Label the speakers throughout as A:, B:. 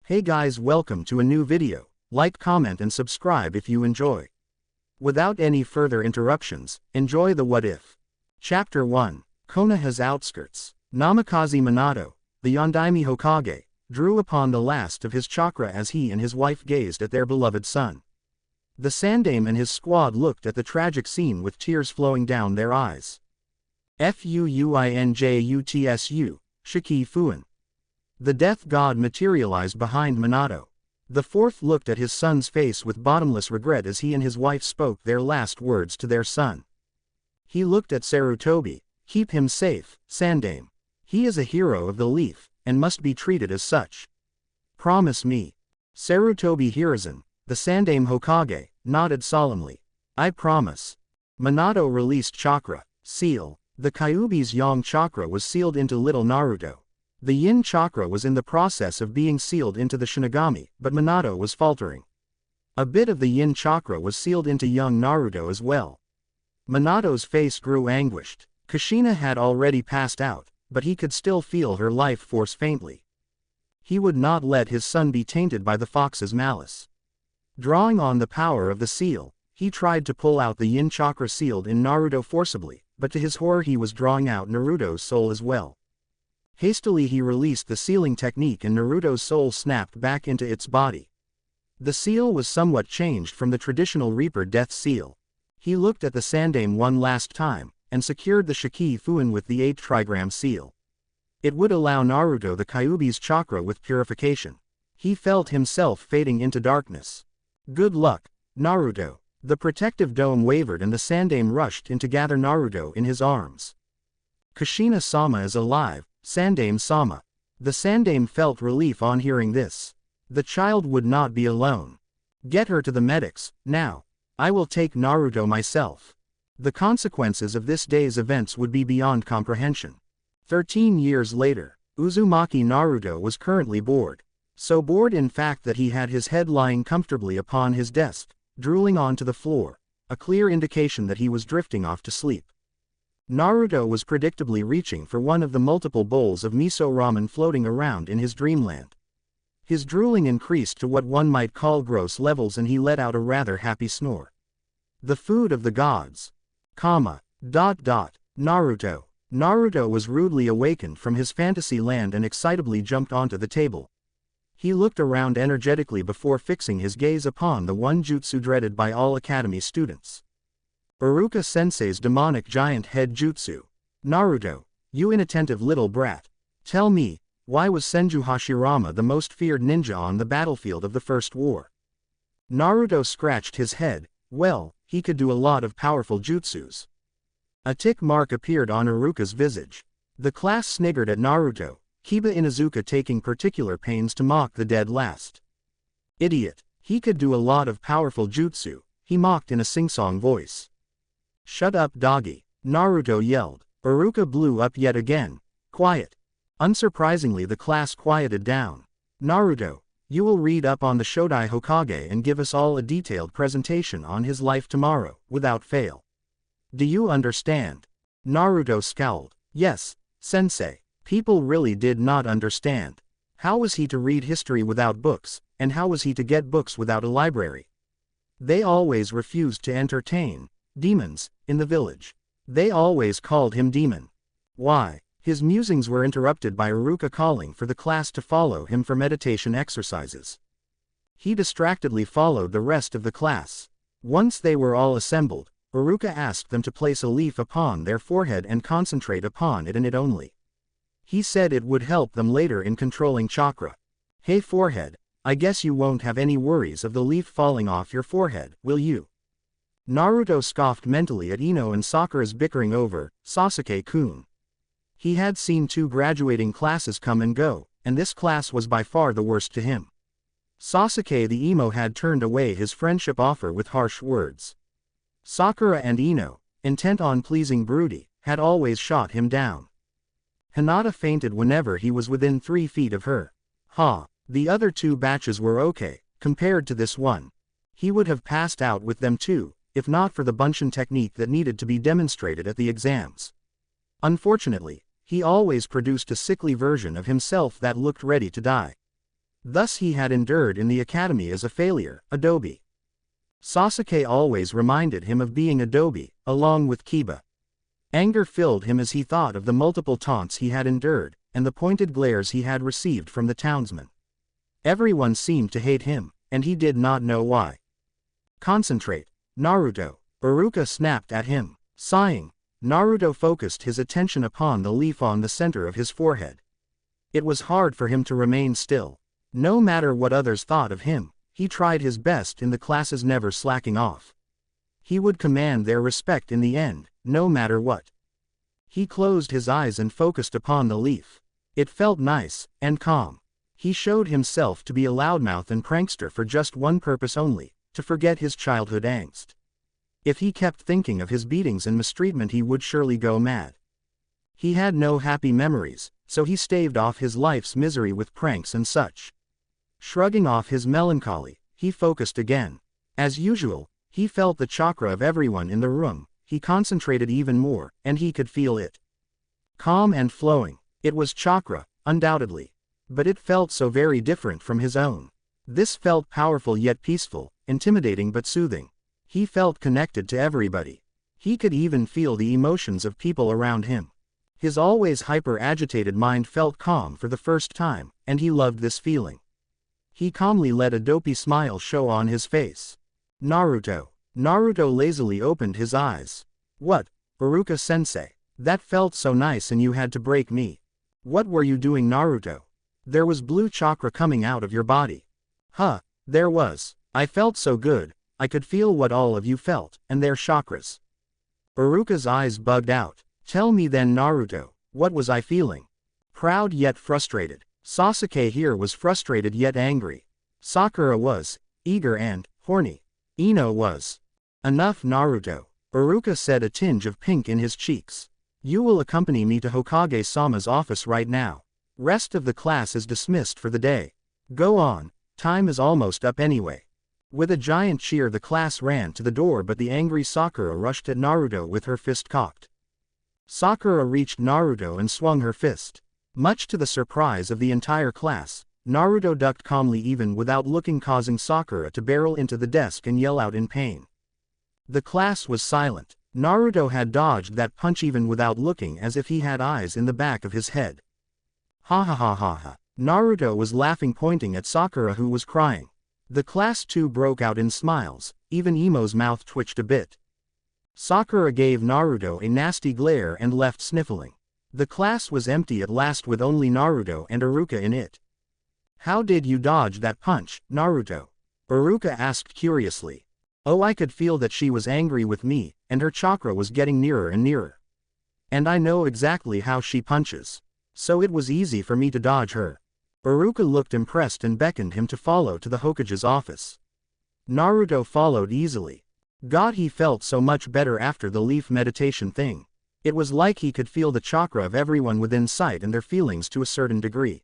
A: Hey guys, welcome to a new video. Like, comment and subscribe if you enjoy. Without any further interruptions, enjoy the What If. Chapter 1. Konoha's Outskirts. Namikaze Minato, the Yondaime Hokage, drew upon the last of his chakra as he and his wife gazed at their beloved son. The Sandaime and his squad looked at the tragic scene with tears flowing down their eyes. Fuinjutsu, Shiki Fuin. The death god materialized behind Minato. The fourth looked at his son's face with bottomless regret as he and his wife spoke their last words to their son. He looked at Sarutobi. Keep him safe, Sandaime. He is a hero of the leaf, and must be treated as such. Promise me. Sarutobi Hiruzen, the Sandaime Hokage, nodded solemnly. I promise. Minato released chakra. Seal. The Kyuubi's yang chakra was sealed into little Naruto. The yin chakra was in the process of being sealed into the Shinigami, but Minato was faltering. A bit of the yin chakra was sealed into young Naruto as well. Minato's face grew anguished. Kushina had already passed out, but he could still feel her life force faintly. He would not let his son be tainted by the fox's malice. Drawing on the power of the seal, he tried to pull out the yin chakra sealed in Naruto forcibly, but to his horror he was drawing out Naruto's soul as well. Hastily he released the sealing technique and Naruto's soul snapped back into its body. The seal was somewhat changed from the traditional Reaper Death seal. He looked at the Sandaime one last time, and secured the Shiki Fuin with the 8 trigram seal. It would allow Naruto the Kyuubi's chakra with purification. He felt himself fading into darkness. Good luck, Naruto. The protective dome wavered and the Sandaime rushed in to gather Naruto in his arms. Kushina-sama is alive, Sandaime-sama. The Sandaime felt relief on hearing this. The child would not be alone. Get her to the medics, now. I will take Naruto myself. The consequences of this day's events would be beyond comprehension. 13 years later, Uzumaki Naruto was currently bored. So bored in fact that he had his head lying comfortably upon his desk, drooling onto the floor, a clear indication that he was drifting off to sleep. Naruto was predictably reaching for one of the multiple bowls of miso ramen floating around in his dreamland. His drooling increased to what one might call gross levels and he let out a rather happy snore. The food of the gods. Naruto. Naruto was rudely awakened from his fantasy land and excitably jumped onto the table. He looked around energetically before fixing his gaze upon the one jutsu dreaded by all academy students. Iruka-sensei's demonic giant head jutsu. Naruto, you inattentive little brat. Tell me, why was Senju Hashirama the most feared ninja on the battlefield of the First War? Naruto scratched his head. Well, he could do a lot of powerful jutsus. A tick mark appeared on Iruka's visage. The class sniggered at Naruto, Kiba Inuzuka taking particular pains to mock the dead last. Idiot, he could do a lot of powerful jutsu, he mocked in a sing-song voice. Shut up doggy, Naruto yelled. Iruka blew up yet again. Quiet. Unsurprisingly the class quieted down. Naruto, you will read up on the Shodai Hokage and give us all a detailed presentation on his life tomorrow, without fail. Do you understand? Naruto scowled. Yes, sensei. People really did not understand. How was he to read history without books, and how was he to get books without a library? They always refused to entertain demons in the village. They always called him demon. Why? His musings were interrupted by Iruka calling for the class to follow him for meditation exercises. He distractedly followed the rest of the class. Once they were all assembled, Iruka asked them to place a leaf upon their forehead and concentrate upon it and it only. He said it would help them later in controlling chakra. Hey forehead, I guess you won't have any worries of the leaf falling off your forehead, will you? Naruto scoffed mentally at Ino and Sakura's bickering over Sasuke-kun. He had seen 2 graduating classes come and go, and this class was by far the worst to him. Sasuke the emo had turned away his friendship offer with harsh words. Sakura and Ino, intent on pleasing Broody, had always shot him down. Hinata fainted whenever he was within 3 feet of her. The other 2 batches were okay, compared to this one. He would have passed out with them too, if not for the Bunshin technique that needed to be demonstrated at the exams. Unfortunately, he always produced a sickly version of himself that looked ready to die. Thus he had endured in the academy as a failure, Adobe. Sasuke always reminded him of being Adobe, along with Kiba. Anger filled him as he thought of the multiple taunts he had endured, and the pointed glares he had received from the townsmen. Everyone seemed to hate him, and he did not know why. Concentrate, Naruto, Iruka snapped at him. Sighing, Naruto focused his attention upon the leaf on the center of his forehead. It was hard for him to remain still. No matter what others thought of him, he tried his best in the classes, never slacking off. He would command their respect in the end, no matter what. He closed his eyes and focused upon the leaf. It felt nice and calm. He showed himself to be a loudmouth and prankster for just one purpose only, to forget his childhood angst. If he kept thinking of his beatings and mistreatment, he would surely go mad. He had no happy memories, so he staved off his life's misery with pranks and such. Shrugging off his melancholy, he focused again. As usual, he felt the chakra of everyone in the room. He concentrated even more, and he could feel it. Calm and flowing. It was chakra, undoubtedly. But it felt so very different from his own. This felt powerful yet peaceful, intimidating but soothing. He felt connected to everybody. He could even feel the emotions of people around him. His always hyper-agitated mind felt calm for the first time, and he loved this feeling. He calmly let a dopey smile show on his face. Naruto. Naruto lazily opened his eyes. What, Iruka-sensei? That felt so nice and you had to break me. What were you doing, Naruto? There was blue chakra coming out of your body. Huh, there was. I felt so good, I could feel what all of you felt, and their chakras. Iruka's eyes bugged out. Tell me then, Naruto, what was I feeling? Proud yet frustrated. Sasuke here was frustrated yet angry. Sakura was eager and horny. Ino was. Enough, Naruto. Iruka said, a tinge of pink in his cheeks. You will accompany me to Hokage-sama's office right now. Rest of the class is dismissed for the day. Go on, time is almost up anyway. With a giant cheer the class ran to the door, but the angry Sakura rushed at Naruto with her fist cocked. Sakura reached Naruto and swung her fist. Much to the surprise of the entire class, Naruto ducked calmly even without looking, causing Sakura to barrel into the desk and yell out in pain. The class was silent. Naruto had dodged that punch even without looking, as if he had eyes in the back of his head. Ha ha ha ha ha. Naruto was laughing, pointing at Sakura who was crying. The class too broke out in smiles, even Emo's mouth twitched a bit. Sakura gave Naruto a nasty glare and left sniffling. The class was empty at last, with only Naruto and Iruka in it. How did you dodge that punch, Naruto? Iruka asked curiously. Oh, I could feel that she was angry with me, and her chakra was getting nearer and nearer. And I know exactly how she punches. So it was easy for me to dodge her. Iruka looked impressed and beckoned him to follow to the Hokage's office. Naruto followed easily. God, he felt so much better after the leaf meditation thing. It was like he could feel the chakra of everyone within sight and their feelings to a certain degree.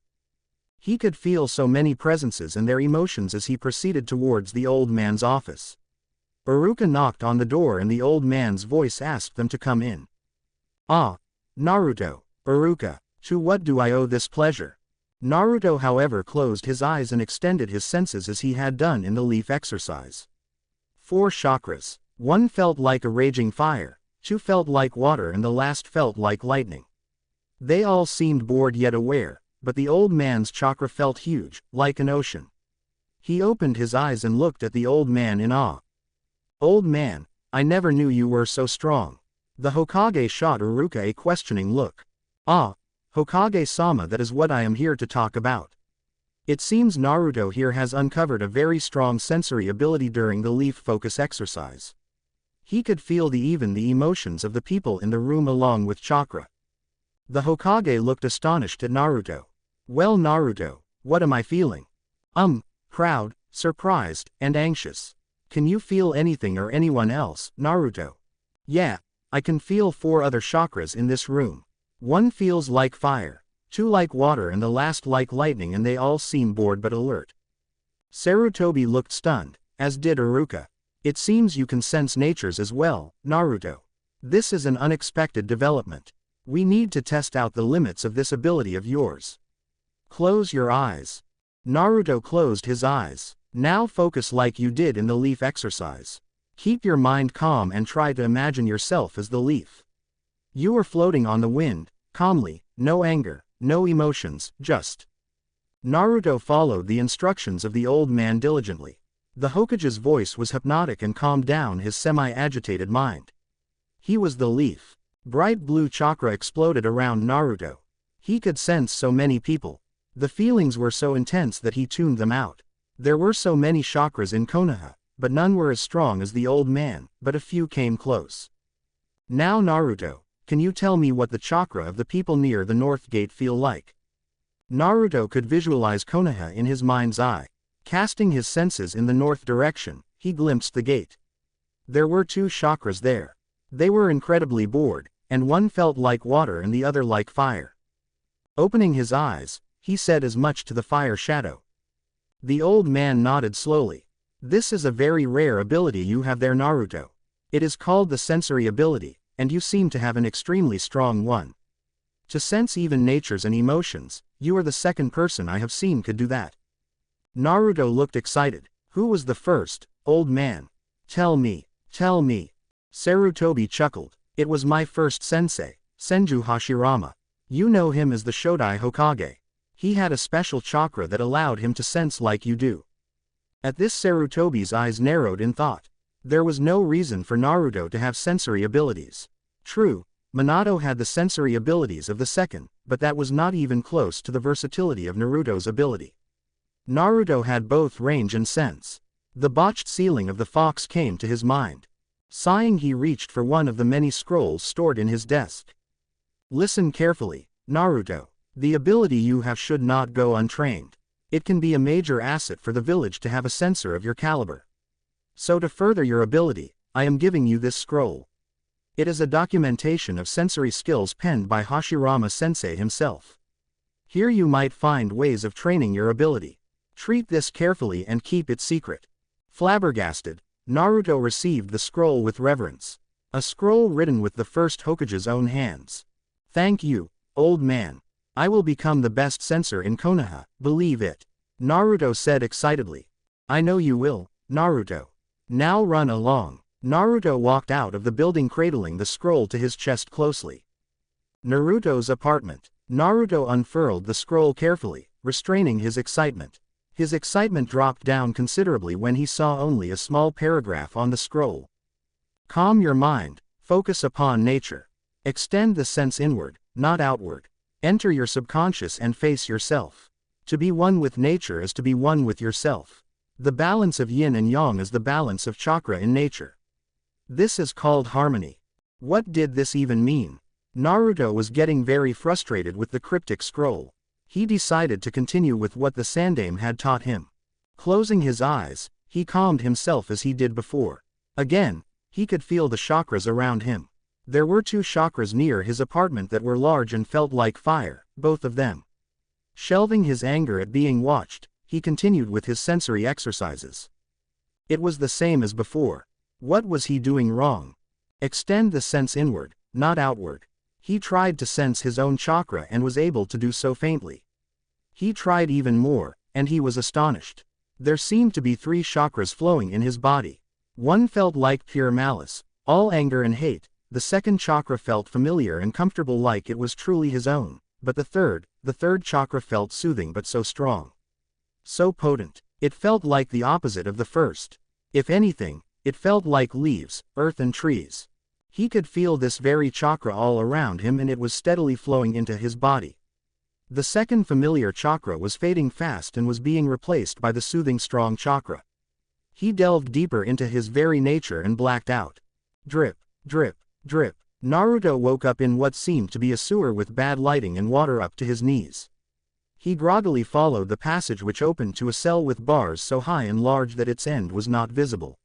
A: He could feel so many presences and their emotions as he proceeded towards the old man's office. Iruka knocked on the door and the old man's voice asked them to come in. Ah, Naruto, Iruka, to what do I owe this pleasure? Naruto, however, closed his eyes and extended his senses as he had done in the leaf exercise. 4 chakras. One felt like a raging fire, 2 felt like water, and the last felt like lightning. They all seemed bored yet aware, but the old man's chakra felt huge, like an ocean. He opened his eyes and looked at the old man in awe. Old man, I never knew you were so strong. The Hokage shot Iruka a questioning look. Ah, Hokage-sama, that is what I am here to talk about. It seems Naruto here has uncovered a very strong sensory ability during the leaf focus exercise. He could feel even the emotions of the people in the room along with chakra. The Hokage looked astonished at Naruto. Well, Naruto, what am I feeling? Proud, surprised, and anxious. Can you feel anything or anyone else, Naruto? Yeah, I can feel 4 other chakras in this room. 1 feels like fire, 2 like water, and the last like lightning, and they all seem bored but alert. Sarutobi looked stunned, as did Iruka. It seems you can sense natures as well, Naruto. This is an unexpected development. We need to test out the limits of this ability of yours. Close your eyes. Naruto closed his eyes. Now focus like you did in the leaf exercise. Keep your mind calm and try to imagine yourself as the leaf. You are floating on the wind, calmly, no anger, no emotions, just. Naruto followed the instructions of the old man diligently. The Hokage's voice was hypnotic and calmed down his semi-agitated mind. He was the leaf. Bright blue chakra exploded around Naruto. He could sense so many people. The feelings were so intense that he tuned them out. There were so many chakras in Konoha, but none were as strong as the old man, but a few came close. Now Naruto, can you tell me what the chakra of the people near the North Gate feel like? Naruto could visualize Konoha in his mind's eye. Casting his senses in the north direction, he glimpsed the gate. There were two chakras there. They were incredibly bored, and one felt like water and the other like fire. Opening his eyes, he said as much to the fire shadow. The old man nodded slowly. This is a very rare ability you have there, Naruto. It is called the sensory ability, and you seem to have an extremely strong one. To sense even natures and emotions, you are the second person I have seen could do that. Naruto looked excited. Who was the first, old man? Tell me, tell me. Sarutobi chuckled. It was my first sensei, Senju Hashirama. You know him as the Shodai Hokage. He had a special chakra that allowed him to sense like you do. At this, Sarutobi's eyes narrowed in thought. There was no reason for Naruto to have sensory abilities. True, Minato had the sensory abilities of the second, but that was not even close to the versatility of Naruto's ability. Naruto had both range and sense. The botched ceiling of the fox came to his mind. Sighing, he reached for one of the many scrolls stored in his desk. Listen carefully, Naruto. The ability you have should not go untrained. It can be a major asset for the village to have a sensor of your caliber. So to further your ability, I am giving you this scroll. It is a documentation of sensory skills penned by Hashirama Sensei himself. Here you might find ways of training your ability. Treat this carefully and keep it secret. Flabbergasted, Naruto received the scroll with reverence. A scroll written with the first Hokage's own hands. Thank you, old man. I will become the best sensor in Konoha, believe it. Naruto said excitedly. I know you will, Naruto. Now run along. Naruto walked out of the building, cradling the scroll to his chest closely. Naruto's apartment. Naruto unfurled the scroll carefully, restraining his excitement. His excitement dropped down considerably when he saw only a small paragraph on the scroll. Calm your mind, focus upon nature. Extend the sense inward, not outward. Enter your subconscious and face yourself. To be one with nature is to be one with yourself. The balance of yin and yang is the balance of chakra in nature. This is called harmony. What did this even mean? Naruto was getting very frustrated with the cryptic scroll. He decided to continue with what the Sandaime had taught him. Closing his eyes, he calmed himself as he did before. Again, he could feel the chakras around him. There were two chakras near his apartment that were large and felt like fire, both of them. Shelving his anger at being watched, he continued with his sensory exercises. It was the same as before. What was he doing wrong? Extend the sense inward, not outward. He tried to sense his own chakra and was able to do so faintly. He tried even more, and he was astonished. There seemed to be three chakras flowing in his body. One felt like pure malice, all anger and hate. The second chakra felt familiar and comfortable, like it was truly his own, but the third chakra felt soothing but so strong. So potent, it felt like the opposite of the first. If anything, it felt like leaves, earth and trees. He could feel this very chakra all around him, and it was steadily flowing into his body. The second familiar chakra was fading fast and was being replaced by the soothing strong chakra. He delved deeper into his very nature and blacked out. Drip, drip. Drip. Naruto woke up in what seemed to be a sewer with bad lighting and water up to his knees. He groggily followed the passage, which opened to a cell with bars so high and large that its end was not visible.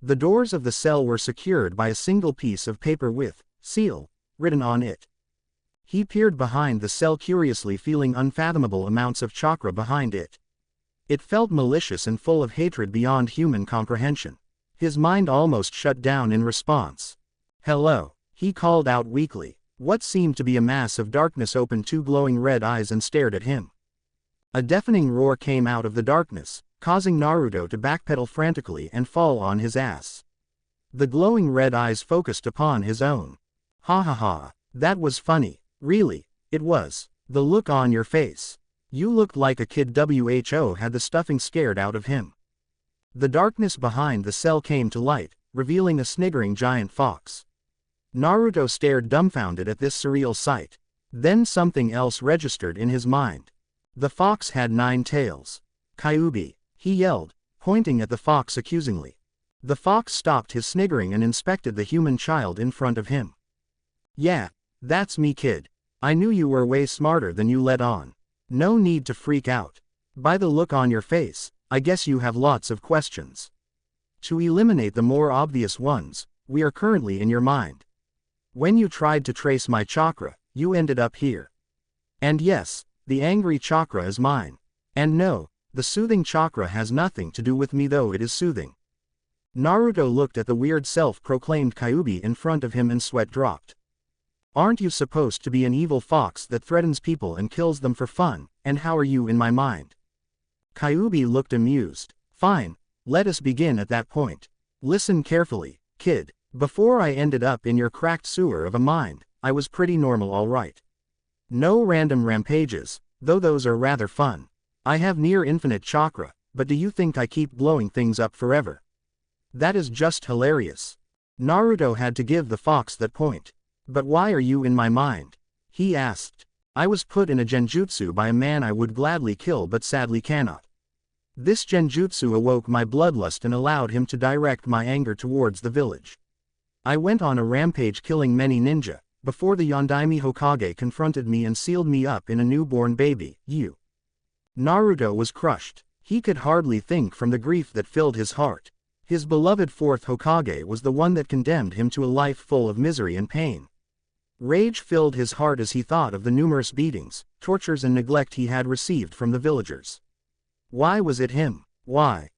A: The doors of the cell were secured by a single piece of paper with seal written on it. He peered behind the cell curiously, feeling unfathomable amounts of chakra behind it. It felt malicious and full of hatred beyond human comprehension. His mind almost shut down in response. Hello, he called out weakly. What seemed to be a mass of darkness opened two glowing red eyes and stared at him. A deafening roar came out of the darkness, causing Naruto to backpedal frantically and fall on his ass. The glowing red eyes focused upon his own. Ha ha ha, that was funny. Really, it was. The look on your face. You looked like a kid. Who had the stuffing scared out of him. The darkness behind the cell came to light, revealing a sniggering giant fox. Naruto stared dumbfounded at this surreal sight. Then something else registered in his mind. The fox had 9 tails. Kyuubi, he yelled, pointing at the fox accusingly. The fox stopped his sniggering and inspected the human child in front of him. Yeah, that's me, kid. I knew you were way smarter than you let on. No need to freak out. By the look on your face, I guess you have lots of questions. To eliminate the more obvious ones, we are currently in your mind. When you tried to trace my chakra, you ended up here. And yes, the angry chakra is mine. And no, the soothing chakra has nothing to do with me, though it is soothing. Naruto looked at the weird self-proclaimed Kyuubi in front of him and sweat dropped. Aren't you supposed to be an evil fox that threatens people and kills them for fun, and how are you in my mind? Kyuubi looked amused. Fine, let us begin at that point. Listen carefully, kid. Before I ended up in your cracked sewer of a mind, I was pretty normal, alright. No random rampages, though those are rather fun. I have near infinite chakra, but do you think I keep blowing things up forever? That is just hilarious. Naruto had to give the fox that point. But why are you in my mind? He asked. I was put in a genjutsu by a man I would gladly kill but sadly cannot. This genjutsu awoke my bloodlust and allowed him to direct my anger towards the village. I went on a rampage killing many ninja, before the Yondaime Hokage confronted me and sealed me up in a newborn baby, you. Naruto was crushed. He could hardly think from the grief that filled his heart. His beloved 4th Hokage was the one that condemned him to a life full of misery and pain. Rage filled his heart as he thought of the numerous beatings, tortures and neglect he had received from the villagers. Why was it him? Why?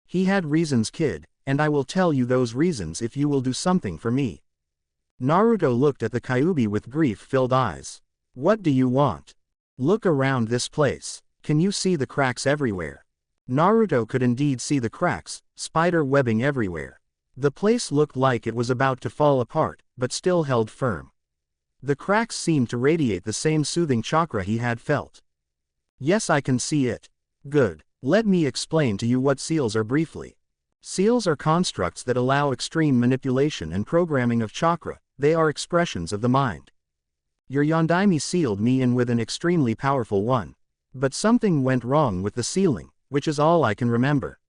A: He had reasons, kid, and I will tell you those reasons if you will do something for me. Naruto looked at the Kyuubi with grief-filled eyes. What do you want? Look around this place. Can you see the cracks everywhere? Naruto could indeed see the cracks, spider webbing everywhere. The place looked like it was about to fall apart, but still held firm. The cracks seemed to radiate the same soothing chakra he had felt. Yes, I can see it. Good. Let me explain to you what seals are briefly. Seals are constructs that allow extreme manipulation and programming of chakra. They are expressions of the mind. Your Yondaime sealed me in with an extremely powerful one. But something went wrong with the sealing, which is all I can remember.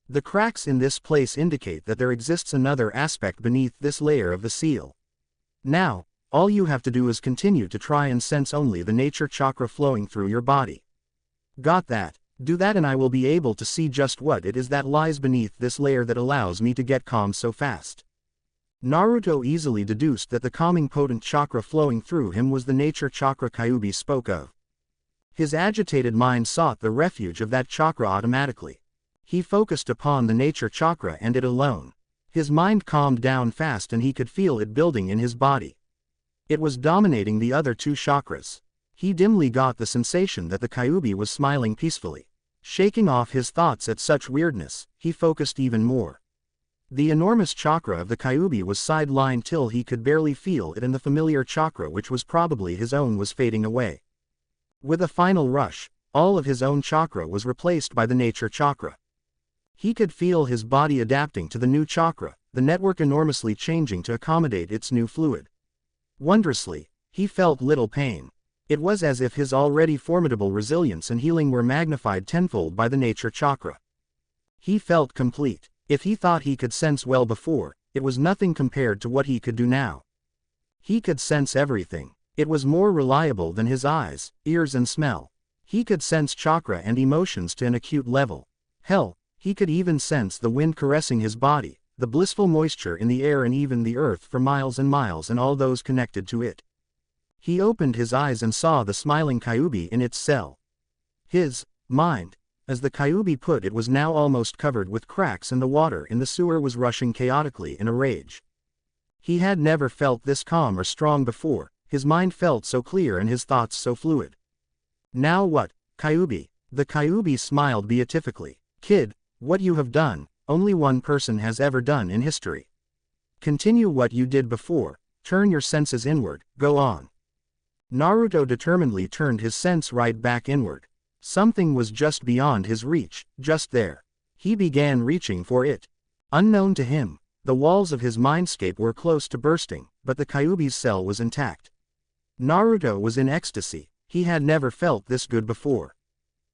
A: The cracks in this place indicate that there exists another aspect beneath this layer of the seal. Now, all you have to do is continue to try and sense only the nature chakra flowing through your body. Got that? Do that and I will be able to see just what it is that lies beneath this layer that allows me to get calm so fast. Naruto easily deduced that the calming potent chakra flowing through him was the nature chakra Kyuubi spoke of. His agitated mind sought the refuge of that chakra automatically. He focused upon the nature chakra and it alone. His mind calmed down fast and he could feel it building in his body. It was dominating the other 2 chakras. He dimly got the sensation that the Kyuubi was smiling peacefully. Shaking off his thoughts at such weirdness, he focused even more. The enormous chakra of the Kyuubi was sidelined till he could barely feel it, and the familiar chakra, which was probably his own, was fading away. With a final rush, all of his own chakra was replaced by the nature chakra. He could feel his body adapting to the new chakra, the network enormously changing to accommodate its new fluid. Wondrously, he felt little pain. It was as if his already formidable resilience and healing were magnified tenfold by the nature chakra. He felt complete. If he thought he could sense well before, it was nothing compared to what he could do now. He could sense everything. It was more reliable than his eyes, ears and smell. He could sense chakra and emotions to an acute level. Hell, he could even sense the wind caressing his body, the blissful moisture in the air and even the earth for miles and miles and all those connected to it. He opened his eyes and saw the smiling Kyuubi in its cell. His mind, as the Kyuubi put it, was now almost covered with cracks and the water in the sewer was rushing chaotically in a rage. He had never felt this calm or strong before, his mind felt so clear and his thoughts so fluid. Now what, Kyuubi? The Kyuubi smiled beatifically. Kid, what you have done, only one person has ever done in history. Continue what you did before, turn your senses inward, go on. Naruto determinedly turned his sense right back inward. Something was just beyond his reach, just there. He began reaching for it. Unknown to him, the walls of his mindscape were close to bursting, but the Kyuubi's cell was intact. Naruto was in ecstasy. He had never felt this good before.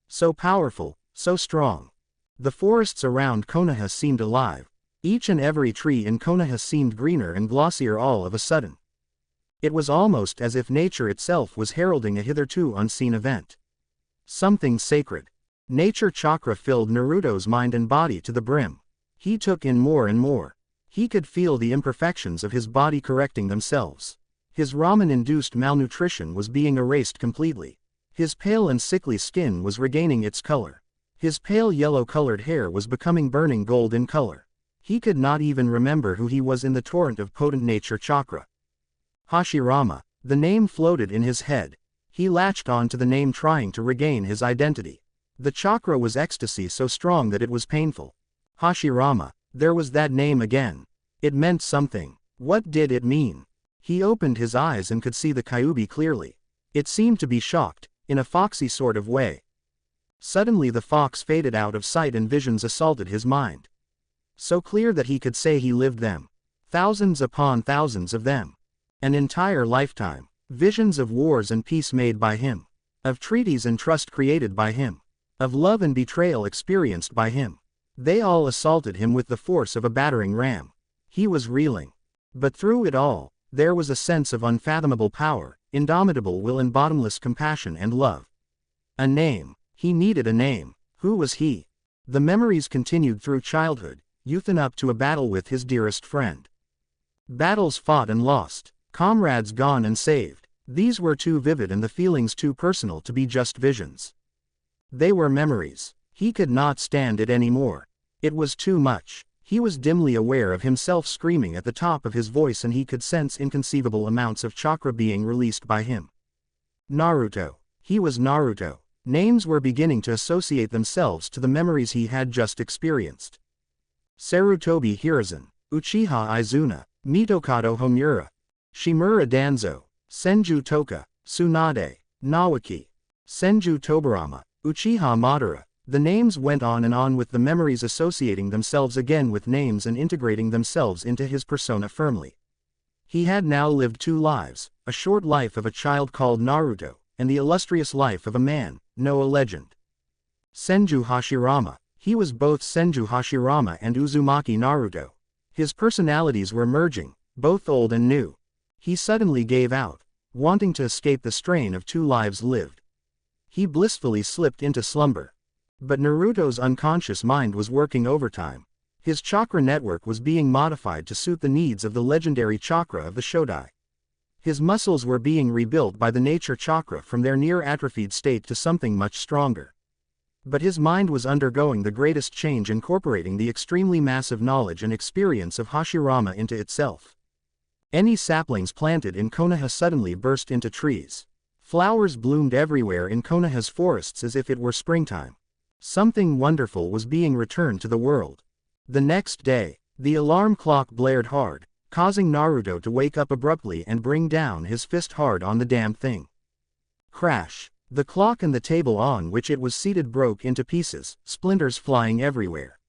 A: So powerful, so strong. The forests around Konoha seemed alive. Each and every tree in Konoha seemed greener and glossier all of a sudden. It was almost as if nature itself was heralding a hitherto unseen event. Something sacred. Nature chakra filled Naruto's mind and body to the brim. He took in more and more. He could feel the imperfections of his body correcting themselves. His ramen-induced malnutrition was being erased completely. His pale and sickly skin was regaining its color. His pale yellow-colored hair was becoming burning gold in color. He could not even remember who he was in the torrent of potent nature chakra. Hashirama. The name floated in his head. He latched on to the name trying to regain his identity. The chakra was ecstasy so strong that it was painful. Hashirama. There was that name again. It meant something. What did it mean? He opened his eyes and could see the Kyuubi clearly. It seemed to be shocked, in a foxy sort of way. Suddenly the fox faded out of sight and visions assaulted his mind. So clear that he could say he lived them. Thousands upon thousands of them. An entire lifetime. Visions of wars and peace made by him. Of treaties and trust created by him. Of love and betrayal experienced by him. They all assaulted him with the force of a battering ram. He was reeling. But through it all, there was a sense of unfathomable power, indomitable will and bottomless compassion and love. A name. He needed a name. Who was he? The memories continued through childhood, youth and up to a battle with his dearest friend. Battles fought and lost. Comrades gone and saved. These were too vivid and the feelings too personal to be just visions. They were memories. He could not stand it anymore. It was too much. He was dimly aware of himself screaming at the top of his voice and he could sense inconceivable amounts of chakra being released by him. Naruto. He was Naruto. Names were beginning to associate themselves to the memories he had just experienced. Sarutobi Hiruzen, Uchiha Izuna, Mitokado Homura, Shimura Danzo, Senju Toka, Tsunade, Nawaki, Senju Tobarama, Uchiha Madara. The names went on and on with the memories associating themselves again with names and integrating themselves into his persona firmly. He had now lived two lives, a short life of a child called Naruto, and the illustrious life of a man, no a legend. Senju Hashirama. He was both Senju Hashirama and Uzumaki Naruto. His personalities were merging, both old and new. He suddenly gave out, wanting to escape the strain of two lives lived. He blissfully slipped into slumber. But Naruto's unconscious mind was working overtime. His chakra network was being modified to suit the needs of the legendary chakra of the Shodai. His muscles were being rebuilt by the nature chakra from their near-atrophied state to something much stronger. But his mind was undergoing the greatest change, incorporating the extremely massive knowledge and experience of Hashirama into itself. Any saplings planted in Konoha suddenly burst into trees. Flowers bloomed everywhere in Konoha's forests as if it were springtime. Something wonderful was being returned to the world. The next day, the alarm clock blared hard, causing Naruto to wake up abruptly and bring down his fist hard on the damn thing. Crash! The clock and the table on which it was seated broke into pieces, splinters flying everywhere.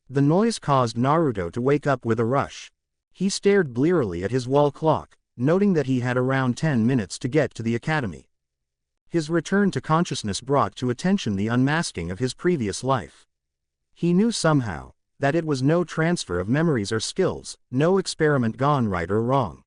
A: The noise caused Naruto to wake up with a rush. He stared blearily at his wall clock, noting that he had around 10 minutes to get to the academy. His return to consciousness brought to attention the unmasking of his previous life. He knew somehow that it was no transfer of memories or skills, no experiment gone right or wrong.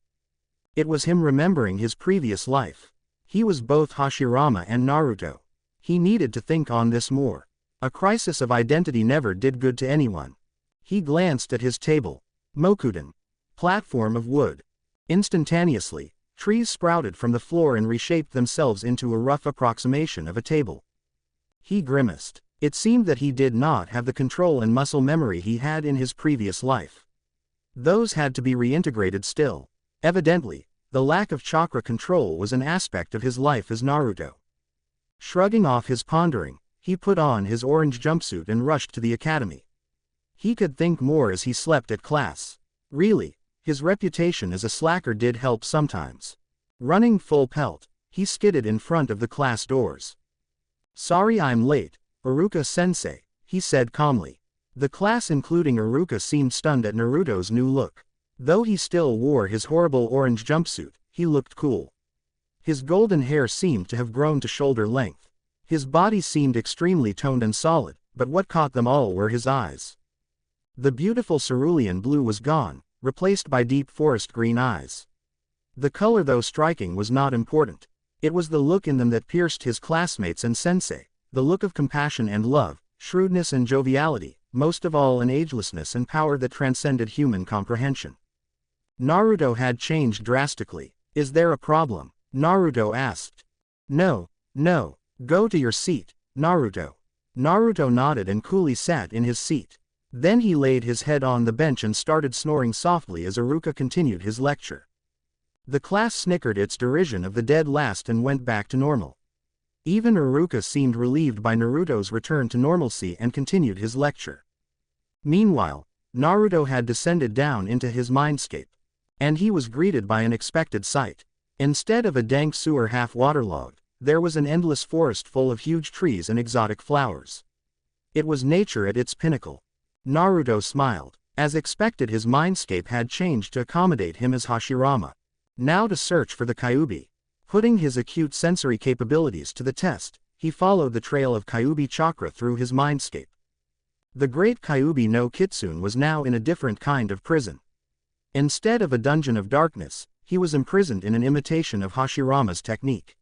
A: It was him remembering his previous life. He was both Hashirama and Naruto. He needed to think on this more. A crisis of identity never did good to anyone. He glanced at his table. Mokuden. Platform of wood. Instantaneously, trees sprouted from the floor and reshaped themselves into a rough approximation of a table. He grimaced. It seemed that he did not have the control and muscle memory he had in his previous life. Those had to be reintegrated still. Evidently, the lack of chakra control was an aspect of his life as Naruto. Shrugging off his pondering, he put on his orange jumpsuit and rushed to the academy. He could think more as he slept at class. Really, his reputation as a slacker did help sometimes. Running full pelt, he skidded in front of the class doors. "Sorry I'm late, Iruka-sensei," he said calmly. The class including Iruka seemed stunned at Naruto's new look. Though he still wore his horrible orange jumpsuit, he looked cool. His golden hair seemed to have grown to shoulder length. His body seemed extremely toned and solid, but what caught them all were his eyes. The beautiful cerulean blue was gone, replaced by deep forest green eyes. The color, though striking, was not important. It was the look in them that pierced his classmates and sensei, the look of compassion and love, shrewdness and joviality, most of all an agelessness and power that transcended human comprehension. Naruto had changed drastically. "Is there a problem?" Naruto asked. No, go to your seat, Naruto." Naruto nodded and coolly sat in his seat. Then he laid his head on the bench and started snoring softly as Iruka continued his lecture. The class snickered its derision of the dead last and went back to normal. Even Iruka seemed relieved by Naruto's return to normalcy and continued his lecture. Meanwhile, Naruto had descended down into his mindscape. And he was greeted by an unexpected sight. Instead of a dank sewer half waterlogged, there was an endless forest full of huge trees and exotic flowers. It was nature at its pinnacle. Naruto smiled. As expected, his mindscape had changed to accommodate him as Hashirama. Now to search for the Kyuubi. Putting his acute sensory capabilities to the test, he followed the trail of Kyuubi chakra through his mindscape. The great Kyuubi no Kitsune was now in a different kind of prison. Instead of a dungeon of darkness, he was imprisoned in an imitation of Hashirama's technique.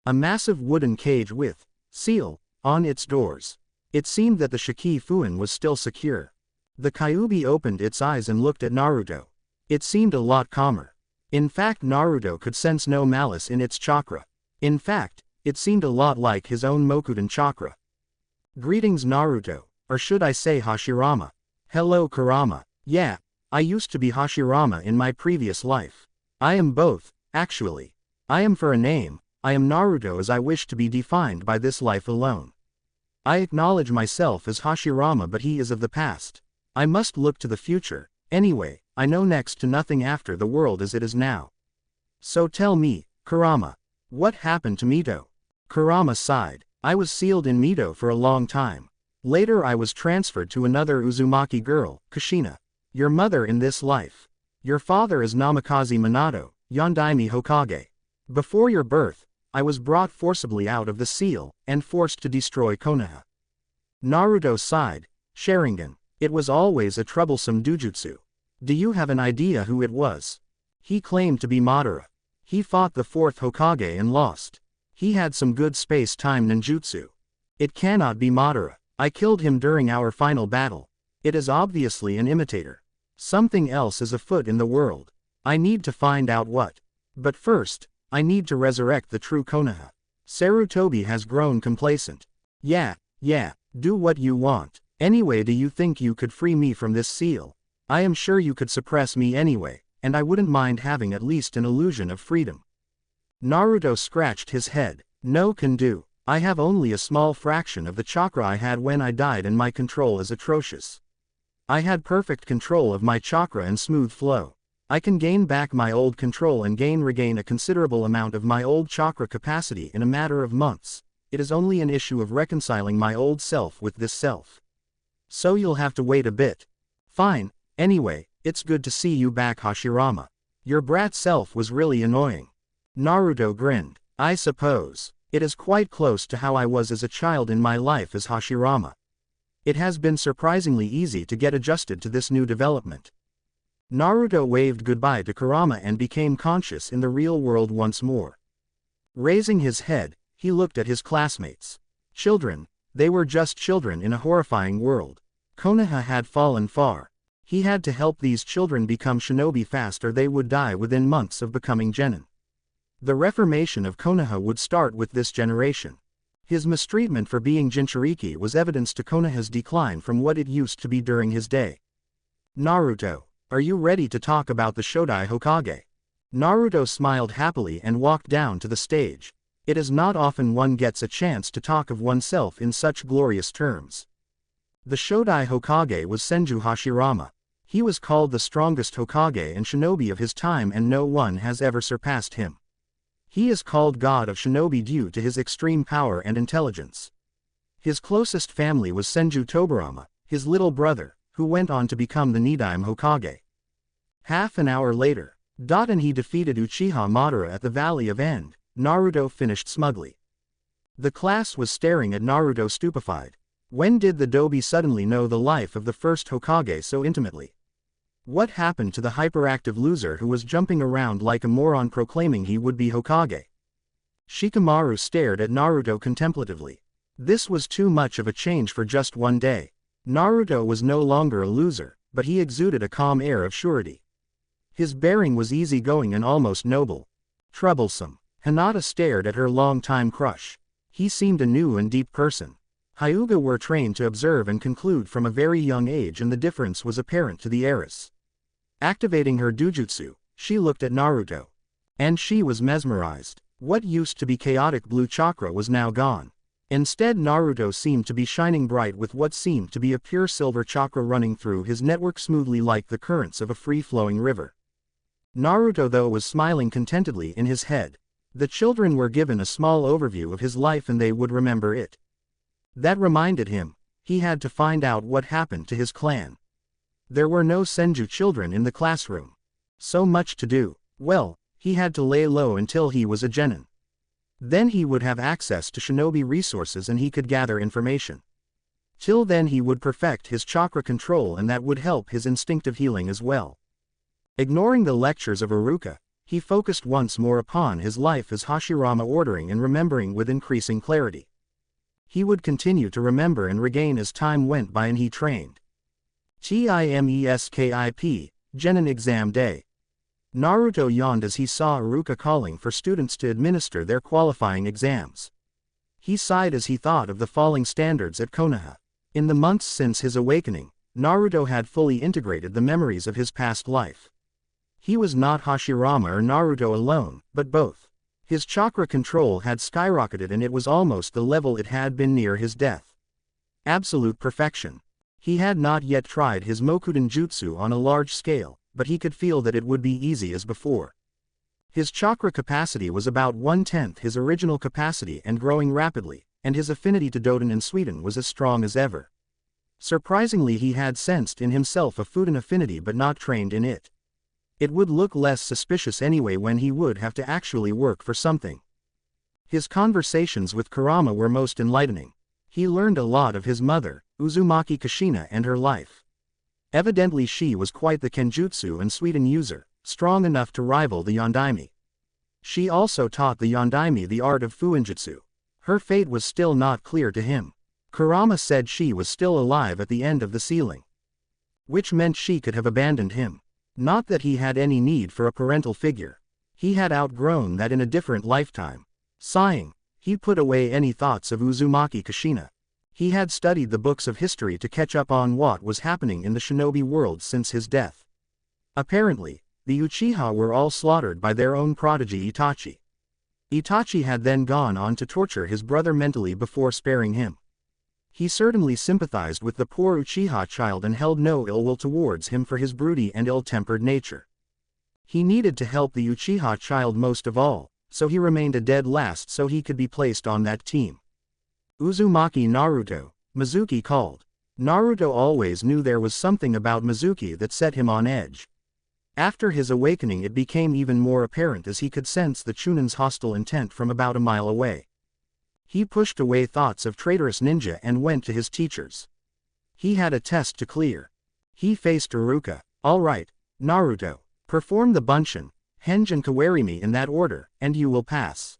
A: A massive wooden cage with seal on its doors. It seemed that the Shikifuin was still secure. The Kyuubi opened its eyes and looked at Naruto. It seemed a lot calmer. In fact, Naruto could sense no malice in its chakra. In fact, it seemed a lot like his own Mokuden chakra. "Greetings, Naruto, or should I say Hashirama." "Hello, Kurama. Yeah, I used to be Hashirama in my previous life. I am both, actually. I am for a name, I am Naruto as I wish to be defined by this life alone. I acknowledge myself as Hashirama, but he is of the past. I must look to the future. Anyway, I know next to nothing after the world as it is now. So tell me, Kurama, what happened to Mito?" Kurama sighed. "I was sealed in Mito for a long time. Later I was transferred to another Uzumaki girl, Kushina. Your mother in this life. Your father is Namikaze Minato, Yondaime Hokage. Before your birth, I was brought forcibly out of the seal, and forced to destroy Konoha." Naruto sighed. "Sharingan. It was always a troublesome dujutsu. Do you have an idea who it was?" "He claimed to be Madara. He fought the fourth Hokage and lost. He had some good space-time ninjutsu. It cannot be Madara. I killed him during our final battle. It is obviously an imitator. Something else is afoot in the world. I need to find out what. But first, I need to resurrect the true Konoha." Sarutobi has grown complacent. Yeah, do what you want. Anyway, do you think you could free me from this seal? I am sure you could suppress me anyway, and I wouldn't mind having at least an illusion of freedom." Naruto scratched his head. "No can do. I have only a small fraction of the chakra I had when I died and my control is atrocious. I had perfect control of my chakra and smooth flow. I can gain back my old control and regain a considerable amount of my old chakra capacity in a matter of months. It is only an issue of reconciling my old self with this self. So you'll have to wait a bit." "Fine, anyway, it's good to see you back, Hashirama. Your brat self was really annoying." Naruto grinned. "I suppose. It is quite close to how I was as a child in my life as Hashirama. It has been surprisingly easy to get adjusted to this new development." Naruto waved goodbye to Kurama and became conscious in the real world once more. Raising his head, he looked at his classmates. Children, they were just children in a horrifying world. Konoha had fallen far. He had to help these children become shinobi fast or they would die within months of becoming genin. The reformation of Konoha would start with this generation. His mistreatment for being Jinchuriki was evidence to Konoha's decline from what it used to be during his day. "Naruto, are you ready to talk about the Shodai Hokage?" Naruto smiled happily and walked down to the stage. It is not often one gets a chance to talk of oneself in such glorious terms. The Shodai Hokage was Senju Hashirama. He was called the strongest Hokage and shinobi of his time, and no one has ever surpassed him. He is called God of Shinobi due to his extreme power and intelligence. His closest family was Senju Tobirama, his little brother, who went on to become the Nidaime Hokage. Half an hour later, and he defeated Uchiha Madara at the Valley of End. Naruto finished smugly. The class was staring at Naruto stupefied. When did the Dobi suddenly know the life of the first Hokage so intimately? What happened to the hyperactive loser who was jumping around like a moron proclaiming he would be Hokage? Shikamaru stared at Naruto contemplatively. This was too much of a change for just one day. Naruto was no longer a loser, but he exuded a calm air of surety. His bearing was easygoing and almost noble. Troublesome. Hinata stared at her long-time crush. He seemed a new and deep person. Hyuga were trained to observe and conclude from a very young age, and the difference was apparent to the heiress. Activating her dujutsu, she looked at Naruto. And she was mesmerized. What used to be chaotic blue chakra was now gone. Instead, Naruto seemed to be shining bright with what seemed to be a pure silver chakra running through his network smoothly like the currents of a free-flowing river. Naruto, though, was smiling contentedly in his head. The children were given a small overview of his life and they would remember it. That reminded him, he had to find out what happened to his clan. There were no Senju children in the classroom. So much to do. Well, he had to lay low until he was a genin. Then he would have access to shinobi resources and he could gather information. Till then he would perfect his chakra control, and that would help his instinctive healing as well. Ignoring the lectures of Iruka, he focused once more upon his life as Hashirama, ordering and remembering with increasing clarity. He would continue to remember and regain as time went by and he trained. TIMESKIP, Genin Exam Day. Naruto yawned as he saw Iruka calling for students to administer their qualifying exams. He sighed as he thought of the falling standards at Konoha. In the months since his awakening, Naruto had fully integrated the memories of his past life. He was not Hashirama or Naruto alone, but both. His chakra control had skyrocketed and it was almost the level it had been near his death. Absolute perfection. He had not yet tried his Mokuden Jutsu on a large scale, but he could feel that it would be easy as before. His chakra capacity was about 1/10 his original capacity and growing rapidly, and his affinity to Doden and Sweden was as strong as ever. Surprisingly, he had sensed in himself a Fuden affinity but not trained in it. It would look less suspicious anyway when he would have to actually work for something. His conversations with Kurama were most enlightening. He learned a lot of his mother, Uzumaki Kushina, and her life. Evidently she was quite the Kenjutsu and Sweden user, strong enough to rival the Yondaime. She also taught the Yondaime the art of Fuinjutsu. Her fate was still not clear to him. Kurama said she was still alive at the end of the ceiling. Which meant she could have abandoned him. Not that he had any need for a parental figure. He had outgrown that in a different lifetime. Sighing, he put away any thoughts of Uzumaki Kushina. He had studied the books of history to catch up on what was happening in the shinobi world since his death. Apparently, the Uchiha were all slaughtered by their own prodigy Itachi. Itachi had then gone on to torture his brother mentally before sparing him. He certainly sympathized with the poor Uchiha child and held no ill will towards him for his broody and ill-tempered nature. He needed to help the Uchiha child most of all, so he remained a dead last so he could be placed on that team. Uzumaki Naruto, Mizuki called. Naruto always knew there was something about Mizuki that set him on edge. After his awakening it became even more apparent as he could sense the Chunin's hostile intent from about a mile away. He pushed away thoughts of traitorous ninja and went to his teachers. He had a test to clear. He faced Iruka. All right, Naruto, perform the Bunshin, Henge and Kawarimi in that order, and you will pass.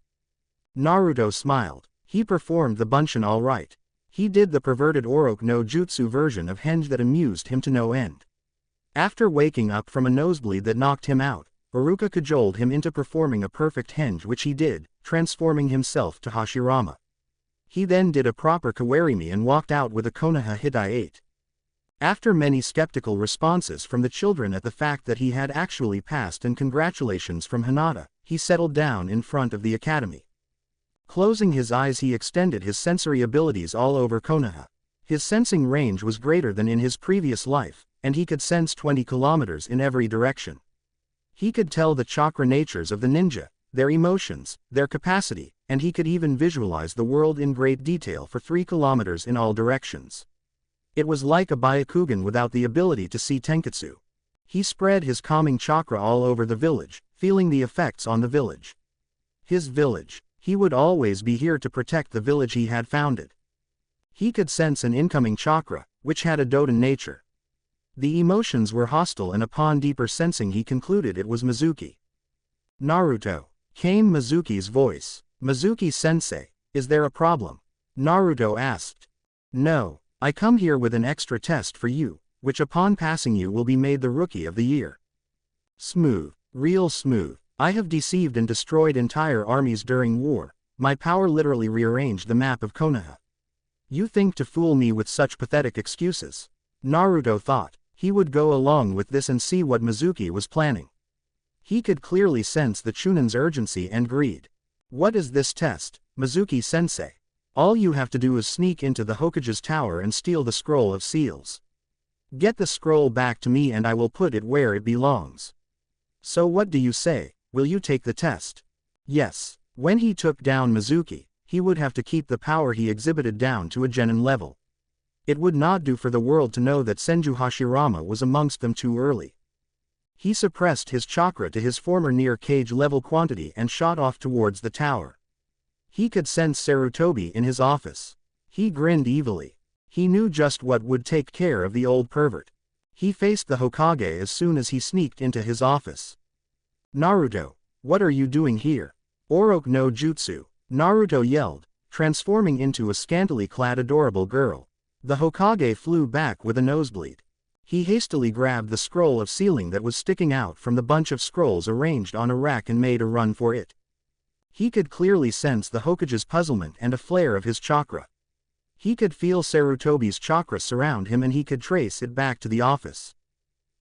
A: Naruto smiled. He performed the Bunshin all right. He did the perverted Oroku no Jutsu version of Henge that amused him to no end. After waking up from a nosebleed that knocked him out, Iruka cajoled him into performing a perfect Henge, which he did, transforming himself to Hashirama. He then did a proper Kawarimi and walked out with a Konoha Hitai 8. After many skeptical responses from the children at the fact that he had actually passed and congratulations from Hinata, he settled down in front of the academy. Closing his eyes, he extended his sensory abilities all over Konoha. His sensing range was greater than in his previous life, and he could sense 20 kilometers in every direction. He could tell the chakra natures of the ninja, their emotions, their capacity, and he could even visualize the world in great detail for 3 kilometers in all directions. It was like a Byakugan without the ability to see Tenketsu. He spread his calming chakra all over the village, feeling the effects on the village. His village. He would always be here to protect the village he had founded. He could sense an incoming chakra, which had a Doden nature. The emotions were hostile, and upon deeper sensing he concluded it was Mizuki. Naruto. Came Mizuki's voice. Mizuki-sensei, is there a problem? Naruto asked. No, I come here with an extra test for you, which upon passing you will be made the Rookie of the Year. Smooth, real smooth. I have deceived and destroyed entire armies during war. My power literally rearranged the map of Konoha. You think to fool me with such pathetic excuses? Naruto thought. He would go along with this and see what Mizuki was planning. He could clearly sense the Chunin's urgency and greed. What is this test, Mizuki-sensei? All you have to do is sneak into the Hokage's tower and steal the scroll of seals. Get the scroll back to me and I will put it where it belongs. So what do you say? Will you take the test? Yes. When he took down Mizuki, he would have to keep the power he exhibited down to a genin level. It would not do for the world to know that Senju Hashirama was amongst them too early. He suppressed his chakra to his former near cage level quantity and shot off towards the tower. He could sense Sarutobi in his office. He grinned evilly. He knew just what would take care of the old pervert. He faced the Hokage as soon as he sneaked into his office. Naruto, what are you doing here? Orochi no Jutsu, Naruto yelled, transforming into a scantily clad adorable girl. The Hokage flew back with a nosebleed. He hastily grabbed the scroll of sealing that was sticking out from the bunch of scrolls arranged on a rack and made a run for it. He could clearly sense the Hokage's puzzlement and a flare of his chakra. He could feel Sarutobi's chakra surround him and he could trace it back to the office.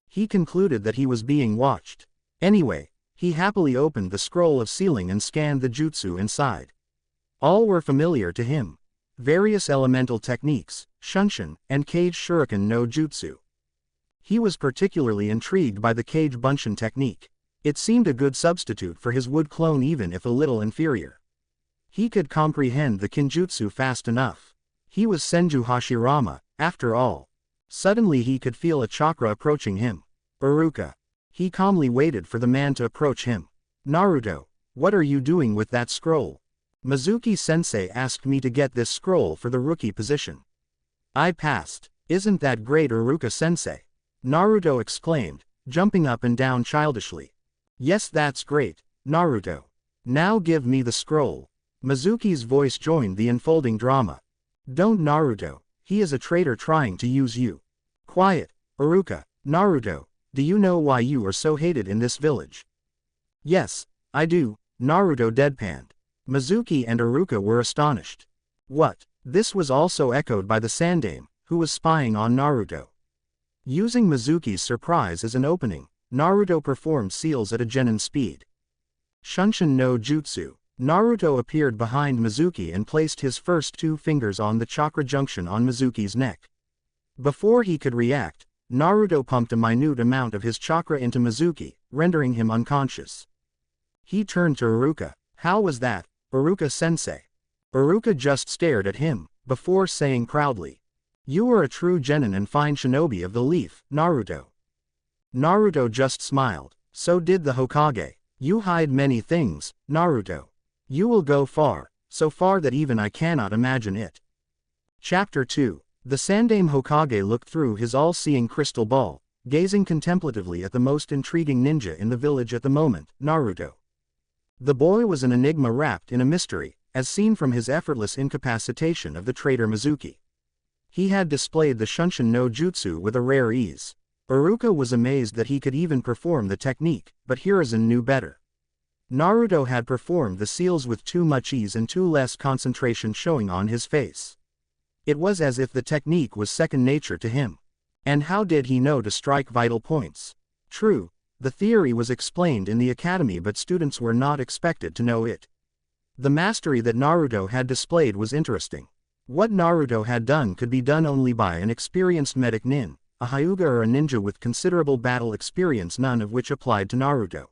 A: He concluded that he was being watched. Anyway, he happily opened the scroll of sealing and scanned the jutsu inside. All were familiar to him. Various elemental techniques, Shunshin, and Cage Shuriken no Jutsu. He was particularly intrigued by the Cage Bunshin technique. It seemed a good substitute for his wood clone even if a little inferior. He could comprehend the kinjutsu fast enough. He was Senju Hashirama, after all. Suddenly he could feel a chakra approaching him. Iruka. He calmly waited for the man to approach him. Naruto, what are you doing with that scroll? Mizuki-sensei asked me to get this scroll for the rookie position. I passed. Isn't that great, Iruka-sensei? Naruto exclaimed, jumping up and down childishly. Yes, that's great, Naruto. Now give me the scroll. Mizuki's voice joined the unfolding drama. Don't, Naruto, he is a traitor trying to use you. Quiet, Iruka. Naruto, do you know why you are so hated in this village? Yes, I do, Naruto deadpanned. Mizuki and Iruka were astonished. What? This was also echoed by the Sandaime, who was spying on Naruto. Using Mizuki's surprise as an opening, Naruto performed seals at a genin speed. Shunshin no Jutsu. Naruto appeared behind Mizuki and placed his first 2 fingers on the chakra junction on Mizuki's neck. Before he could react, Naruto pumped a minute amount of his chakra into Mizuki, rendering him unconscious. He turned to Iruka. How was that, Iruka-sensei? Iruka just stared at him, before saying proudly, you are a true genin and fine shinobi of the leaf, Naruto. Naruto just smiled. So did the Hokage. You hide many things, Naruto. You will go far, so far that even I cannot imagine it. Chapter 2. The Sandaime Hokage looked through his all-seeing crystal ball, gazing contemplatively at the most intriguing ninja in the village at the moment, Naruto. The boy was an enigma wrapped in a mystery, as seen from his effortless incapacitation of the traitor Mizuki. He had displayed the Shunshin no Jutsu with a rare ease. Iruka was amazed that he could even perform the technique, but Hiruzen knew better. Naruto had performed the seals with too much ease and too less concentration showing on his face. It was as if the technique was second nature to him. And how did he know to strike vital points? True, the theory was explained in the academy but students were not expected to know it. The mastery that Naruto had displayed was interesting. What Naruto had done could be done only by an experienced medic nin, a Hyuga or a ninja with considerable battle experience, none of which applied to Naruto.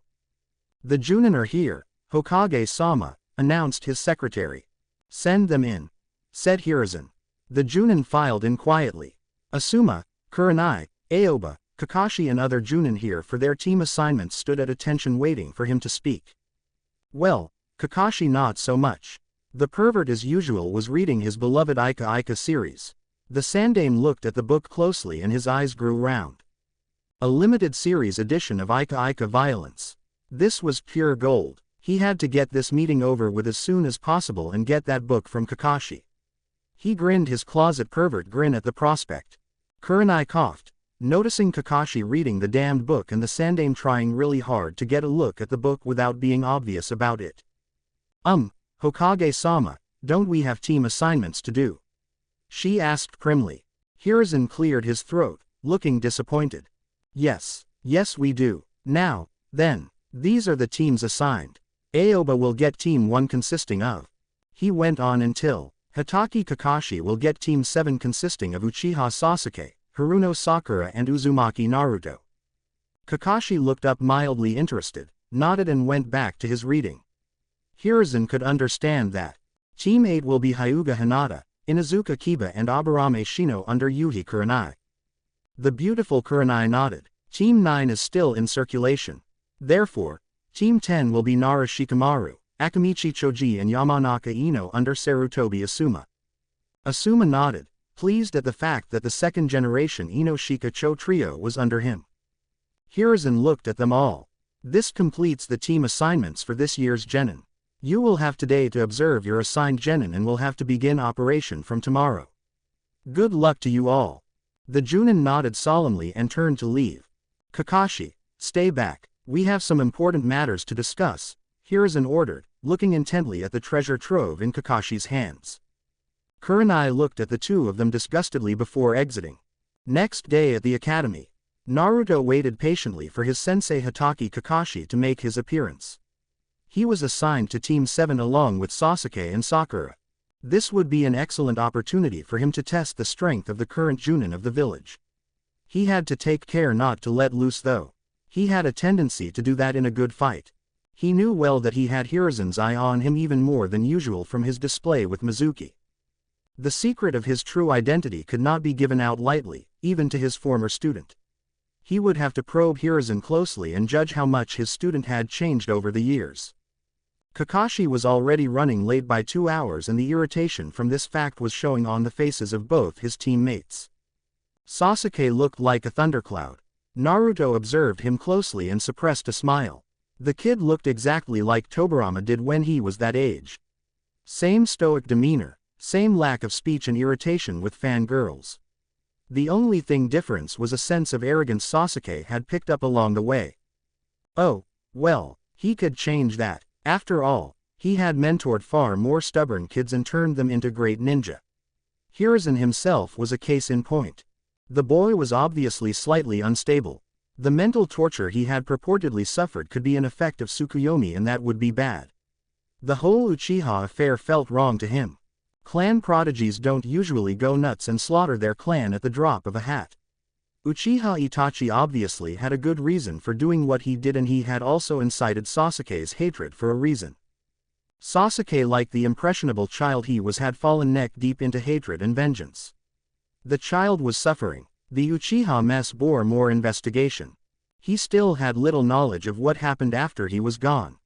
A: "The Chunin are here, Hokage-sama," announced his secretary. "Send them in," said Hiruzen. The Chunin filed in quietly. Asuma, Kurenai, Aoba, Kakashi and other Chunin here for their team assignments stood at attention waiting for him to speak. Well, Kakashi not so much. The pervert as usual was reading his beloved Ika Ika series. The Sandame looked at the book closely and his eyes grew round. A limited series edition of Ika Ika Violence. This was pure gold. He had to get this meeting over with as soon as possible and get that book from Kakashi. He grinned his closet pervert grin at the prospect. Kurenai coughed, noticing Kakashi reading the damned book and the Sandame trying really hard to get a look at the book without being obvious about it. Hokage-sama, don't we have team assignments to do?" she asked primly. Hiruzen cleared his throat, looking disappointed. Yes we do. Now, then, these are the teams assigned. Aoba will get Team 1 consisting of. He went on until, Hitaki Kakashi will get Team 7 consisting of Uchiha Sasuke, Haruno Sakura and Uzumaki Naruto. Kakashi looked up mildly interested, nodded and went back to his reading. Hiruzen could understand that. Team 8 will be Hyuga Hinata, Inuzuka Kiba and Aburame Shino under Yuhi Kurenai. The beautiful Kurenai nodded. Team 9 is still in circulation. Therefore, Team 10 will be Nara Shikamaru, Akamichi Choji and Yamanaka Ino under Sarutobi Asuma. Asuma nodded, pleased at the fact that the second generation Ino Shika Cho trio was under him. Hiruzen looked at them all. This completes the team assignments for this year's Genin. You will have today to observe your assigned Genin and will have to begin operation from tomorrow. Good luck to you all. The Chunin nodded solemnly and turned to leave. Kakashi, stay back, we have some important matters to discuss, Hiruzen ordered, looking intently at the treasure trove in Kakashi's hands. Kurenai looked at the two of them disgustedly before exiting. Next day at the academy, Naruto waited patiently for his sensei Hitaki Kakashi to make his appearance. He was assigned to Team 7 along with Sasuke and Sakura. This would be an excellent opportunity for him to test the strength of the current Chunin of the village. He had to take care not to let loose though. He had a tendency to do that in a good fight. He knew well that he had Hiruzen's eye on him even more than usual from his display with Mizuki. The secret of his true identity could not be given out lightly, even to his former student. He would have to probe Hiruzen closely and judge how much his student had changed over the years. Kakashi was already running late by 2 hours and the irritation from this fact was showing on the faces of both his teammates. Sasuke looked like a thundercloud. Naruto observed him closely and suppressed a smile. The kid looked exactly like Tobirama did when he was that age. Same stoic demeanor, same lack of speech and irritation with fangirls. The only thing difference was a sense of arrogance Sasuke had picked up along the way. Oh, well, he could change that. After all, he had mentored far more stubborn kids and turned them into great ninja. Hiruzen himself was a case in point. The boy was obviously slightly unstable. The mental torture he had purportedly suffered could be an effect of Tsukuyomi and that would be bad. The whole Uchiha affair felt wrong to him. Clan prodigies don't usually go nuts and slaughter their clan at the drop of a hat. Uchiha Itachi obviously had a good reason for doing what he did and he had also incited Sasuke's hatred for a reason. Sasuke, like the impressionable child he was, had fallen neck deep into hatred and vengeance. The child was suffering. The Uchiha mess bore more investigation. He still had little knowledge of what happened after he was gone.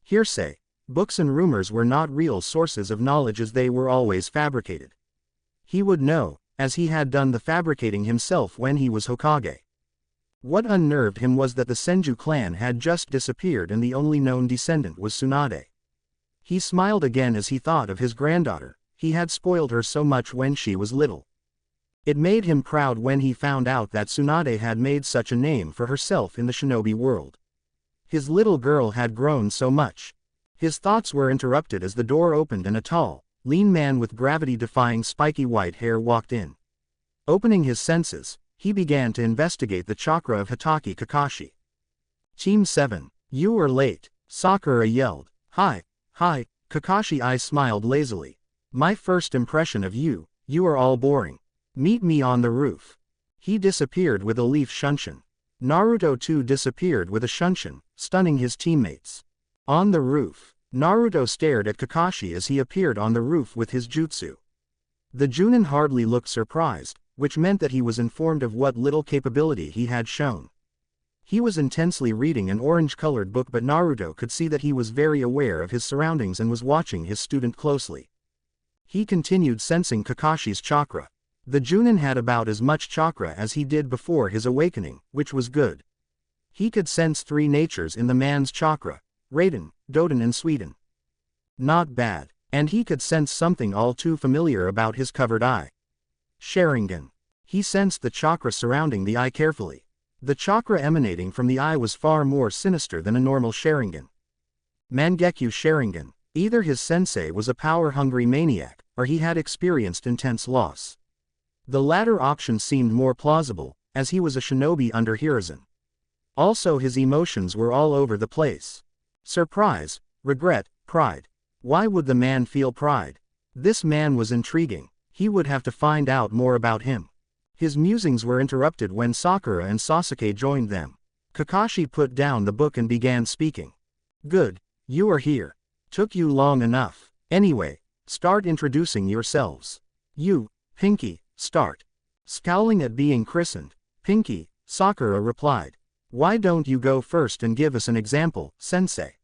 A: Hearsay, books and rumors were not real sources of knowledge as they were always fabricated. He would know, as he had done the fabricating himself when he was Hokage. What unnerved him was that the Senju clan had just disappeared and the only known descendant was Tsunade. He smiled again as he thought of his granddaughter. He had spoiled her so much when she was little. It made him proud when he found out that Tsunade had made such a name for herself in the shinobi world. His little girl had grown so much. His thoughts were interrupted as the door opened and a tall, lean man with gravity-defying spiky white hair walked in. Opening his senses, he began to investigate the chakra of Hitaki Kakashi. Team 7, you are late, Sakura yelled. Hi, Kakashi's eyes smiled lazily. My first impression of you, you are all boring. Meet me on the roof. He disappeared with a leaf shunshin. Naruto too disappeared with a shunshin, stunning his teammates. On the roof, Naruto stared at Kakashi as he appeared on the roof with his jutsu. The Chunin hardly looked surprised, which meant that he was informed of what little capability he had shown. He was intensely reading an orange-colored book, but Naruto could see that he was very aware of his surroundings and was watching his student closely. He continued sensing Kakashi's chakra. The Chunin had about as much chakra as he did before his awakening, which was good. He could sense 3 natures in the man's chakra: Raiden, Doden and Suiden. Not bad. And he could sense something all too familiar about his covered eye. Sharingan. He sensed the chakra surrounding the eye carefully. The chakra emanating from the eye was far more sinister than a normal Sharingan. Mangekyo Sharingan. Either his sensei was a power-hungry maniac, or he had experienced intense loss. The latter option seemed more plausible, as he was a shinobi under Hiruzen. Also his emotions were all over the place. Surprise, regret, pride. Why would the man feel pride? This man was intriguing. He would have to find out more about him. His musings were interrupted when Sakura and Sasuke joined them. Kakashi put down the book and began speaking. Good, you are here. Took you long enough. Anyway, start introducing yourselves. You, Pinky, start. Scowling at being christened, Pinky, Sakura replied. Why don't you go first and give us an example, sensei?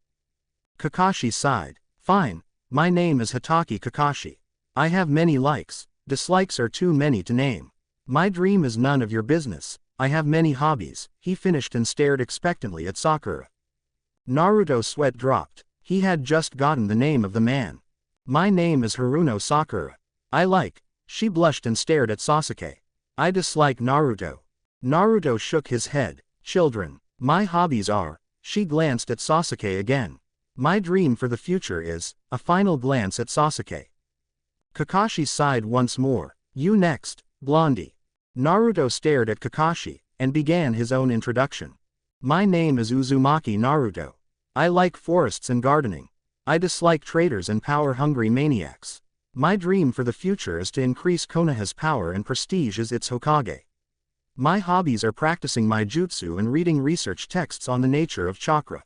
A: Kakashi sighed. Fine, my name is Hitaki Kakashi. I have many likes, dislikes are too many to name. My dream is none of your business, I have many hobbies, he finished and stared expectantly at Sakura. Naruto's sweat dropped. He had just gotten the name of the man. My name is Haruno Sakura. I like. She blushed and stared at Sasuke. I dislike Naruto. Naruto shook his head. Children. My hobbies are. She glanced at Sasuke again. My dream for the future is, a final glance at Sasuke. Kakashi sighed once more. You next, Blondie. Naruto stared at Kakashi, and began his own introduction. My name is Uzumaki Naruto. I like forests and gardening. I dislike traitors and power-hungry maniacs. My dream for the future is to increase Konoha's power and prestige as its Hokage. My hobbies are practicing my jutsu and reading research texts on the nature of chakra.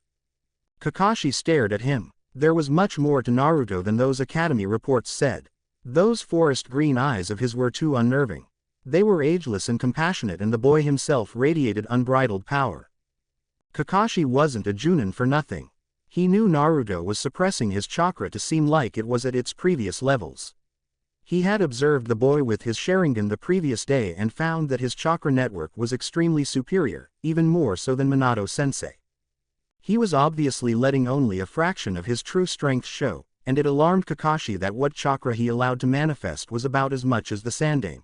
A: Kakashi stared at him. There was much more to Naruto than those academy reports said. Those forest green eyes of his were too unnerving. They were ageless and compassionate, and the boy himself radiated unbridled power. Kakashi wasn't a Chunin for nothing. He knew Naruto was suppressing his chakra to seem like it was at its previous levels. He had observed the boy with his Sharingan the previous day and found that his chakra network was extremely superior, even more so than Minato-sensei. He was obviously letting only a fraction of his true strength show, and it alarmed Kakashi that what chakra he allowed to manifest was about as much as the Sandaime.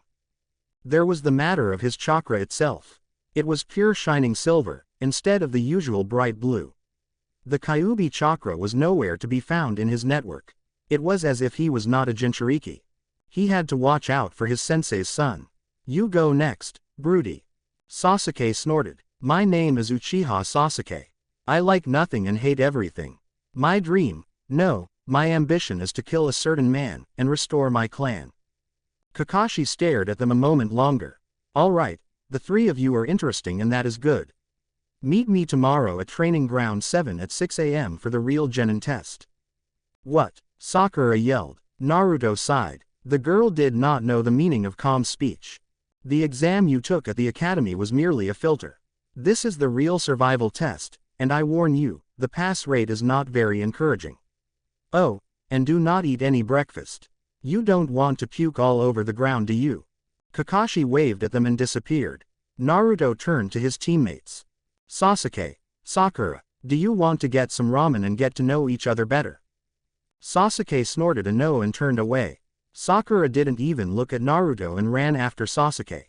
A: There was the matter of his chakra itself. It was pure shining silver, instead of the usual bright blue. The Kyuubi chakra was nowhere to be found in his network. It was as if he was not a Jinchuriki. He had to watch out for his sensei's son. You go next, Broody. Sasuke snorted. My name is Uchiha Sasuke. I like nothing and hate everything. My dream, no, my ambition is to kill a certain man and restore my clan. Kakashi stared at them a moment longer. All right, the 3 of you are interesting and that is good. Meet me tomorrow at Training Ground 7 at 6 a.m. for the real Genin test. What? Sakura yelled. Naruto sighed. The girl did not know the meaning of calm speech. The exam you took at the academy was merely a filter. This is the real survival test, and I warn you, the pass rate is not very encouraging. Oh, and do not eat any breakfast. You don't want to puke all over the ground, do you? Kakashi waved at them and disappeared. Naruto turned to his teammates. Sasuke, Sakura, do you want to get some ramen and get to know each other better? Sasuke snorted a no and turned away. Sakura didn't even look at Naruto and ran after Sasuke.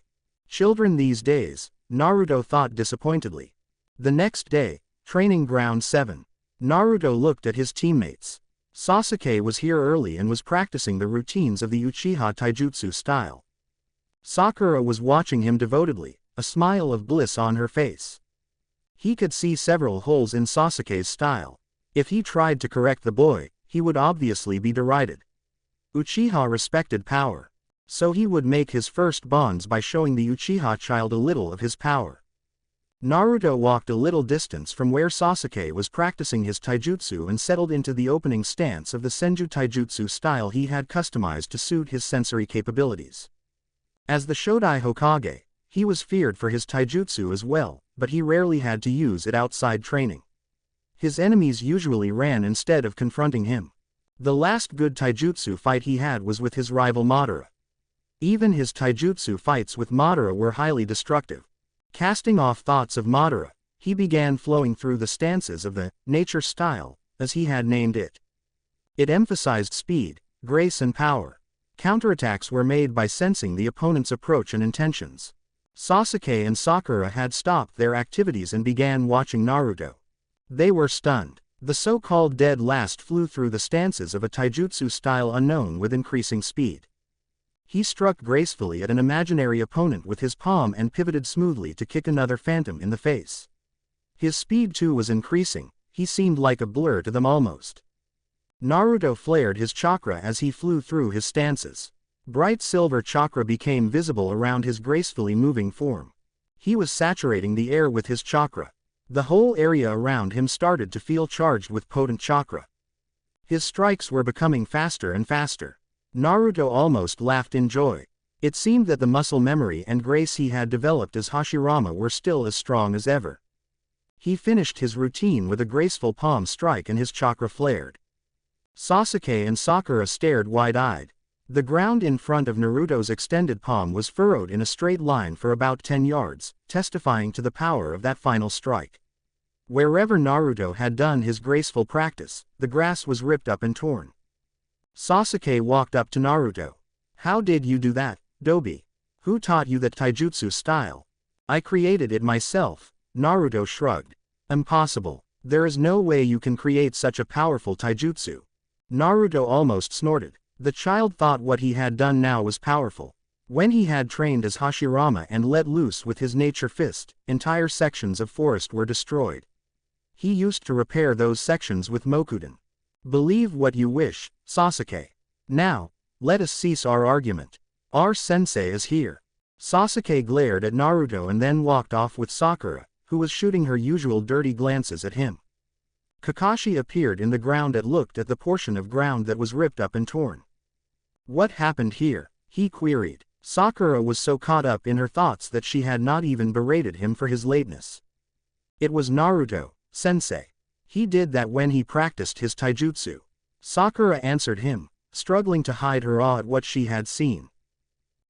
A: Children these days, Naruto thought disappointedly. The next day, Training Ground 7. Naruto looked at his teammates. Sasuke was here early and was practicing the routines of the Uchiha Taijutsu style. Sakura was watching him devotedly, a smile of bliss on her face. He could see several holes in Sasuke's style. If he tried to correct the boy, he would obviously be derided. Uchiha respected power. So he would make his first bonds by showing the Uchiha child a little of his power. Naruto walked a little distance from where Sasuke was practicing his taijutsu and settled into the opening stance of the Senju taijutsu style he had customized to suit his sensory capabilities. As the Shodai Hokage, he was feared for his taijutsu as well, but he rarely had to use it outside training. His enemies usually ran instead of confronting him. The last good taijutsu fight he had was with his rival Madara. Even his taijutsu fights with Madara were highly destructive. Casting off thoughts of Madara, he began flowing through the stances of the nature style, as he had named it. It emphasized speed, grace and power. Counterattacks were made by sensing the opponent's approach and intentions. Sasuke and Sakura had stopped their activities and began watching Naruto. They were stunned. The so-called dead last flew through the stances of a taijutsu style unknown with increasing speed. He struck gracefully at an imaginary opponent with his palm and pivoted smoothly to kick another phantom in the face. His speed too was increasing, he seemed like a blur to them almost. Naruto flared his chakra as he flew through his stances. Bright silver chakra became visible around his gracefully moving form. He was saturating the air with his chakra. The whole area around him started to feel charged with potent chakra. His strikes were becoming faster and faster. Naruto almost laughed in joy. It seemed that the muscle memory and grace he had developed as Hashirama were still as strong as ever. He finished his routine with a graceful palm strike and his chakra flared. Sasuke and Sakura stared wide-eyed. The ground in front of Naruto's extended palm was furrowed in a straight line for about 10 yards, testifying to the power of that final strike. Wherever Naruto had done his graceful practice, the grass was ripped up and torn. Sasuke walked up to Naruto. "How did you do that, Dobi? Who taught you that taijutsu style?" "I created it myself," Naruto shrugged. "Impossible. There is no way you can create such a powerful taijutsu." Naruto almost snorted. The child thought what he had done now was powerful. When he had trained as Hashirama and let loose with his nature fist, entire sections of forest were destroyed. He used to repair those sections with Mokuden. "Believe what you wish, Sasuke. Now, let us cease our argument. Our sensei is here." Sasuke glared at Naruto and then walked off with Sakura, who was shooting her usual dirty glances at him. Kakashi appeared in the ground and looked at the portion of ground that was ripped up and torn. "What happened here?" he queried. Sakura was so caught up in her thoughts that she had not even berated him for his lateness. "It was Naruto, sensei. He did that when he practiced his taijutsu." Sakura answered him, struggling to hide her awe at what she had seen.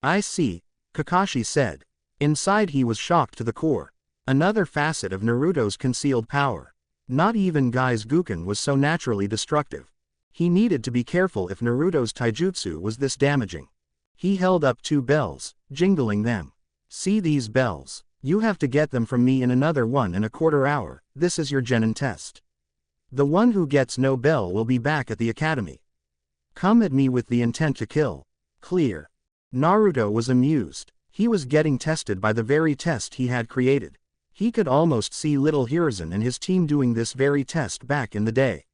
A: "I see," Kakashi said. Inside he was shocked to the core. Another facet of Naruto's concealed power. Not even Gai's Guken was so naturally destructive. He needed to be careful if Naruto's taijutsu was this damaging. He held up 2 bells, jingling them. "See these bells? You have to get them from me in another 1¼ hour, this is your genin test. The one who gets no bell will be back at the academy. Come at me with the intent to kill. Clear." Naruto was amused. He was getting tested by the very test he had created. He could almost see little Hiruzen and his team doing this very test back in the day.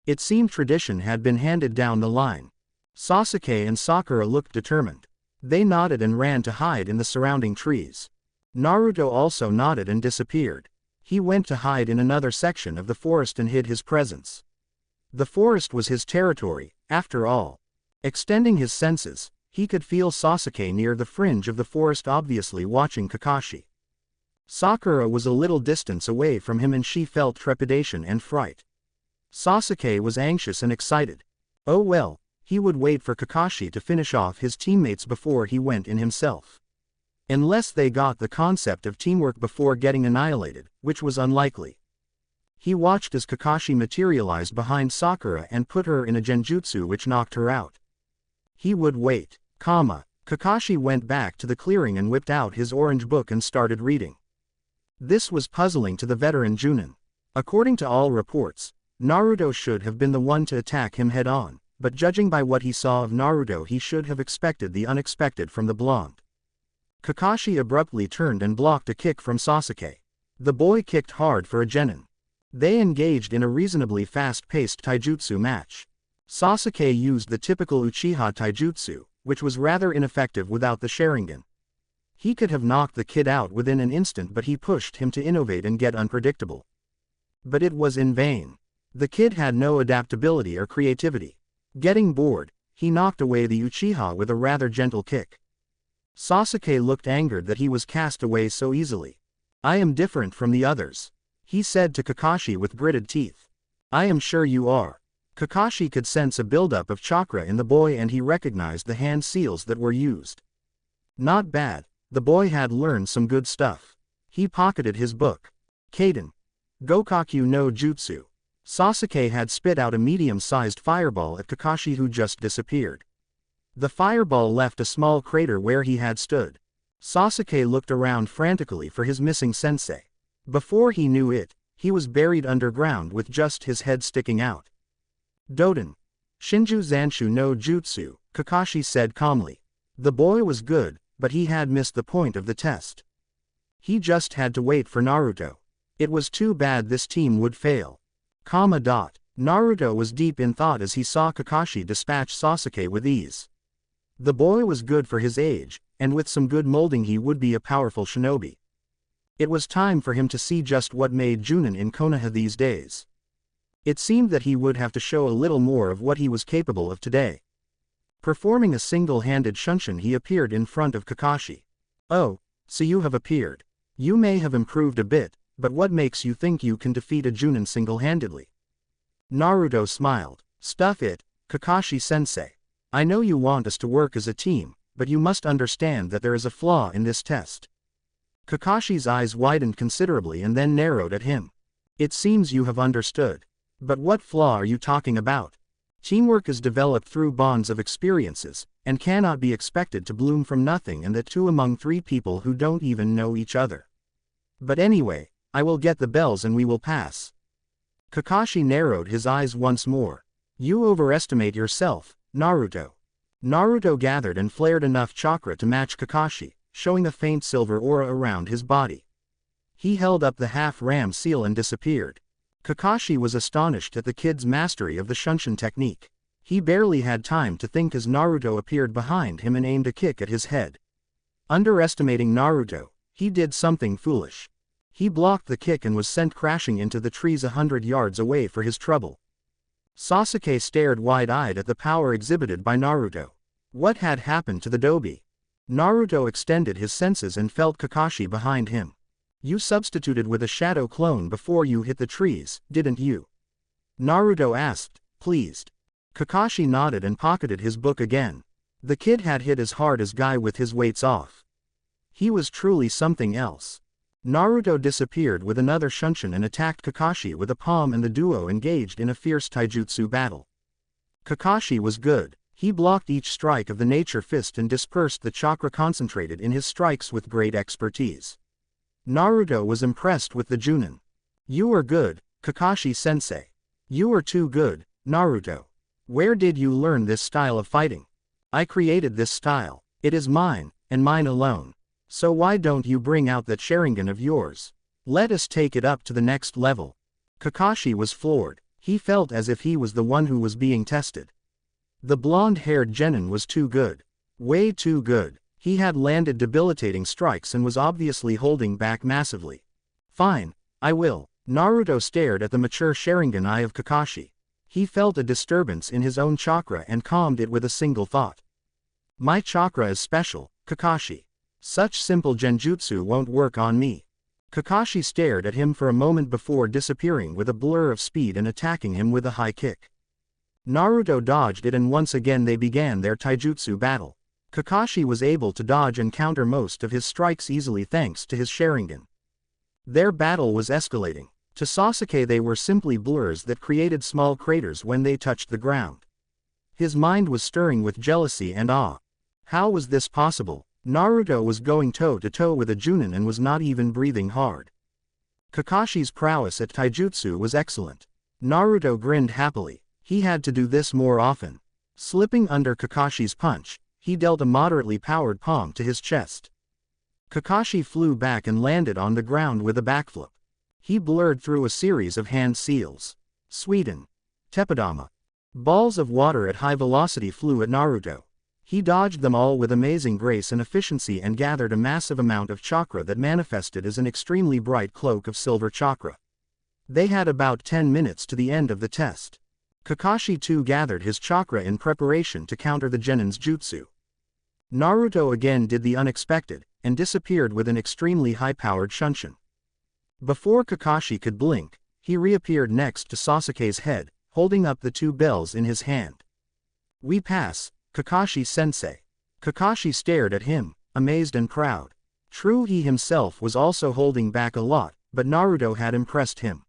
A: It seemed tradition had been handed down the line. Sasuke and Sakura looked determined. They nodded and ran to hide in the surrounding trees. Naruto also nodded and disappeared. He went to hide in another section of the forest and hid his presence. The forest was his territory, after all. Extending his senses, he could feel Sasuke near the fringe of the forest, obviously watching Kakashi. Sakura was a little distance away from him and she felt trepidation and fright. Sasuke was anxious and excited. Oh well, he would wait for Kakashi to finish off his teammates before he went in himself. Unless they got the concept of teamwork before getting annihilated, which was unlikely. He watched as Kakashi materialized behind Sakura and put her in a genjutsu which knocked her out. He would wait. Kakashi went back to the clearing and whipped out his orange book and started reading. This was puzzling to the veteran Chunin. According to all reports, Naruto should have been the one to attack him head-on, but judging by what he saw of Naruto he should have expected the unexpected from the blonde. Kakashi abruptly turned and blocked a kick from Sasuke. The boy kicked hard for a genin. They engaged in a reasonably fast-paced taijutsu match. Sasuke used the typical Uchiha taijutsu, which was rather ineffective without the Sharingan. He could have knocked the kid out within an instant, but he pushed him to innovate and get unpredictable. But it was in vain. The kid had no adaptability or creativity. Getting bored, he knocked away the Uchiha with a rather gentle kick. Sasuke looked angered that he was cast away so easily. "I am different from the others," he said to Kakashi with gritted teeth. "I am sure you are." Kakashi could sense a buildup of chakra in the boy, and he recognized the hand seals that were used. Not bad, the boy had learned some good stuff. He pocketed his book. Kaden. Gokaku no Jutsu. Sasuke had spit out a medium-sized fireball at Kakashi, who just disappeared. The fireball left a small crater where he had stood. Sasuke looked around frantically for his missing sensei. Before he knew it, he was buried underground with just his head sticking out. "Doden. Shinju Zanshu no Jutsu," Kakashi said calmly. The boy was good, but he had missed the point of the test. He just had to wait for Naruto. It was too bad this team would fail. Naruto was deep in thought as he saw Kakashi dispatch Sasuke with ease. The boy was good for his age, and with some good molding he would be a powerful shinobi. It was time for him to see just what made Chunin in Konoha these days. It seemed that he would have to show a little more of what he was capable of today. Performing a single-handed shunshin, he appeared in front of Kakashi. "Oh, so you have appeared. You may have improved a bit, but what makes you think you can defeat a Chunin single-handedly?" Naruto smiled. "Stuff it, Kakashi-sensei. I know you want us to work as a team, but you must understand that there is a flaw in this test." Kakashi's eyes widened considerably and then narrowed at him. "It seems you have understood. But what flaw are you talking about? Teamwork is developed through bonds of experiences, and cannot be expected to bloom from nothing, and that too among three people who don't even know each other. But anyway, I will get the bells and we will pass." Kakashi narrowed his eyes once more. "You overestimate yourself, Naruto." Naruto gathered and flared enough chakra to match Kakashi, showing a faint silver aura around his body. He held up the half-ram seal and disappeared. Kakashi was astonished at the kid's mastery of the shunshin technique. He barely had time to think as Naruto appeared behind him and aimed a kick at his head. Underestimating Naruto, he did something foolish. He blocked the kick and was sent crashing into the trees 100 yards away for his trouble. Sasuke stared wide-eyed at the power exhibited by Naruto. What had happened to the dobi? Naruto extended his senses and felt Kakashi behind him. "You substituted with a shadow clone before you hit the trees, didn't you?" Naruto asked, pleased. Kakashi nodded and pocketed his book again. The kid had hit as hard as Guy with his weights off. He was truly something else. Naruto disappeared with another shunshin and attacked Kakashi with a palm, and the duo engaged in a fierce taijutsu battle. Kakashi was good. He blocked each strike of the nature fist and dispersed the chakra concentrated in his strikes with great expertise. Naruto was impressed with the Chunin. "You are good, Kakashi-sensei. You are too good, Naruto. Where did you learn this style of fighting?" "I created this style. It is mine, and mine alone. So why don't you bring out that Sharingan of yours? Let us take it up to the next level." Kakashi was floored. He felt as if he was the one who was being tested. The blonde-haired genin was too good. Way too good. He had landed debilitating strikes and was obviously holding back massively. "Fine, I will." Naruto stared at the mature Sharingan eye of Kakashi. He felt a disturbance in his own chakra and calmed it with a single thought. "My chakra is special, Kakashi. Such simple genjutsu won't work on me." Kakashi stared at him for a moment before disappearing with a blur of speed and attacking him with a high kick. Naruto dodged it, and once again they began their taijutsu battle. Kakashi was able to dodge and counter most of his strikes easily thanks to his Sharingan. Their battle was escalating. To Sasuke they were simply blurs that created small craters when they touched the ground. His mind was stirring with jealousy and awe. How was this possible? Naruto was going toe-to-toe with a Chunin and was not even breathing hard. Kakashi's prowess at taijutsu was excellent. Naruto grinned happily. He had to do this more often. Slipping under Kakashi's punch, he dealt a moderately powered palm to his chest. Kakashi flew back and landed on the ground with a backflip. He blurred through a series of hand seals. Sweden. Teppadama. Balls of water at high velocity flew at Naruto. He dodged them all with amazing grace and efficiency and gathered a massive amount of chakra that manifested as an extremely bright cloak of silver chakra. They had about 10 minutes to the end of the test. Kakashi too gathered his chakra in preparation to counter the Genin's jutsu. Naruto again did the unexpected, and disappeared with an extremely high-powered shunshin. Before Kakashi could blink, he reappeared next to Sasuke's head, holding up the two bells in his hand. "We pass, Kakashi-sensei." Kakashi stared at him, amazed and proud. True, he himself was also holding back a lot, but Naruto had impressed him.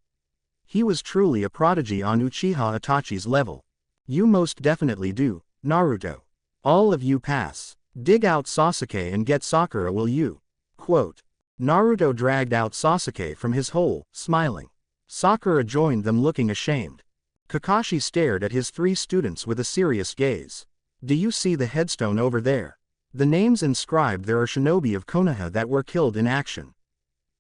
A: He was truly a prodigy on Uchiha Itachi's level. "You most definitely do, Naruto. All of you pass. Dig out Sasuke and get Sakura, will you?" Quote. Naruto dragged out Sasuke from his hole, smiling. Sakura joined them looking ashamed. Kakashi stared at his three students with a serious gaze. "Do you see the headstone over there? The names inscribed there are shinobi of Konoha that were killed in action.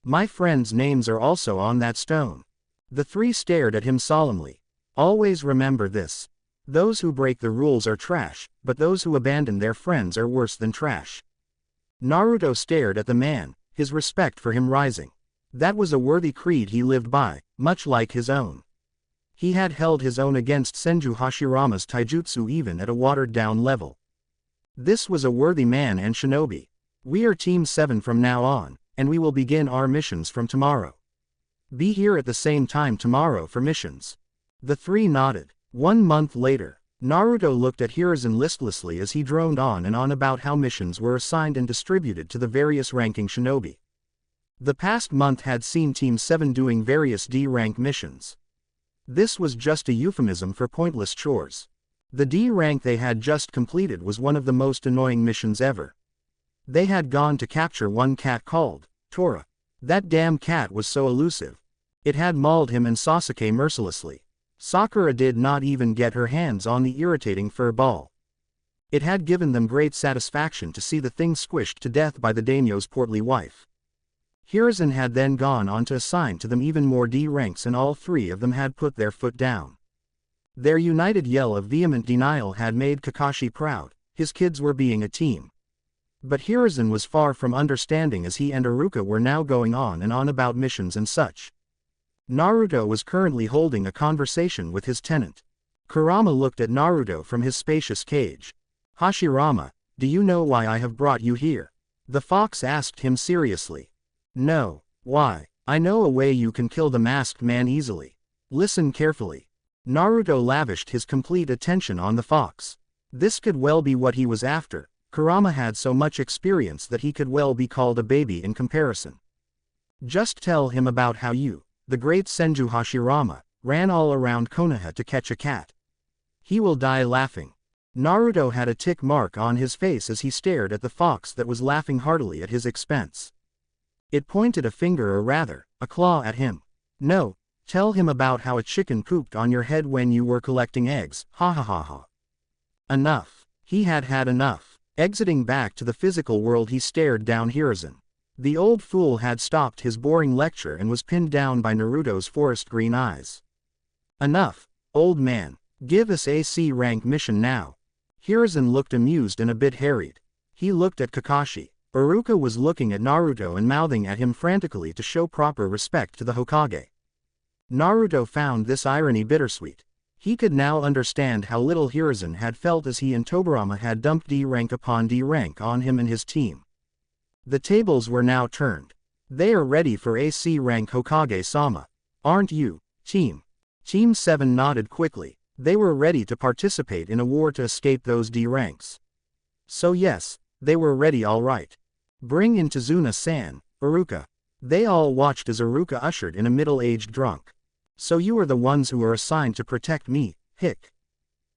A: My friends' names are also on that stone." The three stared at him solemnly. "Always remember this. Those who break the rules are trash, but those who abandon their friends are worse than trash." Naruto stared at the man, his respect for him rising. That was a worthy creed he lived by, much like his own. He had held his own against Senju Hashirama's taijutsu even at a watered-down level. This was a worthy man and shinobi. "We are Team 7 from now on, and we will begin our missions from tomorrow. Be here at the same time tomorrow for missions." The three nodded. 1 month later, Naruto looked at Hiruzen listlessly as he droned on and on about how missions were assigned and distributed to the various ranking shinobi. The past month had seen Team 7 doing various D-rank missions. This was just a euphemism for pointless chores. The D rank they had just completed was one of the most annoying missions ever. They had gone to capture one cat called Tora. That damn cat was so elusive. It had mauled him and Sasuke mercilessly. Sakura did not even get her hands on the irritating fur ball. It had given them great satisfaction to see the thing squished to death by the daimyo's portly wife. Hiruzen had then gone on to assign to them even more D ranks, and all three of them had put their foot down. Their united yell of vehement denial had made Kakashi proud. His kids were being a team. But Hiruzen was far from understanding, as he and Iruka were now going on and on about missions and such. Naruto was currently holding a conversation with his tenant. Kurama looked at Naruto from his spacious cage. "Hashirama, do you know why I have brought you here?" The fox asked him seriously. "No. Why? I know a way you can kill the masked man easily. Listen carefully." Naruto lavished his complete attention on the fox. This could well be what he was after. Kurama had so much experience that he could well be called a baby in comparison. "Just tell him about how you, the great Senju Hashirama, ran all around Konoha to catch a cat. He will die laughing." Naruto had a tick mark on his face as he stared at the fox that was laughing heartily at his expense. It pointed a finger, or rather, a claw at him. "No, tell him about how a chicken pooped on your head when you were collecting eggs, ha ha ha ha." Enough. He had had enough. Exiting back to the physical world, he stared down Hiruzen. The old fool had stopped his boring lecture and was pinned down by Naruto's forest green eyes. "Enough, old man. Give us a C rank mission now." Hiruzen looked amused and a bit harried. He looked at Kakashi. Iruka was looking at Naruto and mouthing at him frantically to show proper respect to the Hokage. Naruto found this irony bittersweet. He could now understand how little Hiruzen had felt as he and Tobirama had dumped D rank upon D rank on him and his team. The tables were now turned. "They are ready for a C rank, Hokage-sama. Aren't you, team?" Team 7 nodded quickly. They were ready to participate in a war to escape those D ranks. So yes, they were ready, all right. "Bring in Tsunade-san, Iruka." They all watched as Iruka ushered in a middle-aged drunk. "So you are the ones who are assigned to protect me, hick."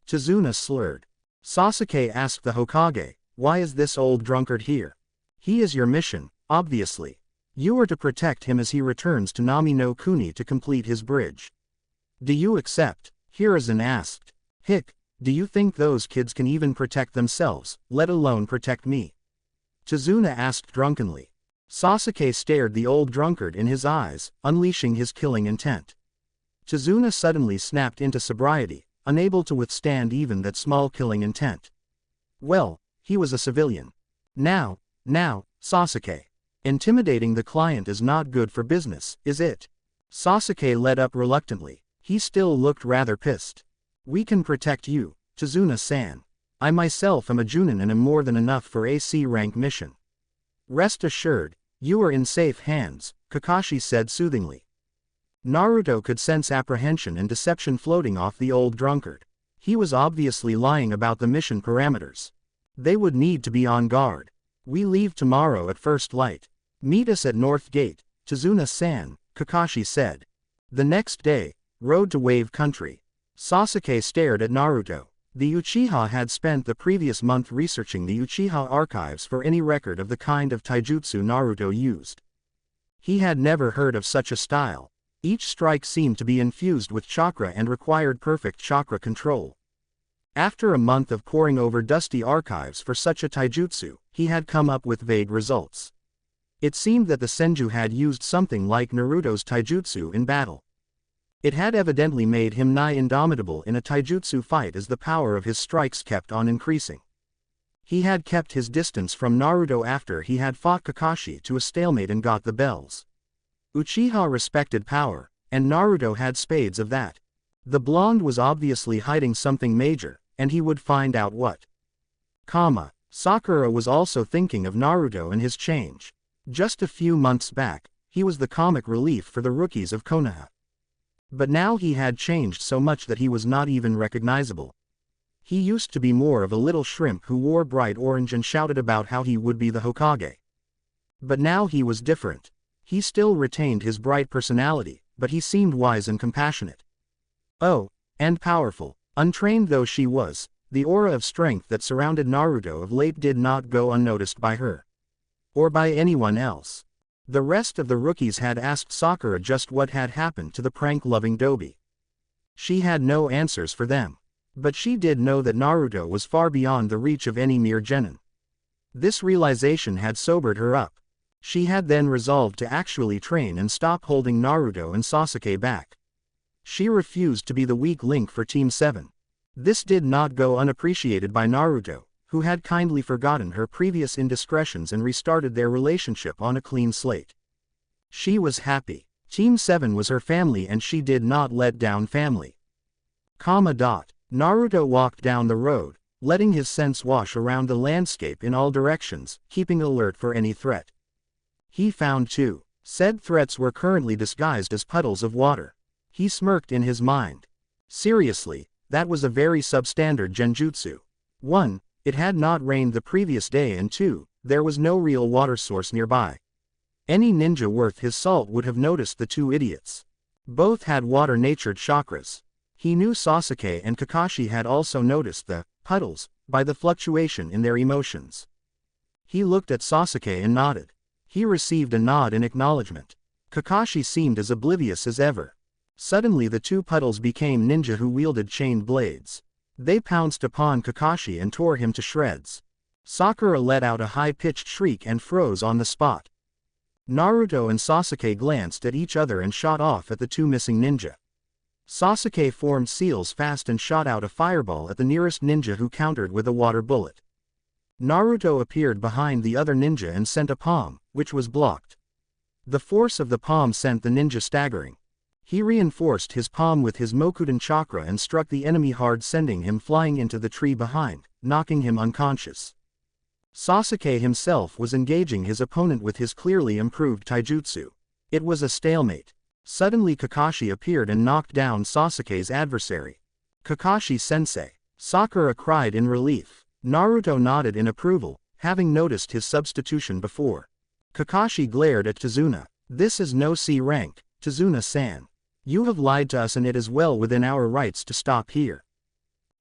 A: Tsunade slurred. Sasuke asked the Hokage, "Why is this old drunkard here?" "He is your mission, obviously. You are to protect him as he returns to Nami no Kuni to complete his bridge." "Do you accept?" Hiruzen asked. "Hick, do you think those kids can even protect themselves, let alone protect me?" Tsunade asked drunkenly. Sasuke stared the old drunkard in his eyes, unleashing his killing intent. Tsunade suddenly snapped into sobriety. unable to withstand even that small killing intent. Well, he was a civilian. Now, Sasuke. Intimidating the client is not good for business, is it? Sasuke led up reluctantly. He still looked rather pissed. We can protect you, Tsunade-san. I myself am a Chunin and am more than enough for a C-rank mission. Rest assured, you are in safe hands, Kakashi said soothingly. Naruto could sense apprehension and deception floating off the old drunkard. He was obviously lying about the mission parameters. They would need to be on guard. We leave tomorrow at first light. Meet us at North Gate, Tsunade-san, Kakashi said. The next day, road to Wave Country. Sasuke stared at Naruto. The Uchiha had spent the previous month researching the Uchiha archives for any record of the kind of taijutsu Naruto used. He had never heard of such a style. Each strike seemed to be infused with chakra and required perfect chakra control. After a month of poring over dusty archives for such a taijutsu, he had come up with vague results. It seemed that the Senju had used something like Naruto's taijutsu in battle. It had evidently made him nigh indomitable in a taijutsu fight as the power of his strikes kept on increasing. He had kept his distance from Naruto after he had fought Kakashi to a stalemate and got the bells. Uchiha respected power, and Naruto had spades of that. The blonde was obviously hiding something major, and he would find out what. Sakura was also thinking of Naruto and his change. Just a few months back, he was the comic relief for the rookies of Konoha. But now he had changed so much that he was not even recognizable. He used to be more of a little shrimp who wore bright orange and shouted about how he would be the Hokage. But now he was different. He still retained his bright personality, but he seemed wise and compassionate. Oh, and powerful. Untrained though she was, the aura of strength that surrounded Naruto of late did not go unnoticed by her. Or by anyone else. The rest of the rookies had asked Sakura just what had happened to the prank-loving Dobi. She had no answers for them. But she did know that Naruto was far beyond the reach of any mere genin. This realization had sobered her up. She had then resolved to actually train and stop holding Naruto and Sasuke back. She refused to be the weak link for Team 7. This did not go unappreciated by Naruto, who had kindly forgotten her previous indiscretions and restarted their relationship on a clean slate. She was happy. Team 7 was her family and she did not let down family. Naruto walked down the road, letting his sense wash around the landscape in all directions, keeping alert for any threat. He found two. Said threats were currently disguised as puddles of water. He smirked in his mind. Seriously, that was a very substandard genjutsu. 1. It had not rained the previous day and 2. There was no real water source nearby. Any ninja worth his salt would have noticed the two idiots. Both had water-natured chakras. He knew Sasuke and Kakashi had also noticed the puddles by the fluctuation in their emotions. He looked at Sasuke and nodded. He received a nod in acknowledgement. Kakashi seemed as oblivious as ever. Suddenly the two puddles became ninja who wielded chained blades. They pounced upon Kakashi and tore him to shreds. Sakura let out a high-pitched shriek and froze on the spot. Naruto and Sasuke glanced at each other and shot off at the two missing ninja. Sasuke formed seals fast and shot out a fireball at the nearest ninja who countered with a water bullet. Naruto appeared behind the other ninja and sent a palm, which was blocked. The force of the palm sent the ninja staggering. He reinforced his palm with his Mokudan chakra and struck the enemy hard, sending him flying into the tree behind, knocking him unconscious. Sasuke himself was engaging his opponent with his clearly improved taijutsu. It was a stalemate. Suddenly Kakashi appeared and knocked down Sasuke's adversary. Kakashi-sensei! Sakura cried in relief. Naruto nodded in approval, having noticed his substitution before. Kakashi glared at Tsunade. This is no C rank, Tsunade-san. You have lied to us and it is well within our rights to stop here.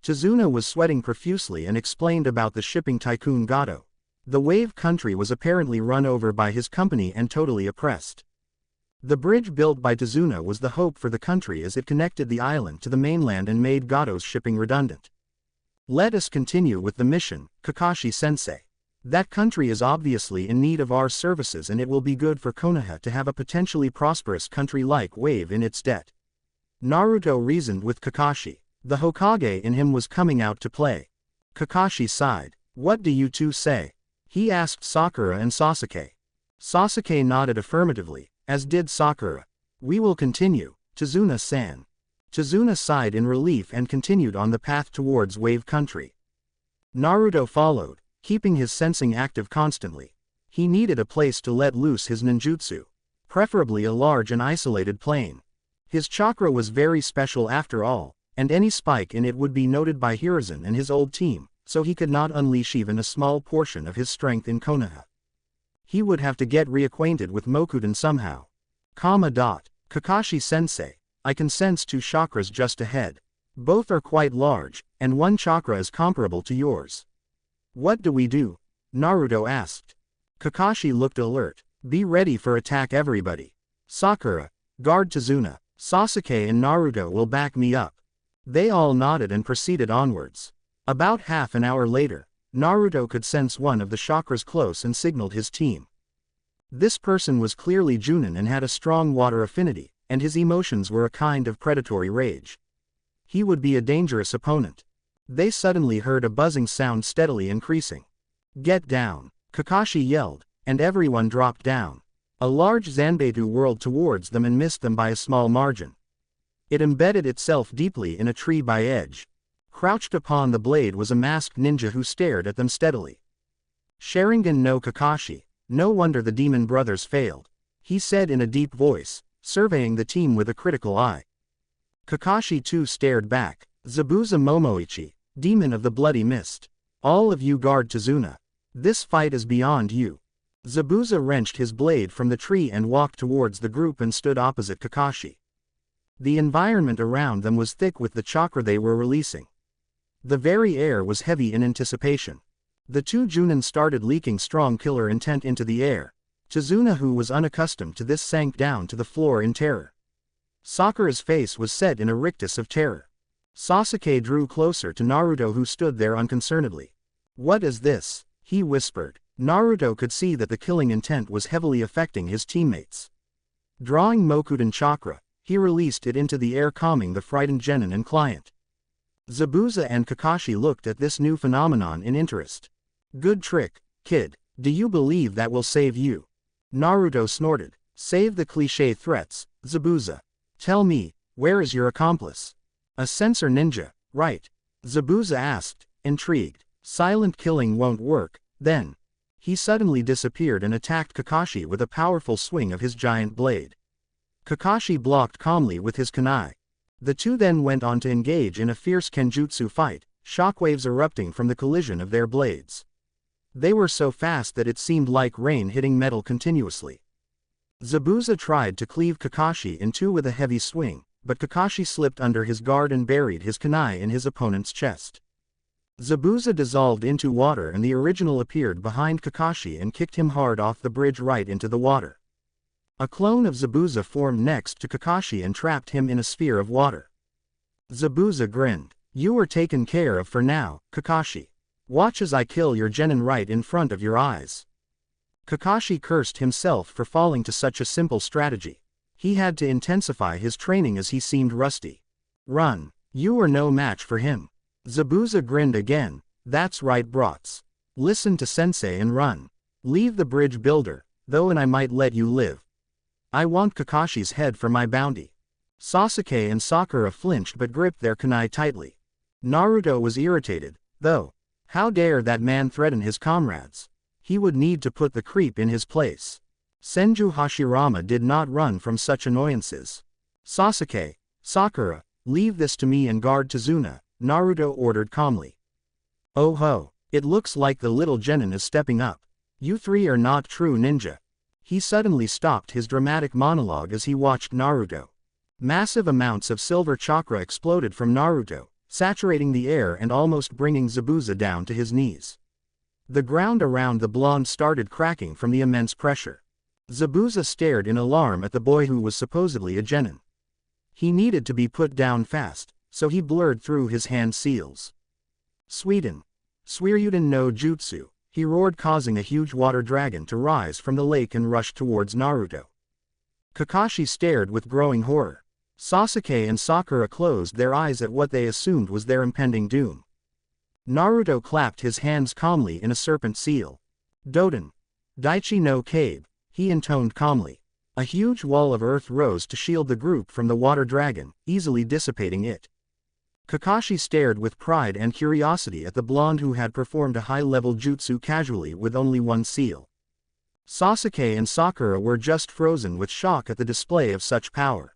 A: Tsunade was sweating profusely and explained about the shipping tycoon Gato. The Wave Country was apparently run over by his company and totally oppressed. The bridge built by Tsunade was the hope for the country as it connected the island to the mainland and made Gato's shipping redundant. Let us continue with the mission, Kakashi-sensei. That country is obviously in need of our services and it will be good for Konoha to have a potentially prosperous country like Wave in its debt. Naruto reasoned with Kakashi. The Hokage in him was coming out to play. Kakashi sighed. What do you two say? He asked Sakura and Sasuke. Sasuke nodded affirmatively, as did Sakura. We will continue, Tsunade-san. Tsunade sighed in relief and continued on the path towards Wave Country. Naruto followed, keeping his sensing active constantly. He needed a place to let loose his ninjutsu, preferably a large and isolated plane. His chakra was very special after all, and any spike in it would be noted by Hiruzen and his old team, so he could not unleash even a small portion of his strength in Konoha. He would have to get reacquainted with Mokuden somehow. Kakashi-sensei, I can sense 2 chakras just ahead. Both are quite large, and 1 chakra is comparable to yours. What do we do? Naruto asked. Kakashi looked alert. Be ready for attack everybody. Sakura, guard Tsunade. Sasuke and Naruto will back me up. They all nodded and proceeded onwards. About half an hour later, Naruto could sense one of the chakras close and signaled his team. This person was clearly Chunin and had a strong water affinity, and his emotions were a kind of predatory rage. He would be a dangerous opponent. They suddenly heard a buzzing sound steadily increasing. Get down, Kakashi yelled, and everyone dropped down. A large Zanbetu whirled towards them and missed them by a small margin. It embedded itself deeply in a tree by edge. Crouched upon the blade was a masked ninja who stared at them steadily. Sharingan no Kakashi, no wonder the demon brothers failed, he said in a deep voice, surveying the team with a critical eye. Kakashi too stared back. Zabuza Momoichi, demon of the bloody mist. All of you guard Tsunade. This fight is beyond you. Zabuza wrenched his blade from the tree and walked towards the group and stood opposite Kakashi. The environment around them was thick with the chakra they were releasing. The very air was heavy in anticipation. The 2 Chunin started leaking strong killer intent into the air. Tsunade, who was unaccustomed to this, sank down to the floor in terror. Sakura's face was set in a rictus of terror. Sasuke drew closer to Naruto, who stood there unconcernedly. What is this? He whispered. Naruto could see that the killing intent was heavily affecting his teammates. Drawing Mokuden chakra, he released it into the air, calming the frightened genin and client. Zabuza and Kakashi looked at this new phenomenon in interest. Good trick, kid. Do you believe that will save you? Naruto snorted. Save the cliché threats, Zabuza. Tell me, where is your accomplice? A censor ninja, right? Zabuza asked, intrigued. Silent killing won't work, then. He suddenly disappeared and attacked Kakashi with a powerful swing of his giant blade. Kakashi blocked calmly with his kunai. The 2 then went on to engage in a fierce kenjutsu fight, shockwaves erupting from the collision of their blades. They were so fast that it seemed like rain hitting metal continuously. Zabuza tried to cleave Kakashi in 2 with a heavy swing, but Kakashi slipped under his guard and buried his kunai in his opponent's chest. Zabuza dissolved into water and the original appeared behind Kakashi and kicked him hard off the bridge right into the water. A clone of Zabuza formed next to Kakashi and trapped him in a sphere of water. Zabuza grinned. You are taken care of for now, Kakashi. Watch as I kill your genin right in front of your eyes. Kakashi cursed himself for falling to such a simple strategy. He had to intensify his training as he seemed rusty. Run. You are no match for him. Zabuza grinned again. That's right, brats. Listen to sensei and run. Leave the bridge builder, though, and I might let you live. I want Kakashi's head for my bounty. Sasuke and Sakura flinched but gripped their kunai tightly. Naruto was irritated, though. How dare that man threaten his comrades? He would need to put the creep in his place. Senju Hashirama did not run from such annoyances. Sasuke, Sakura, leave this to me and guard Tsunade, Naruto ordered calmly. Oh ho, it looks like the little genin is stepping up. You 3 are not true ninja. He suddenly stopped his dramatic monologue as he watched Naruto. Massive amounts of silver chakra exploded from Naruto, saturating the air and almost bringing Zabuza down to his knees. The ground around the blonde started cracking from the immense pressure. Zabuza stared in alarm at the boy who was supposedly a genin. He needed to be put down fast, so he blurred through his hand seals. Suryuden no Jutsu, he roared, causing a huge water dragon to rise from the lake and rush towards Naruto. Kakashi stared with growing horror. Sasuke and Sakura closed their eyes at what they assumed was their impending doom. Naruto clapped his hands calmly in a serpent seal. Doden. Daichi no Kabe, he intoned calmly. A huge wall of earth rose to shield the group from the water dragon, easily dissipating it. Kakashi stared with pride and curiosity at the blonde who had performed a high-level jutsu casually with only one seal. Sasuke and Sakura were just frozen with shock at the display of such power.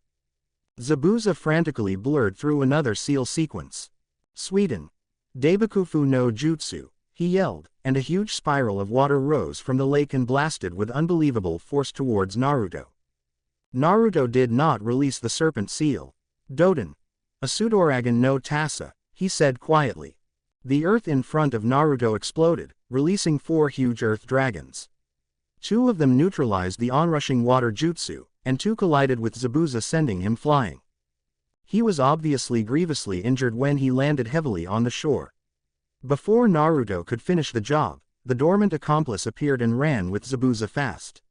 A: Zabuza frantically blurred through another seal sequence. Sweden. Daibakufu no Jutsu, he yelled, and a huge spiral of water rose from the lake and blasted with unbelievable force towards Naruto. Naruto did not release the serpent seal. Doden. Asudoragon no Tasa, he said quietly. The earth in front of Naruto exploded, releasing 4 huge earth dragons. 2 of them neutralized the onrushing water jutsu, and 2 collided with Zabuza, sending him flying. He was obviously grievously injured when he landed heavily on the shore. Before Naruto could finish the job, the dormant accomplice appeared and ran with Zabuza fast.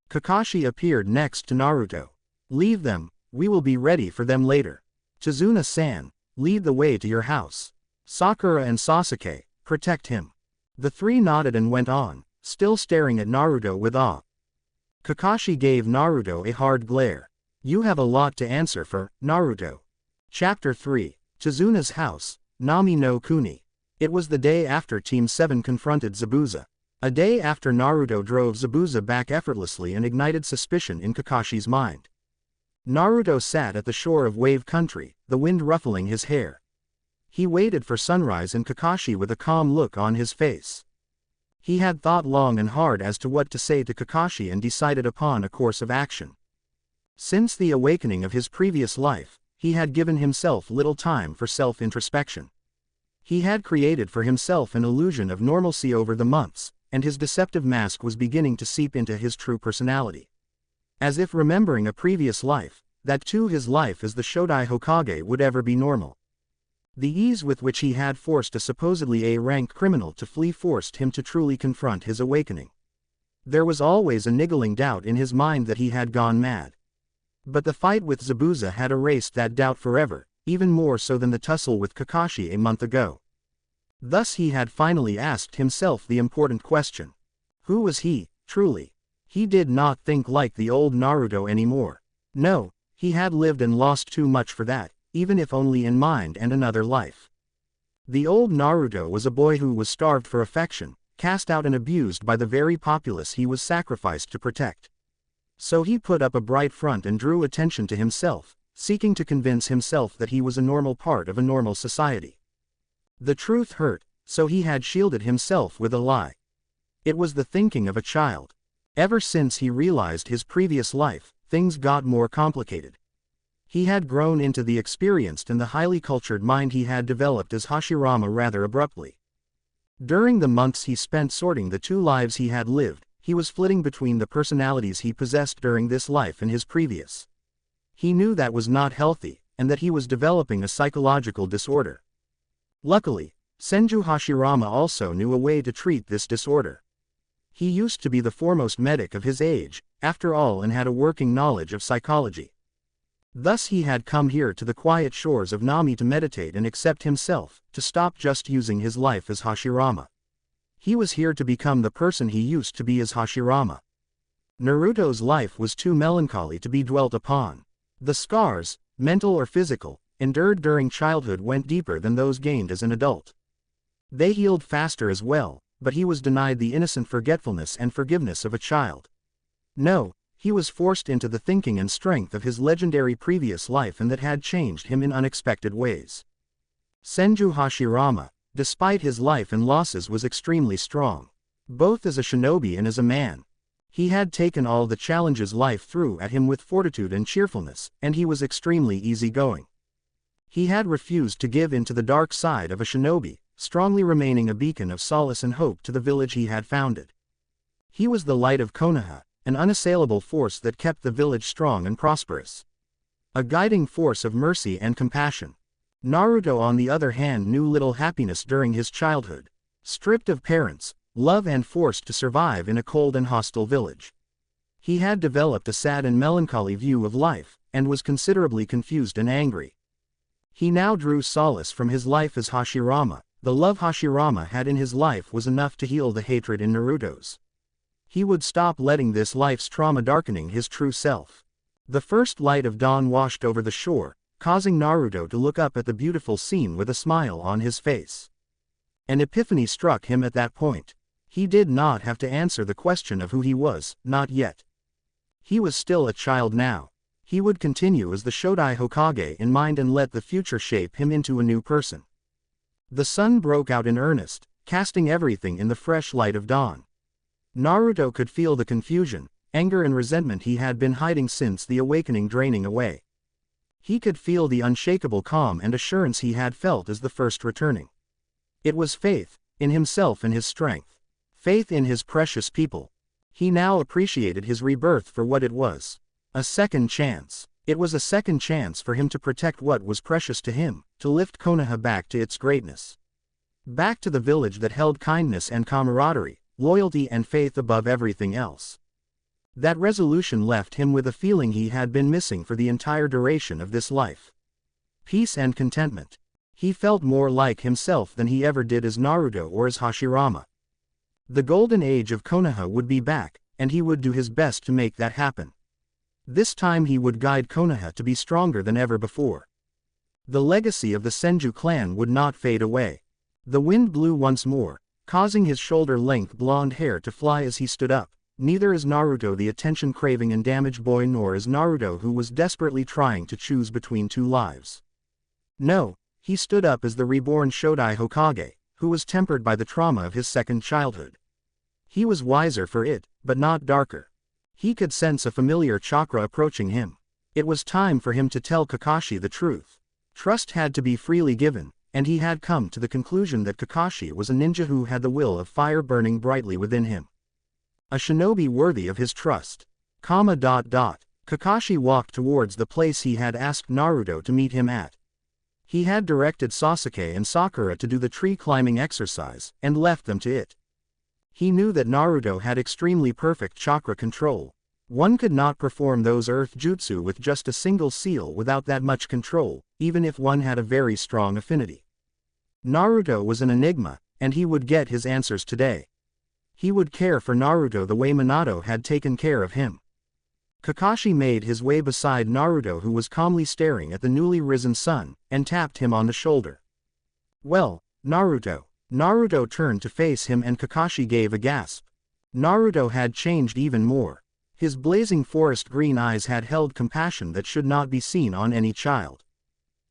A: Kakashi appeared next to Naruto. Leave them, we will be ready for them later. Tazuna-san, lead the way to your house. Sakura and Sasuke, protect him. The 3 nodded and went on, still staring at Naruto with awe. Kakashi gave Naruto a hard glare. You have a lot to answer for, Naruto. Chapter 3, Tazuna's House, Nami no Kuni. It was the day after Team 7 confronted Zabuza. A day after Naruto drove Zabuza back effortlessly and ignited suspicion in Kakashi's mind. Naruto sat at the shore of Wave Country, the wind ruffling his hair. He waited for sunrise and Kakashi with a calm look on his face. He had thought long and hard as to what to say to Kakashi and decided upon a course of action. Since the awakening of his previous life, he had given himself little time for self-introspection. He had created for himself an illusion of normalcy over the months, and his deceptive mask was beginning to seep into his true personality. As if remembering a previous life, that too his life as the Shodai Hokage would ever be normal. The ease with which he had forced a supposedly A-rank criminal to flee forced him to truly confront his awakening. There was always a niggling doubt in his mind that he had gone mad. But the fight with Zabuza had erased that doubt forever, even more so than the tussle with Kakashi a month ago. Thus he had finally asked himself the important question. Who was he, truly? He did not think like the old Naruto anymore. No, he had lived and lost too much for that, even if only in mind and another life. The old Naruto was a boy who was starved for affection, cast out and abused by the very populace he was sacrificed to protect. So he put up a bright front and drew attention to himself, seeking to convince himself that he was a normal part of a normal society. The truth hurt, so he had shielded himself with a lie. It was the thinking of a child. Ever since he realized his previous life, things got more complicated. He had grown into the experienced and the highly cultured mind he had developed as Hashirama rather abruptly. During the months he spent sorting the 2 lives he had lived, he was flitting between the personalities he possessed during this life and his previous. He knew that was not healthy, and that he was developing a psychological disorder. Luckily, Senju Hashirama also knew a way to treat this disorder. He used to be the foremost medic of his age, after all, and had a working knowledge of psychology. Thus he had come here to the quiet shores of Nami to meditate and accept himself, to stop just using his life as Hashirama. He was here to become the person he used to be as Hashirama. Naruto's life was too melancholy to be dwelt upon. The scars, mental or physical, endured during childhood went deeper than those gained as an adult. They healed faster as well, but he was denied the innocent forgetfulness and forgiveness of a child. No, he was forced into the thinking and strength of his legendary previous life, and that had changed him in unexpected ways. Senju Hashirama, despite his life and losses, was extremely strong. Both as a shinobi and as a man. He had taken all the challenges life threw at him with fortitude and cheerfulness, and he was extremely easygoing. He had refused to give in to the dark side of a shinobi, strongly remaining a beacon of solace and hope to the village he had founded. He was the light of Konoha, an unassailable force that kept the village strong and prosperous. A guiding force of mercy and compassion. Naruto, on the other hand, knew little happiness during his childhood. Stripped of parents, love, and forced to survive in a cold and hostile village. He had developed a sad and melancholy view of life, and was considerably confused and angry. He now drew solace from his life as Hashirama. The love Hashirama had in his life was enough to heal the hatred in Naruto's. He would stop letting this life's trauma darkening his true self. The first light of dawn washed over the shore, causing Naruto to look up at the beautiful scene with a smile on his face. An epiphany struck him at that point. He did not have to answer the question of who he was, not yet. He was still a child now. He would continue as the Shodai Hokage in mind and let the future shape him into a new person. The sun broke out in earnest, casting everything in the fresh light of dawn. Naruto could feel the confusion, anger and resentment he had been hiding since the awakening draining away. He could feel the unshakable calm and assurance he had felt as the first returning. It was faith, in himself and his strength. Faith in his precious people. He now appreciated his rebirth for what it was. A second chance. It was a second chance for him to protect what was precious to him, to lift Konoha back to its greatness. Back to the village that held kindness and camaraderie, loyalty and faith above everything else. That resolution left him with a feeling he had been missing for the entire duration of this life. Peace and contentment. He felt more like himself than he ever did as Naruto or as Hashirama. The golden age of Konoha would be back, and he would do his best to make that happen. This time he would guide Konoha to be stronger than ever before. The legacy of the Senju clan would not fade away. The wind blew once more, causing his shoulder-length blonde hair to fly as he stood up, neither as Naruto the attention-craving and damaged boy nor as Naruto who was desperately trying to choose between two lives. No, he stood up as the reborn Shodai Hokage, who was tempered by the trauma of his second childhood. He was wiser for it, but not darker. He could sense a familiar chakra approaching him. It was time for him to tell Kakashi the truth. Trust had to be freely given, and he had come to the conclusion that Kakashi was a ninja who had the will of fire burning brightly within him. A shinobi worthy of his trust. Kakashi walked towards the place he had asked Naruto to meet him at. He had directed Sasuke and Sakura to do the tree-climbing exercise, and left them to it. He knew that Naruto had extremely perfect chakra control. One could not perform those earth jutsu with just a single seal without that much control, even if one had a very strong affinity. Naruto was an enigma, and he would get his answers today. He would care for Naruto the way Minato had taken care of him. Kakashi made his way beside Naruto who was calmly staring at the newly risen sun, and tapped him on the shoulder. "Well, Naruto." Naruto turned to face him and Kakashi gave a gasp. Naruto had changed even more. His blazing forest green eyes had held compassion that should not be seen on any child.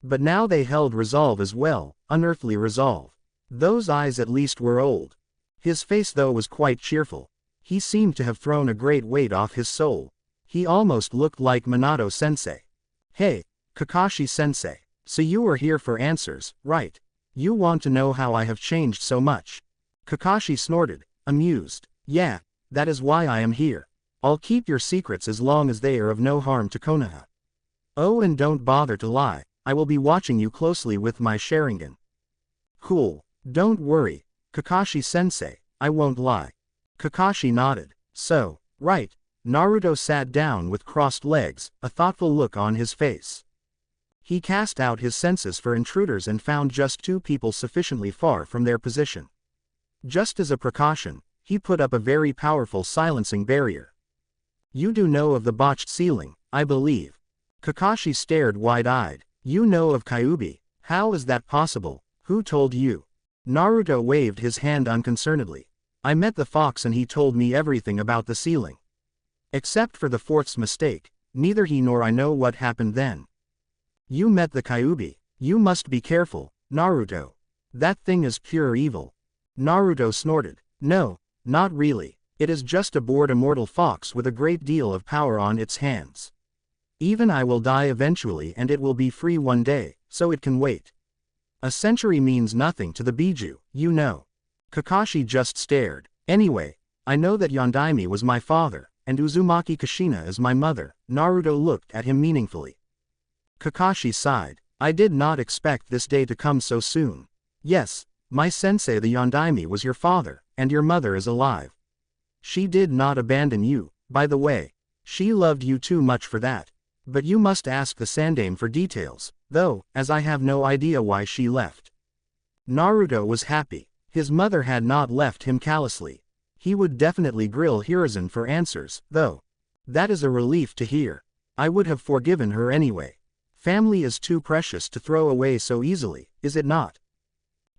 A: But now they held resolve as well, unearthly resolve. Those eyes at least were old. His face though was quite cheerful. He seemed to have thrown a great weight off his soul. He almost looked like Minato-sensei. "Hey, Kakashi-sensei. So you are here for answers, right? You want to know how I have changed so much?" Kakashi snorted, amused. "Yeah, that is why I am here. I'll keep your secrets as long as they are of no harm to Konoha. Oh, and don't bother to lie, I will be watching you closely with my Sharingan." "Cool, don't worry, Kakashi-sensei, I won't lie." Kakashi nodded. "So, right." Naruto sat down with crossed legs, a thoughtful look on his face. He cast out his senses for intruders and found just two people sufficiently far from their position. Just as a precaution, he put up a very powerful silencing barrier. "You do know of the botched ceiling, I believe." Kakashi stared wide-eyed. "You know of Kyuubi. How is that possible? Who told you?" Naruto waved his hand unconcernedly. "I met the fox and he told me everything about the ceiling. Except for the fourth's mistake, neither he nor I know what happened then." "You met the Kyuubi. You must be careful, Naruto. That thing is pure evil." Naruto snorted. "No, not really. It is just a bored immortal fox with a great deal of power on its hands. Even I will die eventually and it will be free one day, so it can wait. A century means nothing to the Biju, you know." Kakashi just stared. "Anyway, I know that Yondaime was my father, and Uzumaki Kushina is my mother." Naruto looked at him meaningfully. Kakashi sighed. "I did not expect this day to come so soon. Yes, my sensei the Yondaime was your father, and your mother is alive. She did not abandon you, by the way. She loved you too much for that." But you must ask the Sandaime for details, though, as I have no idea why she left. Naruto was happy. His mother had not left him callously. He would definitely grill Hiruzen for answers, though. That is a relief to hear. I would have forgiven her anyway. Family is too precious to throw away so easily, is it not?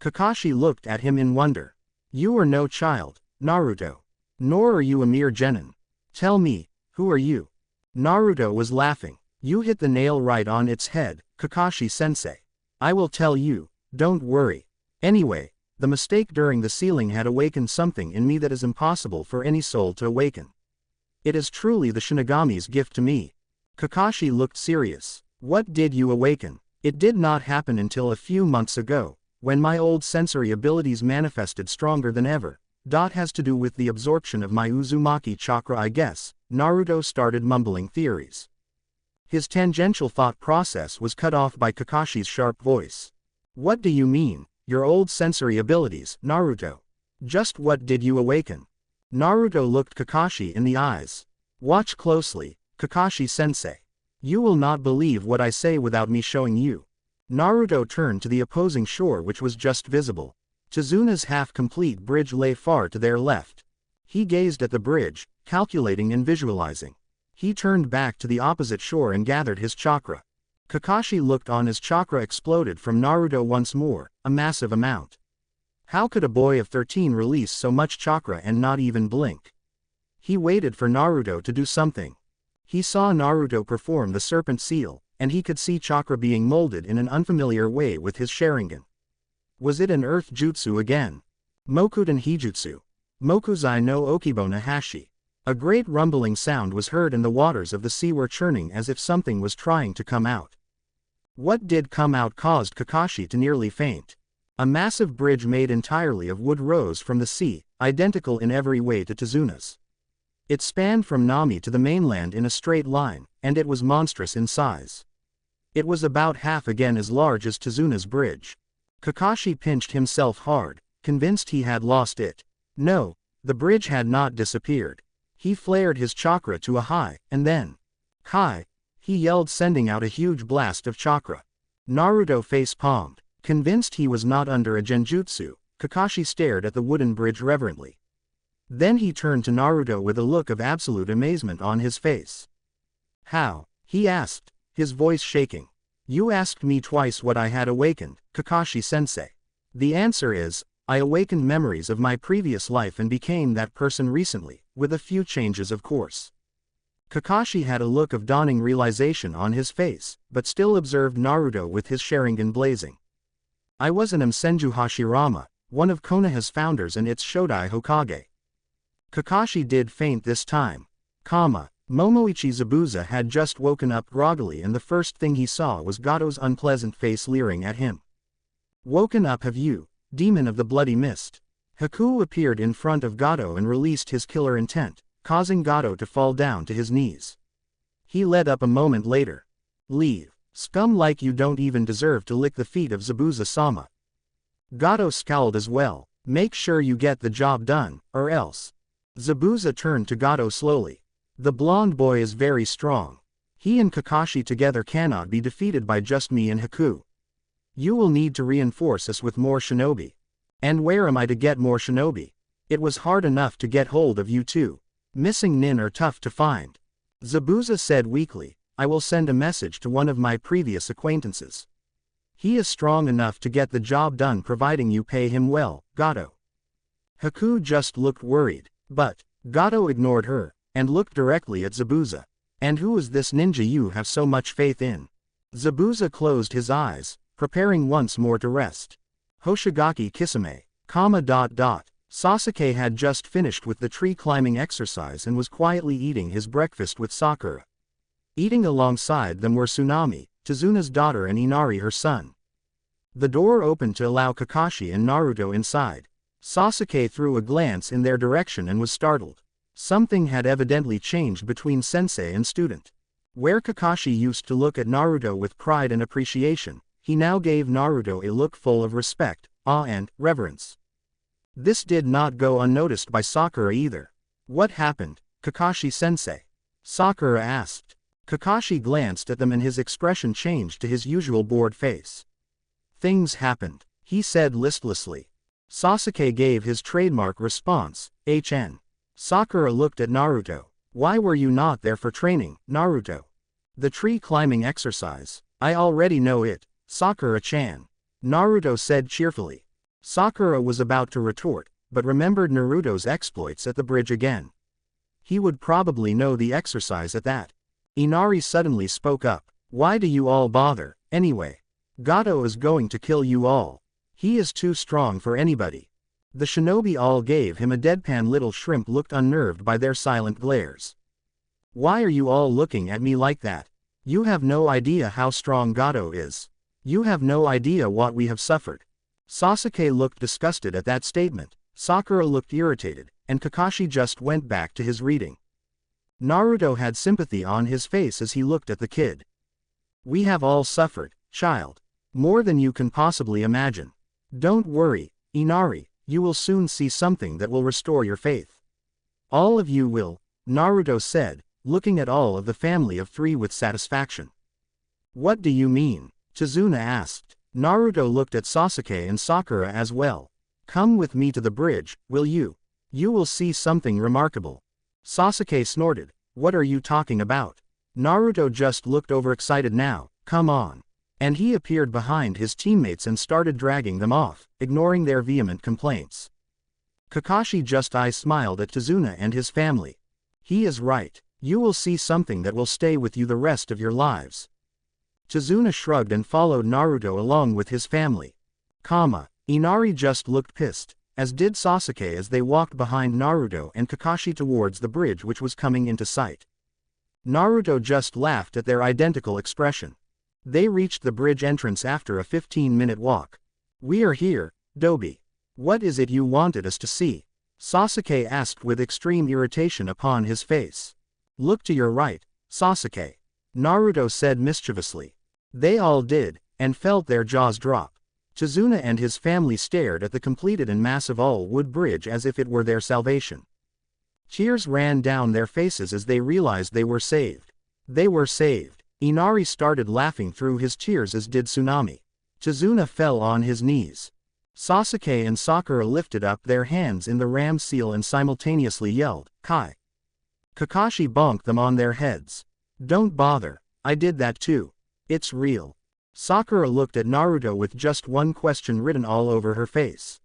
A: Kakashi looked at him in wonder. You are no child, Naruto. Nor are you a mere genin. Tell me, who are you? Naruto was laughing. You hit the nail right on its head, Kakashi-sensei. I will tell you, don't worry. Anyway, the mistake during the sealing had awakened something in me that is impossible for any soul to awaken. It is truly the Shinigami's gift to me. Kakashi looked serious. What did you awaken? It did not happen until a few months ago, when my old sensory abilities manifested stronger than ever. Has to do with the absorption of my Uzumaki chakra, I guess. Naruto started mumbling theories. His tangential thought process was cut off by Kakashi's sharp voice. What do you mean, your old sensory abilities, Naruto? Just what did you awaken? Naruto looked Kakashi in the eyes. Watch closely, Kakashi-sensei. You will not believe what I say without me showing you. Naruto turned to the opposing shore, which was just visible. Tsunade's half-complete bridge lay far to their left. He gazed at the bridge, calculating and visualizing. He turned back to the opposite shore and gathered his chakra. Kakashi looked on as chakra exploded from Naruto once more, a massive amount. How could a boy of 13 release so much chakra and not even blink? He waited for Naruto to do something. He saw Naruto perform the serpent seal, and he could see chakra being molded in an unfamiliar way with his Sharingan. Was it an earth jutsu again? Mokuden Hijutsu. Mokuzai no Okibona Hashi. A great rumbling sound was heard and the waters of the sea were churning as if something was trying to come out. What did come out caused Kakashi to nearly faint. A massive bridge made entirely of wood rose from the sea, identical in every way to Tsunade's. It spanned from Nami to the mainland in a straight line, and it was monstrous in size. It was about half again as large as Tsunade's bridge. Kakashi pinched himself hard, convinced he had lost it. No, the bridge had not disappeared. He flared his chakra to a high, and then, Kai! He yelled, sending out a huge blast of chakra. Naruto face-palmed. Convinced he was not under a genjutsu, Kakashi stared at the wooden bridge reverently. Then he turned to Naruto with a look of absolute amazement on his face. How? He asked, his voice shaking. You asked me twice what I had awakened, Kakashi-sensei. The answer is, I awakened memories of my previous life and became that person recently, with a few changes of course. Kakashi had a look of dawning realization on his face, but still observed Naruto with his Sharingan blazing. I was an Senju Hashirama, one of Konoha's founders and its Shodai Hokage. Kakashi did faint this time. Momoichi Zabuza had just woken up groggily and the first thing he saw was Gato's unpleasant face leering at him. Woken up have you, demon of the bloody mist? Haku appeared in front of Gato and released his killer intent, causing Gato to fall down to his knees. He led up a moment later. Leave, scum, like you don't even deserve to lick the feet of Zabuza-sama. Gato scowled as well. Make sure you get the job done, or else. Zabuza turned to Gato slowly. The blonde boy is very strong. He and Kakashi together cannot be defeated by just me and Haku. You will need to reinforce us with more shinobi. And where am I to get more shinobi? It was hard enough to get hold of you two. Missing nin are tough to find. Zabuza said weakly, I will send a message to one of my previous acquaintances. He is strong enough to get the job done providing you pay him well, Gato. Haku just looked worried, but Gato ignored her, and looked directly at Zabuza. And who is this ninja you have so much faith in? Zabuza closed his eyes, preparing once more to rest. Hoshigaki Kisame, Sasuke had just finished with the tree climbing exercise and was quietly eating his breakfast with Sakura. Eating alongside them were Tsunade, Tsunade's daughter, and Inari, her son. The door opened to allow Kakashi and Naruto inside. Sasuke threw a glance in their direction and was startled. Something had evidently changed between sensei and student. Where Kakashi used to look at Naruto with pride and appreciation, he now gave Naruto a look full of respect, awe and reverence. This did not go unnoticed by Sakura either. What happened, Kakashi-sensei? Sakura asked. Kakashi glanced at them and his expression changed to his usual bored face. Things happened, he said listlessly. Sasuke gave his trademark response, HN. Sakura looked at Naruto. Why were you not there for training, Naruto? The tree climbing exercise. I already know it, Sakura-chan. Naruto said cheerfully. Sakura was about to retort, but remembered Naruto's exploits at the bridge again. He would probably know the exercise at that. Inari suddenly spoke up. Why do you all bother, anyway? Gato is going to kill you all. He is too strong for anybody. The shinobi all gave him a deadpan. Little shrimp looked unnerved by their silent glares. Why are you all looking at me like that? You have no idea how strong Gato is. You have no idea what we have suffered. Sasuke looked disgusted at that statement, Sakura looked irritated, and Kakashi just went back to his reading. Naruto had sympathy on his face as he looked at the kid. We have all suffered, child. More than you can possibly imagine. Don't worry, Inari, you will soon see something that will restore your faith. All of you will, Naruto said, looking at all of the family of three with satisfaction. What do you mean? Tsunade asked. Naruto looked at Sasuke and Sakura as well. Come with me to the bridge, will you? You will see something remarkable. Sasuke snorted. What are you talking about? Naruto just looked overexcited now. Come on. And he appeared behind his teammates and started dragging them off, ignoring their vehement complaints. Kakashi just smiled at Tsunade and his family. He is right. You will see something that will stay with you the rest of your lives. Tsunade shrugged and followed Naruto along with his family. Inari just looked pissed, as did Sasuke as they walked behind Naruto and Kakashi towards the bridge which was coming into sight. Naruto just laughed at their identical expression. They reached the bridge entrance after a 15-minute walk. We are here, Dobi. What is it you wanted us to see? Sasuke asked with extreme irritation upon his face. Look to your right, Sasuke. Naruto said mischievously. They all did, and felt their jaws drop. Tsunade and his family stared at the completed and massive all-wood bridge as if it were their salvation. Tears ran down their faces as they realized they were saved. They were saved. Inari started laughing through his tears as did Tsunade. Tsunade fell on his knees. Sasuke and Sakura lifted up their hands in the ram seal and simultaneously yelled, Kai. Kakashi bonked them on their heads. Don't bother, I did that too. It's real. Sakura looked at Naruto with just one question written all over her face.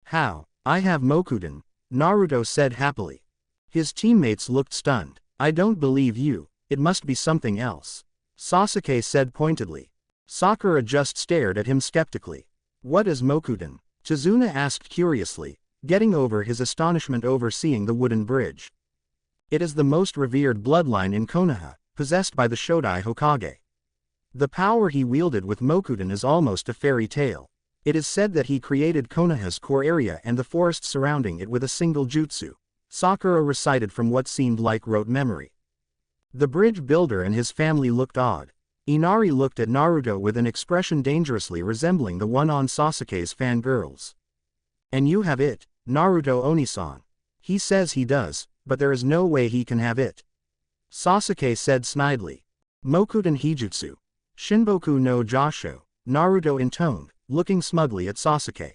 A: How? I have Mokuden, Naruto said happily. His teammates looked stunned. I don't believe you, it must be something else. Sasuke said pointedly. Sakura just stared at him skeptically. What is Mokuden? Tsunade asked curiously, getting over his astonishment over seeing the wooden bridge. It is the most revered bloodline in Konoha, possessed by the Shodai Hokage. The power he wielded with Mokuden is almost a fairy tale. It is said that he created Konoha's core area and the forest surrounding it with a single jutsu. Sakura recited from what seemed like rote memory. The bridge builder and his family looked odd. Inari looked at Naruto with an expression dangerously resembling the one on Sasuke's fangirls. And you have it, Naruto Onisan. He says he does, but there is no way he can have it. Sasuke said snidely. Mokuden Hijutsu. Shinboku no Jasho, Naruto intoned, looking smugly at Sasuke.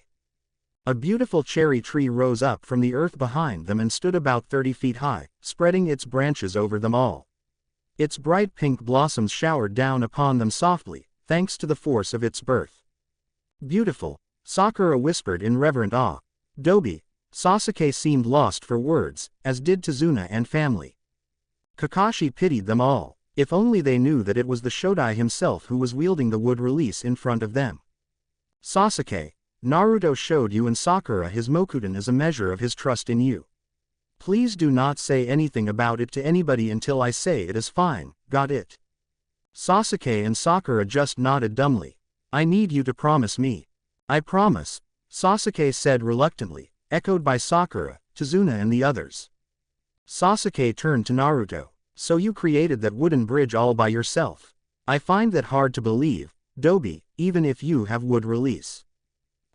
A: A beautiful cherry tree rose up from the earth behind them and stood about 30 feet high, spreading its branches over them all. Its bright pink blossoms showered down upon them softly, thanks to the force of its birth. Beautiful, Sakura whispered in reverent awe. Dobi. Sasuke seemed lost for words, as did Tsunade and family. Kakashi pitied them all. If only they knew that it was the Shodai himself who was wielding the wood release in front of them. Sasuke, Naruto showed you and Sakura his Mokuden as a measure of his trust in you. Please do not say anything about it to anybody until I say it is fine, got it? Sasuke and Sakura just nodded dumbly. I need you to promise me. I promise, Sasuke said reluctantly, echoed by Sakura, Tsunade and the others. Sasuke turned to Naruto. So you created that wooden bridge all by yourself. I find that hard to believe, Dobi, even if you have wood release.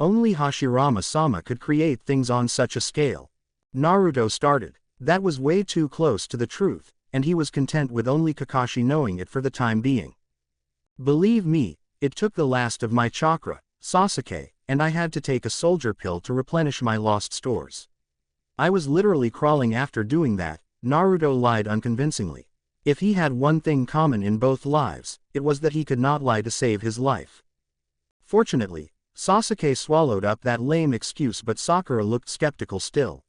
A: Only Hashirama-sama could create things on such a scale. Naruto started. That was way too close to the truth, and he was content with only Kakashi knowing it for the time being. Believe me, it took the last of my chakra, Sasuke, and I had to take a soldier pill to replenish my lost stores. I was literally crawling after doing that, Naruto lied unconvincingly. If he had one thing common in both lives, it was that he could not lie to save his life. Fortunately, Sasuke swallowed up that lame excuse, but Sakura looked skeptical still.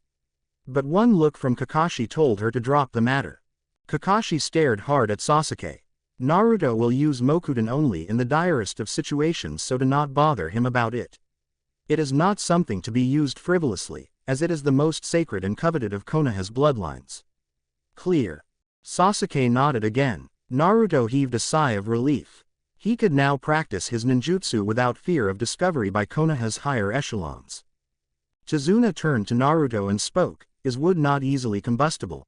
A: But one look from Kakashi told her to drop the matter. Kakashi stared hard at Sasuke. Naruto will use Mokudan only in the direst of situations, so do not bother him about it. It is not something to be used frivolously, as it is the most sacred and coveted of Konoha's bloodlines. Clear. Sasuke nodded again. Naruto heaved a sigh of relief. He could now practice his ninjutsu without fear of discovery by Konoha's higher echelons. Tsunade turned to Naruto and spoke, "Is wood not easily combustible?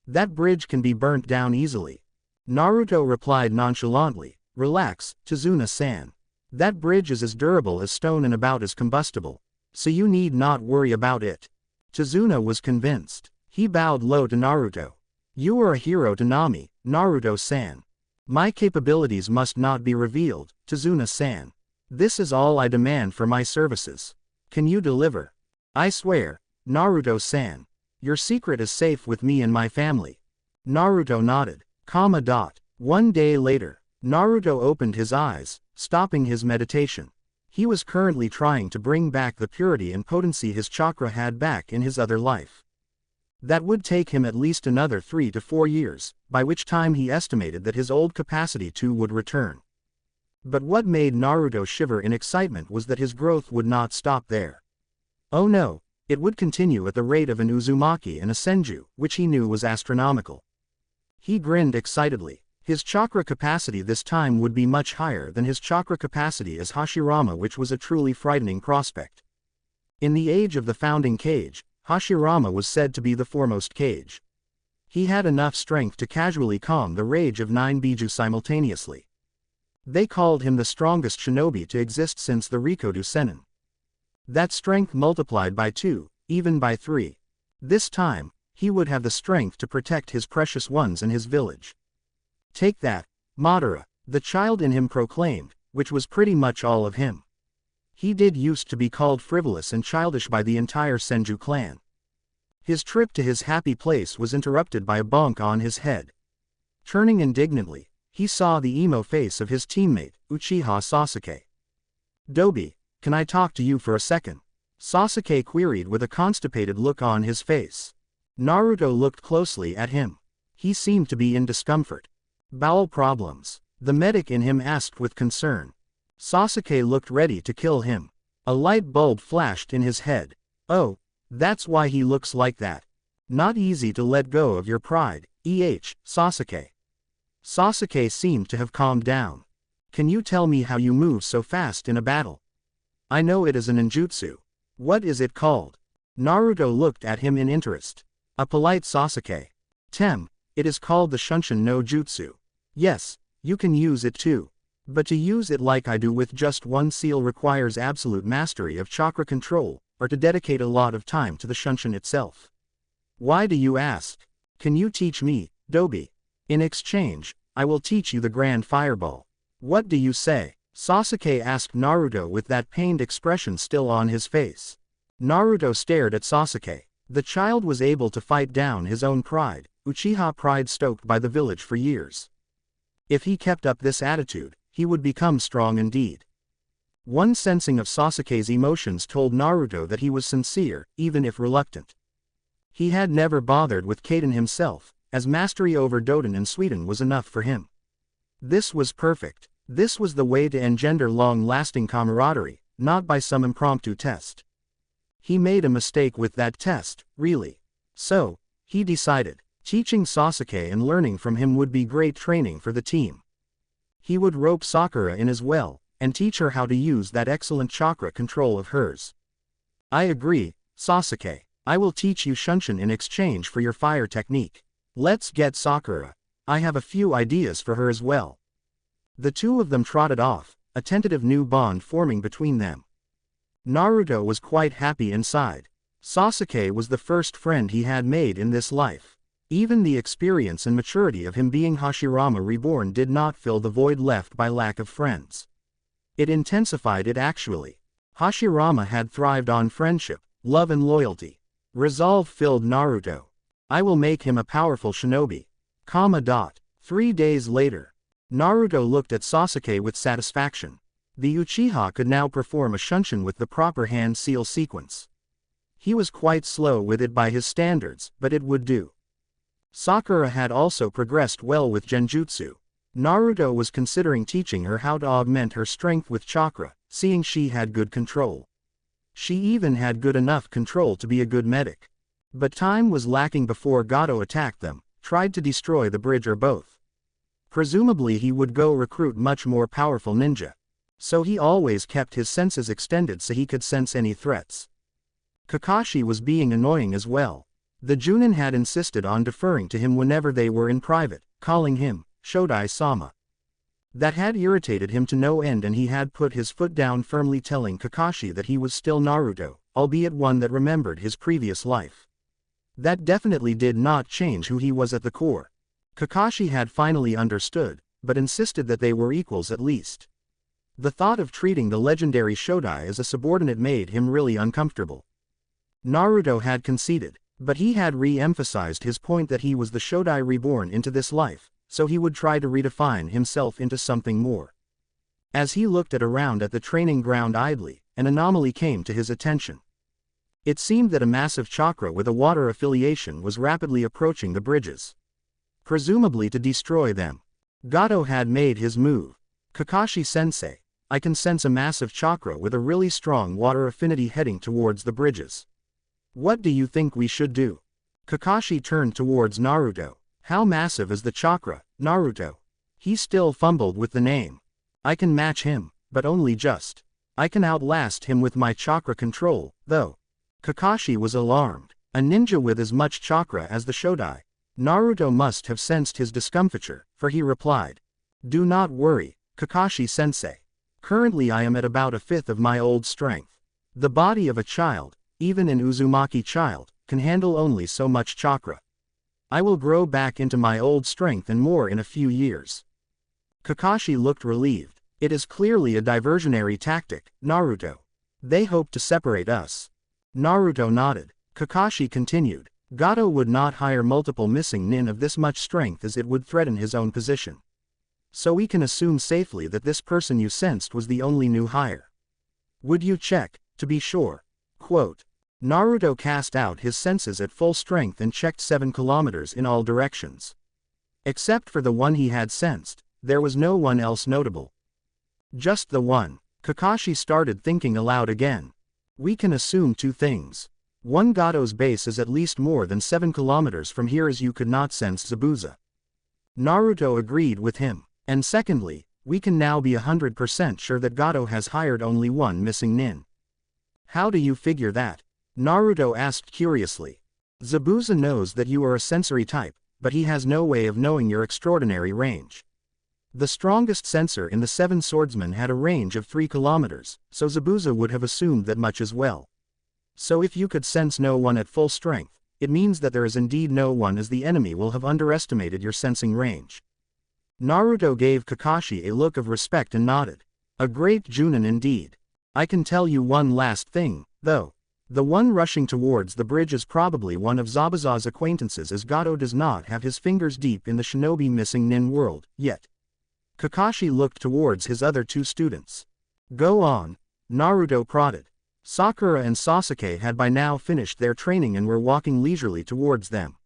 A: That bridge can be burnt down easily." Naruto replied nonchalantly, "Relax, Tsunade-san. That bridge is as durable as stone and about as combustible, so you need not worry about it." Tsunade was convinced. He bowed low to Naruto. "You are a hero to Nami, Naruto-san. My capabilities must not be revealed, Tsunade-san. This is all I demand for my services. Can you deliver?" "I swear, Naruto-san. Your secret is safe with me and my family." Naruto nodded. One day later, Naruto opened his eyes, stopping his meditation. He was currently trying to bring back the purity and potency his chakra had back in his other life. That would take him at least another 3 to 4 years, by which time he estimated that his old capacity too would return. But what made Naruto shiver in excitement was that his growth would not stop there. Oh no, it would continue at the rate of an Uzumaki and a Senju, which he knew was astronomical. He grinned excitedly. His chakra capacity this time would be much higher than his chakra capacity as Hashirama, which was a truly frightening prospect. In the age of the founding Kage, Hashirama was said to be the foremost Kage. He had enough strength to casually calm the rage of 9 Biju simultaneously. They called him the strongest shinobi to exist since the Rikodo Sennin. That strength multiplied by 2, even by 3. This time, he would have the strength to protect his precious ones and his village. "Take that, Madara," the child in him proclaimed, which was pretty much all of him. He did used to be called frivolous and childish by the entire Senju clan. His trip to his happy place was interrupted by a bonk on his head. Turning indignantly, he saw the emo face of his teammate, Uchiha Sasuke. "Dobi, can I talk to you for a second?" Sasuke queried with a constipated look on his face. Naruto looked closely at him. He seemed to be in discomfort. "Bowel problems?" the medic in him asked with concern. Sasuke looked ready to kill him. A light bulb flashed in his head. "Oh, that's why he looks like that. Not easy to let go of your pride, Sasuke." Sasuke seemed to have calmed down. "Can you tell me how you move so fast in a battle? I know it is a ninjutsu. What is it called?" Naruto looked at him in interest. A polite Sasuke. It is called the Shunshin no Jutsu. Yes, you can use it too. But to use it like I do with just one seal requires absolute mastery of chakra control, or to dedicate a lot of time to the Shunshin itself. Why do you ask? Can you teach me, Dobi? In exchange, I will teach you the Grand Fireball. What do you say? Sasuke asked Naruto with that pained expression still on his face. Naruto stared at Sasuke. The child was able to fight down his own pride, Uchiha pride stoked by the village for years. If he kept up this attitude, he would become strong indeed. One sensing of Sasuke's emotions told Naruto that he was sincere, even if reluctant. He had never bothered with Kaden himself, as mastery over Doden and Suiden was enough for him. This was perfect. This was the way to engender long-lasting camaraderie, not by some impromptu test. He made a mistake with that test, really. So, he decided, teaching Sasuke and learning from him would be great training for the team. He would rope Sakura in as well, and teach her how to use that excellent chakra control of hers. I agree, Sasuke. I will teach you Shunshin in exchange for your fire technique. Let's get Sakura. I have a few ideas for her as well. The two of them trotted off, a tentative new bond forming between them. Naruto was quite happy inside. Sasuke was the first friend he had made in this life. Even the experience and maturity of him being Hashirama reborn did not fill the void left by lack of friends. It intensified it actually. Hashirama had thrived on friendship, love and loyalty. Resolve filled Naruto. I will make him a powerful shinobi. 3 days later. Naruto looked at Sasuke with satisfaction. The Uchiha could now perform a Shunshin with the proper hand seal sequence. He was quite slow with it by his standards, but it would do. Sakura had also progressed well with Genjutsu. Naruto was considering teaching her how to augment her strength with chakra, seeing she had good control. She even had good enough control to be a good medic. But time was lacking before Gato attacked them, tried to destroy the bridge or both. Presumably he would go recruit much more powerful ninja. So he always kept his senses extended so he could sense any threats. Kakashi was being annoying as well. The Chunin had insisted on deferring to him whenever they were in private, calling him Shodai-sama. That had irritated him to no end, and he had put his foot down firmly, telling Kakashi that he was still Naruto, albeit one that remembered his previous life. That definitely did not change who he was at the core. Kakashi had finally understood, but insisted that they were equals at least. The thought of treating the legendary Shodai as a subordinate made him really uncomfortable. Naruto had conceded, but he had re-emphasized his point that he was the Shodai reborn into this life, so he would try to redefine himself into something more. As he looked around at the training ground idly, an anomaly came to his attention. It seemed that a massive chakra with a water affiliation was rapidly approaching the bridges. Presumably to destroy them. Gato had made his move. Kakashi-sensei, I can sense a massive chakra with a really strong water affinity heading towards the bridges. What do you think we should do? Kakashi turned towards Naruto. How massive is the chakra, Naruto? He still fumbled with the name. I can match him, but only just. I can outlast him with my chakra control, though. Kakashi was alarmed. A ninja with as much chakra as the Shodai. Naruto must have sensed his discomfiture, for he replied. Do not worry, Kakashi-sensei. Currently I am at about a fifth of my old strength. The body of a child, even an Uzumaki child, can handle only so much chakra. I will grow back into my old strength and more in a few years. Kakashi looked relieved. It is clearly a diversionary tactic, Naruto. They hope to separate us. Naruto nodded. Kakashi continued. Gato would not hire multiple missing nin of this much strength, as it would threaten his own position. So we can assume safely that this person you sensed was the only new hire. Would you check, to be sure? Quote. Naruto cast out his senses at full strength and checked 7 kilometers in all directions. Except for the one he had sensed, there was no one else notable. Just the one. Kakashi started thinking aloud again. We can assume 2 things. 1, Gato's base is at least more than 7 kilometers from here, as you could not sense Zabuza. Naruto agreed with him. And secondly, we can now be 100% sure that Gato has hired only 1 missing nin. How do you figure that? Naruto asked curiously. Zabuza knows that you are a sensory type, but he has no way of knowing your extraordinary range. The strongest sensor in the 7 swordsmen had a range of 3 kilometers, so Zabuza would have assumed that much as well. So if you could sense no one at full strength, it means that there is indeed no one, as the enemy will have underestimated your sensing range. Naruto gave Kakashi a look of respect and nodded. A great Chunin indeed. I can tell you one last thing, though. The one rushing towards the bridge is probably one of Zabuza's acquaintances, as Gato does not have his fingers deep in the shinobi missing nin world, yet. Kakashi looked towards his other 2 students. Go on. Naruto prodded. Sakura and Sasuke had by now finished their training and were walking leisurely towards them.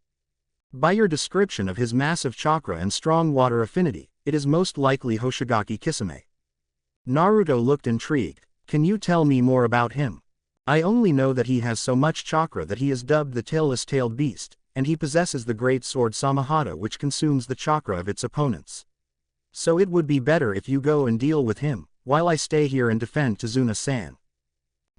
A: By your description of his massive chakra and strong water affinity, it is most likely Hoshigaki Kisame. Naruto looked intrigued. Can you tell me more about him? I only know that he has so much chakra that he is dubbed the tailless-tailed beast, and he possesses the great sword Samahata, which consumes the chakra of its opponents. So it would be better if you go and deal with him, while I stay here and defend Tazuna-san.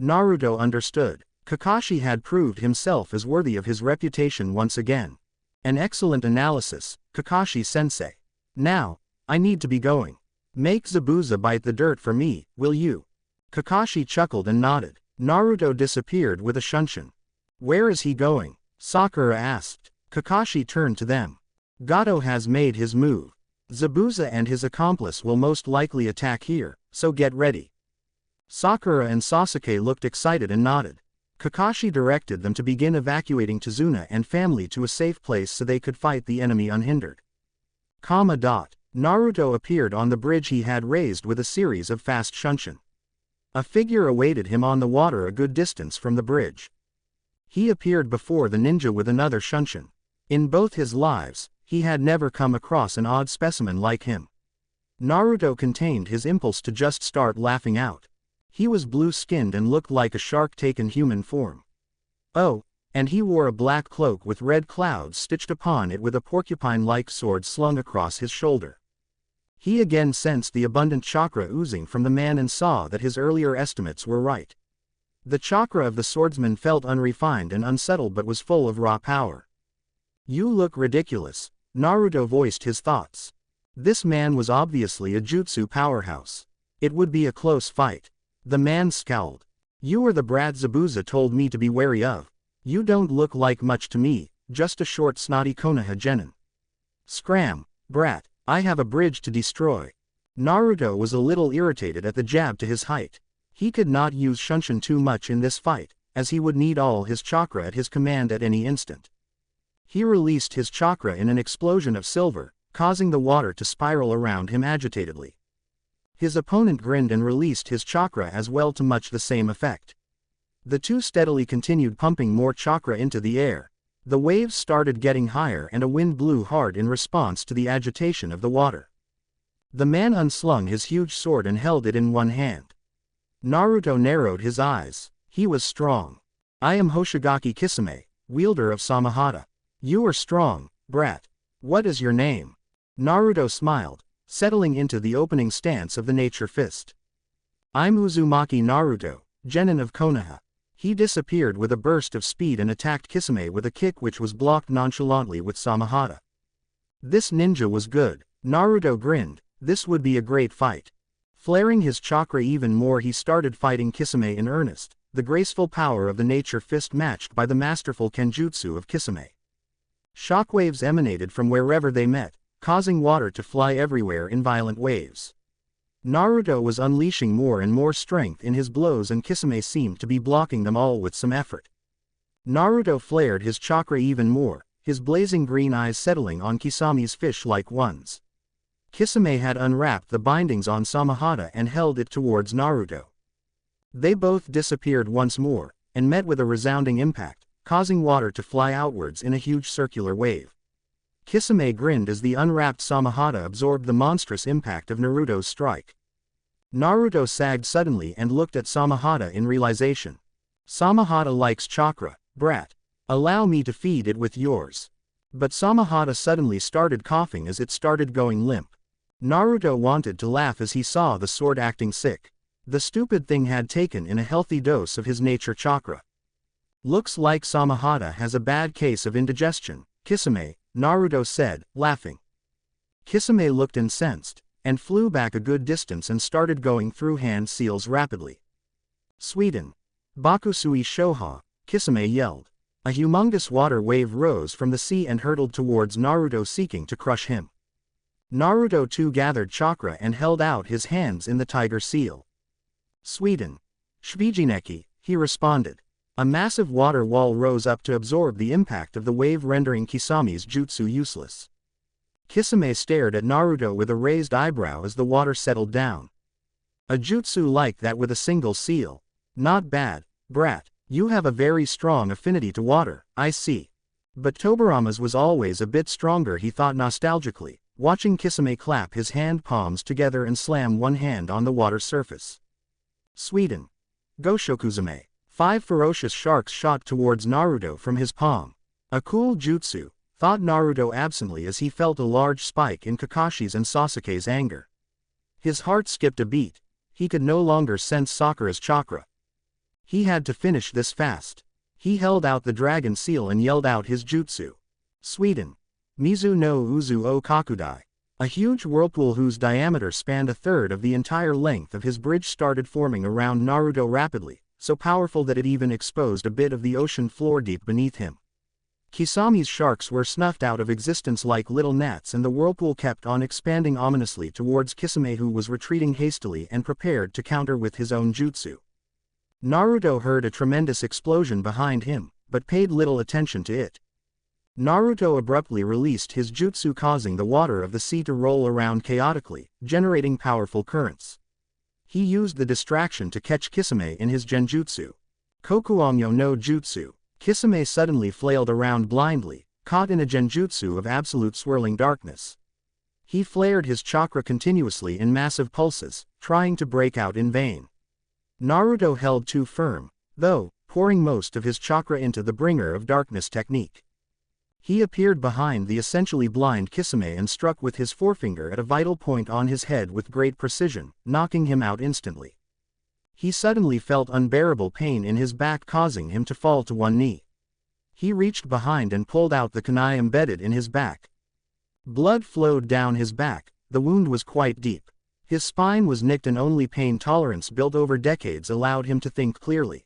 A: Naruto understood. Kakashi had proved himself as worthy of his reputation once again. An excellent analysis, Kakashi-sensei. Now, I need to be going. Make Zabuza bite the dirt for me, will you? Kakashi chuckled and nodded. Naruto disappeared with a Shunshin. Where is he going? Sakura asked. Kakashi turned to them. Gato has made his move. Zabuza and his accomplice will most likely attack here, so get ready. Sakura and Sasuke looked excited and nodded. Kakashi directed them to begin evacuating Tsunade and family to a safe place so they could fight the enemy unhindered. Naruto appeared on the bridge he had raised with a series of fast shunshin. A figure awaited him on the water a good distance from the bridge. He appeared before the ninja with another shunshin. In both his lives, he had never come across an odd specimen like him. Naruto contained his impulse to just start laughing out. He was blue-skinned and looked like a shark taken human form. Oh, and he wore a black cloak with red clouds stitched upon it with a porcupine-like sword slung across his shoulder. He again sensed the abundant chakra oozing from the man and saw that his earlier estimates were right. The chakra of the swordsman felt unrefined and unsettled but was full of raw power. "You look ridiculous," Naruto voiced his thoughts. This man was obviously a jutsu powerhouse. It would be a close fight. The man scowled. "You are the brat Zabuza told me to be wary of. You don't look like much to me, just a short snotty Konoha genin. Scram, brat, I have a bridge to destroy." Naruto was a little irritated at the jab to his height. He could not use shunshin too much in this fight, as he would need all his chakra at his command at any instant. He released his chakra in an explosion of silver, causing the water to spiral around him agitatedly. His opponent grinned and released his chakra as well to much the same effect. The two steadily continued pumping more chakra into the air. The waves started getting higher and a wind blew hard in response to the agitation of the water. The man unslung his huge sword and held it in one hand. Naruto narrowed his eyes. He was strong. "I am Hoshigaki Kisame, wielder of Samahata. You are strong, brat. What is your name?" Naruto smiled, settling into the opening stance of the nature fist. "I'm Uzumaki Naruto, genin of Konoha." He disappeared with a burst of speed and attacked Kisame with a kick which was blocked nonchalantly with Samahata. This ninja was good. Naruto grinned. This would be a great fight. Flaring his chakra even more, he started fighting Kisame in earnest, the graceful power of the nature fist matched by the masterful kenjutsu of Kisame. Shockwaves emanated from wherever they met, causing water to fly everywhere in violent waves. Naruto was unleashing more and more strength in his blows and Kisame seemed to be blocking them all with some effort. Naruto flared his chakra even more, his blazing green eyes settling on Kisame's fish-like ones. Kisame had unwrapped the bindings on Samahata and held it towards Naruto. They both disappeared once more, and met with a resounding impact, causing water to fly outwards in a huge circular wave. Kisame grinned as the unwrapped Samahata absorbed the monstrous impact of Naruto's strike. Naruto sagged suddenly and looked at Samahata in realization. "Samahata likes chakra, brat. Allow me to feed it with yours." But Samahata suddenly started coughing as it started going limp. Naruto wanted to laugh as he saw the sword acting sick. The stupid thing had taken in a healthy dose of his nature chakra. "Looks like Samahata has a bad case of indigestion, Kisame," Naruto said, laughing. Kisame looked incensed, and flew back a good distance and started going through hand seals rapidly. "Sweden. Bakusui Shoha," Kisame yelled. A humongous water wave rose from the sea and hurtled towards Naruto seeking to crush him. Naruto too gathered chakra and held out his hands in the tiger seal. "Sweden. Shvijineki," he responded. A massive water wall rose up to absorb the impact of the wave, rendering Kisame's jutsu useless. Kisame stared at Naruto with a raised eyebrow as the water settled down. "A jutsu like that with a single seal. Not bad, brat. You have a very strong affinity to water, I see." But Tobirama's was always a bit stronger, he thought nostalgically, watching Kisame clap his hand palms together and slam one hand on the water surface. "Sweden. Goshokuzume." 5 ferocious sharks shot towards Naruto from his palm. A cool jutsu, thought Naruto absently as he felt a large spike in Kakashi's and Sasuke's anger. His heart skipped a beat. He could no longer sense Sakura's chakra. He had to finish this fast. He held out the dragon seal and yelled out his jutsu. "Sweden. Mizu no Uzu o Kakudai." A huge whirlpool whose diameter spanned a third of the entire length of his bridge started forming around Naruto rapidly, so powerful that it even exposed a bit of the ocean floor deep beneath him. Kisame's sharks were snuffed out of existence like little gnats, and the whirlpool kept on expanding ominously towards Kisame, who was retreating hastily and prepared to counter with his own jutsu. Naruto heard a tremendous explosion behind him, but paid little attention to it. Naruto abruptly released his jutsu, causing the water of the sea to roll around chaotically, generating powerful currents. He used the distraction to catch Kisame in his genjutsu. Kokuongyo no Jutsu. Kisame suddenly flailed around blindly, caught in a genjutsu of absolute swirling darkness. He flared his chakra continuously in massive pulses, trying to break out in vain. Naruto held too firm, though, pouring most of his chakra into the bringer of darkness technique. He appeared behind the essentially blind Kisame and struck with his forefinger at a vital point on his head with great precision, knocking him out instantly. He suddenly felt unbearable pain in his back, causing him to fall to one knee. He reached behind and pulled out the kunai embedded in his back. Blood flowed down his back. The wound was quite deep. His spine was nicked, and only pain tolerance built over decades allowed him to think clearly.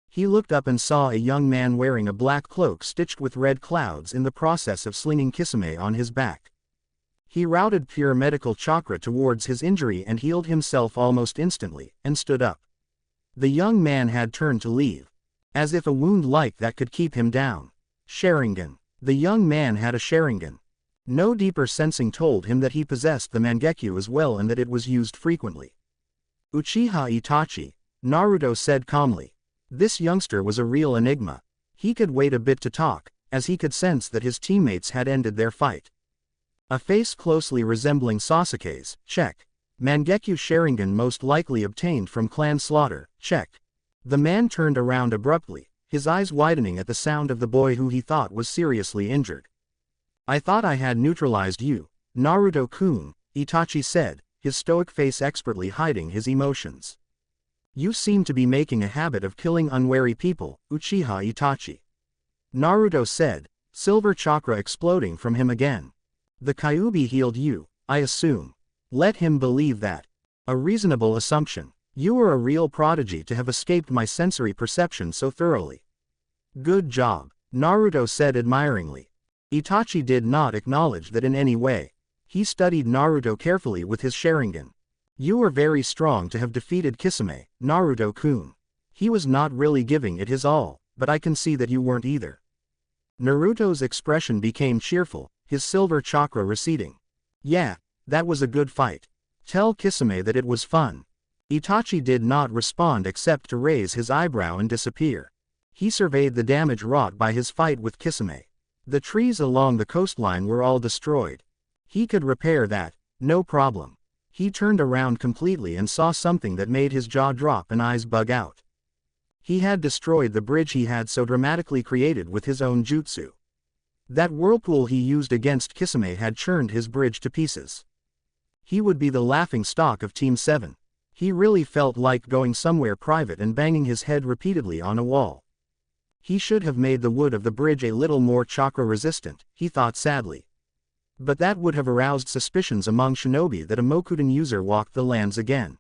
A: He looked up and saw a young man wearing a black cloak stitched with red clouds in the process of slinging Kisame on his back. He routed pure medical chakra towards his injury and healed himself almost instantly, and stood up. The young man had turned to leave. As if a wound like that could keep him down. Sharingan. The young man had a Sharingan. No deeper sensing told him that he possessed the Mangekyo as well, and that it was used frequently. Uchiha Itachi, Naruto said calmly. This youngster was a real enigma. He could wait a bit to talk, as he could sense that his teammates had ended their fight. A face closely resembling Sasuke's, check. Mangekyo Sharingan most likely obtained from clan slaughter, check. The man turned around abruptly, his eyes widening at the sound of the boy who he thought was seriously injured. I thought I had neutralized you, Naruto-kun, Itachi said, his stoic face expertly hiding his emotions. You seem to be making a habit of killing unwary people, Uchiha Itachi. Naruto said, silver chakra exploding from him again. The Kyuubi healed you, I assume. Let him believe that. A reasonable assumption. You are a real prodigy to have escaped my sensory perception so thoroughly. Good job, Naruto said admiringly. Itachi did not acknowledge that in any way. He studied Naruto carefully with his Sharingan. You are very strong to have defeated Kisame, Naruto-kun. He was not really giving it his all, but I can see that you weren't either. Naruto's expression became cheerful, his silver chakra receding. Yeah, that was a good fight. Tell Kisame that it was fun. Itachi did not respond except to raise his eyebrow and disappear. He surveyed the damage wrought by his fight with Kisame. The trees along the coastline were all destroyed. He could repair that, no problem. He turned around completely and saw something that made his jaw drop and eyes bug out. He had destroyed the bridge he had so dramatically created with his own jutsu. That whirlpool he used against Kisame had churned his bridge to pieces. He would be the laughing stock of Team 7. He really felt like going somewhere private and banging his head repeatedly on a wall. He should have made the wood of the bridge a little more chakra resistant, he thought sadly. But that would have aroused suspicions among shinobi that a Mokuden user walked the lands again.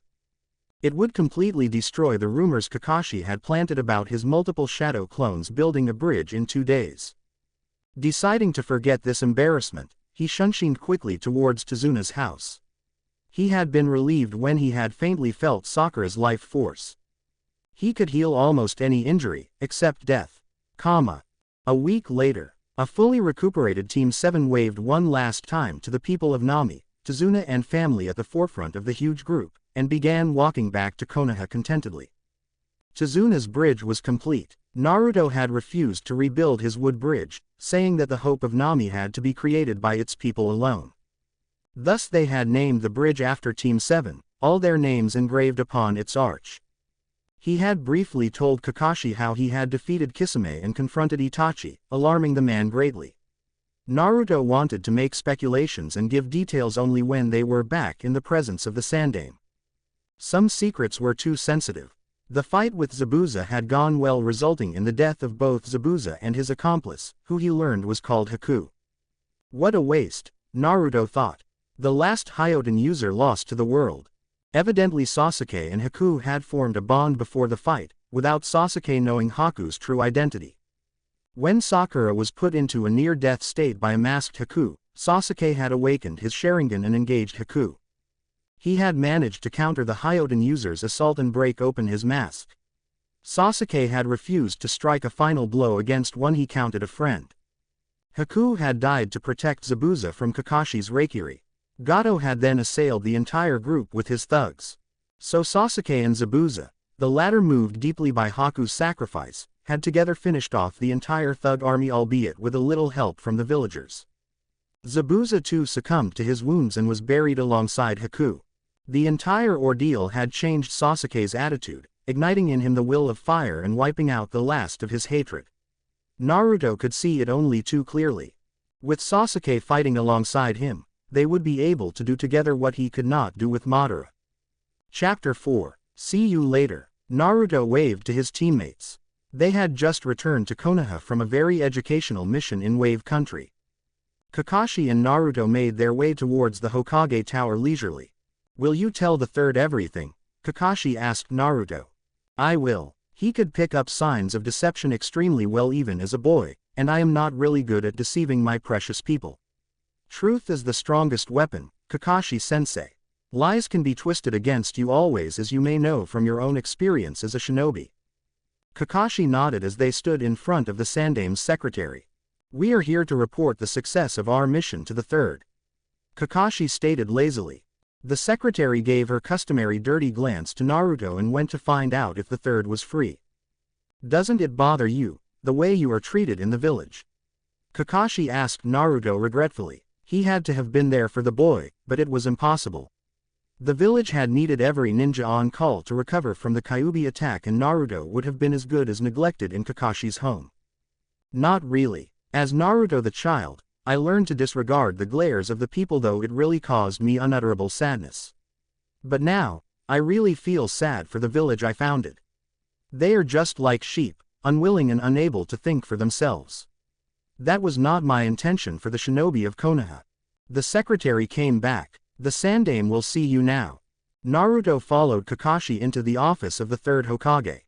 A: It would completely destroy the rumors Kakashi had planted about his multiple shadow clones building a bridge in 2 days. Deciding to forget this embarrassment, he shunshined quickly towards Tsunade's house. He had been relieved when he had faintly felt Sakura's life force. He could heal almost any injury, except death. A week later, a fully recuperated Team 7 waved one last time to the people of Nami, Tsunade and family at the forefront of the huge group, and began walking back to Konoha contentedly. Tsunade's bridge was complete. Naruto had refused to rebuild his wood bridge, saying that the hope of Nami had to be created by its people alone. Thus they had named the bridge after Team 7, all their names engraved upon its arch. He had briefly told Kakashi how he had defeated Kisame and confronted Itachi, alarming the man greatly. Naruto wanted to make speculations and give details only when they were back in the presence of the Sandaime. Some secrets were too sensitive. The fight with Zabuza had gone well, resulting in the death of both Zabuza and his accomplice, who he learned was called Haku. What a waste, Naruto thought. The last Hyoten user lost to the world. Evidently Sasuke and Haku had formed a bond before the fight, without Sasuke knowing Haku's true identity. When Sakura was put into a near-death state by a masked Haku, Sasuke had awakened his Sharingan and engaged Haku. He had managed to counter the Hyoden user's assault and break open his mask. Sasuke had refused to strike a final blow against one he counted a friend. Haku had died to protect Zabuza from Kakashi's Reikiri. Gato had then assailed the entire group with his thugs. So Sasuke and Zabuza, the latter moved deeply by Haku's sacrifice, had together finished off the entire thug army, albeit with a little help from the villagers. Zabuza too succumbed to his wounds and was buried alongside Haku. The entire ordeal had changed Sasuke's attitude, igniting in him the will of fire and wiping out the last of his hatred. Naruto could see it only too clearly. With Sasuke fighting alongside him, they would be able to do together what he could not do with Madara. Chapter 4. See you later. Naruto waved to his teammates. They had just returned to Konoha from a very educational mission in Wave Country. Kakashi and Naruto made their way towards the Hokage Tower leisurely. Will you tell the third everything? Kakashi asked Naruto. I will. He could pick up signs of deception extremely well even as a boy, and I am not really good at deceiving my precious people. Truth is the strongest weapon, Kakashi-sensei. Lies can be twisted against you always, as you may know from your own experience as a shinobi. Kakashi nodded as they stood in front of the Sandame's secretary. We are here to report the success of our mission to the third. Kakashi stated lazily. The secretary gave her customary dirty glance to Naruto and went to find out if the third was free. Doesn't it bother you, the way you are treated in the village? Kakashi asked Naruto regretfully. He had to have been there for the boy, but it was impossible. The village had needed every ninja on call to recover from the Kyuubi attack, and Naruto would have been as good as neglected in Kakashi's home. Not really. As Naruto the child, I learned to disregard the glares of the people, though it really caused me unutterable sadness. But now, I really feel sad for the village I founded. They are just like sheep, unwilling and unable to think for themselves. That was not my intention for the shinobi of Konoha. The secretary came back. The Sandame will see you now. Naruto followed Kakashi into the office of the third Hokage.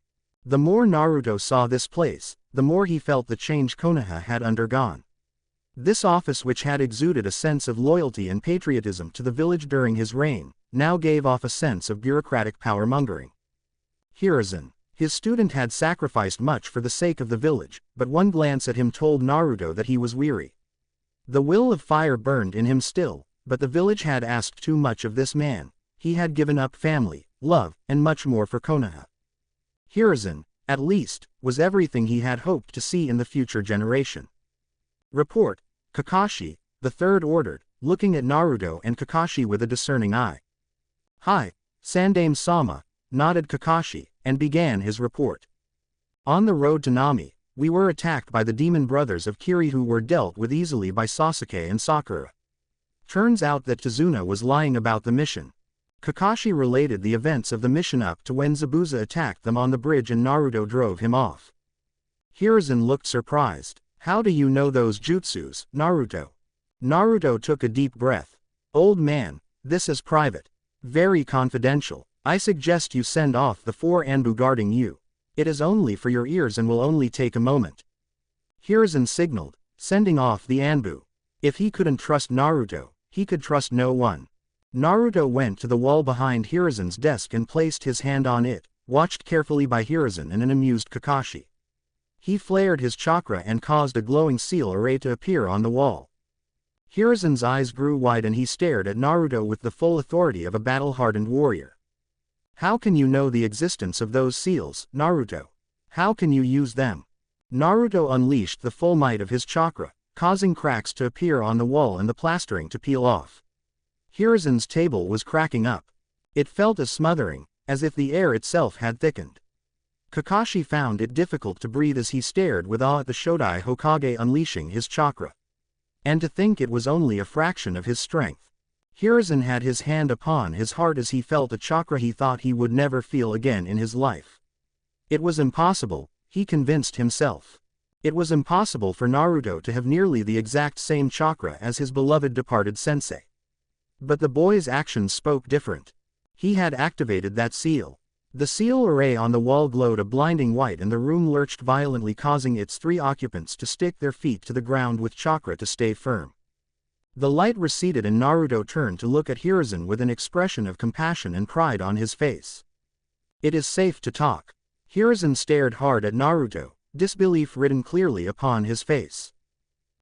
A: The more Naruto saw this place, the more he felt the change Konoha had undergone. This office, which had exuded a sense of loyalty and patriotism to the village during his reign, now gave off a sense of bureaucratic power-mongering. Hiruzen, his student, had sacrificed much for the sake of the village, but one glance at him told Naruto that he was weary. The will of fire burned in him still, but the village had asked too much of this man. He had given up family, love, and much more for Konoha. Hiruzen, at least, was everything he had hoped to see in the future generation. Report, Kakashi, the third ordered, looking at Naruto and Kakashi with a discerning eye. Hi, Sandame-sama, nodded Kakashi, and began his report. On the road to Nami, we were attacked by the demon brothers of Kiri, who were dealt with easily by Sasuke and Sakura. Turns out that Tsunade was lying about the mission. Kakashi related the events of the mission up to when Zabuza attacked them on the bridge and Naruto drove him off. Hiruzen looked surprised. How do you know those jutsus, Naruto? Naruto took a deep breath. Old man, this is private. Very confidential. I suggest you send off the 4 Anbu guarding you. It is only for your ears and will only take a moment. Hiruzen signaled, sending off the Anbu. If he couldn't trust Naruto, he could trust no one. Naruto went to the wall behind Hiruzen's desk and placed his hand on it, watched carefully by Hiruzen and an amused Kakashi. He flared his chakra and caused a glowing seal array to appear on the wall. Hiruzen's eyes grew wide and he stared at Naruto with the full authority of a battle-hardened warrior. How can you know the existence of those seals, Naruto? How can you use them? Naruto unleashed the full might of his chakra, causing cracks to appear on the wall and the plastering to peel off. Hiruzen's table was cracking up. It felt a smothering, as if the air itself had thickened. Kakashi found it difficult to breathe as he stared with awe at the Shodai Hokage unleashing his chakra. And to think it was only a fraction of his strength. Hiruzen had his hand upon his heart as he felt a chakra he thought he would never feel again in his life. It was impossible, he convinced himself. It was impossible for Naruto to have nearly the exact same chakra as his beloved departed sensei. But the boy's actions spoke different. He had activated that seal. The seal array on the wall glowed a blinding white and the room lurched violently, causing its 3 occupants to stick their feet to the ground with chakra to stay firm. The light receded and Naruto turned to look at Hiruzen with an expression of compassion and pride on his face. It is safe to talk. Hiruzen stared hard at Naruto, disbelief written clearly upon his face.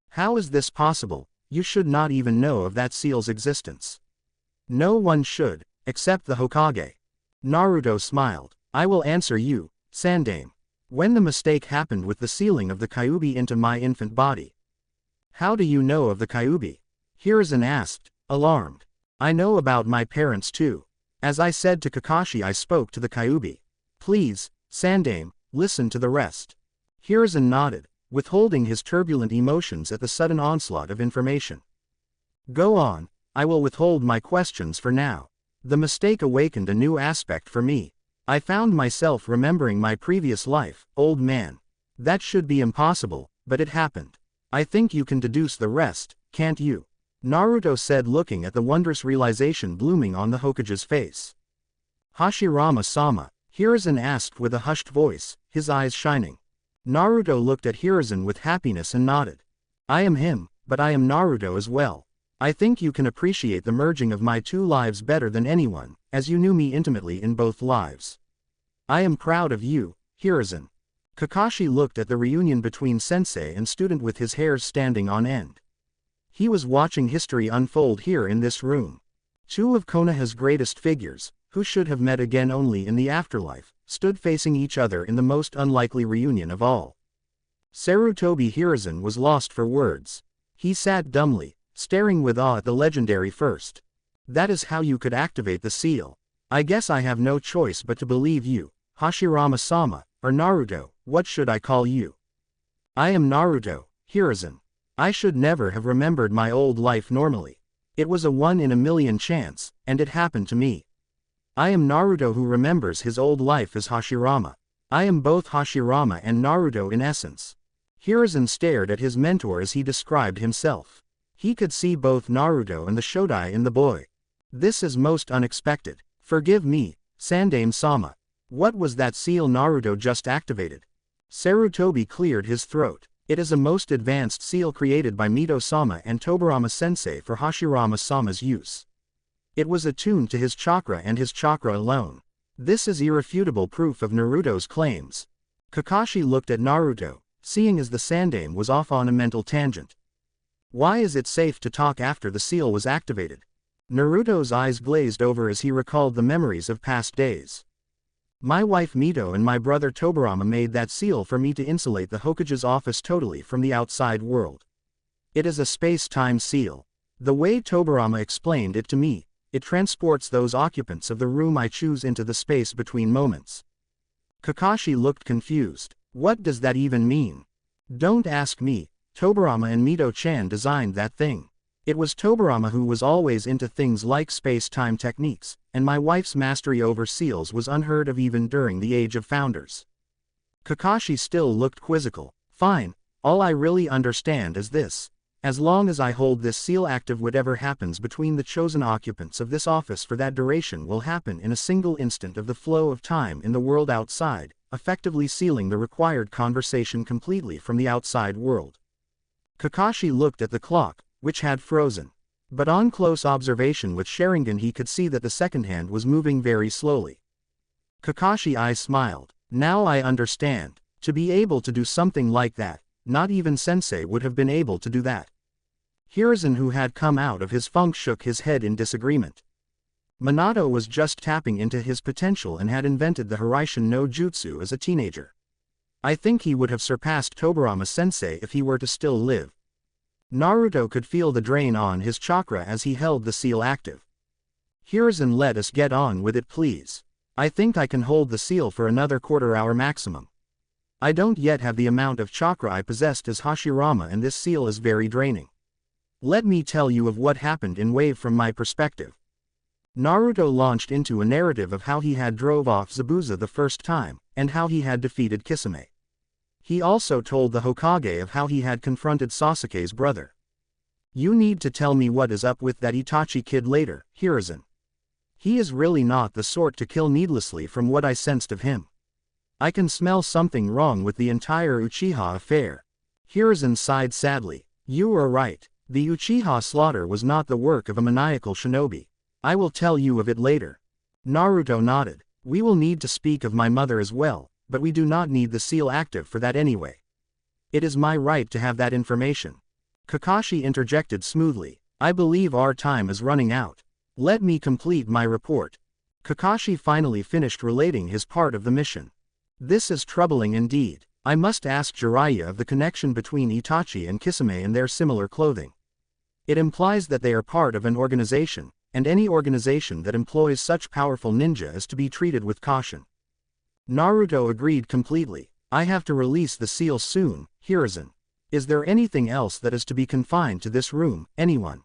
A: How is this possible? You should not even know of that seal's existence. No one should, except the Hokage. Naruto smiled. I will answer you, Sandaime. When the mistake happened with the sealing of the Kyuubi into my infant body. How do you know of the Kyuubi? Hiruzen asked, alarmed. I know about my parents too. As I said to Kakashi, I spoke to the Kyuubi. Please, Sandaime, listen to the rest. Hiruzen nodded, withholding his turbulent emotions at the sudden onslaught of information. Go on, I will withhold my questions for now. The mistake awakened a new aspect for me. I found myself remembering my previous life, old man. That should be impossible, but it happened. I think you can deduce the rest, can't you? Naruto said, looking at the wondrous realization blooming on the Hokage's face. Hashirama-sama, Hiruzen asked with a hushed voice, his eyes shining. Naruto looked at Hiruzen with happiness and nodded. I am him, but I am Naruto as well. I think you can appreciate the merging of my 2 lives better than anyone, as you knew me intimately in both lives. I am proud of you, Hiruzen. Kakashi looked at the reunion between sensei and student with his hairs standing on end. He was watching history unfold here in this room. 2 of Konoha's greatest figures, who should have met again only in the afterlife, stood facing each other in the most unlikely reunion of all. Sarutobi Hiruzen was lost for words. He sat dumbly, staring with awe at the legendary first. That is how you could activate the seal. I guess I have no choice but to believe you, Hashirama-sama, or Naruto. What should I call you? I am Naruto, Hiruzen. I should never have remembered my old life normally. It was a 1 in a million chance, and it happened to me. I am Naruto who remembers his old life as Hashirama. I am both Hashirama and Naruto in essence. Hiruzen stared at his mentor as he described himself. He could see both Naruto and the Shodai in the boy. This is most unexpected. Forgive me, Sandaime-sama. What was that seal Naruto just activated? Sarutobi cleared his throat. It is a most advanced seal created by Mito-sama and Tobirama-sensei for Hashirama-sama's use. It was attuned to his chakra and his chakra alone. This is irrefutable proof of Naruto's claims. Kakashi looked at Naruto, seeing as the Sandaime was off on a mental tangent. Why is it safe to talk after the seal was activated? Naruto's eyes glazed over as he recalled the memories of past days. My wife Mito and my brother Tobirama made that seal for me to insulate the Hokage's office totally from the outside world. It is a space-time seal. The way Tobirama explained it to me, it transports those occupants of the room I choose into the space between moments. Kakashi looked confused. What does that even mean? Don't ask me. Tobirama and Mito-chan designed that thing. It was Tobirama who was always into things like space-time techniques, and my wife's mastery over seals was unheard of even during the Age of Founders. Kakashi still looked quizzical. Fine, all I really understand is this. As long as I hold this seal active, whatever happens between the chosen occupants of this office for that duration will happen in a single instant of the flow of time in the world outside, effectively sealing the required conversation completely from the outside world. Kakashi looked at the clock, which had frozen. But on close observation with Sharingan he could see that the second hand was moving very slowly. Kakashi's eyes smiled. Now I understand. To be able to do something like that, not even Sensei would have been able to do that. Hiruzen, who had come out of his funk, shook his head in disagreement. Minato was just tapping into his potential and had invented the Hiraishin no Jutsu as a teenager. I think he would have surpassed Tobirama-sensei if he were to still live. Naruto could feel the drain on his chakra as he held the seal active. Hiruzen, let us get on with it please. I think I can hold the seal for another quarter-hour maximum. I don't yet have the amount of chakra I possessed as Hashirama, and this seal is very draining. Let me tell you of what happened in Wave from my perspective. Naruto launched into a narrative of how he had drove off Zabuza the first time, and how he had defeated Kisame. He also told the Hokage of how he had confronted Sasuke's brother. You need to tell me what is up with that Itachi kid later, Hiruzen. He is really not the sort to kill needlessly from what I sensed of him. I can smell something wrong with the entire Uchiha affair. Hiruzen sighed sadly. You are right. The Uchiha slaughter was not the work of a maniacal shinobi. I will tell you of it later. Naruto nodded. We will need to speak of my mother as well, but we do not need the seal active for that anyway. It is my right to have that information. Kakashi interjected smoothly. I believe our time is running out. Let me complete my report. Kakashi finally finished relating his part of the mission. This is troubling indeed. I must ask Jiraiya of the connection between Itachi and Kisame and their similar clothing. It implies that they are part of an organization, and any organization that employs such powerful ninja is to be treated with caution. Naruto agreed completely. I have to release the seal soon, Hiruzen. Is there anything else that is to be confined to this room, anyone?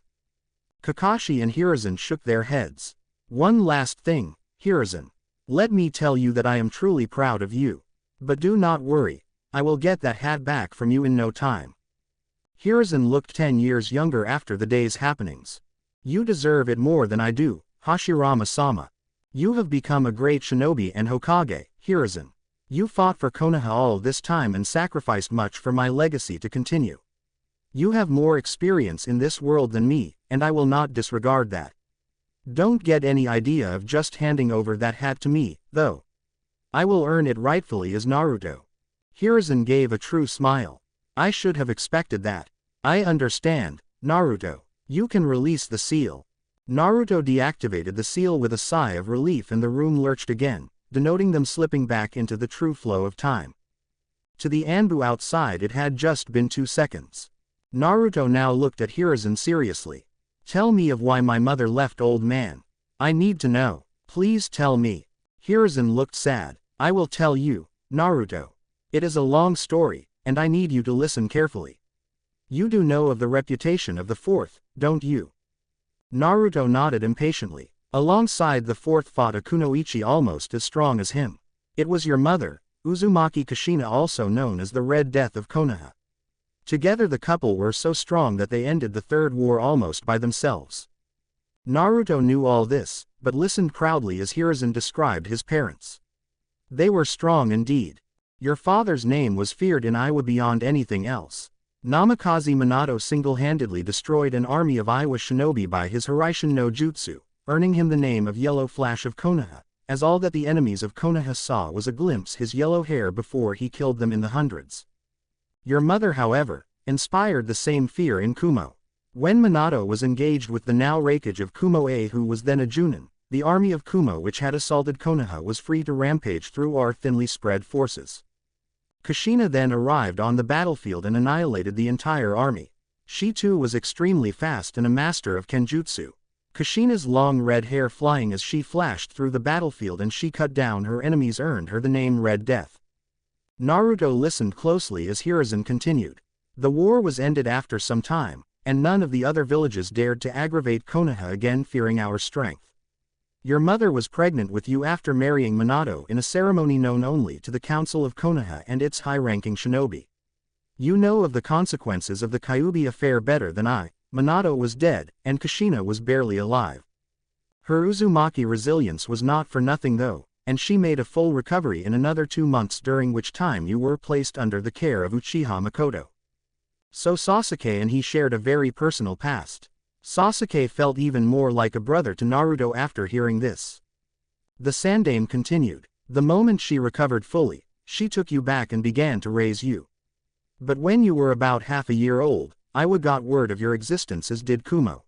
A: Kakashi and Hiruzen shook their heads. One last thing, Hiruzen. Let me tell you that I am truly proud of you. But do not worry, I will get that hat back from you in no time. Hiruzen looked 10 years younger after the day's happenings. You deserve it more than I do, Hashirama-sama. You have become a great shinobi and Hokage, Hiruzen. You fought for Konoha all this time and sacrificed much for my legacy to continue. You have more experience in this world than me, and I will not disregard that. Don't get any idea of just handing over that hat to me, though. I will earn it rightfully as Naruto. Hiruzen gave a true smile. I should have expected that. I understand, Naruto. You can release the seal. Naruto deactivated the seal with a sigh of relief and the room lurched again, denoting them slipping back into the true flow of time. To the Anbu outside it had just been 2 seconds. Naruto now looked at Hiruzen seriously. Tell me of why my mother left, old man. I need to know. Please tell me. Hiruzen looked sad. I will tell you, Naruto. It is a long story, and I need you to listen carefully. You do know of the reputation of the fourth, don't you? Naruto nodded impatiently. Alongside the fourth fought a kunoichi almost as strong as him. It was your mother, Uzumaki Kushina, also known as the Red Death of Konoha. Together the couple were so strong that they ended the third war almost by themselves. Naruto knew all this, but listened proudly as Hiruzen described his parents. They were strong indeed. Your father's name was feared in Iwa beyond anything else. Namikaze Minato single-handedly destroyed an army of Iwa shinobi by his Hiraishin no Jutsu, earning him the name of Yellow Flash of Konoha, as all that the enemies of Konoha saw was a glimpse his yellow hair before he killed them in the hundreds. Your mother, however, inspired the same fear in Kumo. When Minato was engaged with the now Raikage of Kumo-e, who was then a Chunin, the army of Kumo which had assaulted Konoha was free to rampage through our thinly spread forces. Kushina then arrived on the battlefield and annihilated the entire army. She too was extremely fast and a master of Kenjutsu. Kushina's long red hair flying as she flashed through the battlefield and she cut down her enemies earned her the name Red Death. Naruto listened closely as Hiruzen continued. The war was ended after some time, and none of the other villages dared to aggravate Konoha again, fearing our strength. Your mother was pregnant with you after marrying Minato in a ceremony known only to the Council of Konoha and its high-ranking shinobi. You know of the consequences of the Kyuubi affair better than I. Minato was dead, and Kushina was barely alive. Her Uzumaki resilience was not for nothing though, and she made a full recovery in another 2 months, during which time you were placed under the care of Uchiha Makoto. So Sasuke and he shared a very personal past. Sasuke felt even more like a brother to Naruto after hearing this. The Sandaime continued. The moment she recovered fully, she took you back and began to raise you. But when you were about half a year old, Iwa got word of your existence, as did Kumo.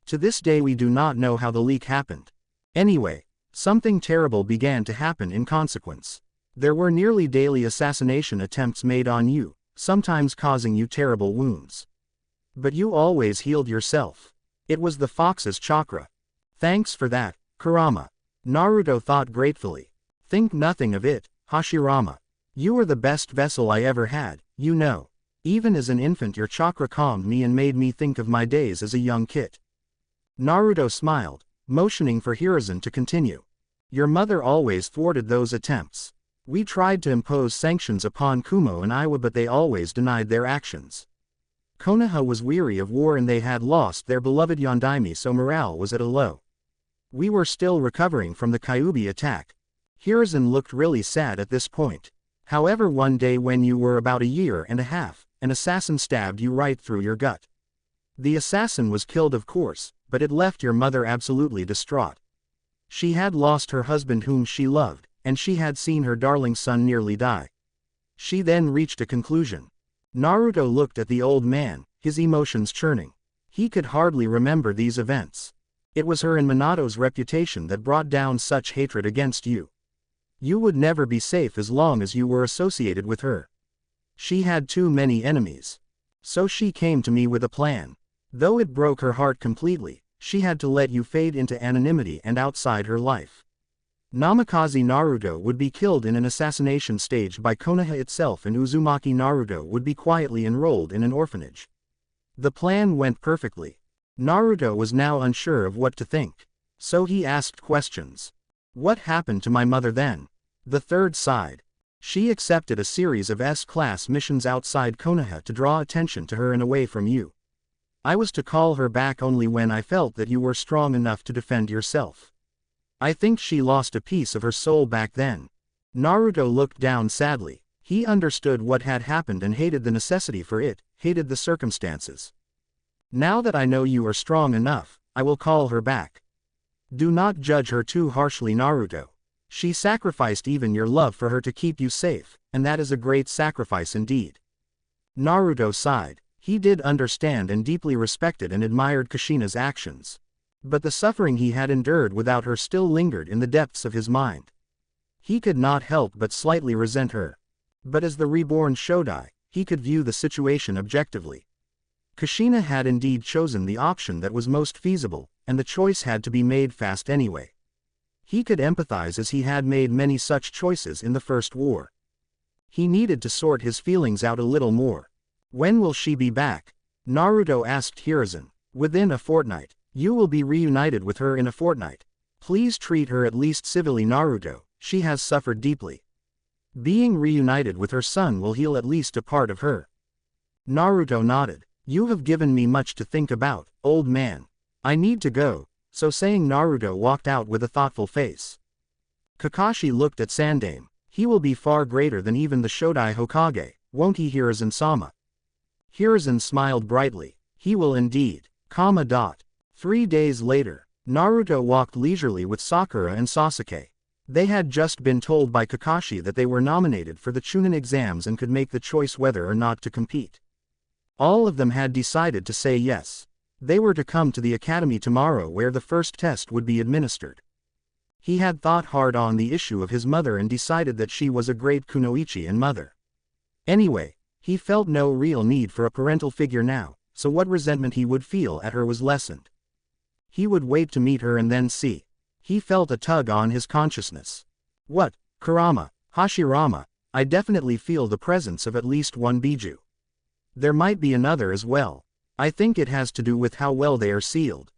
A: To this day we do not know how the leak happened. Anyway, something terrible began to happen in consequence. There were nearly daily assassination attempts made on you, sometimes causing you terrible wounds. But you always healed yourself. It was the fox's chakra. Thanks for that, Kurama. Naruto thought gratefully. Think nothing of it, Hashirama. You were the best vessel I ever had, you know. Even as an infant your chakra calmed me and made me think of my days as a young kid. Naruto smiled, motioning for Hiruzen to continue. Your mother always thwarted those attempts. We tried to impose sanctions upon Kumo and Iwa, but they always denied their actions. Konoha was weary of war and they had lost their beloved Yondaime, so morale was at a low. We were still recovering from the Kyuubi attack. Hiruzen looked really sad at this point. However, one day when you were about 1.5 years, an assassin stabbed you right through your gut. The assassin was killed, of course, but it left your mother absolutely distraught. She had lost her husband whom she loved, and she had seen her darling son nearly die. She then reached a conclusion. Naruto looked at the old man, his emotions churning. He could hardly remember these events. It was her and Minato's reputation that brought down such hatred against you. You would never be safe as long as you were associated with her. She had too many enemies. So she came to me with a plan. Though it broke her heart completely, she had to let you fade into anonymity and outside her life. Namikaze Naruto would be killed in an assassination staged by Konoha itself, and Uzumaki Naruto would be quietly enrolled in an orphanage. The plan went perfectly. Naruto was now unsure of what to think. So he asked questions. What happened to my mother then? The third side. She accepted a series of S-class missions outside Konoha to draw attention to her and away from you. I was to call her back only when I felt that you were strong enough to defend yourself. I think she lost a piece of her soul back then. Naruto looked down sadly. He understood what had happened and hated the necessity for it, hated the circumstances. Now that I know you are strong enough, I will call her back. Do not judge her too harshly, Naruto. She sacrificed even your love for her to keep you safe, and that is a great sacrifice indeed. Naruto sighed. He did understand and deeply respected and admired Kushina's actions. But the suffering he had endured without her still lingered in the depths of his mind. He could not help but slightly resent her. But as the reborn Shodai, he could view the situation objectively. Kushina had indeed chosen the option that was most feasible, and the choice had to be made fast anyway. He could empathize as he had made many such choices in the first war. He needed to sort his feelings out a little more. When will she be back? Naruto asked Hiruzen. Within a fortnight. You will be reunited with her in a fortnight. Please treat her at least civilly, Naruto. She has suffered deeply. Being reunited with her son will heal at least a part of her. Naruto nodded. You have given me much to think about, old man. I need to go. So saying, Naruto walked out with a thoughtful face. Kakashi looked at Sandaime. He will be far greater than even the Shodai Hokage, won't he, Hiruzen-sama? Hiruzen smiled brightly. He will indeed. 3 days later, Naruto walked leisurely with Sakura and Sasuke. They had just been told by Kakashi that they were nominated for the Chunin exams and could make the choice whether or not to compete. All of them had decided to say yes. They were to come to the academy tomorrow where the first test would be administered. He had thought hard on the issue of his mother and decided that she was a great kunoichi and mother. Anyway, he felt no real need for a parental figure now, so what resentment he would feel at her was lessened. He would wait to meet her and then see. He felt a tug on his consciousness. What, Kurama, Hashirama, I definitely feel the presence of at least one Biju. There might be another as well. I think it has to do with how well they are sealed.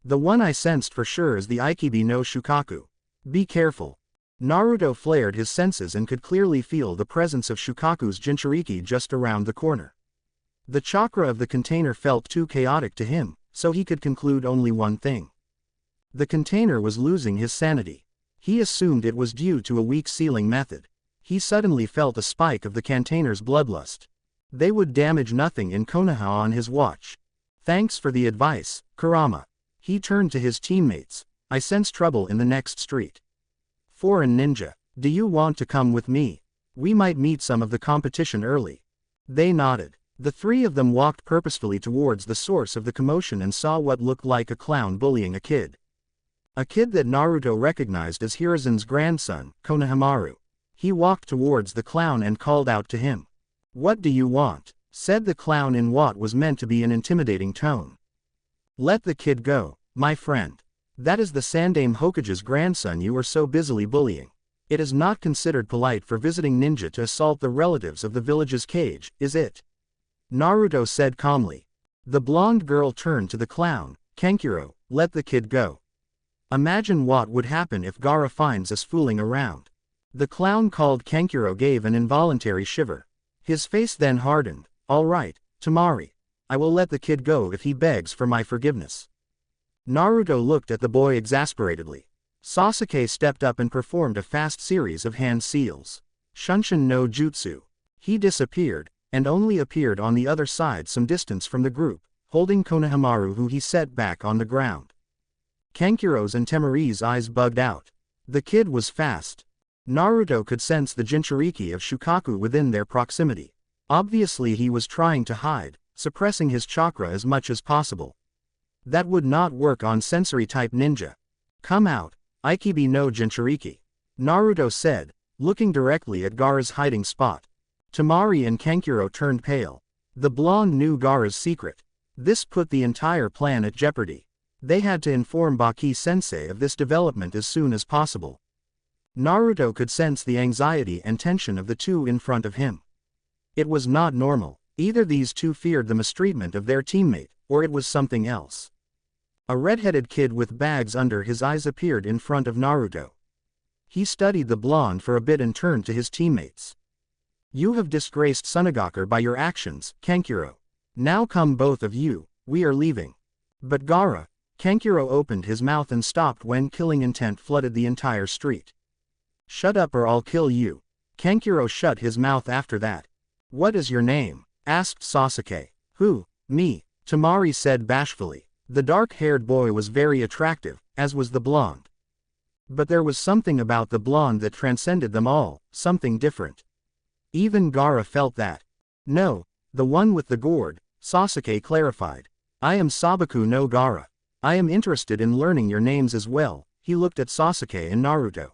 A: The one I sensed for sure is the Ikibi no Shukaku. Be careful. Naruto flared his senses and could clearly feel the presence of Shukaku's Jinchuriki just around the corner. The chakra of the container felt too chaotic to him, so he could conclude only one thing. The container was losing his sanity. He assumed it was due to a weak sealing method. He suddenly felt a spike of the container's bloodlust. They would damage nothing in Konoha on his watch. Thanks for the advice, Kurama. He turned to his teammates. I sense trouble in the next street. Foreign ninja, do you want to come with me? We might meet some of the competition early. They nodded. The three of them walked purposefully towards the source of the commotion and saw what looked like a clown bullying a kid. A kid that Naruto recognized as Hiruzen's grandson, Konohamaru. He walked towards the clown and called out to him. What do you want? Said the clown in what was meant to be an intimidating tone. Let the kid go, my friend. That is the Sandaime Hokage's grandson you are so busily bullying. It is not considered polite for visiting ninja to assault the relatives of the village's kage, is it? Naruto said calmly. The blonde girl turned to the clown. Kankuro, let the kid go. Imagine what would happen if Gaara finds us fooling around. The clown called Kankuro gave an involuntary shiver. His face then hardened. All right, Tamari. I will let the kid go if he begs for my forgiveness. Naruto looked at the boy exasperatedly. Sasuke stepped up and performed a fast series of hand seals. Shunshin no Jutsu. He disappeared, and only appeared on the other side some distance from the group, holding Konohamaru, who he set back on the ground. Kankuro's and Temari's eyes bugged out. The kid was fast. Naruto could sense the Jinchuriki of Shukaku within their proximity. Obviously he was trying to hide, suppressing his chakra as much as possible. That would not work on sensory-type ninja. Come out, Ikibi no Jinchuriki. Naruto said, looking directly at Gaara's hiding spot. Temari and Kankuro turned pale. The blonde knew Gaara's secret. This put the entire plan at jeopardy. They had to inform Baki-sensei of this development as soon as possible. Naruto could sense the anxiety and tension of the two in front of him. It was not normal. Either these two feared the mistreatment of their teammate, or it was something else. A red-headed kid with bags under his eyes appeared in front of Naruto. He studied the blonde for a bit and turned to his teammates. You have disgraced Tsunade by your actions, Kankuro. Now come both of you, we are leaving. But Gaara, Kankuro opened his mouth and stopped when killing intent flooded the entire street. Shut up or I'll kill you. Kankuro shut his mouth after that. What is your name? Asked Sasuke. Who? Me, Temari said bashfully. The dark-haired boy was very attractive, as was the blonde. But there was something about the blonde that transcended them all, something different. Even Gaara felt that. No, the one with the gourd, Sasuke clarified. I am Sabaku no Gaara. I am interested in learning your names as well. He looked at Sasuke and Naruto.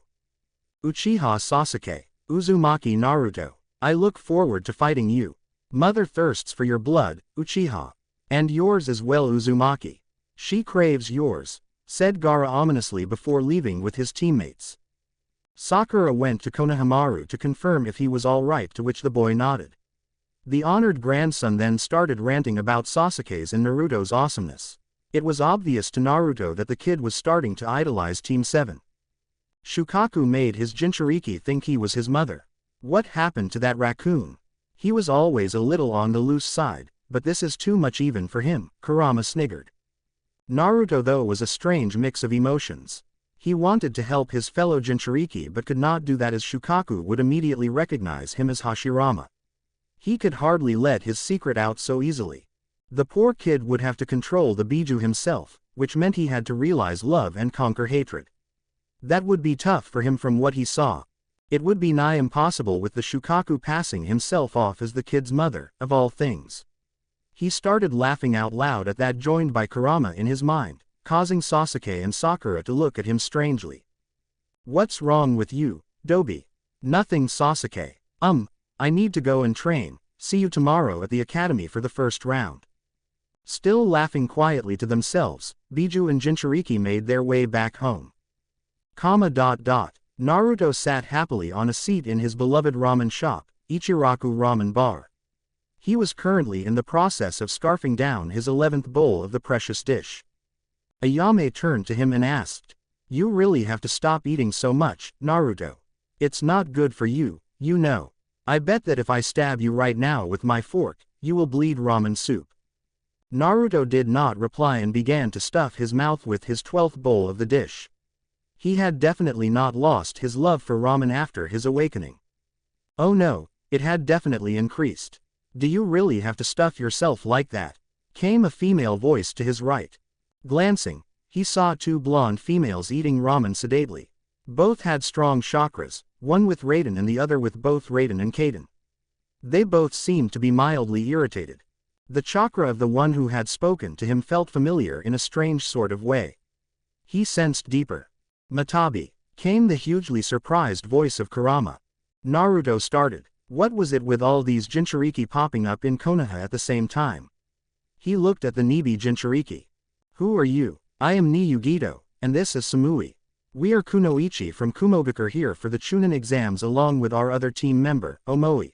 A: Uchiha Sasuke, Uzumaki Naruto. I look forward to fighting you. Mother thirsts for your blood, Uchiha. And yours as well, Uzumaki. She craves yours, said Gaara ominously before leaving with his teammates. Sakura went to Konohamaru to confirm if he was all right, to which the boy nodded. The honored grandson then started ranting about Sasuke's and Naruto's awesomeness. It was obvious to Naruto that the kid was starting to idolize Team 7. Shukaku made his Jinchuriki think he was his mother. What happened to that raccoon? He was always a little on the loose side, but this is too much even for him, Kurama sniggered. Naruto though was a strange mix of emotions. He wanted to help his fellow Jinchuriki but could not do that as Shukaku would immediately recognize him as Hashirama. He could hardly let his secret out so easily. The poor kid would have to control the Biju himself, which meant he had to realize love and conquer hatred. That would be tough for him from what he saw. It would be nigh impossible with the Shukaku passing himself off as the kid's mother, of all things. He started laughing out loud at that, joined by Kurama in his mind, causing Sasuke and Sakura to look at him strangely. What's wrong with you, Dobi? Nothing, Sasuke. I need to go and train. See you tomorrow at the academy for the first round. Still laughing quietly to themselves, Biju and Jinchuriki made their way back home. Naruto sat happily on a seat in his beloved ramen shop, Ichiraku Ramen Bar. He was currently in the process of scarfing down his 11th bowl of the precious dish. Ayame turned to him and asked, You really have to stop eating so much, Naruto. It's not good for you, you know. I bet that if I stab you right now with my fork, you will bleed ramen soup. Naruto did not reply and began to stuff his mouth with his 12th bowl of the dish. He had definitely not lost his love for ramen after his awakening. Oh no, it had definitely increased. Do you really have to stuff yourself like that? Came a female voice to his right. Glancing, he saw two blonde females eating ramen sedately. Both had strong chakras, one with Raiden and the other with both Raiden and Kaden. They both seemed to be mildly irritated. The chakra of the one who had spoken to him felt familiar in a strange sort of way. He sensed deeper. Matabi, came the hugely surprised voice of Kurama. Naruto started. What was it with all these Jinchuriki popping up in Konoha at the same time? He looked at the Nibi Jinchuriki. Who are you? I am Ni Yugito, and this is Samui. We are Kunoichi from Kumogakure here for the Chunin exams along with our other team member, Omoi.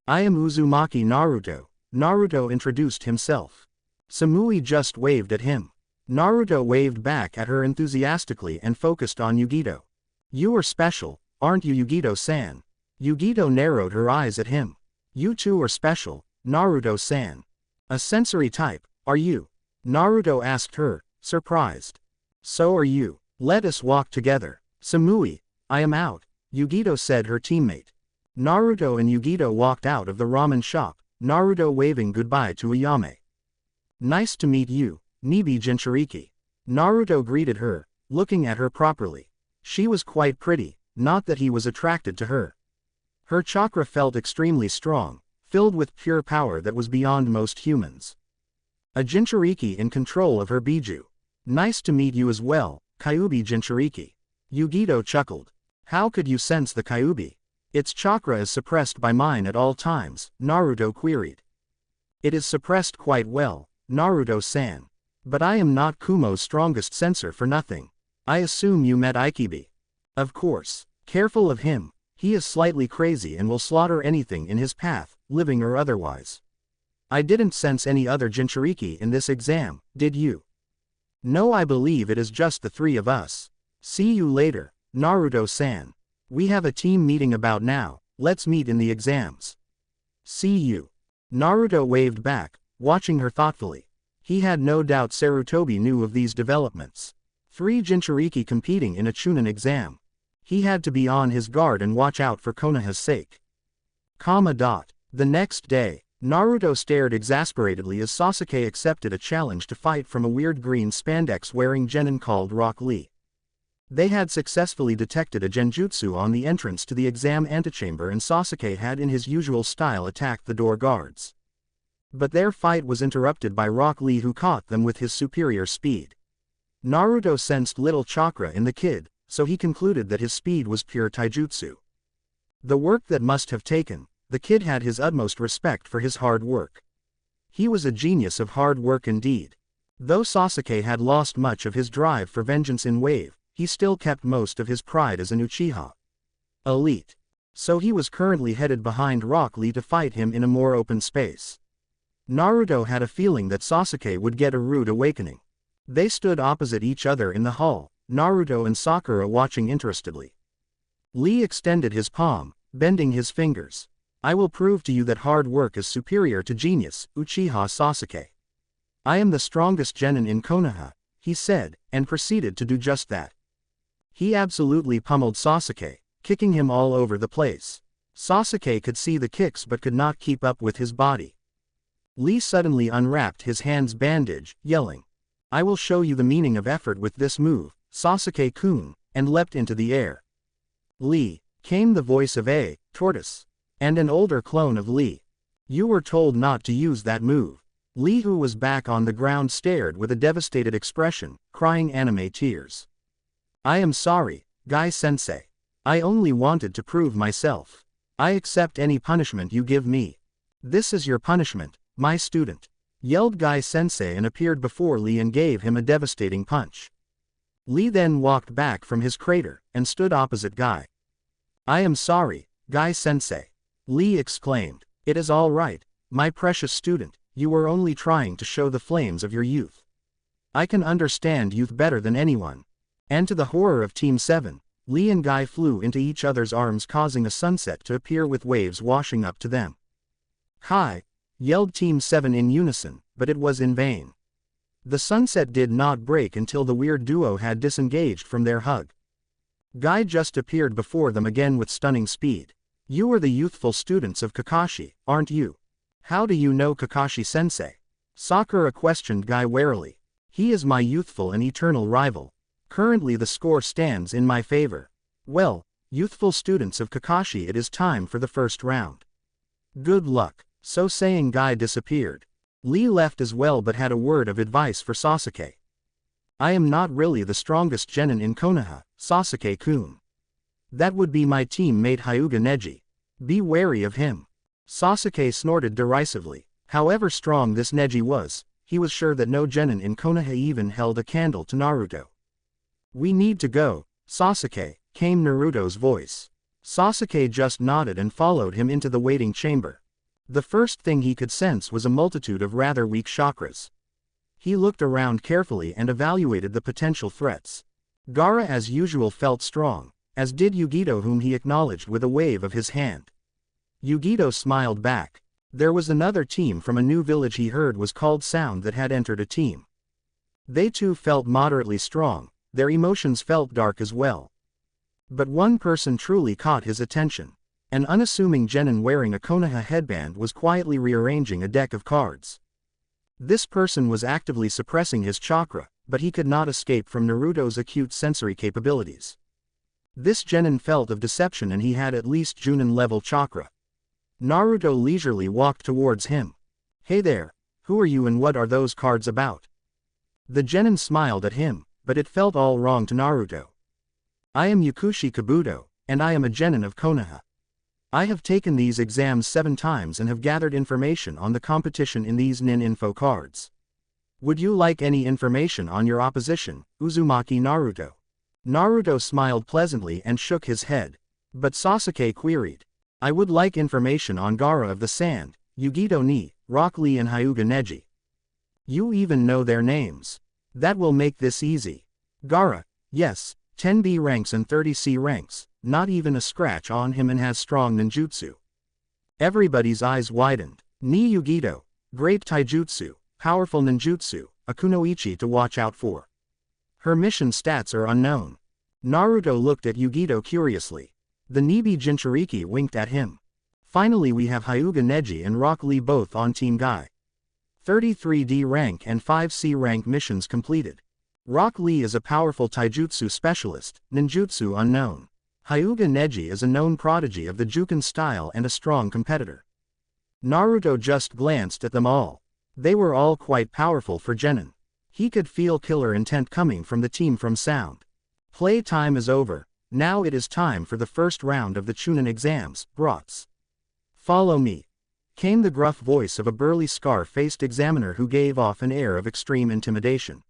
A: I am Uzumaki Naruto. Naruto introduced himself. Samui just waved at him. Naruto waved back at her enthusiastically and focused on Yugito. You are special, aren't you, Yugito-san? Yugito narrowed her eyes at him. You too are special, Naruto-san. A sensory type, are you? Naruto asked her, surprised. So are you. Let us walk together. Samui, I am out, Yugito said her teammate. Naruto and Yugito walked out of the ramen shop, Naruto waving goodbye to Ayame. Nice to meet you, Nibi Jinchuriki. Naruto greeted her, looking at her properly. She was quite pretty, not that he was attracted to her. Her chakra felt extremely strong, filled with pure power that was beyond most humans. A Jinchuriki in control of her Biju. Nice to meet you as well, Kyuubi Jinchuriki. Yugito chuckled. How could you sense the Kyuubi? Its chakra is suppressed by mine at all times, Naruto queried. It is suppressed quite well, Naruto-san. But I am not Kumo's strongest sensor for nothing. I assume you met Ikibi. Of course. Careful of him, he is slightly crazy and will slaughter anything in his path, living or otherwise. I didn't sense any other Jinchuriki in this exam, did you? No, I believe it is just the three of us. See you later, Naruto-san. We have a team meeting about now, let's meet in the exams. See you. Naruto waved back, watching her thoughtfully. He had no doubt Sarutobi knew of these developments. 3 Jinchuriki competing in a Chunin exam. He had to be on his guard and watch out for Konoha's sake. The next day, Naruto stared exasperatedly as Sasuke accepted a challenge to fight from a weird green spandex-wearing genin called Rock Lee. They had successfully detected a genjutsu on the entrance to the exam antechamber and Sasuke had in his usual style attacked the door guards. But their fight was interrupted by Rock Lee, who caught them with his superior speed. Naruto sensed little chakra in the kid, so he concluded that his speed was pure taijutsu. The work that must have taken, the kid had his utmost respect for his hard work. He was a genius of hard work indeed. Though Sasuke had lost much of his drive for vengeance in Wave, he still kept most of his pride as an Uchiha elite. So he was currently headed behind Rock Lee to fight him in a more open space. Naruto had a feeling that Sasuke would get a rude awakening. They stood opposite each other in the hall, Naruto and Sakura watching interestedly. Lee extended his palm, bending his fingers. I will prove to you that hard work is superior to genius, Uchiha Sasuke. I am the strongest genin in Konoha, he said, and proceeded to do just that. He absolutely pummeled Sasuke, kicking him all over the place. Sasuke could see the kicks but could not keep up with his body. Lee suddenly unwrapped his hand's bandage, yelling, I will show you the meaning of effort with this move, Sasuke-kun, and leapt into the air. Lee, came the voice of a tortoise, and an older clone of Lee. You were told not to use that move. Lee, who was back on the ground, stared with a devastated expression, crying anime tears. I am sorry, Guy-sensei. I only wanted to prove myself. I accept any punishment you give me. This is your punishment, my student, yelled Guy-sensei and appeared before Lee and gave him a devastating punch. Lee then walked back from his crater, and stood opposite Guy. I am sorry, Guy-sensei. Lee exclaimed. It is all right, my precious student, you were only trying to show the flames of your youth. I can understand youth better than anyone. And to the horror of Team 7, Lee and Guy flew into each other's arms, causing a sunset to appear with waves washing up to them. Hi! Yelled Team 7 in unison, but it was in vain. The sunset did not break until the weird duo had disengaged from their hug. Guy just appeared before them again with stunning speed. You are the youthful students of Kakashi, aren't you? How do you know Kakashi-sensei? Sakura questioned Guy warily. He is my youthful and eternal rival. Currently the score stands in my favor. Well, youthful students of Kakashi, it is time for the first round. Good luck. So saying, Guy disappeared. Lee left as well but had a word of advice for Sasuke. I am not really the strongest genin in Konoha, Sasuke-kun. That would be my teammate Hyuga Neji. Be wary of him. Sasuke snorted derisively. However strong this Neji was, he was sure that no genin in Konoha even held a candle to Naruto. We need to go, Sasuke, came Naruto's voice. Sasuke just nodded and followed him into the waiting chamber. The first thing he could sense was a multitude of rather weak chakras. He looked around carefully and evaluated the potential threats. Gaara as usual felt strong, as did Yugito, whom he acknowledged with a wave of his hand. Yugito smiled back. There was another team from a new village he heard was called Sound that had entered a team. They too felt moderately strong, their emotions felt dark as well. But one person truly caught his attention. An unassuming genin wearing a Konoha headband was quietly rearranging a deck of cards. This person was actively suppressing his chakra, but he could not escape from Naruto's acute sensory capabilities. This genin felt of deception and he had at least Chunin-level chakra. Naruto leisurely walked towards him. "Hey there, who are you and what are those cards about?" The genin smiled at him, but it felt all wrong to Naruto. "I am Yakushi Kabuto, and I am a genin of Konoha. I have taken these exams 7 times and have gathered information on the competition in these nin info cards. Would you like any information on your opposition, Uzumaki Naruto?" Naruto smiled pleasantly and shook his head. But Sasuke queried. "I would like information on Gaara of the Sand, Yugito ni, Rock Lee and Hyuga Neji. You even know their names. That will make this easy. Gaara, yes, 10 B ranks and 30 C ranks, not even a scratch on him and has strong ninjutsu." Everybody's eyes widened. Ni Yugito, great taijutsu, powerful ninjutsu, a kunoichi to watch out for. Her mission stats are unknown. Naruto looked at Yugito curiously. The Nibi Jinchuriki winked at him. Finally we have Hyuga Neji and Rock Lee both on Team Guy. 33 D rank and 5 C rank missions completed. Rock Lee is a powerful taijutsu specialist, ninjutsu unknown. Hyuga Neji is a known prodigy of the Juken style and a strong competitor. Naruto just glanced at them all. They were all quite powerful for genin. He could feel killer intent coming from the team from sound. Play time is over, now it is time for the first round of the Chunin exams, brats. "Follow me," came the gruff voice of a burly scar-faced examiner who gave off an air of extreme intimidation.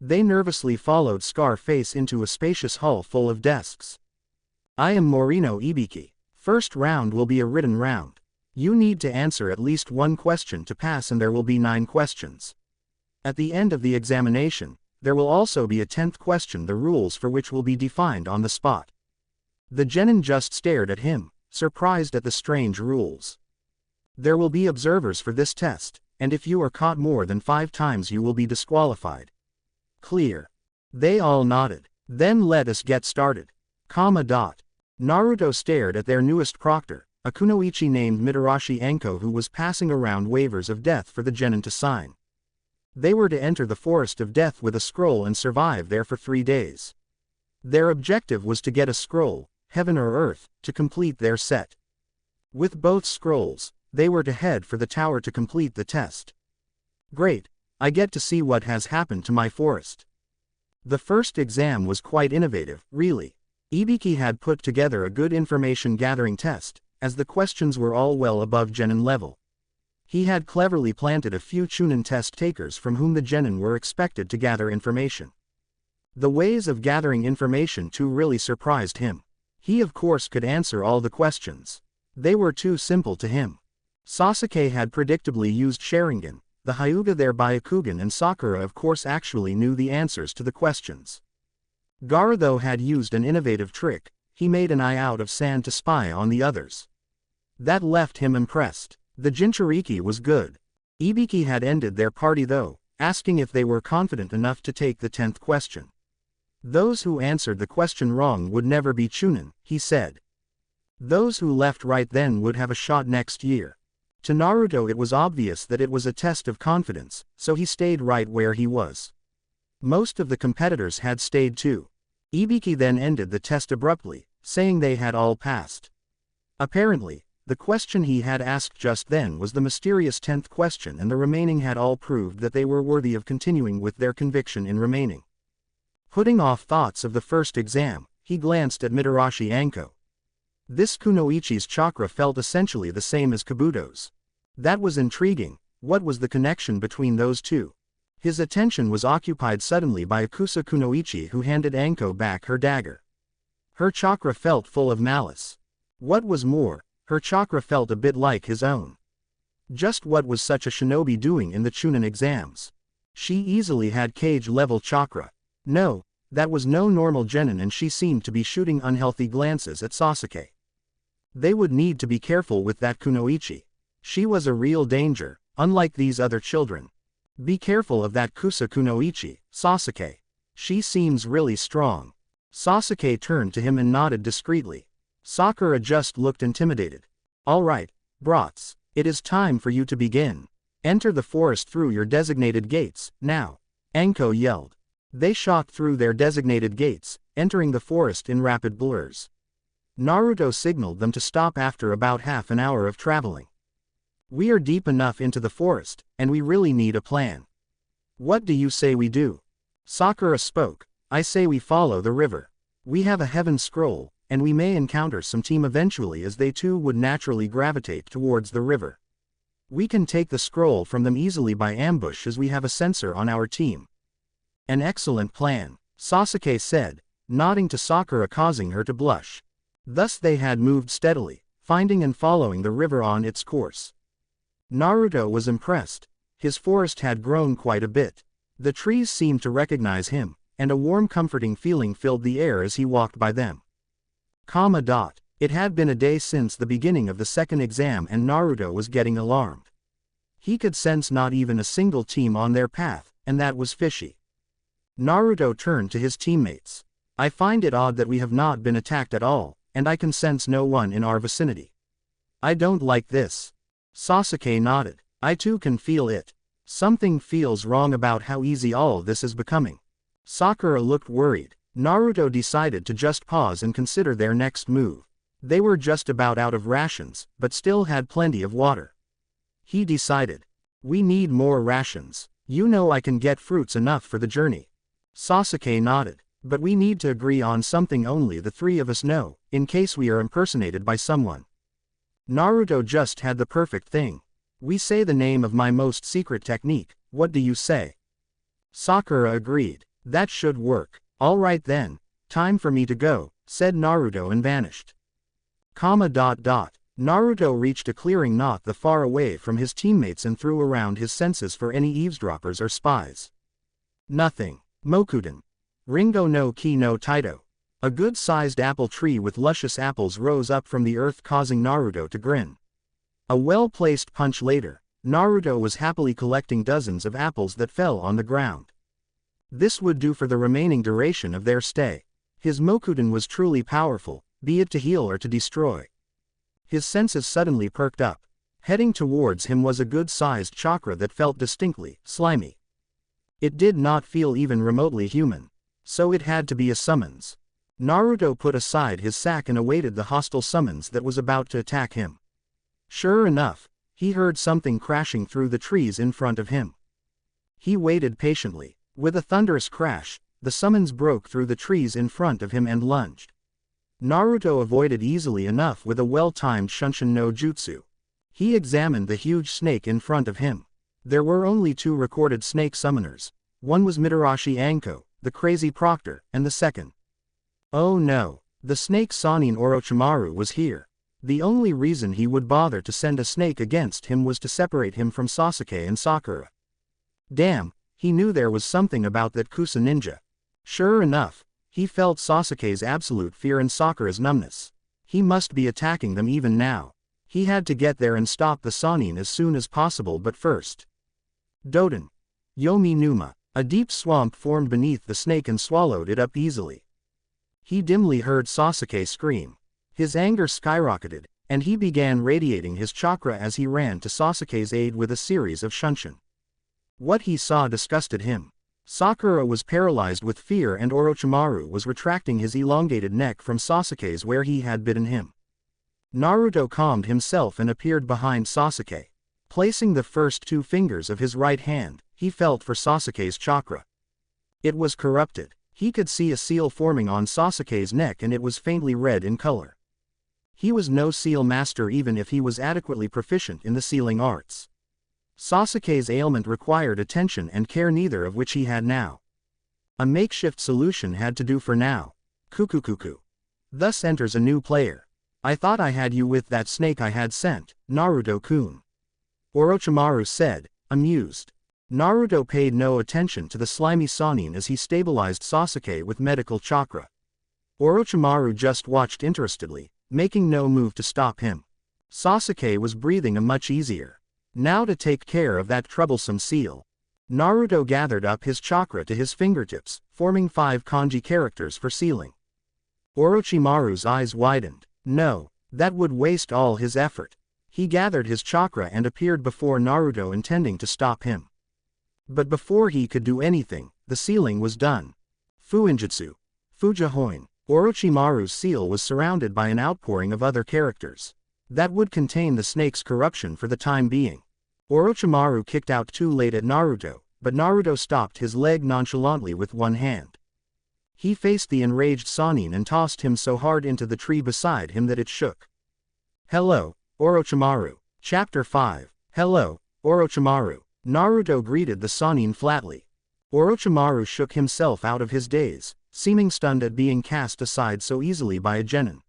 A: They nervously followed Scarface into a spacious hall full of desks. "I am Morino Ibiki. First round will be a written round. You need to answer at least 1 question to pass and there will be 9 questions. At the end of the examination, there will also be a 10th question, the rules for which will be defined on the spot." The genin just stared at him, surprised at the strange rules. "There will be observers for this test, and if you are caught more than 5 times you will be disqualified. Clear?" They all nodded. "Then let us get started. Naruto stared at their newest proctor, a kunoichi named Mitarashi Anko who was passing around waivers of death for the genin to sign. They were to enter the forest of death with a scroll and survive there for 3 days. Their objective was to get a scroll, heaven or earth, to complete their set. With both scrolls, they were to head for the tower to complete the test. "Great, I get to see what has happened to my forest." The first exam was quite innovative, really. Ibiki had put together a good information gathering test, as the questions were all well above genin level. He had cleverly planted a few Chunin test takers from whom the genin were expected to gather information. The ways of gathering information too really surprised him. He of course could answer all the questions. They were too simple to him. Sasuke had predictably used Sharingan, the Hyuga their Byakugan, and Sakura of course actually knew the answers to the questions. Gaara though had used an innovative trick, he made an eye out of sand to spy on the others. That left him impressed. The Jinchuriki was good. Ibiki had ended their party though, asking if they were confident enough to take the 10th question. Those who answered the question wrong would never be Chunin, he said. Those who left right then would have a shot next year. To Naruto it was obvious that it was a test of confidence, so he stayed right where he was. Most of the competitors had stayed too. Ibiki then ended the test abruptly, saying they had all passed. Apparently, the question he had asked just then was the mysterious 10th question and the remaining had all proved that they were worthy of continuing with their conviction in remaining. Putting off thoughts of the first exam, he glanced at Mitarashi Anko. This kunoichi's chakra felt essentially the same as Kabuto's. That was intriguing. What was the connection between those two? His attention was occupied suddenly by Akusa Kunoichi who handed Anko back her dagger. Her chakra felt full of malice. What was more, her chakra felt a bit like his own. Just what was such a shinobi doing in the Chunin exams? She easily had Kage-level chakra. No, that was no normal genin and she seemed to be shooting unhealthy glances at Sasuke. They would need to be careful with that kunoichi. She was a real danger, unlike these other children. Be careful of that Kunoichi, Sasuke. She seems really strong. Sasuke turned to him and nodded discreetly. Sakura just looked intimidated. Alright, brats, it is time for you to begin. Enter the forest through your designated gates, now. Anko yelled. They shot through their designated gates, entering the forest in rapid blurs. Naruto signaled them to stop after about half an hour of traveling. We are deep enough into the forest, and we really need a plan. What do you say we do? Sakura spoke. I say we follow the river. We have a heaven scroll, and we may encounter some team eventually as they too would naturally gravitate towards the river. We can take the scroll from them easily by ambush as we have a sensor on our team. An excellent plan, Sasuke said, nodding to Sakura, causing her to blush. Thus they had moved steadily, finding and following the river on its course. Naruto was impressed. His forest had grown quite a bit. The trees seemed to recognize him, and a warm comforting feeling filled the air as he walked by them. It had been a day since the beginning of the second exam and Naruto was getting alarmed. He could sense not even a single team on their path, and that was fishy. Naruto turned to his teammates. I find it odd that we have not been attacked at all, and I can sense no one in our vicinity. I don't like this. Sasuke nodded. I too can feel it. Something feels wrong about how easy all this is becoming. Sakura looked worried. Naruto decided to just pause and consider their next move. They were just about out of rations, but still had plenty of water. He decided. We need more rations. You know I can get fruits enough for the journey. Sasuke nodded. But we need to agree on something only the three of us know, in case we are impersonated by someone. Naruto just had the perfect thing. We say the name of my most secret technique, what do you say? Sakura agreed. That should work. Alright then, time for me to go, said Naruto and vanished. Naruto reached a clearing not that far away from his teammates and threw around his senses for any eavesdroppers or spies. Nothing. Mokuden. Ringo no ki no Taito. A good-sized apple tree with luscious apples rose up from the earth, causing Naruto to grin. A well-placed punch later, Naruto was happily collecting dozens of apples that fell on the ground. This would do for the remaining duration of their stay. His Mokuden was truly powerful, be it to heal or to destroy. His senses suddenly perked up. Heading towards him was a good-sized chakra that felt distinctly slimy. It did not feel even remotely human. So it had to be a summons. Naruto put aside his sack and awaited the hostile summons that was about to attack him. Sure enough, he heard something crashing through the trees in front of him. He waited patiently. With a thunderous crash, the summons broke through the trees in front of him and lunged. Naruto avoided easily enough with a well-timed Shunshin no Jutsu. He examined the huge snake in front of him. There were only 2 recorded snake summoners. One was Mitarashi Anko, the crazy proctor, and the second. Oh no, the snake Sannin Orochimaru was here. The only reason he would bother to send a snake against him was to separate him from Sasuke and Sakura. Damn, he knew there was something about that Kusa ninja. Sure enough, he felt Sasuke's absolute fear and Sakura's numbness. He must be attacking them even now. He had to get there and stop the Sannin as soon as possible, but first. Doden. Yomi Numa. A deep swamp formed beneath the snake and swallowed it up easily. He dimly heard Sasuke scream. His anger skyrocketed, and he began radiating his chakra as he ran to Sasuke's aid with a series of shunshin. What he saw disgusted him. Sakura was paralyzed with fear and Orochimaru was retracting his elongated neck from Sasuke's where he had bitten him. Naruto calmed himself and appeared behind Sasuke. Placing the first 2 fingers of his right hand, he felt for Sasuke's chakra. It was corrupted. He could see a seal forming on Sasuke's neck and it was faintly red in color. He was no seal master even if he was adequately proficient in the sealing arts. Sasuke's ailment required attention and care, neither of which he had now. A makeshift solution had to do for now. Kukukuku. Thus enters a new player. I thought I had you with that snake I had sent, Naruto-kun. Orochimaru said, amused. Naruto paid no attention to the slimy Sannin as he stabilized Sasuke with medical chakra. Orochimaru just watched interestedly, making no move to stop him. Sasuke was breathing a much easier. Now to take care of that troublesome seal. Naruto gathered up his chakra to his fingertips, forming 5 kanji characters for sealing. Orochimaru's eyes widened. No, that would waste all his effort. He gathered his chakra and appeared before Naruto, intending to stop him. But before he could do anything, the sealing was done. Fuinjutsu. Fujihoin. Orochimaru's seal was surrounded by an outpouring of other characters. That would contain the snake's corruption for the time being. Orochimaru kicked out too late at Naruto, but Naruto stopped his leg nonchalantly with one hand. He faced the enraged Sannin and tossed him so hard into the tree beside him that it shook. Hello, Orochimaru. Chapter 5. Hello, Orochimaru. Naruto greeted the Sannin flatly. Orochimaru shook himself out of his daze, seeming stunned at being cast aside so easily by a genin.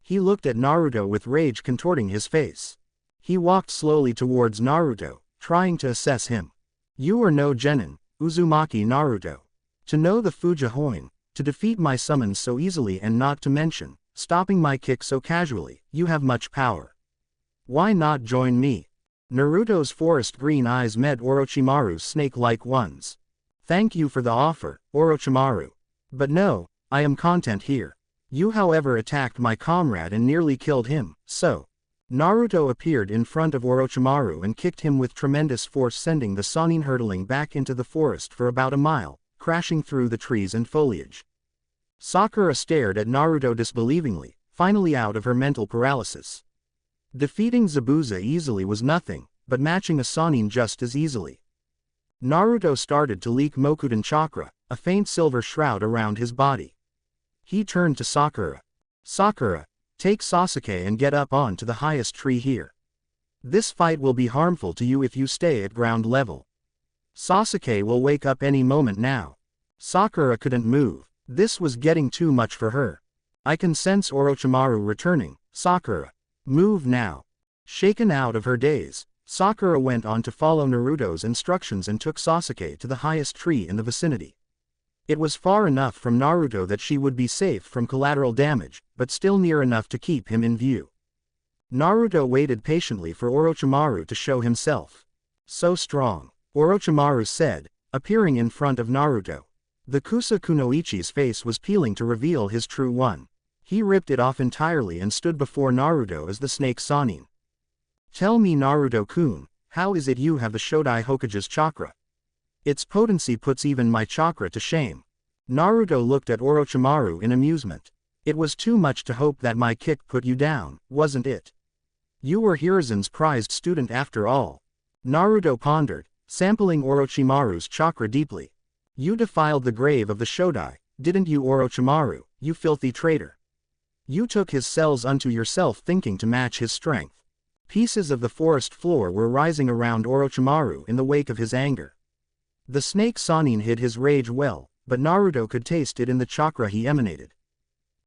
A: He looked at Naruto with rage contorting his face. He walked slowly towards Naruto, trying to assess him. You are no genin, Uzumaki Naruto. To know the Fujihoin, to defeat my summons so easily and not to mention, stopping my kick so casually, you have much power. Why not join me? Naruto's forest green eyes met Orochimaru's snake-like ones. Thank you for the offer, Orochimaru. But no, I am content here. You however attacked my comrade and nearly killed him, so. Naruto appeared in front of Orochimaru and kicked him with tremendous force, sending the Sannin hurtling back into the forest for about a mile, crashing through the trees and foliage. Sakura stared at Naruto disbelievingly, finally out of her mental paralysis. Defeating Zabuza easily was nothing, but matching a Sannin just as easily. Naruto started to leak Mokudan chakra, a faint silver shroud around his body. He turned to Sakura. Sakura, take Sasuke and get up onto the highest tree here. This fight will be harmful to you if you stay at ground level. Sasuke will wake up any moment now. Sakura couldn't move. This was getting too much for her. I can sense Orochimaru returning, Sakura. Move now. Shaken out of her daze, Sakura went on to follow Naruto's instructions and took Sasuke to the highest tree in the vicinity. It was far enough from Naruto that she would be safe from collateral damage, but still near enough to keep him in view. Naruto waited patiently for Orochimaru to show himself. So strong, Orochimaru said, appearing in front of Naruto. The Kusa Kunoichi's face was peeling to reveal his true one. He ripped it off entirely and stood before Naruto as the snake Sannin. Tell me Naruto-kun, how is it you have the Shodai Hokage's chakra? Its potency puts even my chakra to shame. Naruto looked at Orochimaru in amusement. It was too much to hope that my kick put you down, wasn't it? You were Hiruzen's prized student after all. Naruto pondered, sampling Orochimaru's chakra deeply. You defiled the grave of the Shodai, didn't you Orochimaru, you filthy traitor? You took his cells unto yourself thinking to match his strength. Pieces of the forest floor were rising around Orochimaru in the wake of his anger. The snake Sannin hid his rage well, but Naruto could taste it in the chakra he emanated.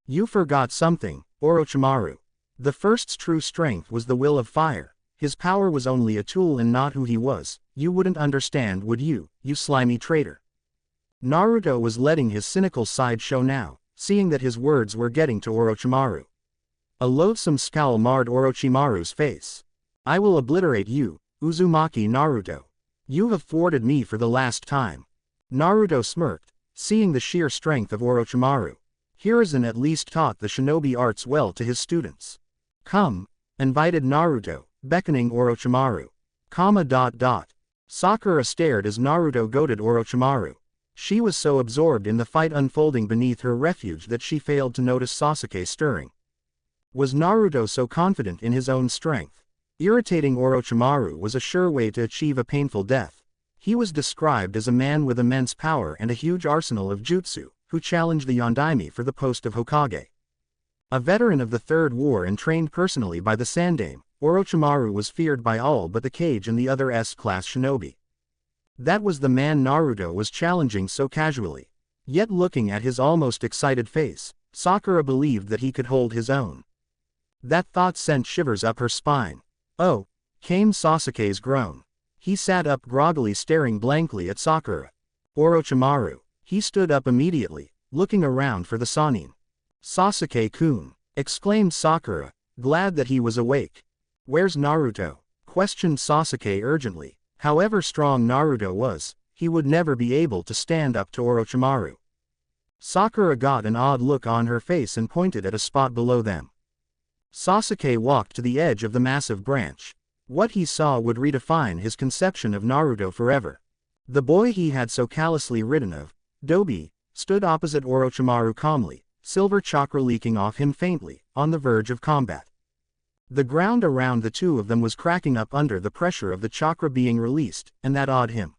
A: You forgot something, Orochimaru. The first's true strength was the will of fire. His power was only a tool and not who he was. You wouldn't understand, would you, you slimy traitor? Naruto was letting his cynical side show now, seeing that his words were getting to Orochimaru. A loathsome scowl marred Orochimaru's face. I will obliterate you, Uzumaki Naruto. You have thwarted me for the last time. Naruto smirked, seeing the sheer strength of Orochimaru. Hiruzen at least taught the shinobi arts well to his students. Come, invited Naruto, beckoning Orochimaru. Sakura stared as Naruto goaded Orochimaru. She was so absorbed in the fight unfolding beneath her refuge that she failed to notice Sasuke stirring. Was Naruto so confident in his own strength? Irritating Orochimaru was a sure way to achieve a painful death. He was described as a man with immense power and a huge arsenal of jutsu, who challenged the Yondaime for the post of Hokage. A veteran of the Third War and trained personally by the Sandaime, Orochimaru was feared by all but the Kage and the other S-class shinobi. That was the man Naruto was challenging so casually. Yet looking at his almost excited face, Sakura believed that he could hold his own. That thought sent shivers up her spine. Oh, came Sasuke's groan. He sat up groggily staring blankly at Sakura. Orochimaru. He stood up immediately, looking around for the Sannin. Sasuke-kun, exclaimed Sakura, glad that he was awake. Where's Naruto? Questioned Sasuke urgently. However strong Naruto was, he would never be able to stand up to Orochimaru. Sakura got an odd look on her face and pointed at a spot below them. Sasuke walked to the edge of the massive branch. What he saw would redefine his conception of Naruto forever. The boy he had so callously ridden of, Dobi, stood opposite Orochimaru calmly, silver chakra leaking off him faintly, on the verge of combat. The ground around the two of them was cracking up under the pressure of the chakra being released, and that awed him.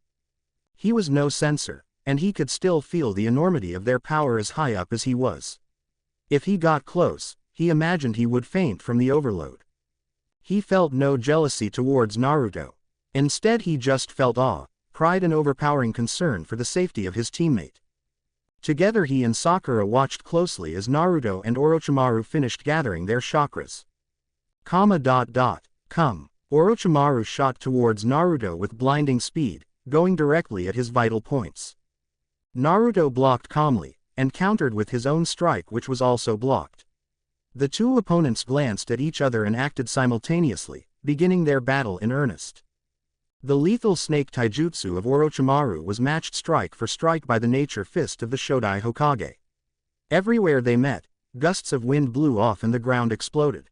A: He was no censor, and he could still feel the enormity of their power as high up as he was. If he got close, he imagined he would faint from the overload. He felt no jealousy towards Naruto. Instead he just felt awe, pride and overpowering concern for the safety of his teammate. Together he and Sakura watched closely as Naruto and Orochimaru finished gathering their chakras. Come. Orochimaru shot towards Naruto with blinding speed, going directly at his vital points. Naruto blocked calmly, and countered with his own strike which was also blocked. The two opponents glanced at each other and acted simultaneously, beginning their battle in earnest. The lethal snake taijutsu of Orochimaru was matched strike for strike by the nature fist of the Shodai Hokage. Everywhere they met, gusts of wind blew off and the ground exploded.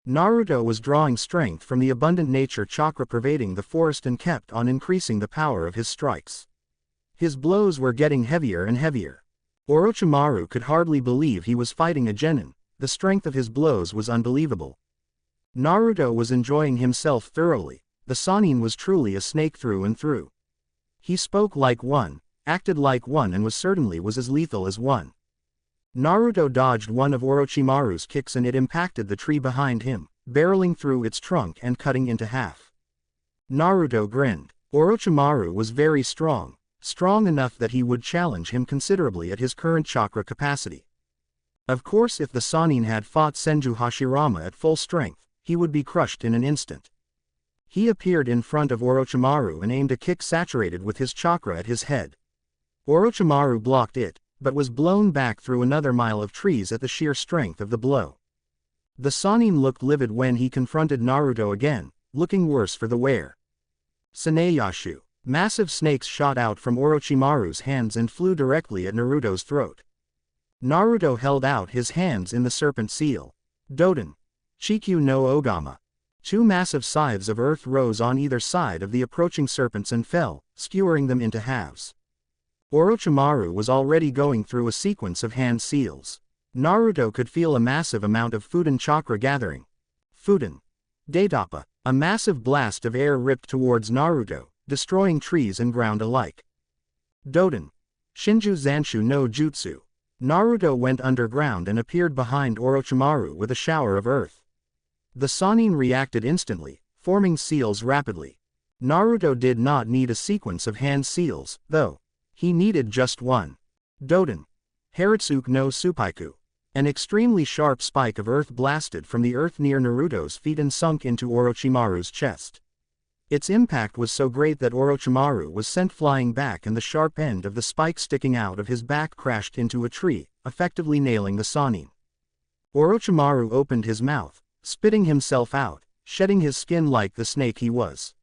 A: Naruto was drawing strength from the abundant nature chakra pervading the forest and kept on increasing the power of his strikes. His blows were getting heavier and heavier. Orochimaru could hardly believe he was fighting a genin. The strength of his blows was unbelievable. Naruto was enjoying himself thoroughly. The Sannin was truly a snake through and through. He spoke like one, acted like one and certainly was as lethal as one. Naruto dodged one of Orochimaru's kicks and it impacted the tree behind him, barreling through its trunk and cutting into half. Naruto grinned. Orochimaru was very strong, strong enough that he would challenge him considerably at his current chakra capacity. Of course, if the Sannin had fought Senju Hashirama at full strength, he would be crushed in an instant. He appeared in front of Orochimaru and aimed a kick saturated with his chakra at his head. Orochimaru blocked it, but was blown back through another mile of trees at the sheer strength of the blow. The Sannin looked livid when he confronted Naruto again, looking worse for the wear. Saneyashu. Massive snakes shot out from Orochimaru's hands and flew directly at Naruto's throat. Naruto held out his hands in the serpent seal. Doden. Chikyu no Ogama. Two massive scythes of earth rose on either side of the approaching serpents and fell, skewering them into halves. Orochimaru was already going through a sequence of hand seals. Naruto could feel a massive amount of Fuden chakra gathering. Fuden. Daidappa. A massive blast of air ripped towards Naruto, destroying trees and ground alike. Doden. Shinju Zanshu no Jutsu. Naruto went underground and appeared behind Orochimaru with a shower of earth. The Sannin reacted instantly, forming seals rapidly. Naruto did not need a sequence of hand seals, though. He needed just one. Doden. Haritsuke no Supaiku. An extremely sharp spike of earth blasted from the earth near Naruto's feet and sunk into Orochimaru's chest. Its impact was so great that Orochimaru was sent flying back and the sharp end of the spike sticking out of his back crashed into a tree, effectively nailing the Sannin. Orochimaru opened his mouth, spitting himself out, shedding his skin like the snake he was.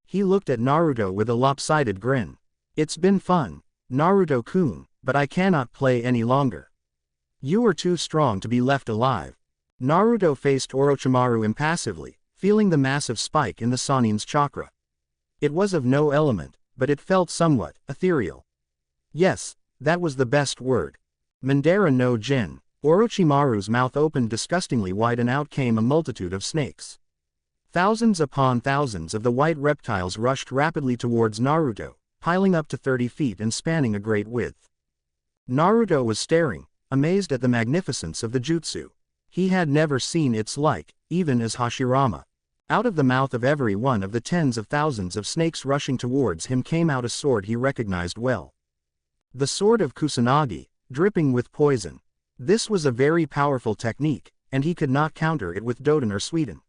A: He looked at Naruto with a lopsided grin. It's been fun, Naruto-kun, but I cannot play any longer. You are too strong to be left alive. Naruto faced Orochimaru impassively, feeling the massive spike in the Sannin's chakra. It was of no element, but it felt somewhat ethereal. Yes, that was the best word. Mandara no Jin. Orochimaru's mouth opened disgustingly wide and out came a multitude of snakes. Thousands upon thousands of the white reptiles rushed rapidly towards Naruto, piling up to 30 feet and spanning a great width. Naruto was staring, amazed at the magnificence of the jutsu. He had never seen its like, even as Hashirama. Out of the mouth of every one of the tens of thousands of snakes rushing towards him came out a sword he recognized well. The sword of Kusanagi, dripping with poison. This was a very powerful technique, and he could not counter it with Doden or Suiden.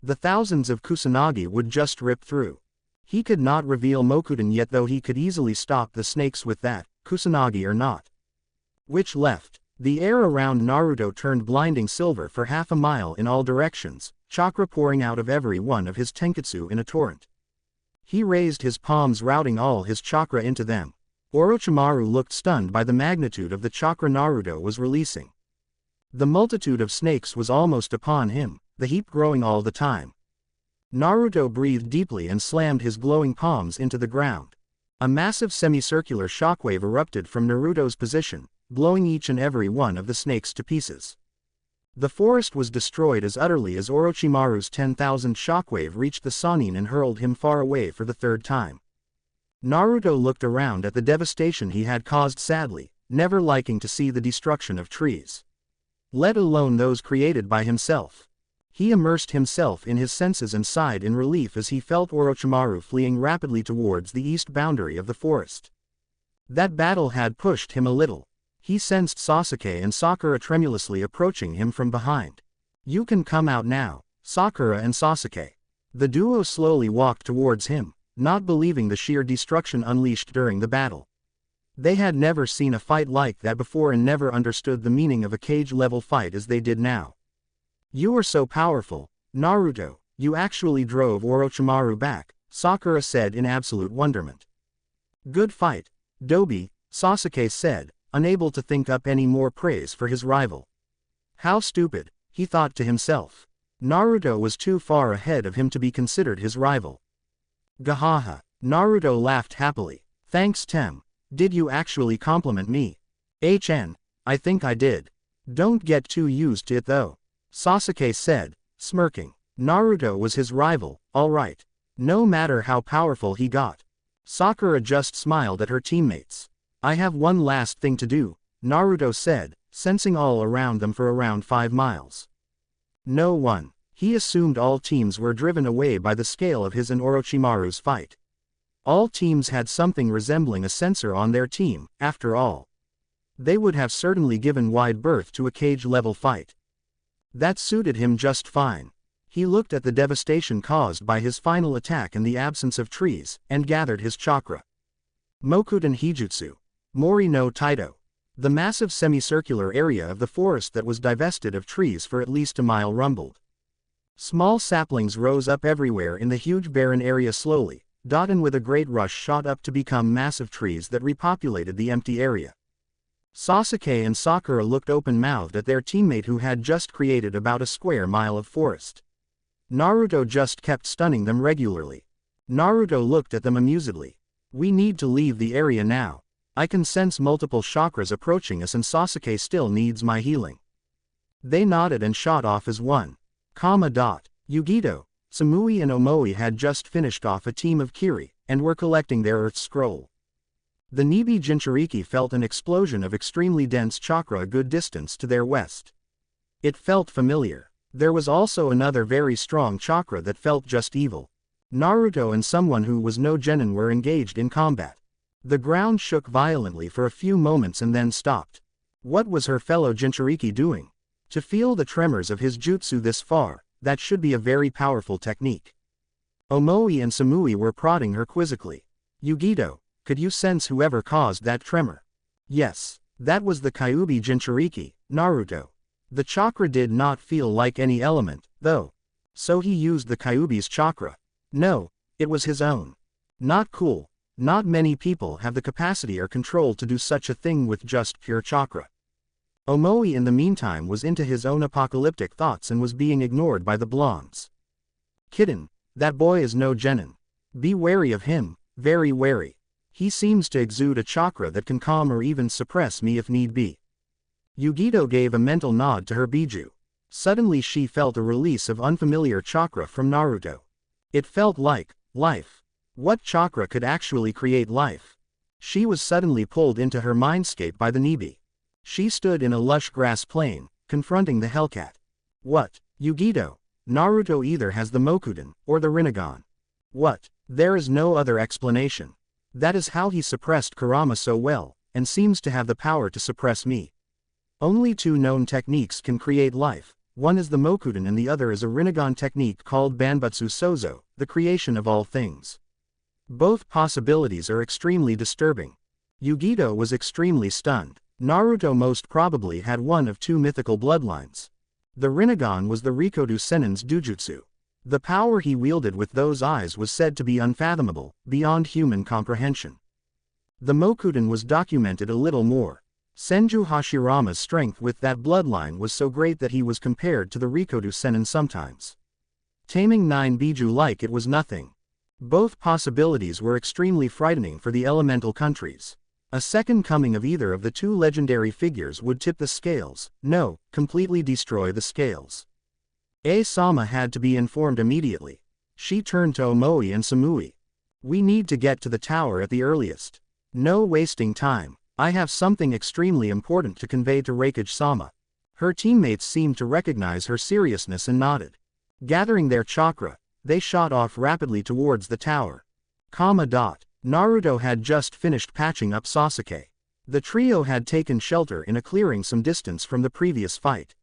A: The thousands of Kusanagi would just rip through. He could not reveal Mokuden yet, though he could easily stop the snakes with that, Kusanagi or not. Which left. The air around Naruto turned blinding silver for half a mile in all directions, chakra pouring out of every one of his tenketsu in a torrent. He raised his palms, routing all his chakra into them. Orochimaru looked stunned by the magnitude of the chakra Naruto was releasing. The multitude of snakes was almost upon him, the heap growing all the time. Naruto breathed deeply and slammed his glowing palms into the ground. A massive semicircular shockwave erupted from Naruto's position, blowing each and every one of the snakes to pieces. The forest was destroyed as utterly as Orochimaru's 10,000 shockwave reached the Sannin and hurled him far away for the third time. Naruto looked around at the devastation he had caused sadly, never liking to see the destruction of trees, let alone those created by himself. He immersed himself in his senses and sighed in relief as he felt Orochimaru fleeing rapidly towards the east boundary of the forest. That battle had pushed him a little. He sensed Sasuke and Sakura tremulously approaching him from behind. "You can come out now, Sakura and Sasuke." The duo slowly walked towards him, not believing the sheer destruction unleashed during the battle. They had never seen a fight like that before and never understood the meaning of a cage-level fight as they did now. "You are so powerful, Naruto, you actually drove Orochimaru back," Sakura said in absolute wonderment. "Good fight, Dobi," Sasuke said, unable to think up any more praise for his rival. How stupid, he thought to himself. Naruto was too far ahead of him to be considered his rival. Gahaha, Naruto laughed happily. "Thanks Tem. Did you actually compliment me?" I think I did. Don't get too used to it though," Sasuke said, smirking. Naruto was his rival, alright. No matter how powerful he got. Sakura just smiled at her teammates. "I have one last thing to do," Naruto said, sensing all around them for around 5 miles. No one. He assumed all teams were driven away by the scale of his and Orochimaru's fight. All teams had something resembling a sensor on their team, after all. They would have certainly given wide berth to a cage-level fight. That suited him just fine. He looked at the devastation caused by his final attack in the absence of trees, and gathered his chakra. Mokuten Hijutsu. Mori no Taito. The massive semicircular area of the forest that was divested of trees for at least a mile rumbled. Small saplings rose up everywhere in the huge barren area slowly, and with a great rush shot up to become massive trees that repopulated the empty area. Sasuke and Sakura looked open-mouthed at their teammate who had just created about a square mile of forest. Naruto just kept stunning them regularly. Naruto looked at them amusedly. "We need to leave the area now. I can sense multiple chakras approaching us and Sasuke still needs my healing." They nodded and shot off as one. Yugito, Samui and Omoi had just finished off a team of Kiri, and were collecting their Earth Scroll. The Nibi Jinchuriki felt an explosion of extremely dense chakra a good distance to their west. It felt familiar. There was also another very strong chakra that felt just evil. Naruto and someone who was no genin were engaged in combat. The ground shook violently for a few moments and then stopped. What was her fellow Jinchuriki doing? To feel the tremors of his jutsu this far, that should be a very powerful technique. Omoi and Samui were prodding her quizzically. "Yugito, could you sense whoever caused that tremor?" "Yes, that was the Kyuubi Jinchuriki, Naruto. The chakra did not feel like any element, though. So he used the Kyuubi's chakra." "No, it was his own." "Not cool. Not many people have the capacity or control to do such a thing with just pure chakra." Omoi in the meantime was into his own apocalyptic thoughts and was being ignored by the blondes. "Kitten, that boy is no genin. Be wary of him, very wary. He seems to exude a chakra that can calm or even suppress me if need be." Yugito gave a mental nod to her Biju. Suddenly she felt a release of unfamiliar chakra from Naruto. It felt like life. What chakra could actually create life? She was suddenly pulled into her mindscape by the Nibi. She stood in a lush grass plain, confronting the Hellcat. "What, Yugito? Naruto either has the Mokuten, or the Rinnegan. What? There is no other explanation. That is how he suppressed Kurama so well, and seems to have the power to suppress me. Only 2 known techniques can create life, one is the Mokuten and the other is a Rinnegan technique called Banbutsu Sozo, the creation of all things. Both possibilities are extremely disturbing." Yugito was extremely stunned. Naruto most probably had one of 2 mythical bloodlines. The Rinnegan was the Rikodo Sennin's Dujutsu. The power he wielded with those eyes was said to be unfathomable, beyond human comprehension. The Mokuden was documented a little more. Senju Hashirama's strength with that bloodline was so great that he was compared to the Rikodo Sennin sometimes. Taming 9 Biju like it was nothing. Both possibilities were extremely frightening for the elemental countries. A second coming of either of the two legendary figures would tip the scales, no, completely destroy the scales. Sama had to be informed immediately. She turned to Omoi and Samui. We need to get to the tower at the earliest. No wasting time. I have something extremely important to convey to Reikage-sama. Her teammates seemed to recognize her seriousness and nodded. Gathering their chakra, they shot off rapidly towards the tower. Naruto had just finished patching up Sasuke. The trio had taken shelter in a clearing some distance from the previous fight.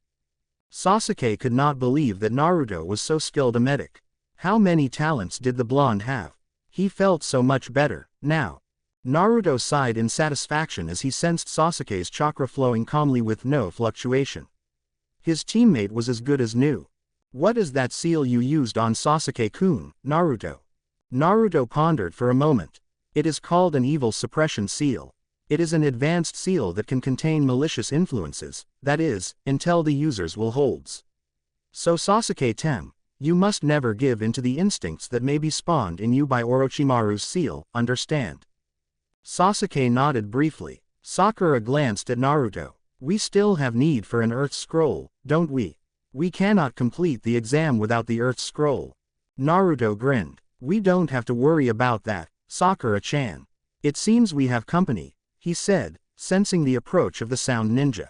A: Sasuke could not believe that Naruto was so skilled a medic. How many talents did the blonde have? He felt so much better, now. Naruto sighed in satisfaction as he sensed Sasuke's chakra flowing calmly with no fluctuation. His teammate was as good as new. What is that seal you used on Sasuke-kun, Naruto? Naruto pondered for a moment. It is called an evil suppression seal. It is an advanced seal that can contain malicious influences, that is, until the user's will holds. So Sasuke-tem, you must never give in to the instincts that may be spawned in you by Orochimaru's seal, understand? Sasuke nodded briefly. Sakura glanced at Naruto. We still have need for an Earth Scroll, don't we? We cannot complete the exam without the Earth Scroll. Naruto grinned. We don't have to worry about that, Sakura-chan. It seems we have company, he said, sensing the approach of the sound ninja.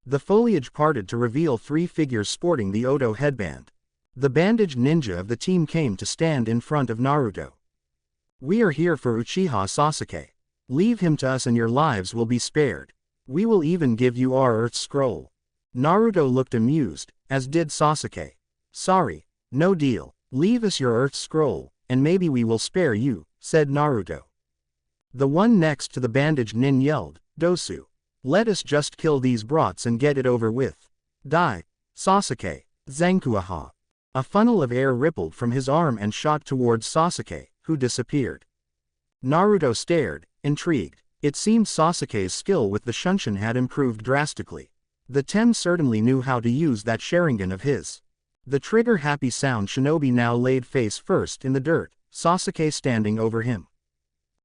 A: The foliage parted to reveal 3 figures sporting the Odo headband. The bandaged ninja of the team came to stand in front of Naruto. We are here for Uchiha Sasuke. Leave him to us and your lives will be spared. We will even give you our Earth Scroll. Naruto looked amused, as did Sasuke. Sorry, no deal. Leave us your Earth Scroll, and maybe we will spare you, said Naruto. The one next to the bandaged nin yelled, Dosu. Let us just kill these brats and get it over with. Die, Sasuke, Zankuaha. A funnel of air rippled from his arm and shot towards Sasuke, who disappeared. Naruto stared, intrigued. It seemed Sasuke's skill with the Shunshin had improved drastically. The Tem certainly knew how to use that Sharingan of his. The trigger-happy sound shinobi now laid face first in the dirt, Sasuke standing over him.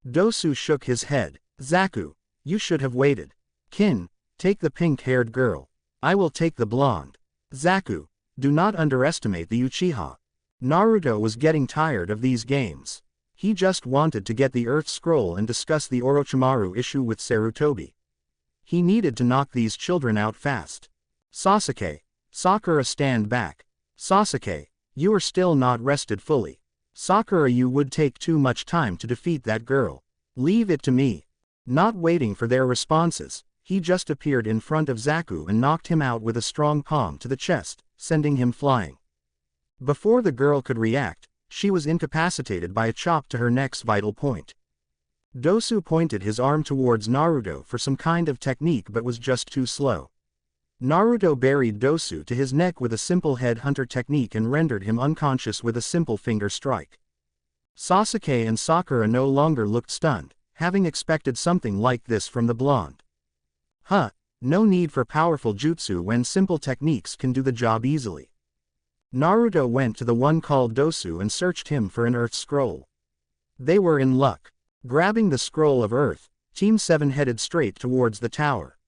A: Dosu shook his head. Zaku, you should have waited. Kin, take the pink-haired girl. I will take the blonde. Zaku, do not underestimate the Uchiha. Naruto was getting tired of these games. He just wanted to get the Earth Scroll and discuss the Orochimaru issue with Sarutobi. He needed to knock these children out fast. Sasuke, Sakura stand back. Sasuke, you are still not rested fully. Sakura, you would take too much time to defeat that girl. Leave it to me. Not waiting for their responses, he just appeared in front of Zaku and knocked him out with a strong palm to the chest, sending him flying. Before the girl could react, she was incapacitated by a chop to her neck's vital point. Dosu pointed his arm towards Naruto for some kind of technique but was just too slow. Naruto buried Dosu to his neck with a simple head-hunter technique and rendered him unconscious with a simple finger strike. Sasuke and Sakura no longer looked stunned, having expected something like this from the blonde. No need for powerful jutsu when simple techniques can do the job easily. Naruto went to the one called Dosu and searched him for an Earth Scroll. They were in luck. Grabbing the Scroll of Earth, Team 7 headed straight towards the tower.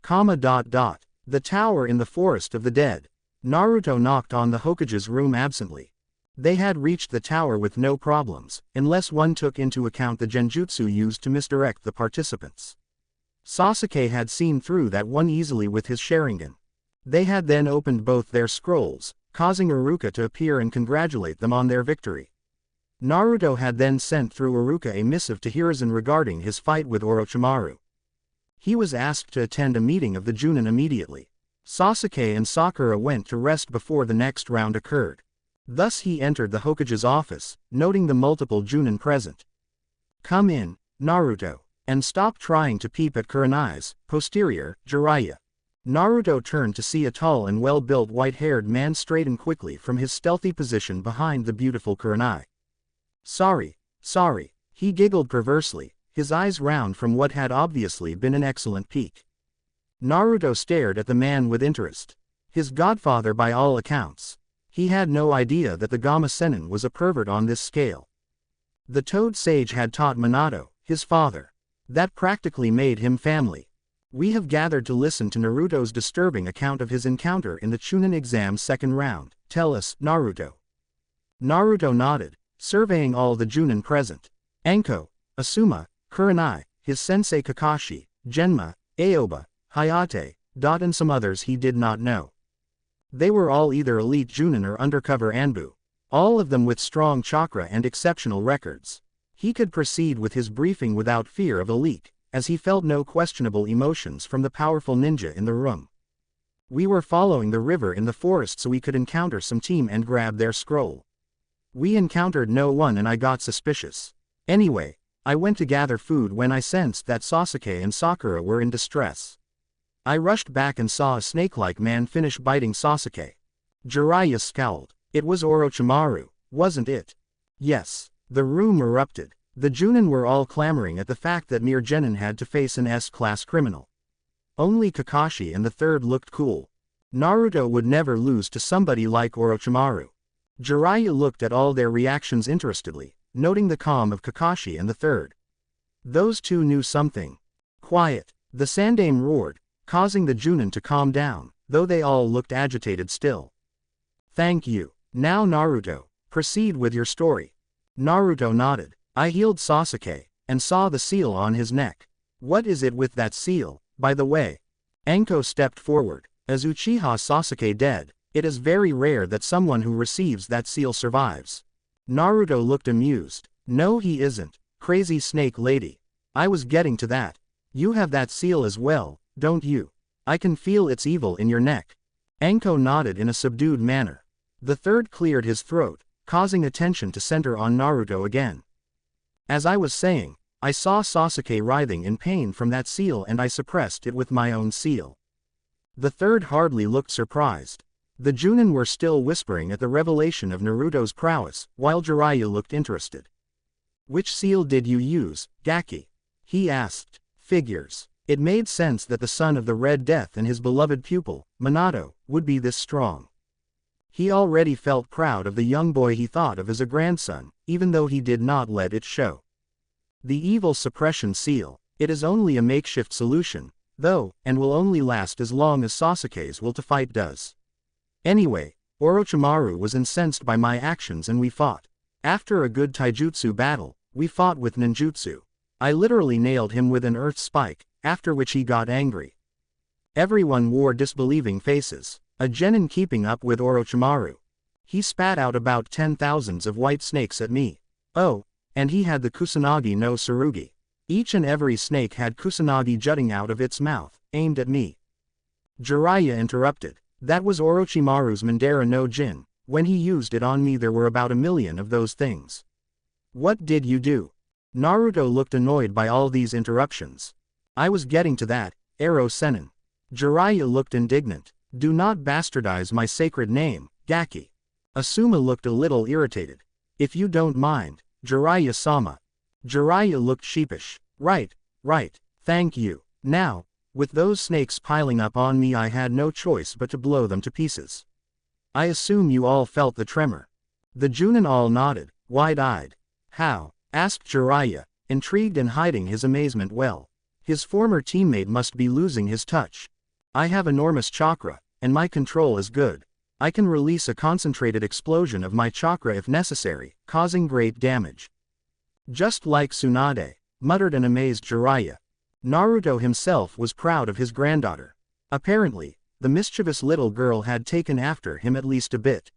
A: The tower in the Forest of the Dead. Naruto knocked on the Hokage's room absently. They had reached the tower with no problems, unless one took into account the genjutsu used to misdirect the participants. Sasuke had seen through that one easily with his Sharingan. They had then opened both their scrolls, causing Iruka to appear and congratulate them on their victory. Naruto had then sent through Iruka a missive to Hiruzen regarding his fight with Orochimaru. He was asked to attend a meeting of the Chunin immediately. Sasuke and Sakura went to rest before the next round occurred. Thus he entered the Hokage's office, noting the multiple Chunin present. Come in, Naruto, and stop trying to peep at Kurenai's posterior, Jiraiya. Naruto turned to see a tall and well-built white-haired man straighten quickly from his stealthy position behind the beautiful kunai. Sorry, he giggled perversely, his eyes round from what had obviously been an excellent peek. Naruto stared at the man with interest. His godfather by all accounts. He had no idea that the Gama Sennin was a pervert on this scale. The Toad Sage had taught Minato, his father. That practically made him family. We have gathered to listen to Naruto's disturbing account of his encounter in the Chunin exam's second round. Tell us, Naruto. Naruto nodded, surveying all the Junin present. Anko, Asuma, Kurenai, his sensei Kakashi, Genma, Aoba, Hayate, Dot and some others he did not know. They were all either elite Junin or undercover Anbu. All of them with strong chakra and exceptional records. He could proceed with his briefing without fear of a leak, as he felt no questionable emotions from the powerful ninja in the room. We were following the river in the forest so we could encounter some team and grab their scroll. We encountered no one and I got suspicious. Anyway, I went to gather food when I sensed that Sasuke and Sakura were in distress. I rushed back and saw a snake-like man finish biting Sasuke. Jiraiya scowled. It was Orochimaru, wasn't it? Yes. The room erupted. The Junin were all clamoring at the fact that mere genin had to face an S-class criminal. Only Kakashi and the third looked cool. Naruto would never lose to somebody like Orochimaru. Jiraiya looked at all their reactions interestedly, noting the calm of Kakashi and the third. Those two knew something. Quiet. The Sandaime roared, causing the Junin to calm down, though they all looked agitated still. Thank you. Now Naruto, proceed with your story. Naruto nodded. I healed Sasuke, and saw the seal on his neck. What is it with that seal, by the way? Anko stepped forward. As Uchiha Sasuke dead, it is very rare that someone who receives that seal survives. Naruto looked amused. No he isn't, crazy snake lady. I was getting to that. You have that seal as well, don't you? I can feel its evil in your neck. Anko nodded in a subdued manner. The third cleared his throat, causing attention to center on Naruto again. As I was saying, I saw Sasuke writhing in pain from that seal and I suppressed it with my own seal. The third hardly looked surprised. The Junin were still whispering at the revelation of Naruto's prowess, while Jiraiya looked interested. Which seal did you use, Gaki? He asked. Figures. It made sense that the son of the Red Death and his beloved pupil, Minato, would be this strong. He already felt proud of the young boy he thought of as a grandson, even though he did not let it show. The evil suppression seal. It is only a makeshift solution, though, and will only last as long as Sasuke's will to fight does. Anyway, Orochimaru was incensed by my actions and we fought. After a good taijutsu battle, we fought with ninjutsu. I literally nailed him with an earth spike, after which he got angry. Everyone wore disbelieving faces. A genin keeping up with Orochimaru. He spat out about 10,000s of white snakes at me. Oh, and he had the Kusanagi no Tsurugi. Each and every snake had Kusanagi jutting out of its mouth, aimed at me. Jiraiya interrupted. That was Orochimaru's Mandara no Jin. When he used it on me there were about 1,000,000 of those things. What did you do? Naruto looked annoyed by all these interruptions. I was getting to that, Ero Sennin. Jiraiya looked indignant. Do not bastardize my sacred name, Gaki. Asuma looked a little irritated. If you don't mind, Jiraiya-sama. Jiraiya looked sheepish. Right, thank you. Now, with those snakes piling up on me I had no choice but to blow them to pieces. I assume you all felt the tremor. The Junin all nodded, wide-eyed. How? Asked Jiraiya, intrigued and hiding his amazement well. His former teammate must be losing his touch. I have enormous chakra, and my control is good. I can release a concentrated explosion of my chakra if necessary, causing great damage. Just like Tsunade, muttered an amazed Jiraiya. Naruto himself was proud of his granddaughter. Apparently, the mischievous little girl had taken after him at least a bit.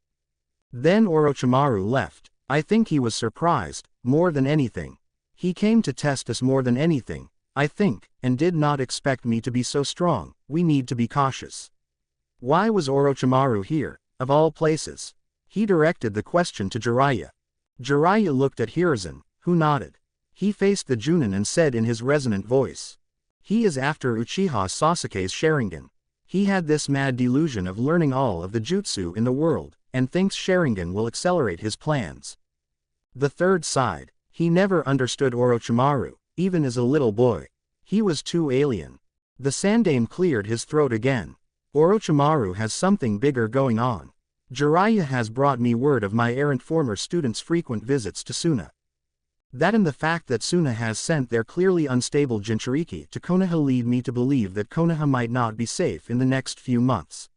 A: Then Orochimaru left. I think he was surprised, more than anything. He came to test us more than anything, I think, and did not expect me to be so strong. We need to be cautious. Why was Orochimaru here, of all places? He directed the question to Jiraiya. Jiraiya looked at Hiruzen, who nodded. He faced the Junin and said in his resonant voice. He is after Uchiha Sasuke's Sharingan. He had this mad delusion of learning all of the jutsu in the world, and thinks Sharingan will accelerate his plans. The third side. He never understood Orochimaru, even as a little boy. He was too alien. The Sandaime cleared his throat again. Orochimaru has something bigger going on. Jiraiya has brought me word of my errant former students' frequent visits to Suna. That and the fact that Suna has sent their clearly unstable Jinchuriki to Konoha lead me to believe that Konoha might not be safe in the next few months.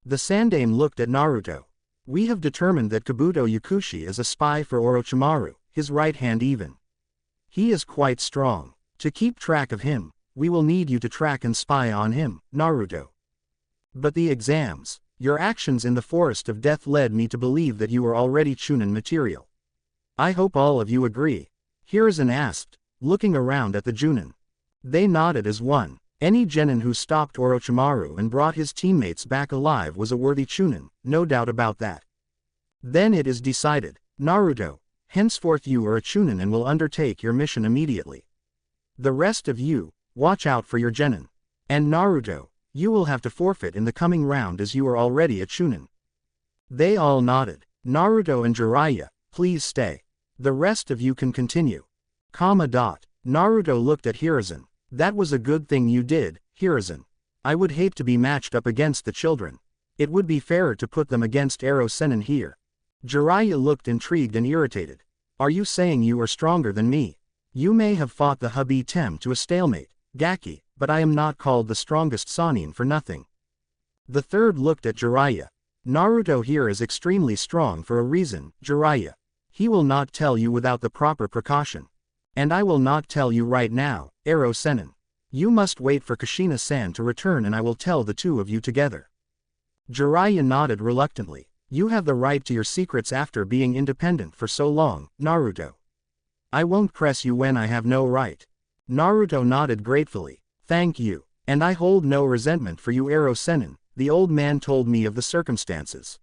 A: The Sandaime looked at Naruto. We have determined that Kabuto Yakushi is a spy for Orochimaru, his right hand even. He is quite strong. To keep track of him, we will need you to track and spy on him, Naruto. But the exams, your actions in the Forest of Death led me to believe that you were already Chunin material. I hope all of you agree. Hiruzen asked, looking around at the Junin. They nodded as one. Any genin who stopped Orochimaru and brought his teammates back alive was a worthy Chunin, no doubt about that. Then it is decided. Naruto, henceforth you are a Chunin and will undertake your mission immediately. The rest of you, watch out for your genin. And Naruto, you will have to forfeit in the coming round as you are already a Chunin. They all nodded. Naruto and Jiraiya, please stay. The rest of you can continue. Naruto looked at Hiruzen. That was a good thing you did, Hiruzen. I would hate to be matched up against the children. It would be fairer to put them against Ero Sennin here. Jiraiya looked intrigued and irritated. Are you saying you are stronger than me? You may have fought the Hubby Tem to a stalemate, Gaki, but I am not called the strongest Sannin for nothing. The third looked at Jiraiya. Naruto here is extremely strong for a reason, Jiraiya. He will not tell you without the proper precaution. And I will not tell you right now, Ero Sennin. You must wait for Kushina-san to return and I will tell the two of you together. Jiraiya nodded reluctantly. You have the right to your secrets after being independent for so long, Naruto. I won't press you when I have no right. Naruto nodded gratefully. Thank you. And I hold no resentment for you, Ero Sennin. The old man told me of the circumstances.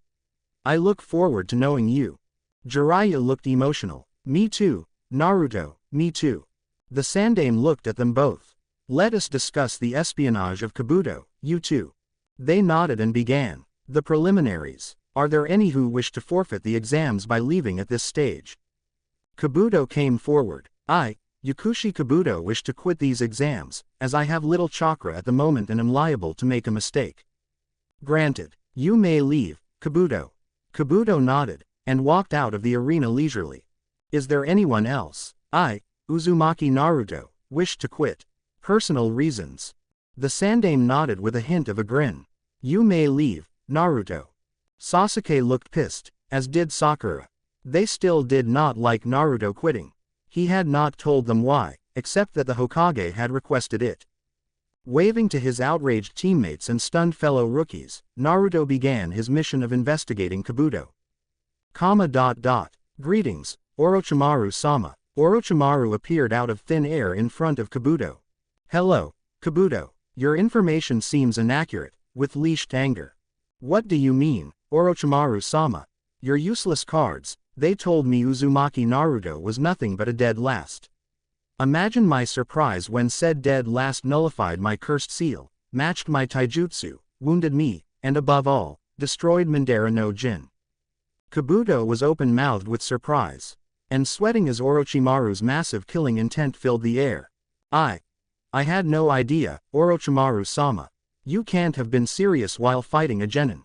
A: I look forward to knowing you. Jiraiya looked emotional. Me too, Naruto, me too. The Sandaime looked at them both. Let us discuss the espionage of Kabuto, you two. They nodded and began. The preliminaries. Are there any who wish to forfeit the exams by leaving at this stage? Kabuto came forward. I, Yakushi Kabuto, wish to quit these exams, as I have little chakra at the moment and am liable to make a mistake. Granted. You may leave, Kabuto. Kabuto nodded, and walked out of the arena leisurely. Is there anyone else? I, Uzumaki Naruto, wish to quit. Personal reasons. The Sandaime nodded with a hint of a grin. You may leave, Naruto. Sasuke looked pissed, as did Sakura. They still did not like Naruto quitting. He had not told them why, except that the Hokage had requested it. Waving to his outraged teammates and stunned fellow rookies, Naruto began his mission of investigating Kabuto. Greetings, Orochimaru-sama. Orochimaru appeared out of thin air in front of Kabuto. Hello, Kabuto. Your information seems inaccurate, with leashed anger. What do you mean, Orochimaru-sama? Your useless cards, they told me Uzumaki Naruto was nothing but a dead last. Imagine my surprise when said dead last nullified my cursed seal, matched my taijutsu, wounded me, and above all, destroyed Mandara no Jin. Kabuto was open-mouthed with surprise. And sweating as Orochimaru's massive killing intent filled the air. I had no idea, Orochimaru-sama. You can't have been serious while fighting a genin.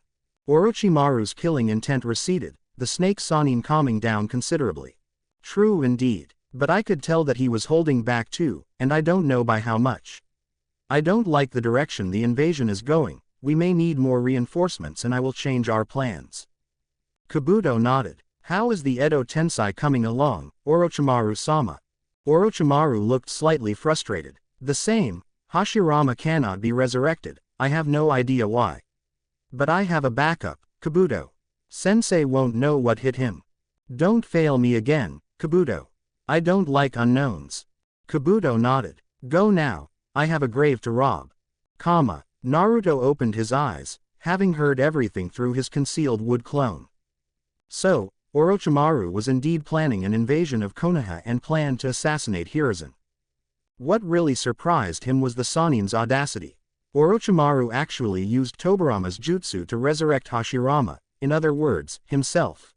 A: Orochimaru's killing intent receded, the snake Sannin calming down considerably. True indeed. But I could tell that he was holding back too, and I don't know by how much. I don't like the direction the invasion is going. We may need more reinforcements and I will change our plans. Kabuto nodded. How is the Edo Tensei coming along, Orochimaru-sama? Orochimaru looked slightly frustrated. The same. Hashirama cannot be resurrected. I have no idea why. But I have a backup, Kabuto. Sensei won't know what hit him. Don't fail me again, Kabuto. I don't like unknowns. Kabuto nodded. Go now. I have a grave to rob. Naruto opened his eyes, having heard everything through his concealed wood clone. So, Orochimaru was indeed planning an invasion of Konoha and planned to assassinate Hiruzen. What really surprised him was the Sannin's audacity. Orochimaru actually used Tobirama's jutsu to resurrect Hashirama, in other words, himself.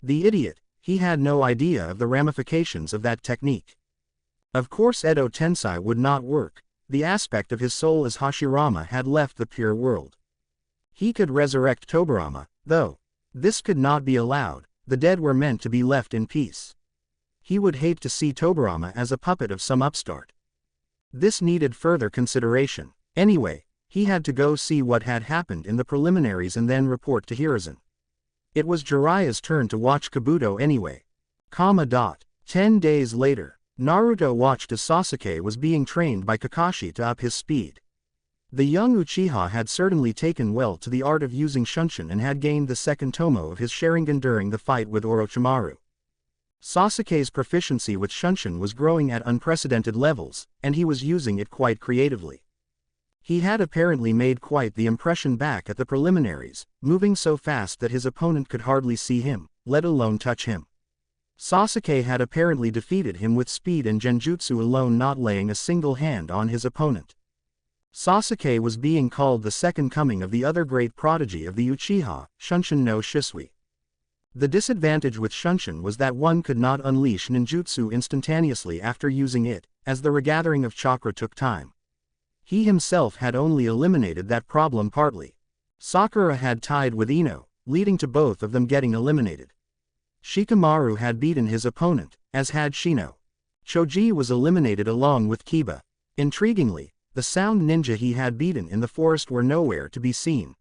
A: The idiot, he had no idea of the ramifications of that technique. Of course Edo Tensei would not work, the aspect of his soul as Hashirama had left the pure world. He could resurrect Tobirama, though. This could not be allowed, the dead were meant to be left in peace. He would hate to see Tobirama as a puppet of some upstart. This needed further consideration. Anyway, he had to go see what had happened in the preliminaries and then report to Hiruzen. It was Jiraiya's turn to watch Kabuto anyway. 10 days later, Naruto watched as Sasuke was being trained by Kakashi to up his speed. The young Uchiha had certainly taken well to the art of using Shunshin and had gained the second tomo of his Sharingan during the fight with Orochimaru. Sasuke's proficiency with Shunshin was growing at unprecedented levels, and he was using it quite creatively. He had apparently made quite the impression back at the preliminaries, moving so fast that his opponent could hardly see him, let alone touch him. Sasuke had apparently defeated him with speed and genjutsu alone, not laying a single hand on his opponent. Sasuke was being called the second coming of the other great prodigy of the Uchiha, Shunshin no Shisui. The disadvantage with Shunshin was that one could not unleash ninjutsu instantaneously after using it, as the regathering of chakra took time. He himself had only eliminated that problem partly. Sakura had tied with Ino, leading to both of them getting eliminated. Shikamaru had beaten his opponent, as had Shino. Choji was eliminated along with Kiba. Intriguingly, the sound ninja he had beaten in the forest were nowhere to be seen.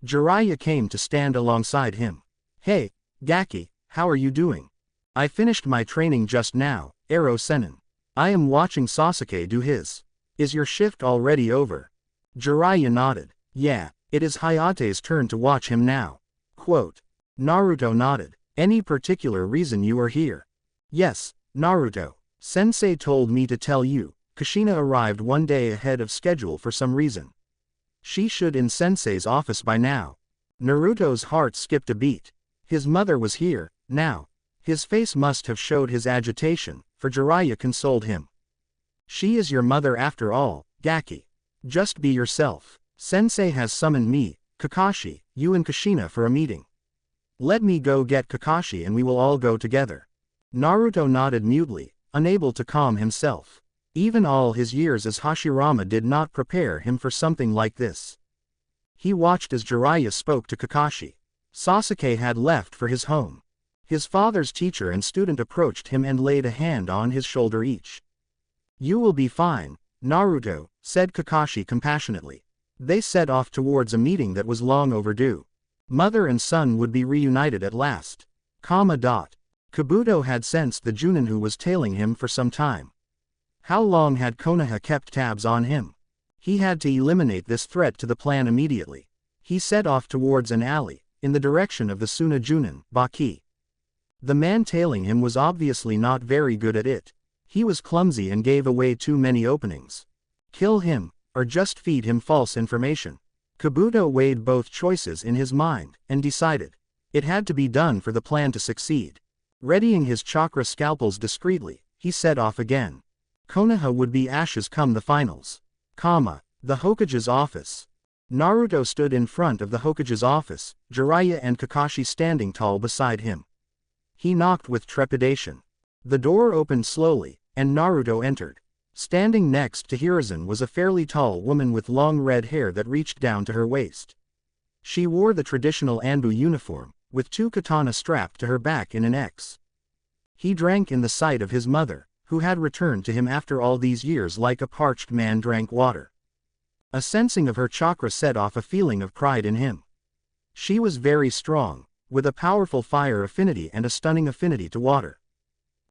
A: Jiraiya came to stand alongside him. "Hey, Gaki, how are you doing? I finished my training just now, Ero Sennin. I am watching Sasuke do his. Is your shift already over?" Jiraiya nodded. "Yeah, it is Hayate's turn to watch him now." Quote. Naruto nodded. "Any particular reason you are here?" "Yes, Naruto. Sensei told me to tell you, Kushina arrived one day ahead of schedule for some reason. She should in Sensei's office by now." Naruto's heart skipped a beat. His mother was here, now. His face must have showed his agitation, for Jiraiya consoled him. "She is your mother after all, Gaki. Just be yourself. Sensei has summoned me, Kakashi, you and Kushina for a meeting. Let me go get Kakashi and we will all go together." Naruto nodded mutely, unable to calm himself. Even all his years as Hashirama did not prepare him for something like this. He watched as Jiraiya spoke to Kakashi. Sasuke had left for his home. His father's teacher and student approached him and laid a hand on his shoulder each. "You will be fine, Naruto," said Kakashi compassionately. They set off towards a meeting that was long overdue. Mother and son would be reunited at last. Kabuto had sensed the Chunin who was tailing him for some time. How long had Konoha kept tabs on him? He had to eliminate this threat to the plan immediately. He set off towards an alley, in the direction of the Suna Chunin, Baki. The man tailing him was obviously not very good at it. He was clumsy and gave away too many openings. Kill him, or just feed him false information. Kabuto weighed both choices in his mind, and decided. It had to be done for the plan to succeed. Readying his chakra scalpels discreetly, he set off again. Konoha would be ashes come the finals. The Hokage's office. Naruto stood in front of the Hokage's office, Jiraiya and Kakashi standing tall beside him. He knocked with trepidation. The door opened slowly, and Naruto entered. Standing next to Hiruzen was a fairly tall woman with long red hair that reached down to her waist. She wore the traditional Anbu uniform, with two katana strapped to her back in an X. He drank in the sight of his mother, who had returned to him after all these years like a parched man drank water. A sensing of her chakra set off a feeling of pride in him. She was very strong, with a powerful fire affinity and a stunning affinity to water.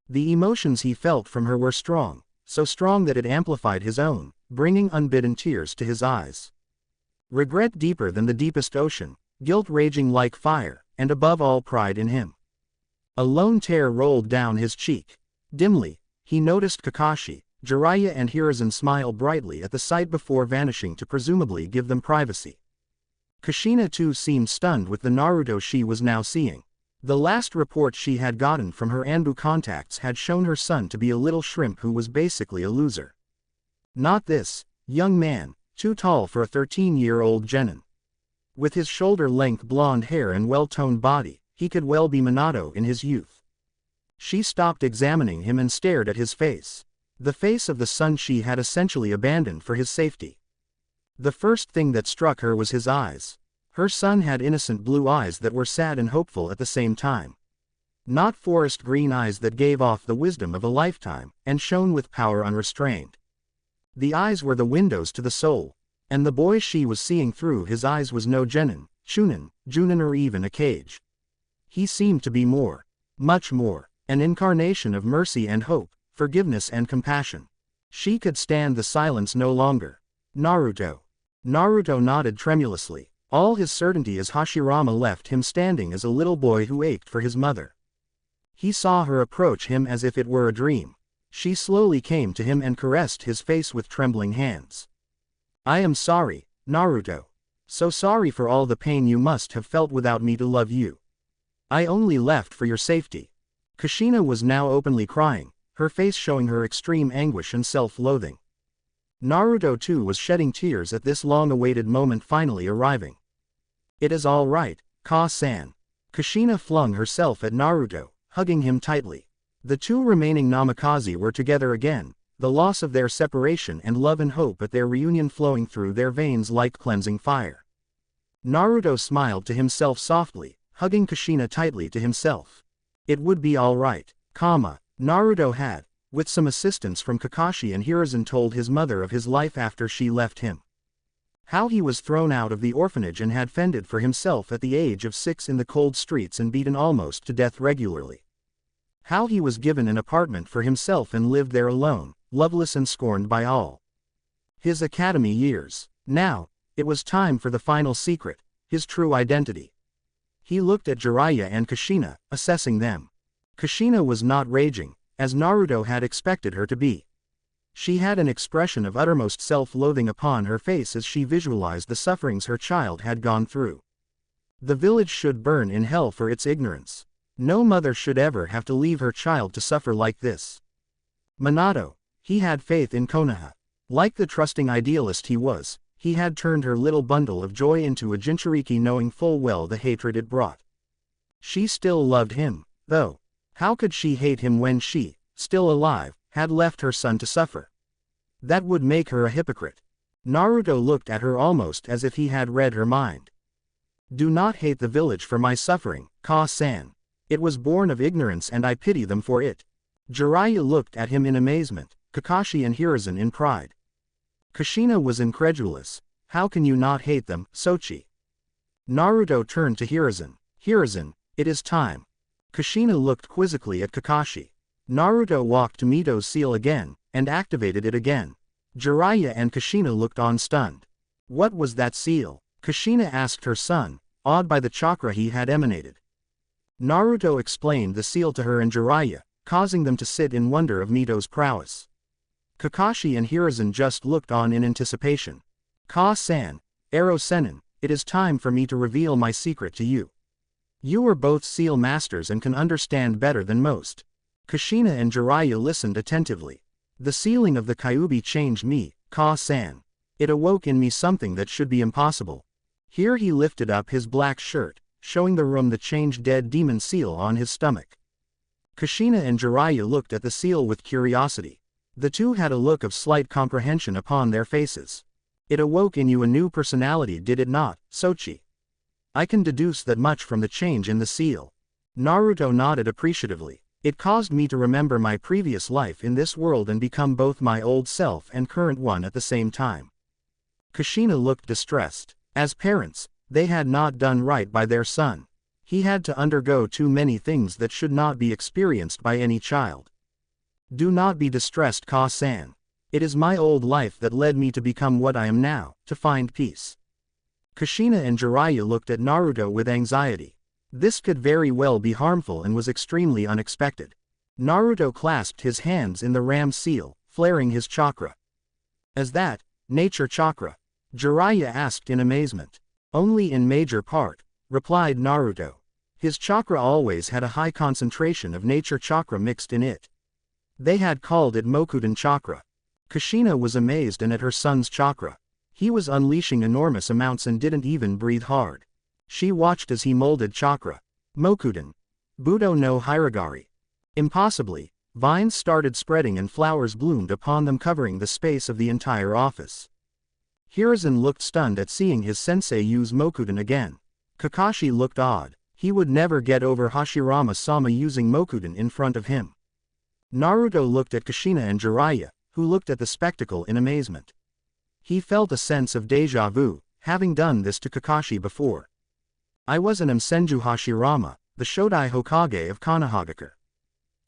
A: The emotions he felt from her were strong, so strong that it amplified his own, bringing unbidden tears to his eyes. Regret deeper than the deepest ocean, guilt raging like fire, and above all pride in him. A lone tear rolled down his cheek. Dimly, he noticed Kakashi, Jiraiya and Hiruzen smile brightly at the sight before vanishing to presumably give them privacy. Kushina too seemed stunned with the Naruto she was now seeing. The last report she had gotten from her Anbu contacts had shown her son to be a little shrimp who was basically a loser. "Not this, young man," too tall for a 13-year-old genin. With his shoulder-length blonde hair and well-toned body, he could well be Minato in his youth. She stopped examining him and stared at his face. The face of the son she had essentially abandoned for his safety. The first thing that struck her was his eyes. Her son had innocent blue eyes that were sad and hopeful at the same time. Not forest green eyes that gave off the wisdom of a lifetime, and shone with power unrestrained. The eyes were the windows to the soul, and the boy she was seeing through his eyes was no genin, Chunin, Junin or even a Kage. He seemed to be more, much more, an incarnation of mercy and hope, forgiveness and compassion. She could stand the silence no longer. Naruto. Naruto nodded tremulously. All his certainty as Hashirama left him standing as a little boy who ached for his mother. He saw her approach him as if it were a dream. She slowly came to him and caressed his face with trembling hands. I am sorry, Naruto. So sorry for all the pain you must have felt without me to love you. I only left for your safety. Kushina was now openly crying, her face showing her extreme anguish and self-loathing. Naruto too was shedding tears at this long-awaited moment finally arriving. It is all right, Ka-san. Kushina flung herself at Naruto, hugging him tightly. The two remaining Namikaze were together again, the loss of their separation and love and hope at their reunion flowing through their veins like cleansing fire. Naruto smiled to himself softly, hugging Kushina tightly to himself. It would be all right, Naruto had, with some assistance from Kakashi and Hiruzen, told his mother of his life after she left him. How he was thrown out of the orphanage and had fended for himself at the age of 6 in the cold streets and beaten almost to death regularly. How he was given an apartment for himself and lived there alone, loveless and scorned by all. His academy years. Now, it was time for the final secret, his true identity. He looked at Jiraiya and Kushina, assessing them. Kushina was not raging, as Naruto had expected her to be. She had an expression of uttermost self-loathing upon her face as she visualized the sufferings her child had gone through. The village should burn in hell for its ignorance. No mother should ever have to leave her child to suffer like this. Minato, he had faith in Konoha. Like the trusting idealist he was, he had turned her little bundle of joy into a Jinchuriki knowing full well the hatred it brought. She still loved him, though. How could she hate him when she, still alive, had left her son to suffer? That would make her a hypocrite. Naruto looked at her almost as if he had read her mind. Do not hate the village for my suffering, Ka-san. It was born of ignorance and I pity them for it. Jiraiya looked at him in amazement, Kakashi and Hiruzen in pride. Kushina was incredulous. How can you not hate them, Sochi? Naruto turned to Hiruzen. Hiruzen, it is time. Kushina looked quizzically at Kakashi. Naruto walked to Mito's seal again, and activated it again. Jiraiya and Kushina looked on stunned. What was that seal? Kushina asked her son, awed by the chakra he had emanated. Naruto explained the seal to her and Jiraiya, causing them to sit in wonder of Mito's prowess. Kakashi and Hiruzen just looked on in anticipation. Ka-san, Ero Sennin, it is time for me to reveal my secret to you. You are both seal masters and can understand better than most. Kushina and Jiraiya listened attentively. The sealing of the Kyuubi changed me, Ka-san. It awoke in me something that should be impossible. Here he lifted up his black shirt, showing the room the changed dead demon seal on his stomach. Kushina and Jiraiya looked at the seal with curiosity. The two had a look of slight comprehension upon their faces. It awoke in you a new personality, did it not, Sochi? I can deduce that much from the change in the seal. Naruto nodded appreciatively. It caused me to remember my previous life in this world and become both my old self and current one at the same time. Kushina looked distressed. As parents, they had not done right by their son. He had to undergo too many things that should not be experienced by any child. Do not be distressed, Ka-san. It is my old life that led me to become what I am now, to find peace. Kushina and Jiraiya looked at Naruto with anxiety. This could very well be harmful and was extremely unexpected. Naruto clasped his hands in the ram seal, flaring his chakra. As that, nature chakra? Jiraiya asked in amazement. Only in major part, replied Naruto. His chakra always had a high concentration of nature chakra mixed in it. They had called it Mokudan chakra. Kushina was amazed and at her son's chakra. He was unleashing enormous amounts and didn't even breathe hard. She watched as he molded chakra. Mokuden. Budo no Hiragari. Impossibly, vines started spreading and flowers bloomed upon them, covering the space of the entire office. Hiruzen looked stunned at seeing his sensei use Mokuden again. Kakashi looked odd. He would never get over Hashirama-sama using Mokuden in front of him. Naruto looked at Kushina and Jiraiya, who looked at the spectacle in amazement. He felt a sense of déjà vu, having done this to Kakashi before. I was an Senju Hashirama, the Shodai Hokage of Konohagakure.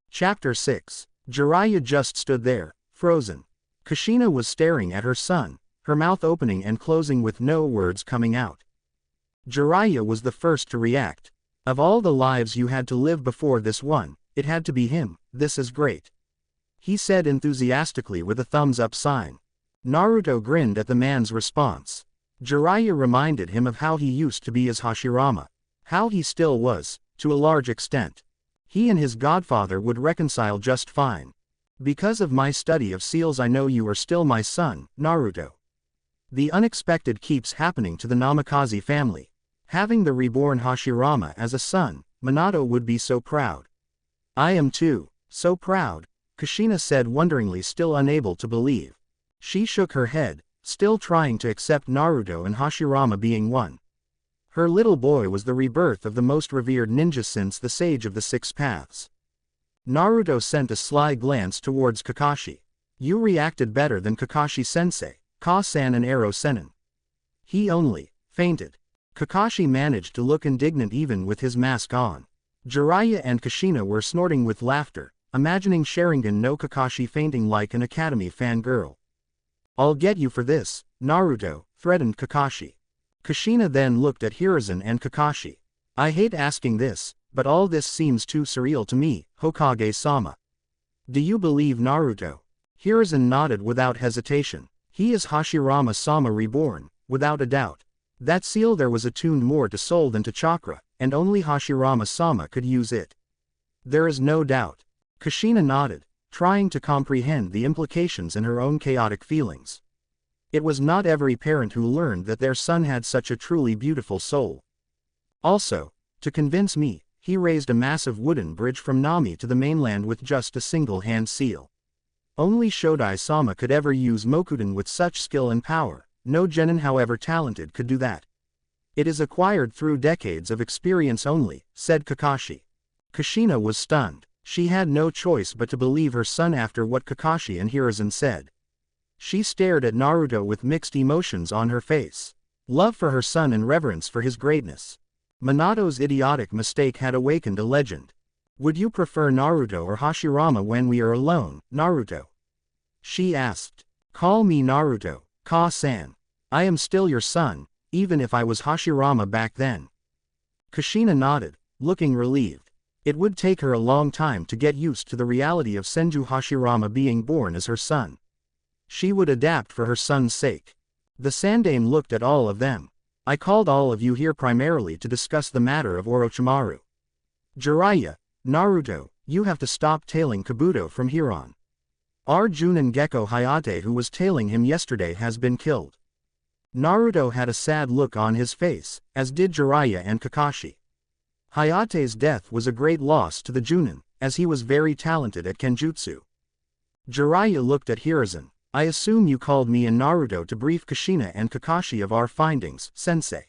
A: Chapter 6. Jiraiya just stood there, frozen. Kushina was staring at her son, her mouth opening and closing with no words coming out. Jiraiya was the first to react. Of all the lives you had to live before this one, it had to be him. This is great, he said enthusiastically with a thumbs up sign. Naruto grinned at the man's response. Jiraiya reminded him of how he used to be as Hashirama. How he still was, to a large extent. He and his godfather would reconcile just fine. Because of my study of seals, I know you are still my son, Naruto. The unexpected keeps happening to the Namikaze family. Having the reborn Hashirama as a son, Minato would be so proud. I am too, so proud, Kushina said wonderingly, still unable to believe. She shook her head, still trying to accept Naruto and Hashirama being one. Her little boy was the rebirth of the most revered ninja since the Sage of the Six Paths. Naruto sent a sly glance towards Kakashi. You reacted better than Kakashi-sensei, Ka-san and Ero-senin. He only fainted. Kakashi managed to look indignant even with his mask on. Jiraiya and Kushina were snorting with laughter, imagining Sharingan no Kakashi fainting like an Academy fangirl. I'll get you for this, Naruto, threatened Kakashi. Kushina then looked at Hiruzen and Kakashi. I hate asking this, but all this seems too surreal to me, Hokage-sama. Do you believe Naruto? Hiruzen nodded without hesitation. He is Hashirama-sama reborn, without a doubt. That seal there was attuned more to soul than to chakra, and only Hashirama-sama could use it. There is no doubt. Kushina nodded, trying to comprehend the implications in her own chaotic feelings. It was not every parent who learned that their son had such a truly beautiful soul. Also, to convince me, he raised a massive wooden bridge from Nami to the mainland with just a single hand seal. Only Shodai-sama could ever use Mokuden with such skill and power. No genin however talented could do that. It is acquired through decades of experience only, said Kakashi. Kushina was stunned. She had no choice but to believe her son after what Kakashi and Hiruzen said. She stared at Naruto with mixed emotions on her face. Love for her son and reverence for his greatness. Minato's idiotic mistake had awakened a legend. Would you prefer Naruto or Hashirama when we are alone, Naruto? She asked. Call me Naruto, Ka-san. I am still your son, even if I was Hashirama back then. Kushina nodded, looking relieved. It would take her a long time to get used to the reality of Senju Hashirama being born as her son. She would adapt for her son's sake. The Sandaime looked at all of them. I called all of you here primarily to discuss the matter of Orochimaru. Jiraiya, Naruto, you have to stop tailing Kabuto from here on. Our Junin Gecko Hayate who was tailing him yesterday has been killed. Naruto had a sad look on his face, as did Jiraiya and Kakashi. Hayate's death was a great loss to the Junin, as he was very talented at Kenjutsu. Jiraiya looked at Hiruzen. I assume you called me and Naruto to brief Kushina and Kakashi of our findings, sensei.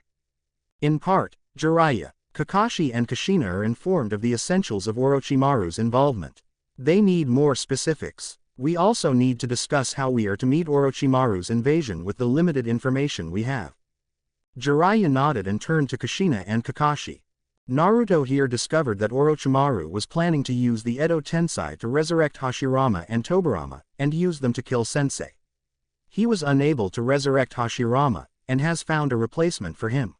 A: In part, Jiraiya, Kakashi and Kushina are informed of the essentials of Orochimaru's involvement. They need more specifics. We also need to discuss how we are to meet Orochimaru's invasion with the limited information we have. Jiraiya nodded and turned to Kushina and Kakashi. Naruto here discovered that Orochimaru was planning to use the Edo Tensei to resurrect Hashirama and Tobirama, and use them to kill Sensei. He was unable to resurrect Hashirama, and has found a replacement for him.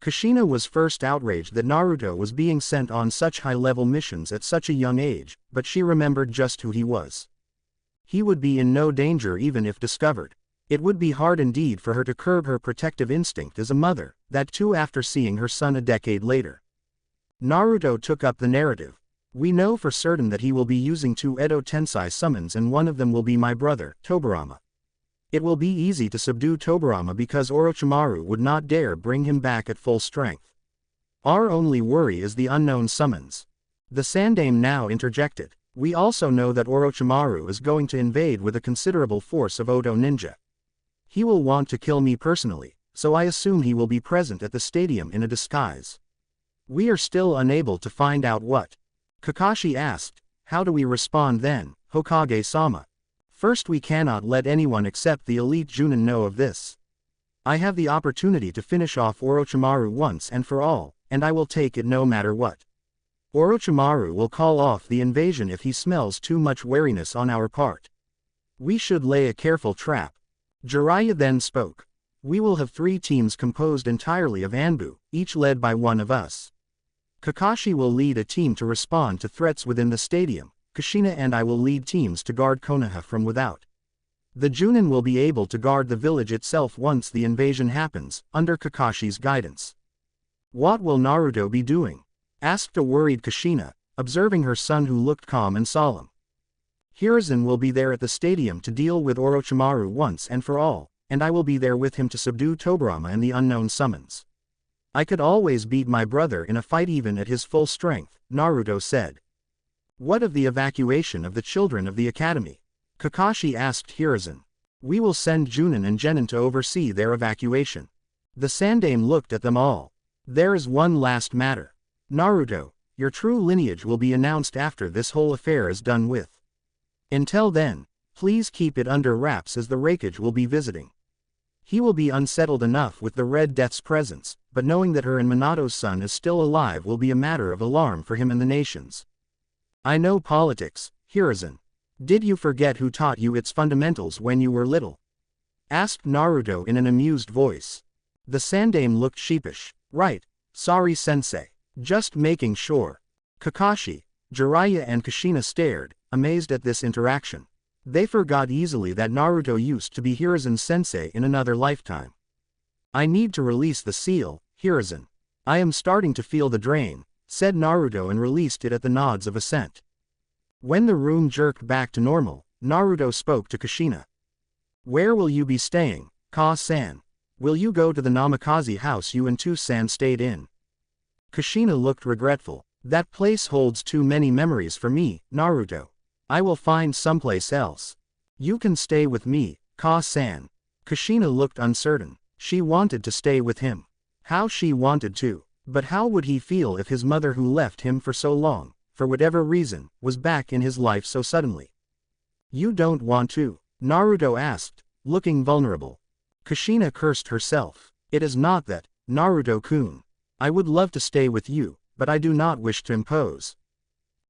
A: Kushina was first outraged that Naruto was being sent on such high-level missions at such a young age, but she remembered just who he was. He would be in no danger even if discovered. It would be hard indeed for her to curb her protective instinct as a mother, that too after seeing her son a decade later. Naruto took up the narrative. We know for certain that he will be using 2 Edo Tensei summons and one of them will be my brother, Tobirama. It will be easy to subdue Tobirama because Orochimaru would not dare bring him back at full strength. Our only worry is the unknown summons. The Sandaime now interjected. We also know that Orochimaru is going to invade with a considerable force of Oto ninja. He will want to kill me personally, so I assume he will be present at the stadium in a disguise. We are still unable to find out what. Kakashi asked, how do we respond then, Hokage-sama? First, we cannot let anyone except the elite Chunin know of this. I have the opportunity to finish off Orochimaru once and for all, and I will take it no matter what. Orochimaru will call off the invasion if he smells too much wariness on our part. We should lay a careful trap. Jiraiya then spoke. We will have 3 teams composed entirely of Anbu, each led by one of us. Kakashi will lead a team to respond to threats within the stadium. Kushina and I will lead teams to guard Konoha from without. The Chunin will be able to guard the village itself once the invasion happens, under Kakashi's guidance. What will Naruto be doing? Asked a worried Kushina, observing her son who looked calm and solemn. Hiruzen will be there at the stadium to deal with Orochimaru once and for all, and I will be there with him to subdue Tobirama and the unknown summons. I could always beat my brother in a fight even at his full strength, Naruto said. What of the evacuation of the children of the academy? Kakashi asked Hiruzen. We will send Chunin and Genin to oversee their evacuation. The Sandaime looked at them all. There is one last matter. Naruto, your true lineage will be announced after this whole affair is done with. Until then, please keep it under wraps as the Raikage will be visiting. He will be unsettled enough with the Red Death's presence, but knowing that her and Minato's son is still alive will be a matter of alarm for him and the nations. I know politics, Hiruzen. Did you forget who taught you its fundamentals when you were little? Asked Naruto in an amused voice. The Sandaime looked sheepish. Right, sorry sensei. Just making sure. Kakashi, Jiraiya and Kushina stared, amazed at this interaction. They forgot easily that Naruto used to be Hiruzen's sensei in another lifetime. I need to release the seal, Hiruzen. I am starting to feel the drain, said Naruto and released it at the nods of assent. When the room jerked back to normal, Naruto spoke to Kushina. Where will you be staying, Ka-san? Will you go to the Namikaze house you and Tu-san stayed in? Kushina looked regretful. That place holds too many memories for me, Naruto. I will find someplace else. You can stay with me, Ka-san. Kushina looked uncertain. She wanted to stay with him. How she wanted to. But how would he feel if his mother who left him for so long, for whatever reason, was back in his life so suddenly? You don't want to? Naruto asked, looking vulnerable. Kushina cursed herself. It is not that, Naruto-kun. I would love to stay with you, but I do not wish to impose.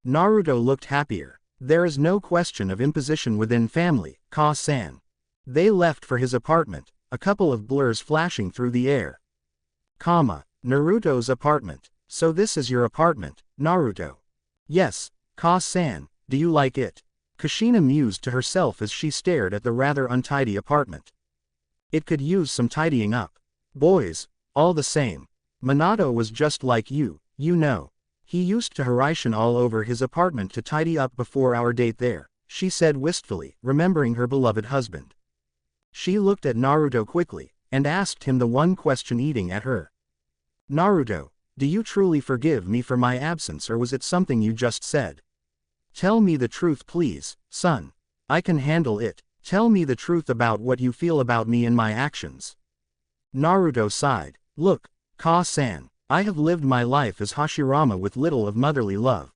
A: Naruto looked happier. There is no question of imposition within family, Ka-san. They left for his apartment, a couple of blurs flashing through the air. Naruto's apartment. So this is your apartment, Naruto? Yes, Ka-san, do you like it? Kushina mused to herself as she stared at the rather untidy apartment. It could use some tidying up. Boys, all the same. Minato was just like you know. He used to Hiraishin all over his apartment to tidy up before our date there, she said wistfully, remembering her beloved husband. She looked at Naruto quickly, and asked him the one question eating at her. Naruto, do you truly forgive me for my absence or was it something you just said? Tell me the truth please, son. I can handle it. Tell me the truth about what you feel about me and my actions. Naruto sighed. Look, Ka-san, I have lived my life as Hashirama with little of motherly love.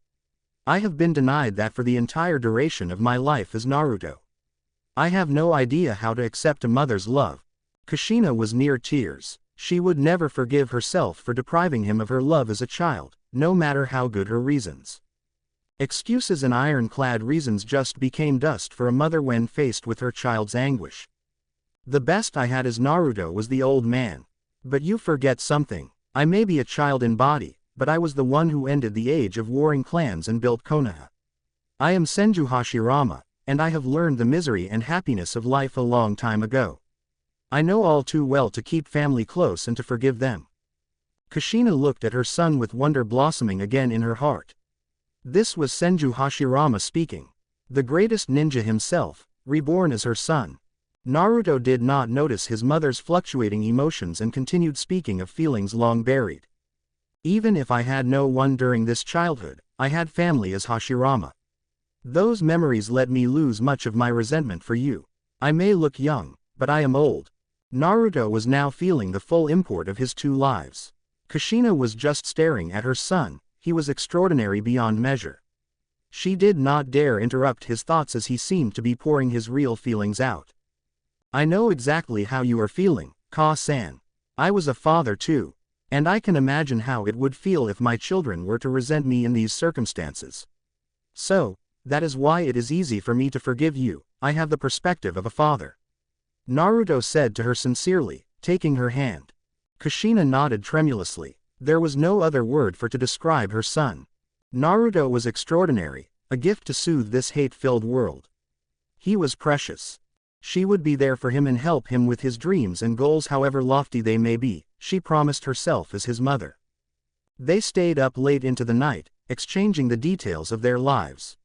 A: I have been denied that for the entire duration of my life as Naruto. I have no idea how to accept a mother's love. Kushina was near tears. She would never forgive herself for depriving him of her love as a child, no matter how good her reasons. Excuses and ironclad reasons just became dust for a mother when faced with her child's anguish. The best I had as Naruto was the old man. But you forget something. I may be a child in body, but I was the one who ended the age of warring clans and built Konoha. I am Senju Hashirama, and I have learned the misery and happiness of life a long time ago. I know all too well to keep family close and to forgive them. Kushina looked at her son with wonder blossoming again in her heart. This was Senju Hashirama speaking. The greatest ninja himself, reborn as her son. Naruto did not notice his mother's fluctuating emotions and continued speaking of feelings long buried. Even if I had no one during this childhood, I had family as Hashirama. Those memories let me lose much of my resentment for you. I may look young, but I am old. Naruto was now feeling the full import of his two lives. Kushina was just staring at her son, he was extraordinary beyond measure. She did not dare interrupt his thoughts as he seemed to be pouring his real feelings out. I know exactly how you are feeling, Ka-san. I was a father too. And I can imagine how it would feel if my children were to resent me in these circumstances. So, that is why it is easy for me to forgive you, I have the perspective of a father. Naruto said to her sincerely, taking her hand. Kushina nodded tremulously. There was no other word to describe her son. Naruto was extraordinary, a gift to soothe this hate-filled world. He was precious. She would be there for him and help him with his dreams and goals however lofty they may be, she promised herself as his mother. They stayed up late into the night, exchanging the details of their lives.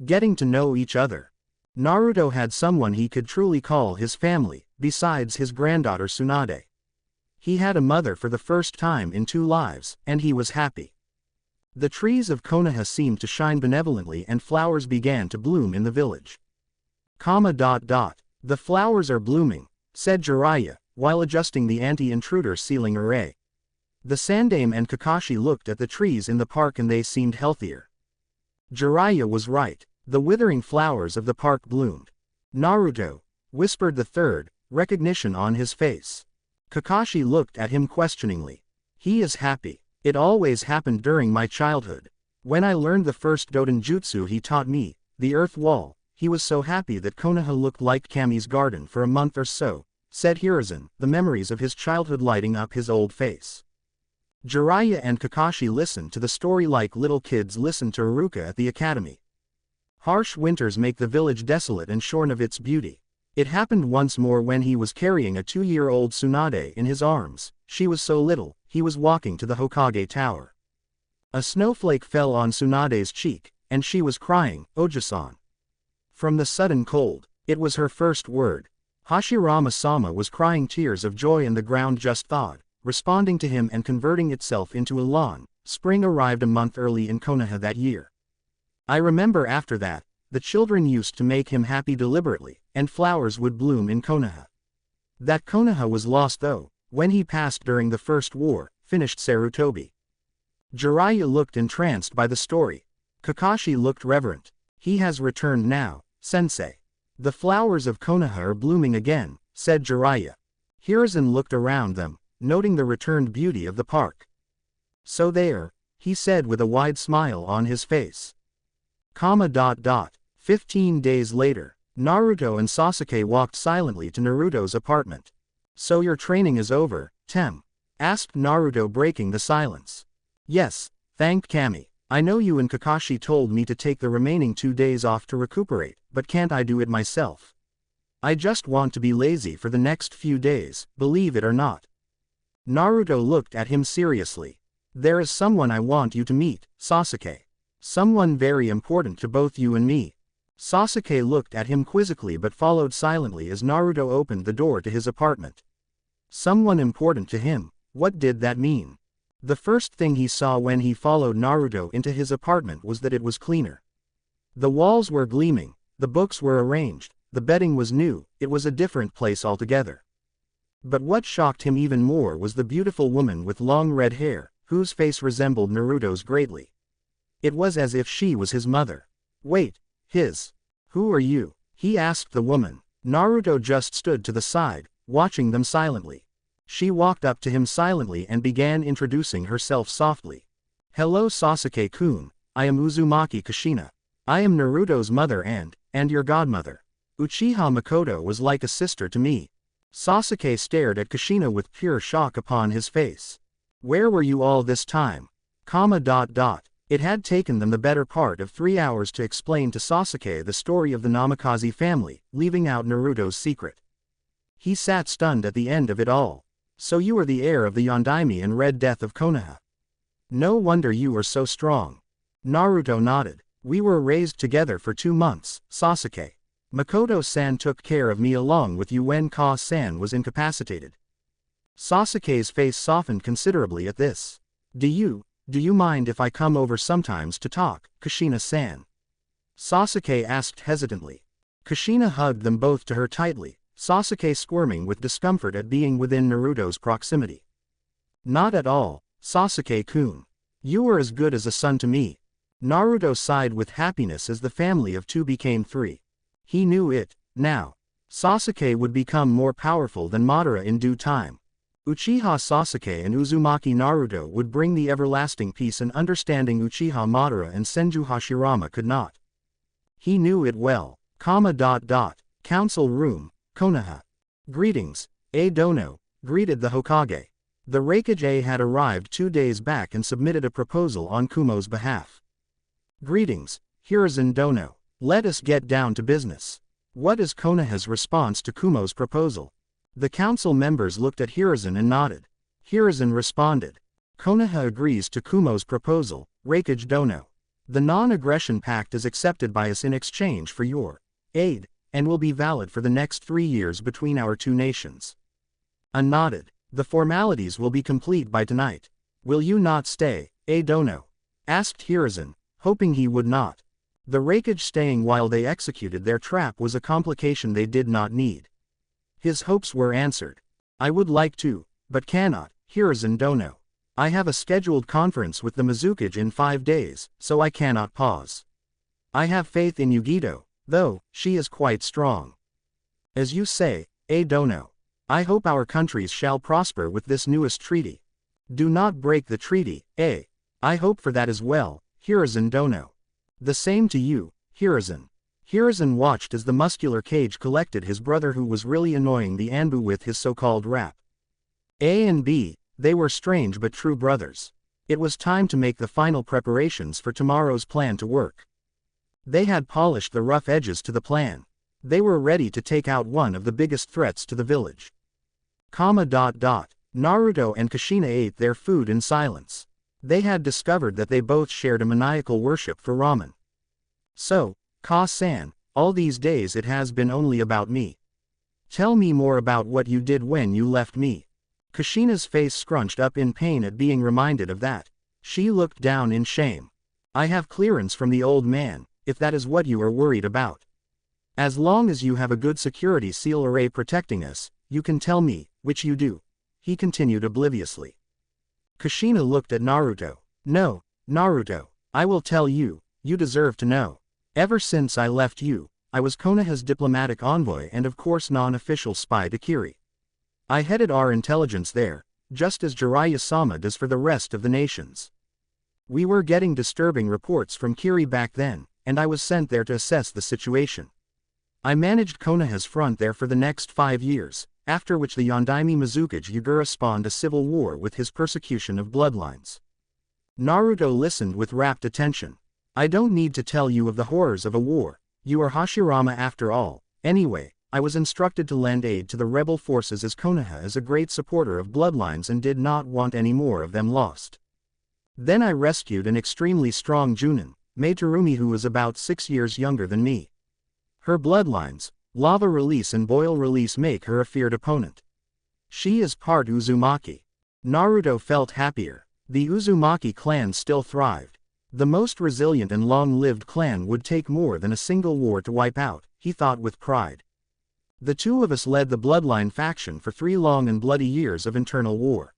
A: Getting to know each other. Naruto had someone he could truly call his family, besides his granddaughter Tsunade. He had a mother for the first time in 2 lives, and he was happy. The trees of Konoha seemed to shine benevolently and flowers began to bloom in the village. The flowers are blooming, said Jiraiya, while adjusting the anti-intruder ceiling array. The Sandaime and Kakashi looked at the trees in the park and they seemed healthier. Jiraiya was right, the withering flowers of the park bloomed. Naruto, whispered the third, recognition on his face. Kakashi looked at him questioningly. He is happy. It always happened during my childhood. When I learned the first Doden Jutsu he taught me, the earth wall, he was so happy that Konoha looked like Kami's garden for a month or so, said Hiruzen, the memories of his childhood lighting up his old face. Jiraiya and Kakashi listened to the story like little kids listen to Iruka at the academy. Harsh winters make the village desolate and shorn of its beauty. It happened once more when he was carrying a 2-year-old Tsunade in his arms. She was so little, he was walking to the Hokage tower. A snowflake fell on Tsunade's cheek, and she was crying, Oji-san. From the sudden cold, it was her first word. Hashirama-sama was crying tears of joy and the ground just thawed, responding to him and converting itself into a lawn. Spring arrived a month early in Konoha that year. I remember after that, the children used to make him happy deliberately, and flowers would bloom in Konoha. That Konoha was lost though, when he passed during the First War, finished Sarutobi. Jiraiya looked entranced by the story. Kakashi looked reverent. He has returned now, sensei. The flowers of Konoha are blooming again, said Jiraiya. Hiruzen looked around them, noting the returned beauty of the park. So there, he said with a wide smile on his face. 15 days later, Naruto and Sasuke walked silently to Naruto's apartment. So your training is over, Tem? Asked Naruto, breaking the silence. Yes, thanked Kami. I know you and Kakashi told me to take the remaining 2 days off to recuperate, but can't I do it myself? I just want to be lazy for the next few days, believe it or not. Naruto looked at him seriously. There is someone I want you to meet, Sasuke. Someone very important to both you and me. Sasuke looked at him quizzically but followed silently as Naruto opened the door to his apartment. Someone important to him, what did that mean? The first thing he saw when he followed Naruto into his apartment was that it was cleaner. The walls were gleaming, the books were arranged, the bedding was new, it was a different place altogether. But what shocked him even more was the beautiful woman with long red hair, whose face resembled Naruto's greatly. It was as if she was his mother. Wait, his. Who are you? He asked the woman. Naruto just stood to the side, watching them silently. She walked up to him silently and began introducing herself softly. Hello Sasuke-kun, I am Uzumaki Kushina. I am Naruto's mother and your godmother. Uchiha Makoto was like a sister to me. Sasuke stared at Kushina with pure shock upon his face. Where were you all this time? It had taken them the better part of 3 hours to explain to Sasuke the story of the Namikaze family, leaving out Naruto's secret. He sat stunned at the end of it all. So you are the heir of the Yondaime and Red Death of Konoha. No wonder you are so strong. Naruto nodded. We were raised together for 2 months, Sasuke. Makoto-san took care of me along with you when Ka-san was incapacitated. Sasuke's face softened considerably at this. Do you mind if I come over sometimes to talk, Kushina-san? Sasuke asked hesitantly. Kushina hugged them both to her tightly, Sasuke squirming with discomfort at being within Naruto's proximity. Not at all, Sasuke-kun. You were as good as a son to me. Naruto sighed with happiness as the family of two became three. He knew it, now. Sasuke would become more powerful than Madara in due time. Uchiha Sasuke and Uzumaki Naruto would bring the everlasting peace and understanding Uchiha Madara and Senju Hashirama could not. He knew it well. Council room, Konoha. Greetings, Dono, greeted the Hokage. The Reikage had arrived 2 days back and submitted a proposal on Kumo's behalf. Greetings, Hiruzen Dono. Let us get down to business. What is Konoha's response to Kumo's proposal? The council members looked at Hiruzen and nodded. Hiruzen responded. Konoha agrees to Kumo's proposal, Reikage Dono. The non-aggression pact is accepted by us in exchange for your aid, and will be valid for the next 3 years between our two nations. Nodded. The formalities will be complete by tonight. Will you not stay, Dono? Asked Hiruzen, hoping he would not. The Reikage staying while they executed their trap was a complication they did not need. His hopes were answered. I would like to, but cannot, Hiruzen Dono. I have a scheduled conference with the Mizuki in 5 days, so I cannot pause. I have faith in Yugito, though, she is quite strong. As you say, Dono. I hope our countries shall prosper with this newest treaty. Do not break the treaty, I hope for that as well, Hiruzen Dono. The same to you, Hiruzen. Hiruzen watched as the muscular Kage collected his brother who was really annoying the Anbu with his so-called rap. A and B, they were strange but true brothers. It was time to make the final preparations for tomorrow's plan to work. They had polished the rough edges to the plan. They were ready to take out one of the biggest threats to the village. Naruto and Kushina ate their food in silence. They had discovered that they both shared a maniacal worship for ramen. So, Ka-san, all these days it has been only about me. Tell me more about what you did when you left me. Kushina's face scrunched up in pain at being reminded of that. She looked down in shame. I have clearance from the old man, if that is what you are worried about. As long as you have a good security seal array protecting us, you can tell me, which you do. He continued obliviously. Kushina looked at Naruto. No, Naruto, I will tell you, you deserve to know. Ever since I left you, I was Konoha's diplomatic envoy and of course non-official spy to Kiri. I headed our intelligence there, just as Jiraiya-sama does for the rest of the nations. We were getting disturbing reports from Kiri back then, and I was sent there to assess the situation. I managed Konoha's front there for the next 5 years, after which the Yondaime Mizuki Yugura spawned a civil war with his persecution of bloodlines. Naruto listened with rapt attention. I don't need to tell you of the horrors of a war, you are Hashirama after all. Anyway, I was instructed to lend aid to the rebel forces as Konoha is a great supporter of bloodlines and did not want any more of them lost. Then I rescued an extremely strong Chunin, Meitarumi, who was about 6 years younger than me. Her bloodlines, lava release and boil release, make her a feared opponent. She is part Uzumaki. Naruto felt happier. The Uzumaki clan still thrived. The most resilient and long-lived clan would take more than a single war to wipe out, he thought with pride. The two of us led the bloodline faction for 3 long and bloody years of internal war.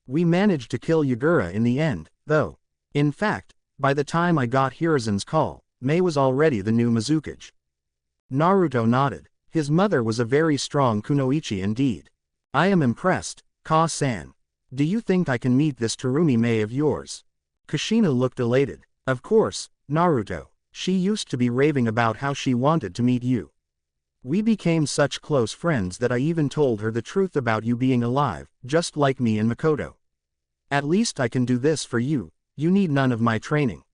A: We managed to kill Yugura in the end, though. In fact, by the time I got Hiruzen's call, Mei was already the new Mizuki. Naruto nodded. His mother was a very strong kunoichi indeed. I am impressed, Ka-san. Do you think I can meet this Terumi Mei of yours? Kushina looked elated. Of course, Naruto. She used to be raving about how she wanted to meet you. We became such close friends that I even told her the truth about you being alive, just like me and Makoto. At least I can do this for you, you need none of my training.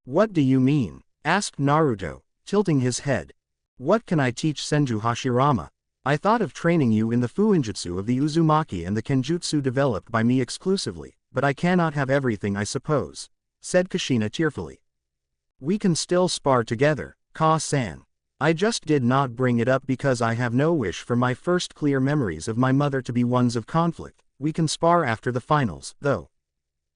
A: What do you mean? Asked Naruto, tilting his head. What can I teach Senju Hashirama? I thought of training you in the fuinjutsu of the Uzumaki and the kenjutsu developed by me exclusively, but I cannot have everything, I suppose, said Kushina tearfully. We can still spar together, Ka-san. I just did not bring it up because I have no wish for my first clear memories of my mother to be ones of conflict. We can spar after the finals, though.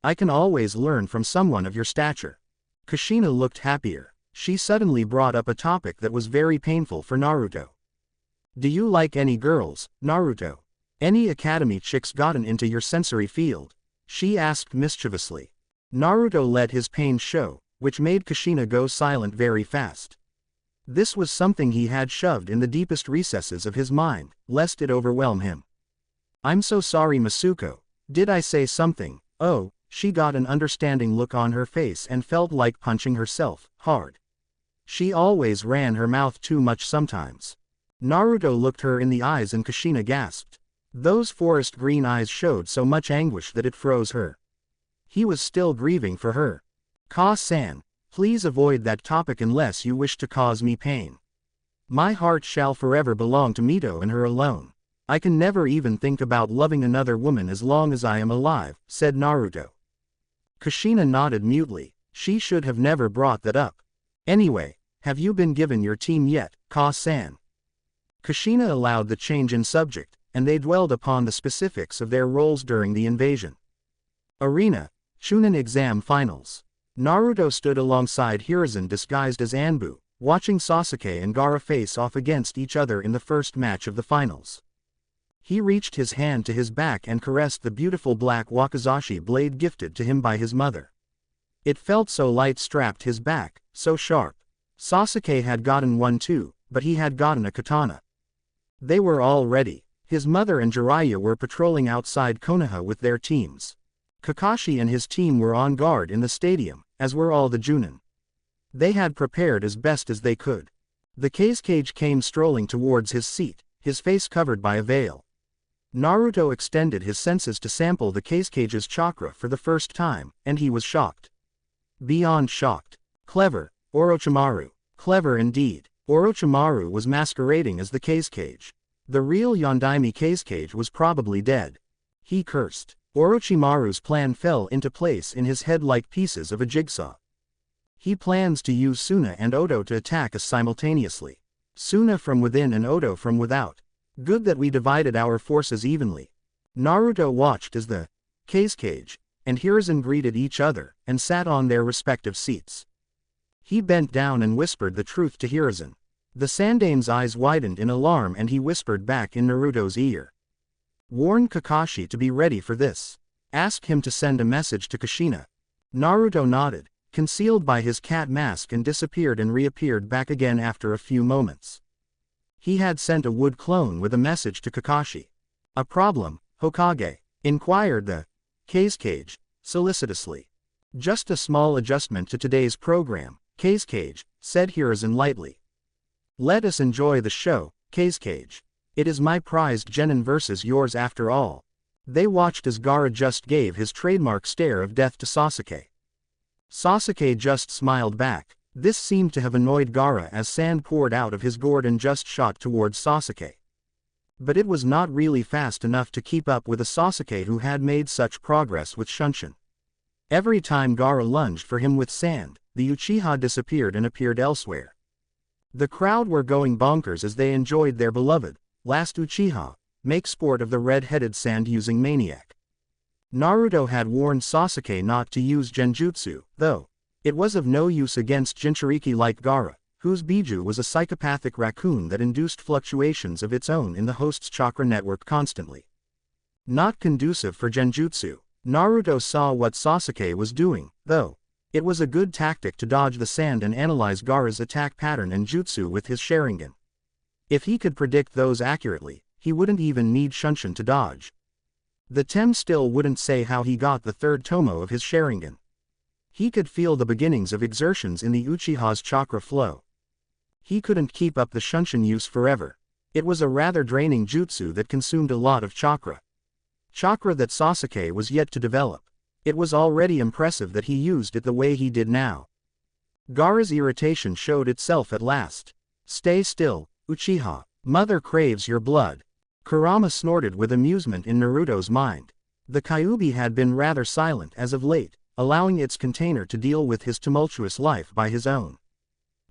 A: I can always learn from someone of your stature. Kushina looked happier. She suddenly brought up a topic that was very painful for Naruto. Do you like any girls, Naruto? Any academy chicks gotten into your sensory field? She asked mischievously. Naruto let his pain show, which made Kushina go silent very fast. This was something he had shoved in the deepest recesses of his mind, lest it overwhelm him. I'm so sorry, Masuko. Did I say something? Oh, she got an understanding look on her face and felt like punching herself, hard. She always ran her mouth too much sometimes. Naruto looked her in the eyes and Kushina gasped. Those forest green eyes showed so much anguish that it froze her. He was still grieving for her. Ka-san, please avoid that topic unless you wish to cause me pain. My heart shall forever belong to Mito and her alone. I can never even think about loving another woman as long as I am alive, said Naruto. Kushina nodded mutely. She should have never brought that up. Anyway, have you been given your team yet, Ka-san? Kushina allowed the change in subject, and they dwelled upon the specifics of their roles during the invasion. Arena, Chunin exam finals. Naruto stood alongside Hiruzen disguised as Anbu, watching Sasuke and Gaara face off against each other in the first match of the finals. He reached his hand to his back and caressed the beautiful black wakizashi blade gifted to him by his mother. It felt so light strapped his back, so sharp. Sasuke had gotten one too, but he had gotten a katana. They were all ready. His mother and Jiraiya were patrolling outside Konoha with their teams. Kakashi and his team were on guard in the stadium, as were all the Chunin. They had prepared as best as they could. The Kazekage came strolling towards his seat, his face covered by a veil. Naruto extended his senses to sample the Kazekage's chakra for the first time, and he was shocked. Beyond shocked. Clever, Orochimaru. Clever indeed. Orochimaru was masquerading as the Kazekage. The real Yondaime Kazekage was probably dead. He cursed. Orochimaru's plan fell into place in his head like pieces of a jigsaw. He plans to use Suna and Oto to attack us simultaneously. Suna from within and Oto from without. Good that we divided our forces evenly. Naruto watched as the Kazekage and Hiruzen greeted each other and sat on their respective seats. He bent down and whispered the truth to Hiruzen. The Sandame's eyes widened in alarm and he whispered back in Naruto's ear. Warn Kakashi to be ready for this. Ask him to send a message to Kushina. Naruto nodded, concealed by his cat mask, and disappeared and reappeared back again after a few moments. He had sent a wood clone with a message to Kakashi. A problem, Hokage? Inquired the Kazekage, solicitously. Just a small adjustment to today's program, Kazekage, said Hiruzen lightly. Let us enjoy the show, Kazekage. It is my prized genin versus yours after all. They watched as Gaara just gave his trademark stare of death to Sasuke. Sasuke just smiled back. This seemed to have annoyed Gaara as sand poured out of his gourd and just shot towards Sasuke. But it was not really fast enough to keep up with a Sasuke who had made such progress with Shunshin. Every time Gaara lunged for him with sand, the Uchiha disappeared and appeared elsewhere. The crowd were going bonkers as they enjoyed their beloved, last Uchiha, make sport of the red-headed sand-using maniac. Naruto had warned Sasuke not to use Genjutsu, though. It was of no use against Jinchuriki like Gaara, whose Biju was a psychopathic raccoon that induced fluctuations of its own in the host's chakra network constantly. Not conducive for Genjutsu. Naruto saw what Sasuke was doing, though. It was a good tactic to dodge the sand and analyze Gaara's attack pattern and jutsu with his Sharingan. If he could predict those accurately, he wouldn't even need Shunshin to dodge. The Tem still wouldn't say how he got the third tomo of his Sharingan. He could feel the beginnings of exertions in the Uchiha's chakra flow. He couldn't keep up the Shunshin use forever. It was a rather draining jutsu that consumed a lot of chakra. Chakra that Sasuke was yet to develop. It was already impressive that he used it the way he did now. Gaara's irritation showed itself at last. Stay still, Uchiha. Mother craves your blood. Kurama snorted with amusement in Naruto's mind. The Kyuubi had been rather silent as of late, allowing its container to deal with his tumultuous life by his own.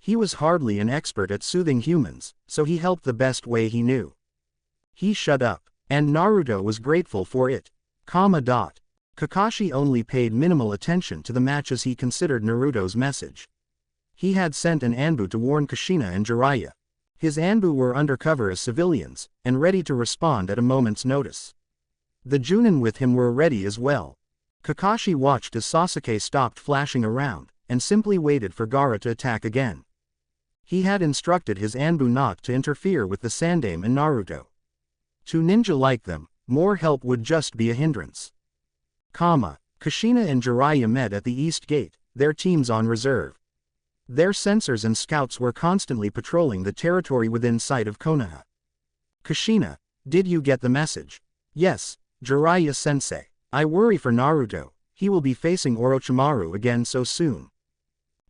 A: He was hardly an expert at soothing humans, so he helped the best way he knew. He shut up, and Naruto was grateful for it. Kakashi only paid minimal attention to the match as he considered Naruto's message. He had sent an Anbu to warn Kushina and Jiraiya. His Anbu were undercover as civilians, and ready to respond at a moment's notice. The Chunin with him were ready as well. Kakashi watched as Sasuke stopped flashing around, and simply waited for Gaara to attack again. He had instructed his Anbu not to interfere with the Sandaime and Naruto. To ninja like them, more help would just be a hindrance. Kushina and Jiraiya met at the East Gate, their teams on reserve. Their sensors and scouts were constantly patrolling the territory within sight of Konoha. Kushina, did you get the message? Yes, Jiraiya-sensei. I worry for Naruto, he will be facing Orochimaru again so soon.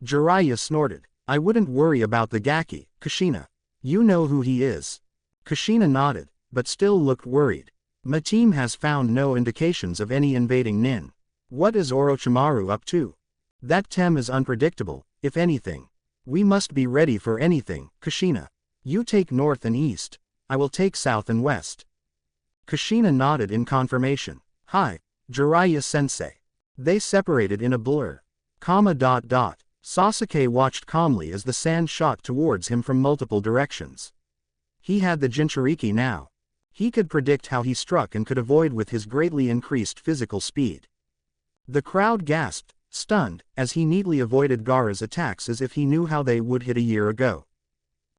A: Jiraiya snorted. I wouldn't worry about the Gaki, Kushina. You know who he is. Kushina nodded, but still looked worried. My team has found no indications of any invading Nin. What is Orochimaru up to? That tem is unpredictable, if anything. We must be ready for anything, Kushina. You take north and east, I will take south and west. Kushina nodded in confirmation. Hi, Jiraiya-sensei. They separated in a blur. Sasuke watched calmly as the sand shot towards him from multiple directions. He had the Jinchuriki now. He could predict how he struck and could avoid with his greatly increased physical speed. The crowd gasped, stunned, as he neatly avoided Gaara's attacks as if he knew how they would hit a year ago.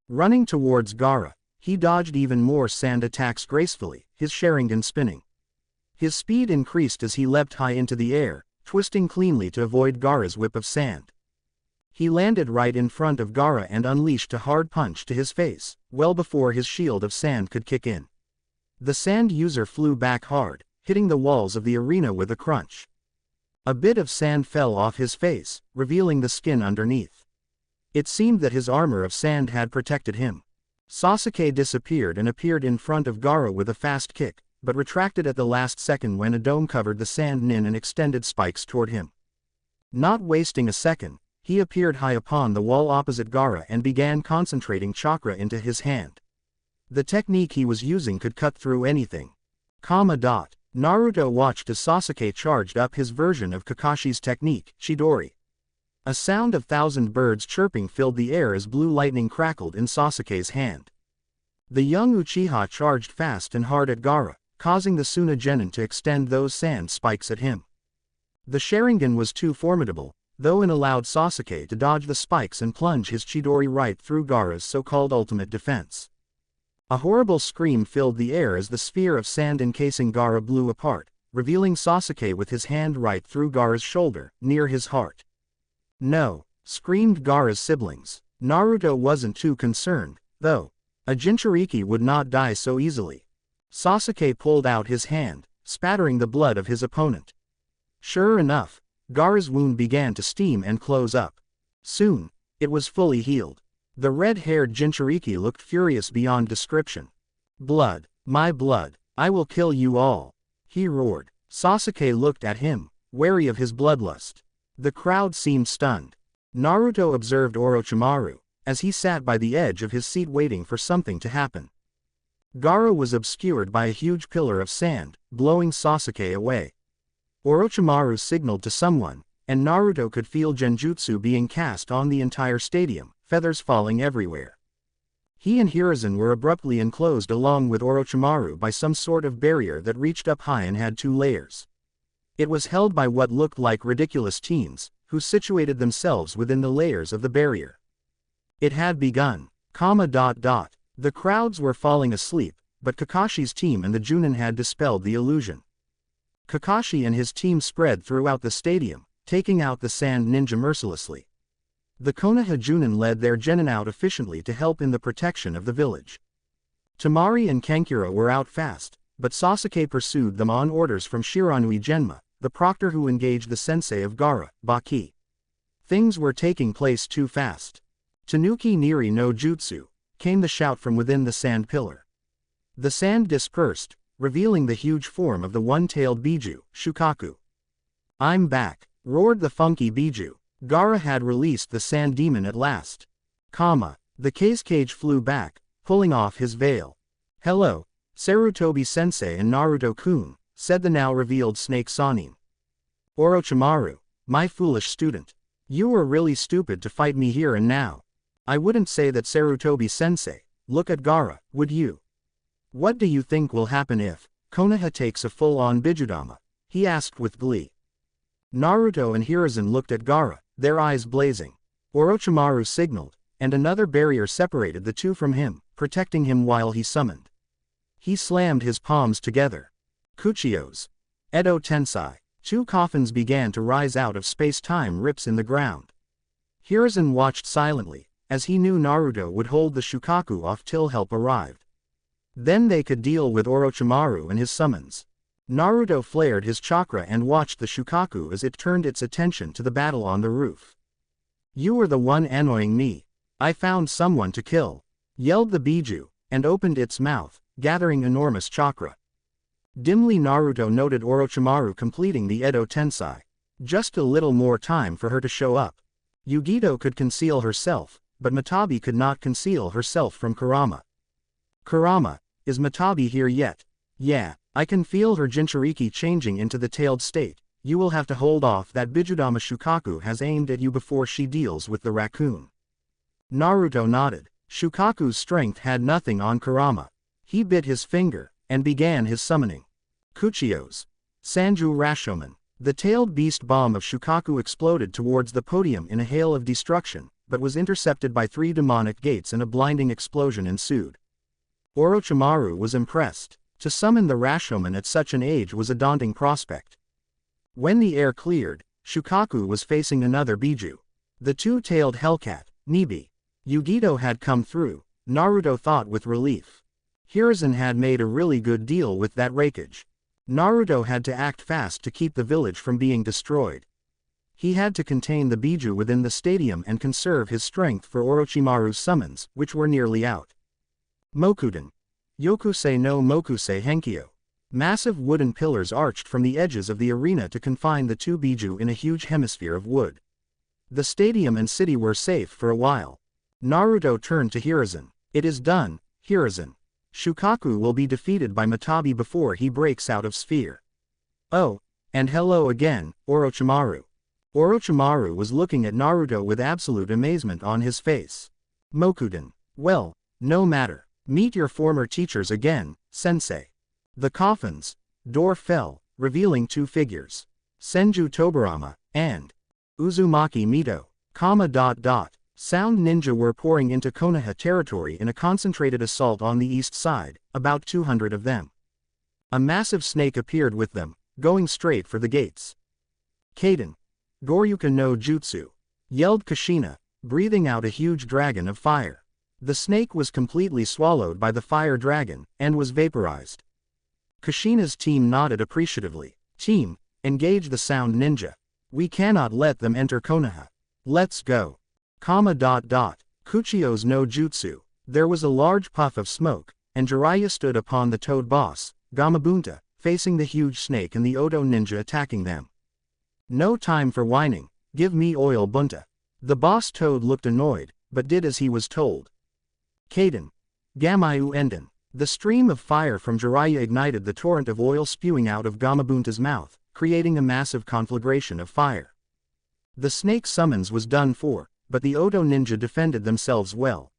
A: Running towards Gaara, he dodged even more sand attacks gracefully, his Sharingan spinning. His speed increased as he leapt high into the air, twisting cleanly to avoid Gaara's whip of sand. He landed right in front of Gaara and unleashed a hard punch to his face, well before his shield of sand could kick in. The sand user flew back hard, hitting the walls of the arena with a crunch. A bit of sand fell off his face, revealing the skin underneath. It seemed that his armor of sand had protected him. Sasuke disappeared and appeared in front of Gaara with a fast kick, but retracted at the last second when a dome covered the sand Nin and extended spikes toward him. Not wasting a second, he appeared high upon the wall opposite Gaara and began concentrating chakra into his hand. The technique he was using could cut through anything. Naruto watched as Sasuke charged up his version of Kakashi's technique, Chidori. A sound of thousand birds chirping filled the air as blue lightning crackled in Sasuke's hand. The young Uchiha charged fast and hard at Gaara, causing the Tsunade to extend those sand spikes at him. The Sharingan was too formidable, though it allowed Sasuke to dodge the spikes and plunge his Chidori right through Gaara's so-called ultimate defense. A horrible scream filled the air as the sphere of sand encasing Gaara blew apart, revealing Sasuke with his hand right through Gaara's shoulder, near his heart. No, screamed Gaara's siblings. Naruto wasn't too concerned, though. A Jinchuriki would not die so easily. Sasuke pulled out his hand, spattering the blood of his opponent. Sure enough, Gaara's wound began to steam and close up. Soon, it was fully healed. The red-haired Jinchuriki looked furious beyond description. Blood, my blood, I will kill you all, he roared. Sasuke looked at him, wary of his bloodlust. The crowd seemed stunned. Naruto observed Orochimaru, as he sat by the edge of his seat waiting for something to happen. Gaara was obscured by a huge pillar of sand, blowing Sasuke away. Orochimaru signaled to someone, and Naruto could feel genjutsu being cast on the entire stadium, feathers falling everywhere. He and Hiruzen were abruptly enclosed along with Orochimaru by some sort of barrier that reached up high and had 2 layers. It was held by what looked like ridiculous teens, who situated themselves within the layers of the barrier. It had begun. The crowds were falling asleep, but Kakashi's team and the Chunin had dispelled the illusion. Kakashi and his team spread throughout the stadium, taking out the sand ninja mercilessly. The Konoha Chunin led their genin out efficiently to help in the protection of the village. Temari and Kankura were out fast, but Sasuke pursued them on orders from Shiranui Genma, the proctor who engaged the sensei of Gaara, Baki. Things were taking place too fast. Tanuki Niri no Jutsu, came the shout from within the sand pillar. The sand dispersed, revealing the huge form of the one-tailed Biju, Shukaku. I'm back, roared the funky Biju. Gaara had released the sand demon at last. The cage flew back, pulling off his veil. Hello, Sarutobi-sensei and Naruto-kun, said the now revealed Snake Sanin. Orochimaru, my foolish student. You were really stupid to fight me here and now. I wouldn't say that Sarutobi-sensei. Look at Gaara, would you? What do you think will happen if Konoha takes a full-on Bijudama? He asked with glee. Naruto and Hiruzen looked at Gaara, their eyes blazing. Orochimaru signaled, and another barrier separated the two from him, protecting him while he summoned. He slammed his palms together. Kuchiyos. Edo Tensai. Two coffins began to rise out of space-time rips in the ground. Hiruzen watched silently, as he knew Naruto would hold the Shukaku off till help arrived. Then they could deal with Orochimaru and his summons. Naruto flared his chakra and watched the Shukaku as it turned its attention to the battle on the roof. You were the one annoying me. I found someone to kill, yelled the Biju, and opened its mouth, gathering enormous chakra. Dimly Naruto noted Orochimaru completing the Edo Tensai. Just a little more time for her to show up. Yugito could conceal herself, but Matabi could not conceal herself from Kurama. Kurama, is Matabi here yet? Yeah, I can feel her Jinchuriki changing into the tailed state. You will have to hold off that Bijudama Shukaku has aimed at you before she deals with the raccoon. Naruto nodded. Shukaku's strength had nothing on Kurama. He bit his finger, and began his summoning. Kuchiyos. Sanju Rashomon. The tailed beast bomb of Shukaku exploded towards the podium in a hail of destruction, but was intercepted by 3 demonic gates and a blinding explosion ensued. Orochimaru was impressed. To summon the Rashomon at such an age was a daunting prospect. When the air cleared, Shukaku was facing another Biju. The two-tailed Hellcat, Nibi. Yugito had come through, Naruto thought with relief. Hiruzen had made a really good deal with that rakeage. Naruto had to act fast to keep the village from being destroyed. He had to contain the Biju within the stadium and conserve his strength for Orochimaru's summons, which were nearly out. Mokuden. Yokusei no Mokusei Henkyo. Massive wooden pillars arched from the edges of the arena to confine the two Biju in a huge hemisphere of wood. The stadium and city were safe for a while. Naruto turned to Hiruzen. It is done, Hiruzen. Shukaku will be defeated by Matabi before he breaks out of sphere. Oh, and hello again, Orochimaru. Orochimaru was looking at Naruto with absolute amazement on his face. Mokuden. Well, no matter. Meet your former teachers again, sensei. The coffin's door fell, revealing 2 figures. Senju Tobirama, and Uzumaki Mito. Sound ninja were pouring into Konoha territory in a concentrated assault on the east side, about 200 of them. A massive snake appeared with them, going straight for the gates. Kaden. Goryuka no Jutsu. Yelled Kushina, breathing out a huge dragon of fire. The snake was completely swallowed by the fire dragon, and was vaporized. Kushina's team nodded appreciatively. Team, engage the sound ninja. We cannot let them enter Konoha. Let's go. Kuchiyos no Jutsu. There was a large puff of smoke, and Jiraiya stood upon the toad boss, Gamabunta, facing the huge snake and the Odo ninja attacking them. No time for whining, give me oil Bunta. The boss toad looked annoyed, but did as he was told. Kaden. Gamayu Enden. The stream of fire from Jiraiya ignited the torrent of oil spewing out of Gamabunta's mouth, creating a massive conflagration of fire. The snake summons was done for, but the Odo ninja defended themselves well.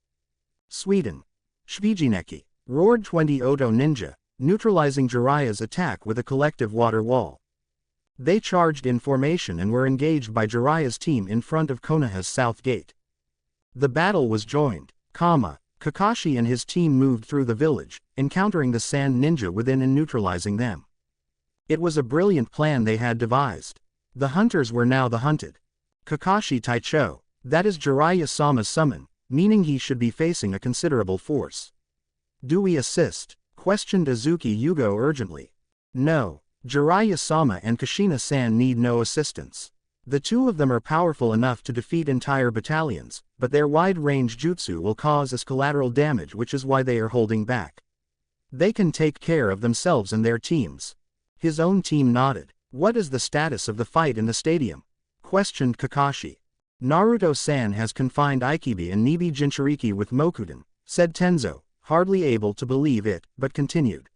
A: Sweden. Shvijineki. Roared 20 Odo ninja, neutralizing Jiraiya's attack with a collective water wall. They charged in formation and were engaged by Jiraiya's team in front of Konoha's south gate. The battle was joined. Kakashi and his team moved through the village, encountering the sand ninja within and neutralizing them. It was a brilliant plan they had devised. The hunters were now the hunted. Kakashi Taicho. That is Jiraiya-sama's summon, meaning he should be facing a considerable force. Do we assist? Questioned Azuki Yugo urgently. No, Jiraiya-sama and Kushina-san need no assistance. The two of them are powerful enough to defeat entire battalions, but their wide-range jutsu will cause us collateral damage, which is why they are holding back. They can take care of themselves and their teams. His own team nodded. What is the status of the fight in the stadium? Questioned Kakashi. Naruto-san has confined Ikibi and Nibi Jinchuriki with Mokuden, said Tenzo, hardly able to believe it, but continued.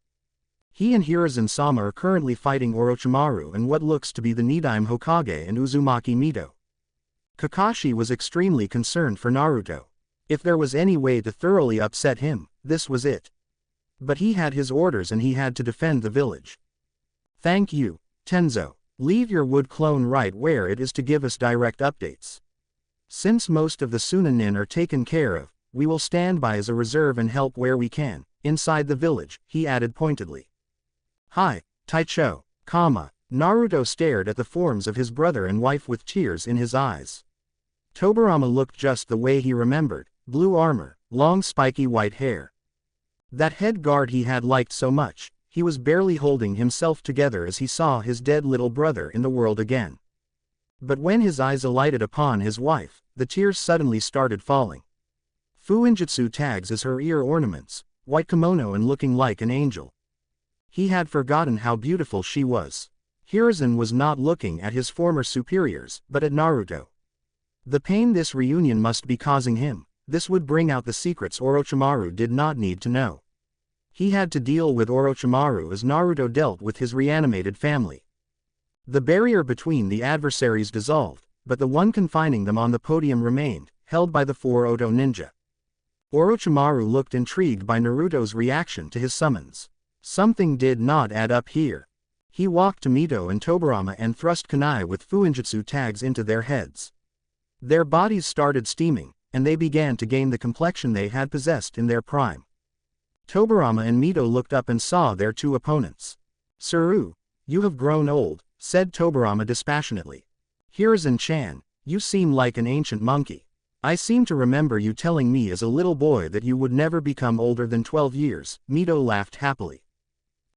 A: He and Hiruzen-sama are currently fighting Orochimaru and what looks to be the Nidaime Hokage and Uzumaki Mito. Kakashi was extremely concerned for Naruto. If there was any way to thoroughly upset him, this was it. But he had his orders and he had to defend the village. Thank you, Tenzo. Leave your wood clone right where it is to give us direct updates. Since most of the Tsunanin are taken care of, we will stand by as a reserve and help where we can, inside the village, he added pointedly. Hi, Taicho, Naruto stared at the forms of his brother and wife with tears in his eyes. Tobirama looked just the way he remembered, blue armor, long spiky white hair. That head guard he had liked so much, he was barely holding himself together as he saw his dead little brother in the world again. But when his eyes alighted upon his wife, the tears suddenly started falling. Fuinjutsu tags as her ear ornaments, white kimono and looking like an angel. He had forgotten how beautiful she was. Hiruzen was not looking at his former superiors, but at Naruto. The pain this reunion must be causing him, this would bring out the secrets Orochimaru did not need to know. He had to deal with Orochimaru as Naruto dealt with his reanimated family. The barrier between the adversaries dissolved, but the one confining them on the podium remained, held by the four Oto ninja. Orochimaru looked intrigued by Naruto's reaction to his summons. Something did not add up here. He walked to Mito and Tobirama and thrust kunai with Fuinjutsu tags into their heads. Their bodies started steaming, and they began to gain the complexion they had possessed in their prime. Tobirama and Mito looked up and saw their two opponents. Suru, you have grown old, said Tobirama dispassionately. Hiruzen-chan, you seem like an ancient monkey. I seem to remember you telling me as a little boy that you would never become older than 12 years, Mito laughed happily.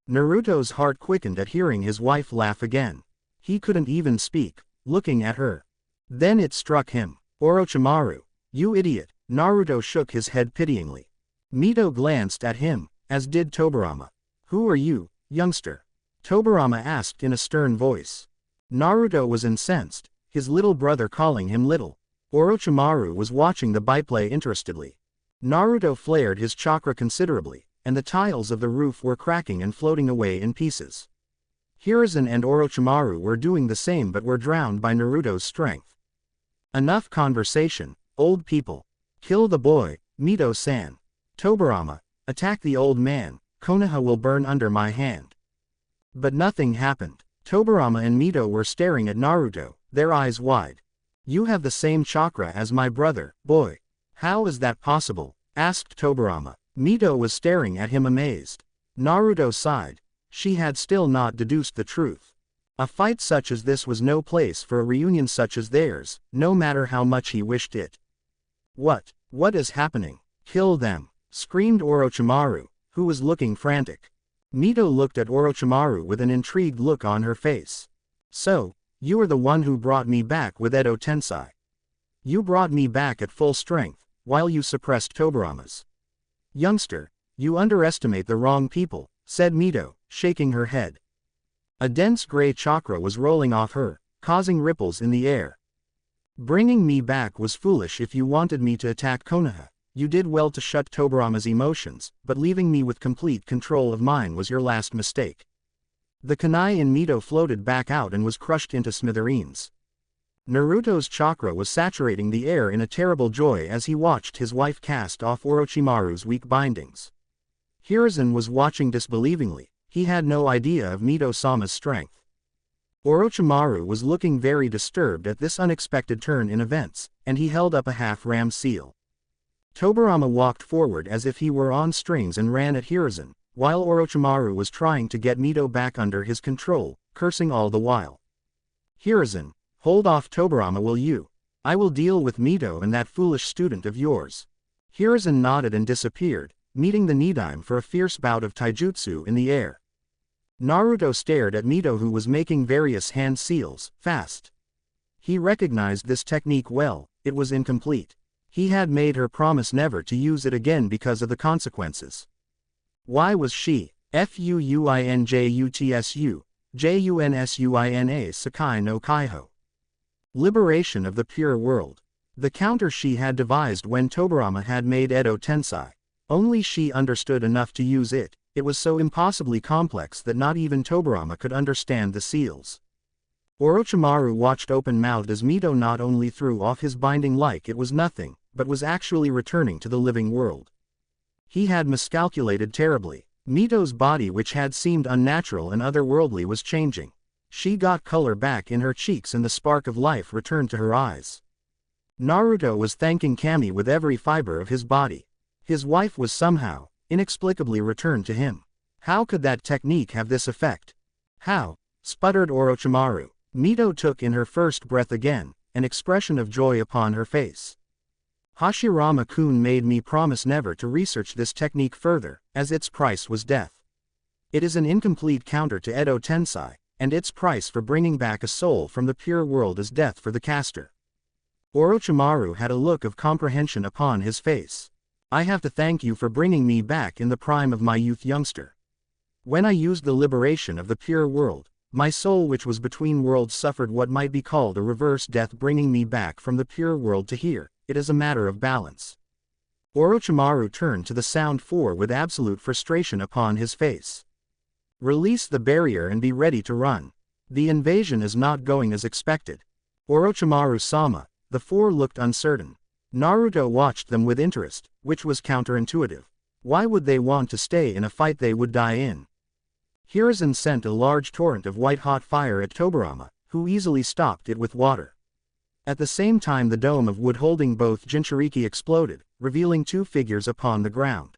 A: Naruto's heart quickened at hearing his wife laugh again. He couldn't even speak, looking at her. Then it struck him. Orochimaru, you idiot, Naruto shook his head pityingly. Mito glanced at him, as did Tobirama. Who are you, youngster? Tobirama asked in a stern voice. Naruto was incensed, his little brother calling him little. Orochimaru was watching the byplay interestedly. Naruto flared his chakra considerably, and the tiles of the roof were cracking and floating away in pieces. Hiruzen and Orochimaru were doing the same but were drowned by Naruto's strength. Enough conversation, old people. Kill the boy, Mito-san. Tobirama, attack the old man, Konoha will burn under my hand. But nothing happened. Tobirama and Mito were staring at Naruto, their eyes wide. You have the same chakra as my brother, boy. How is that possible? Asked Tobirama. Mito was staring at him amazed. Naruto sighed. She had still not deduced the truth. A fight such as this was no place for a reunion such as theirs, no matter how much he wished it. What is happening? Kill them, screamed Orochimaru, who was looking frantic. Mito looked at Orochimaru with an intrigued look on her face. So, you are the one who brought me back with Edo Tensei. You brought me back at full strength, while you suppressed Tobirama's. Youngster, you underestimate the wrong people, said Mito, shaking her head. A dense gray chakra was rolling off her, causing ripples in the air. Bringing me back was foolish. If you wanted me to attack Konoha, you did well to shut Tobirama's emotions, but leaving me with complete control of mine was your last mistake. The kunai in Mito floated back out and was crushed into smithereens. Naruto's chakra was saturating the air in a terrible joy as he watched his wife cast off Orochimaru's weak bindings. Hiruzen was watching disbelievingly. He had no idea of Mito-sama's strength. Orochimaru was looking very disturbed at this unexpected turn in events, and he held up a half-ram seal. Tobirama walked forward as if he were on strings and ran at Hiruzen, while Orochimaru was trying to get Mito back under his control, cursing all the while. Hiruzen, hold off Tobirama, will you? I will deal with Mito and that foolish student of yours. Hiruzen nodded and disappeared, meeting the Nidaime for a fierce bout of taijutsu in the air. Naruto stared at Mito, who was making various hand seals, fast. He recognized this technique well. It was incomplete. He had made her promise never to use it again because of the consequences. Why was she, Fuinjutsu, Junsuina Sakai no Kaiho? Liberation of the pure world. The counter she had devised when Tobirama had made Edo Tensei. Only she understood enough to use it. It was so impossibly complex that not even Tobirama could understand the seals. Orochimaru watched open-mouthed as Mito not only threw off his binding like it was nothing, but was actually returning to the living world. He had miscalculated terribly. Mito's body, which had seemed unnatural and otherworldly, was changing. She got color back in her cheeks and the spark of life returned to her eyes. Naruto was thanking Kami with every fiber of his body. His wife was somehow, inexplicably returned to him. How could that technique have this effect? How? Sputtered Orochimaru. Mito took in her first breath again, an expression of joy upon her face. Hashirama-kun made me promise never to research this technique further, as its price was death. It is an incomplete counter to Edo Tensei, and its price for bringing back a soul from the pure world is death for the caster. Orochimaru had a look of comprehension upon his face. I have to thank you for bringing me back in the prime of my youth, youngster. When I used the liberation of the pure world, my soul which was between worlds suffered what might be called a reverse death, bringing me back from the pure world to here. It is a matter of balance. Orochimaru turned to the Sound 4 with absolute frustration upon his face. Release the barrier and be ready to run. The invasion is not going as expected. Orochimaru-sama, the four looked uncertain. Naruto watched them with interest, which was counterintuitive. Why would they want to stay in a fight they would die in? Hiruzen sent a large torrent of white-hot fire at Tobirama, who easily stopped it with water. At the same time the dome of wood holding both Jinchuriki exploded, revealing two figures upon the ground.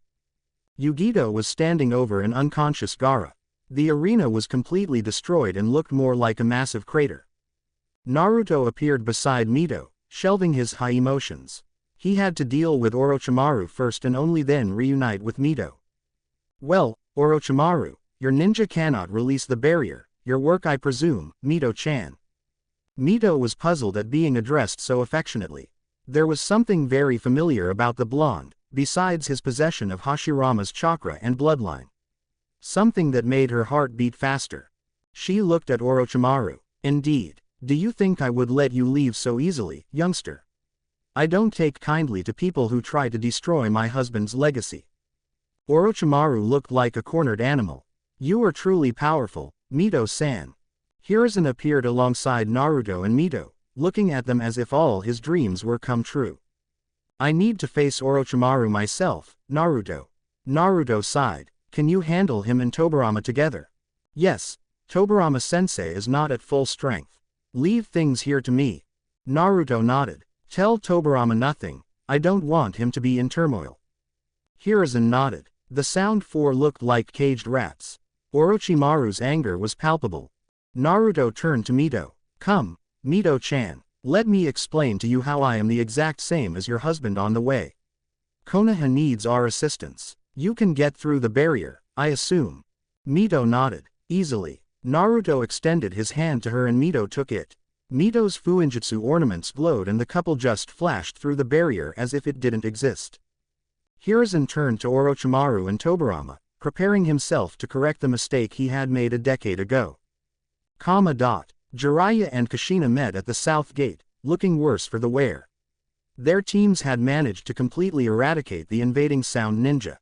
A: Yugito was standing over an unconscious Gaara. The arena was completely destroyed and looked more like a massive crater. Naruto appeared beside Mito, shelving his high emotions. He had to deal with Orochimaru first and only then reunite with Mito. Well, Orochimaru, your ninja cannot release the barrier, your work I presume, Mito-chan. Mito was puzzled at being addressed so affectionately. There was something very familiar about the blonde, besides his possession of Hashirama's chakra and bloodline. Something that made her heart beat faster. She looked at Orochimaru. Indeed. Do you think I would let you leave so easily, youngster? I don't take kindly to people who try to destroy my husband's legacy. Orochimaru looked like a cornered animal. You are truly powerful, Mito-san. Hiruzen appeared alongside Naruto and Mito, looking at them as if all his dreams were come true. I need to face Orochimaru myself, Naruto. Naruto sighed. Can you handle him and Tobirama together? Yes, Tobirama-sensei is not at full strength. Leave things here to me. Naruto nodded. Tell Tobirama nothing, I don't want him to be in turmoil. Hiruzen nodded. The Sound 4 looked like caged rats. Orochimaru's anger was palpable. Naruto turned to Mito. Come, Mito-chan, let me explain to you how I am the exact same as your husband on the way. Konoha needs our assistance. You can get through the barrier, I assume. Mito nodded. Easily. Naruto extended his hand to her and Mito took it. Mito's Fuinjutsu ornaments glowed and the couple just flashed through the barrier as if it didn't exist. Hiruzen turned to Orochimaru and Tobirama, preparing himself to correct the mistake he had made a decade ago. Jiraiya and Kushina met at the south gate, looking worse for the wear. Their teams had managed to completely eradicate the invading Sound Ninja.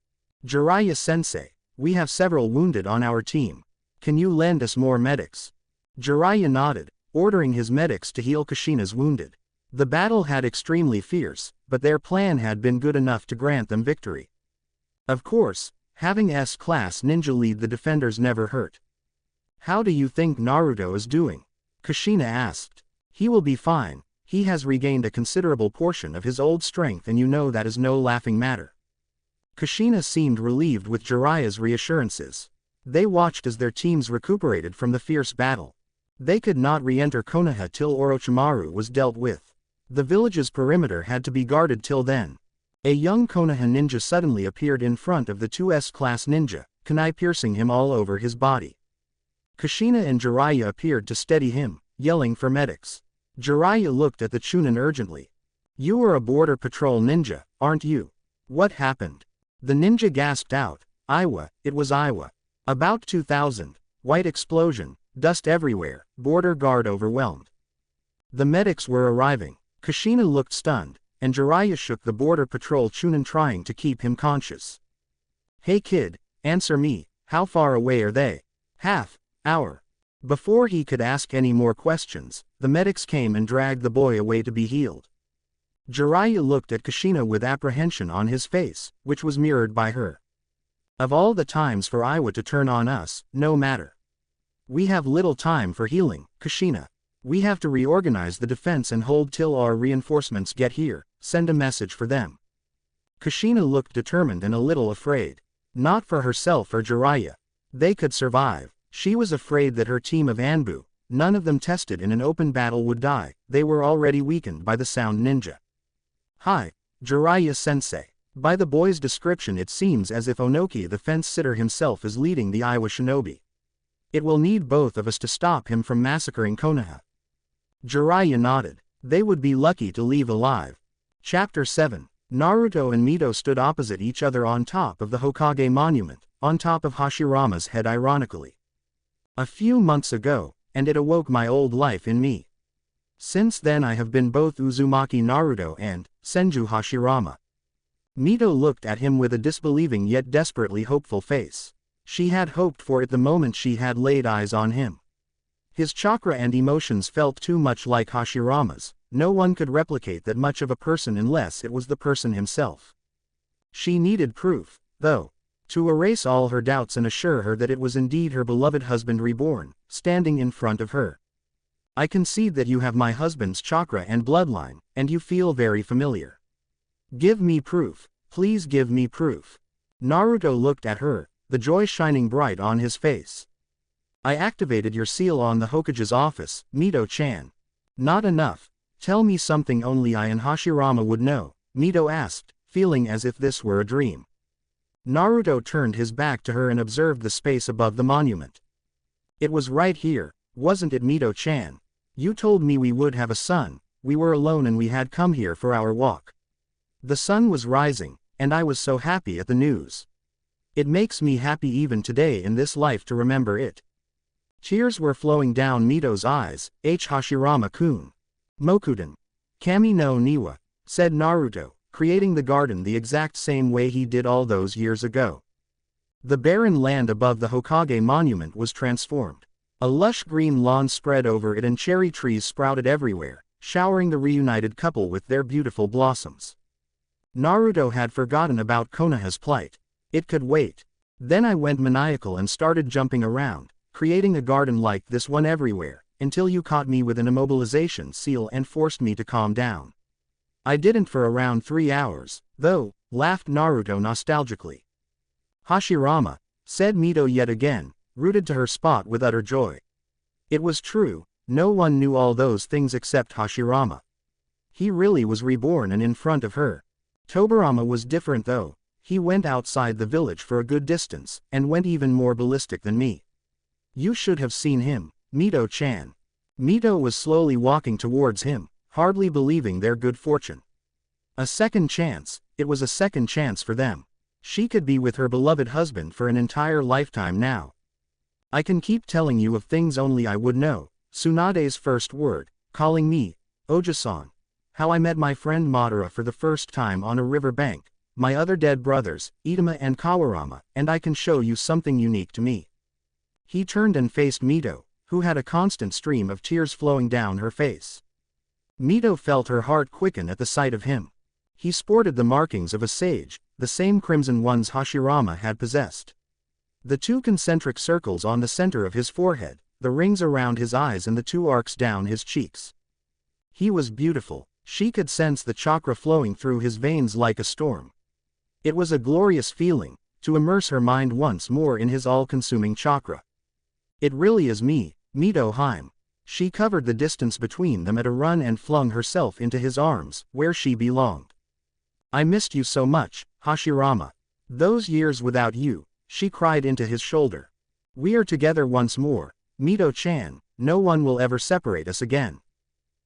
A: Jiraiya-sensei, we have several wounded on our team. Can you lend us more medics? Jiraiya nodded, ordering his medics to heal Kushina's wounded. The battle had extremely fierce, but their plan had been good enough to grant them victory. Of course, having S-class ninja lead the defenders never hurt. How do you think Naruto is doing? Kushina asked. He will be fine, he has regained a considerable portion of his old strength and you know that is no laughing matter. Kushina seemed relieved with Jiraiya's reassurances. They watched as their teams recuperated from the fierce battle. They could not re-enter Konoha till Orochimaru was dealt with. The village's perimeter had to be guarded till then. A young Konoha ninja suddenly appeared in front of the two S-class ninja, kunai piercing him all over his body. Kushina and Jiraiya appeared to steady him, yelling for medics. Jiraiya looked at the Chunin urgently. You are a border patrol ninja, aren't you? What happened? The ninja gasped out. Iwa, it was Iwa. About 2000, white explosion, dust everywhere, border guard overwhelmed. The medics were arriving. Kushina looked stunned, and Jiraiya shook the border patrol Chunin trying to keep him conscious. Hey kid, answer me, how far away are they? Half hour. Before he could ask any more questions, the medics came and dragged the boy away to be healed. Jiraiya looked at Kushina with apprehension on his face, which was mirrored by her. Of all the times for Iwa to turn on us, no matter. We have little time for healing, Kushina. We have to reorganize the defense and hold till our reinforcements get here, send a message for them. Kushina looked determined and a little afraid. Not for herself or Jiraiya. They could survive. She was afraid that her team of Anbu, none of them tested in an open battle, would die. They were already weakened by the sound ninja. Hi, Jiraiya-sensei. By the boy's description it seems as if Onoki the fence-sitter himself is leading the Iwa shinobi. It will need both of us to stop him from massacring Konoha. Jiraiya nodded. They would be lucky to leave alive. Chapter 7. Naruto and Mito stood opposite each other on top of the Hokage monument, on top of Hashirama's head ironically. A few months ago, and it awoke my old life in me. Since then I have been both Uzumaki Naruto and Senju Hashirama. Mito looked at him with a disbelieving yet desperately hopeful face. She had hoped for it the moment she had laid eyes on him. His chakra and emotions felt too much like Hashirama's. No one could replicate that much of a person unless it was the person himself. She needed proof, though, to erase all her doubts and assure her that it was indeed her beloved husband reborn, standing in front of her. I concede that you have my husband's chakra and bloodline, and you feel very familiar. Give me proof, please give me proof. Naruto looked at her, the joy shining bright on his face. I activated your seal on the Hokage's office, Mito-chan. Not enough. Tell me something only I and Hashirama would know, Mito asked, feeling as if this were a dream. Naruto turned his back to her and observed the space above the monument. It was right here, wasn't it, Mito-chan? You told me we would have a son. We were alone and we had come here for our walk. The sun was rising, and I was so happy at the news. It makes me happy even today in this life to remember it. Tears were flowing down Mito's eyes. Hashirama-kun. Mokuden. Kami no Niwa, said Naruto, creating the garden the exact same way he did all those years ago. The barren land above the Hokage monument was transformed. A lush green lawn spread over it and cherry trees sprouted everywhere, showering the reunited couple with their beautiful blossoms. Naruto had forgotten about Konoha's plight. It could wait. Then I went maniacal and started jumping around, creating a garden like this one everywhere, until you caught me with an immobilization seal and forced me to calm down. I didn't for around 3 hours, though, laughed Naruto nostalgically. Hashirama, said Mito yet again, rooted to her spot with utter joy. It was true, no one knew all those things except Hashirama. He really was reborn and in front of her. Tobirama was different though. He went outside the village for a good distance, and went even more ballistic than me. You should have seen him, Mito-chan. Mito was slowly walking towards him, hardly believing their good fortune. A second chance, it was a second chance for them. She could be with her beloved husband for an entire lifetime now. I can keep telling you of things only I would know, Tsunade's first word, calling me, Oja-san. How I met my friend Madara for the first time on a river bank, my other dead brothers, Itama and Kawarama, and I can show you something unique to me. He turned and faced Mito, who had a constant stream of tears flowing down her face. Mito felt her heart quicken at the sight of him. He sported the markings of a sage, the same crimson ones Hashirama had possessed. The 2 concentric circles on the center of his forehead, the rings around his eyes and the 2 arcs down his cheeks. He was beautiful. She could sense the chakra flowing through his veins like a storm. It was a glorious feeling, to immerse her mind once more in his all-consuming chakra. It really is me, Mito Haim. She covered the distance between them at a run and flung herself into his arms, where she belonged. I missed you so much, Hashirama. Those years without you, she cried into his shoulder. We are together once more, Mito-chan, no one will ever separate us again.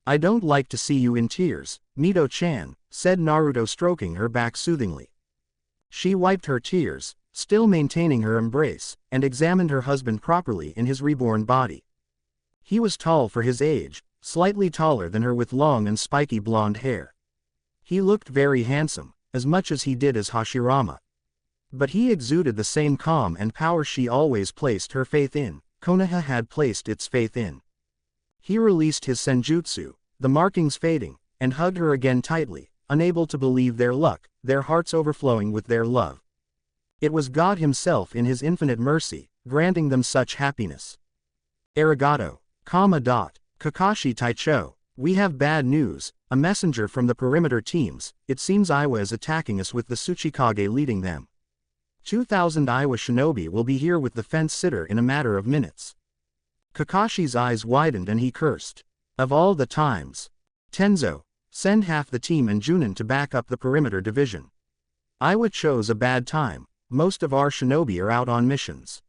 A: I don't like to see you in tears, Mito-chan, said Naruto stroking her back soothingly. She wiped her tears, still maintaining her embrace, and examined her husband properly in his reborn body. He was tall for his age, slightly taller than her with long and spiky blonde hair. He looked very handsome, as much as he did as Hashirama. But he exuded the same calm and power she always placed her faith in, Konoha had placed its faith in. He released his senjutsu, the markings fading, and hugged her again tightly, unable to believe their luck, their hearts overflowing with their love. It was God himself in his infinite mercy, granting them such happiness. Arigato. Kakashi Taicho, we have bad news, a messenger from the perimeter teams, it seems Iwa is attacking us with the Tsuchikage leading them. 2,000 Iwa shinobi will be here with the fence sitter in a matter of minutes. Kakashi's eyes widened and he cursed. Of all the times. Tenzo, send half the team and Junin to back up the perimeter division. Iwa chose a bad time, most of our shinobi are out on missions.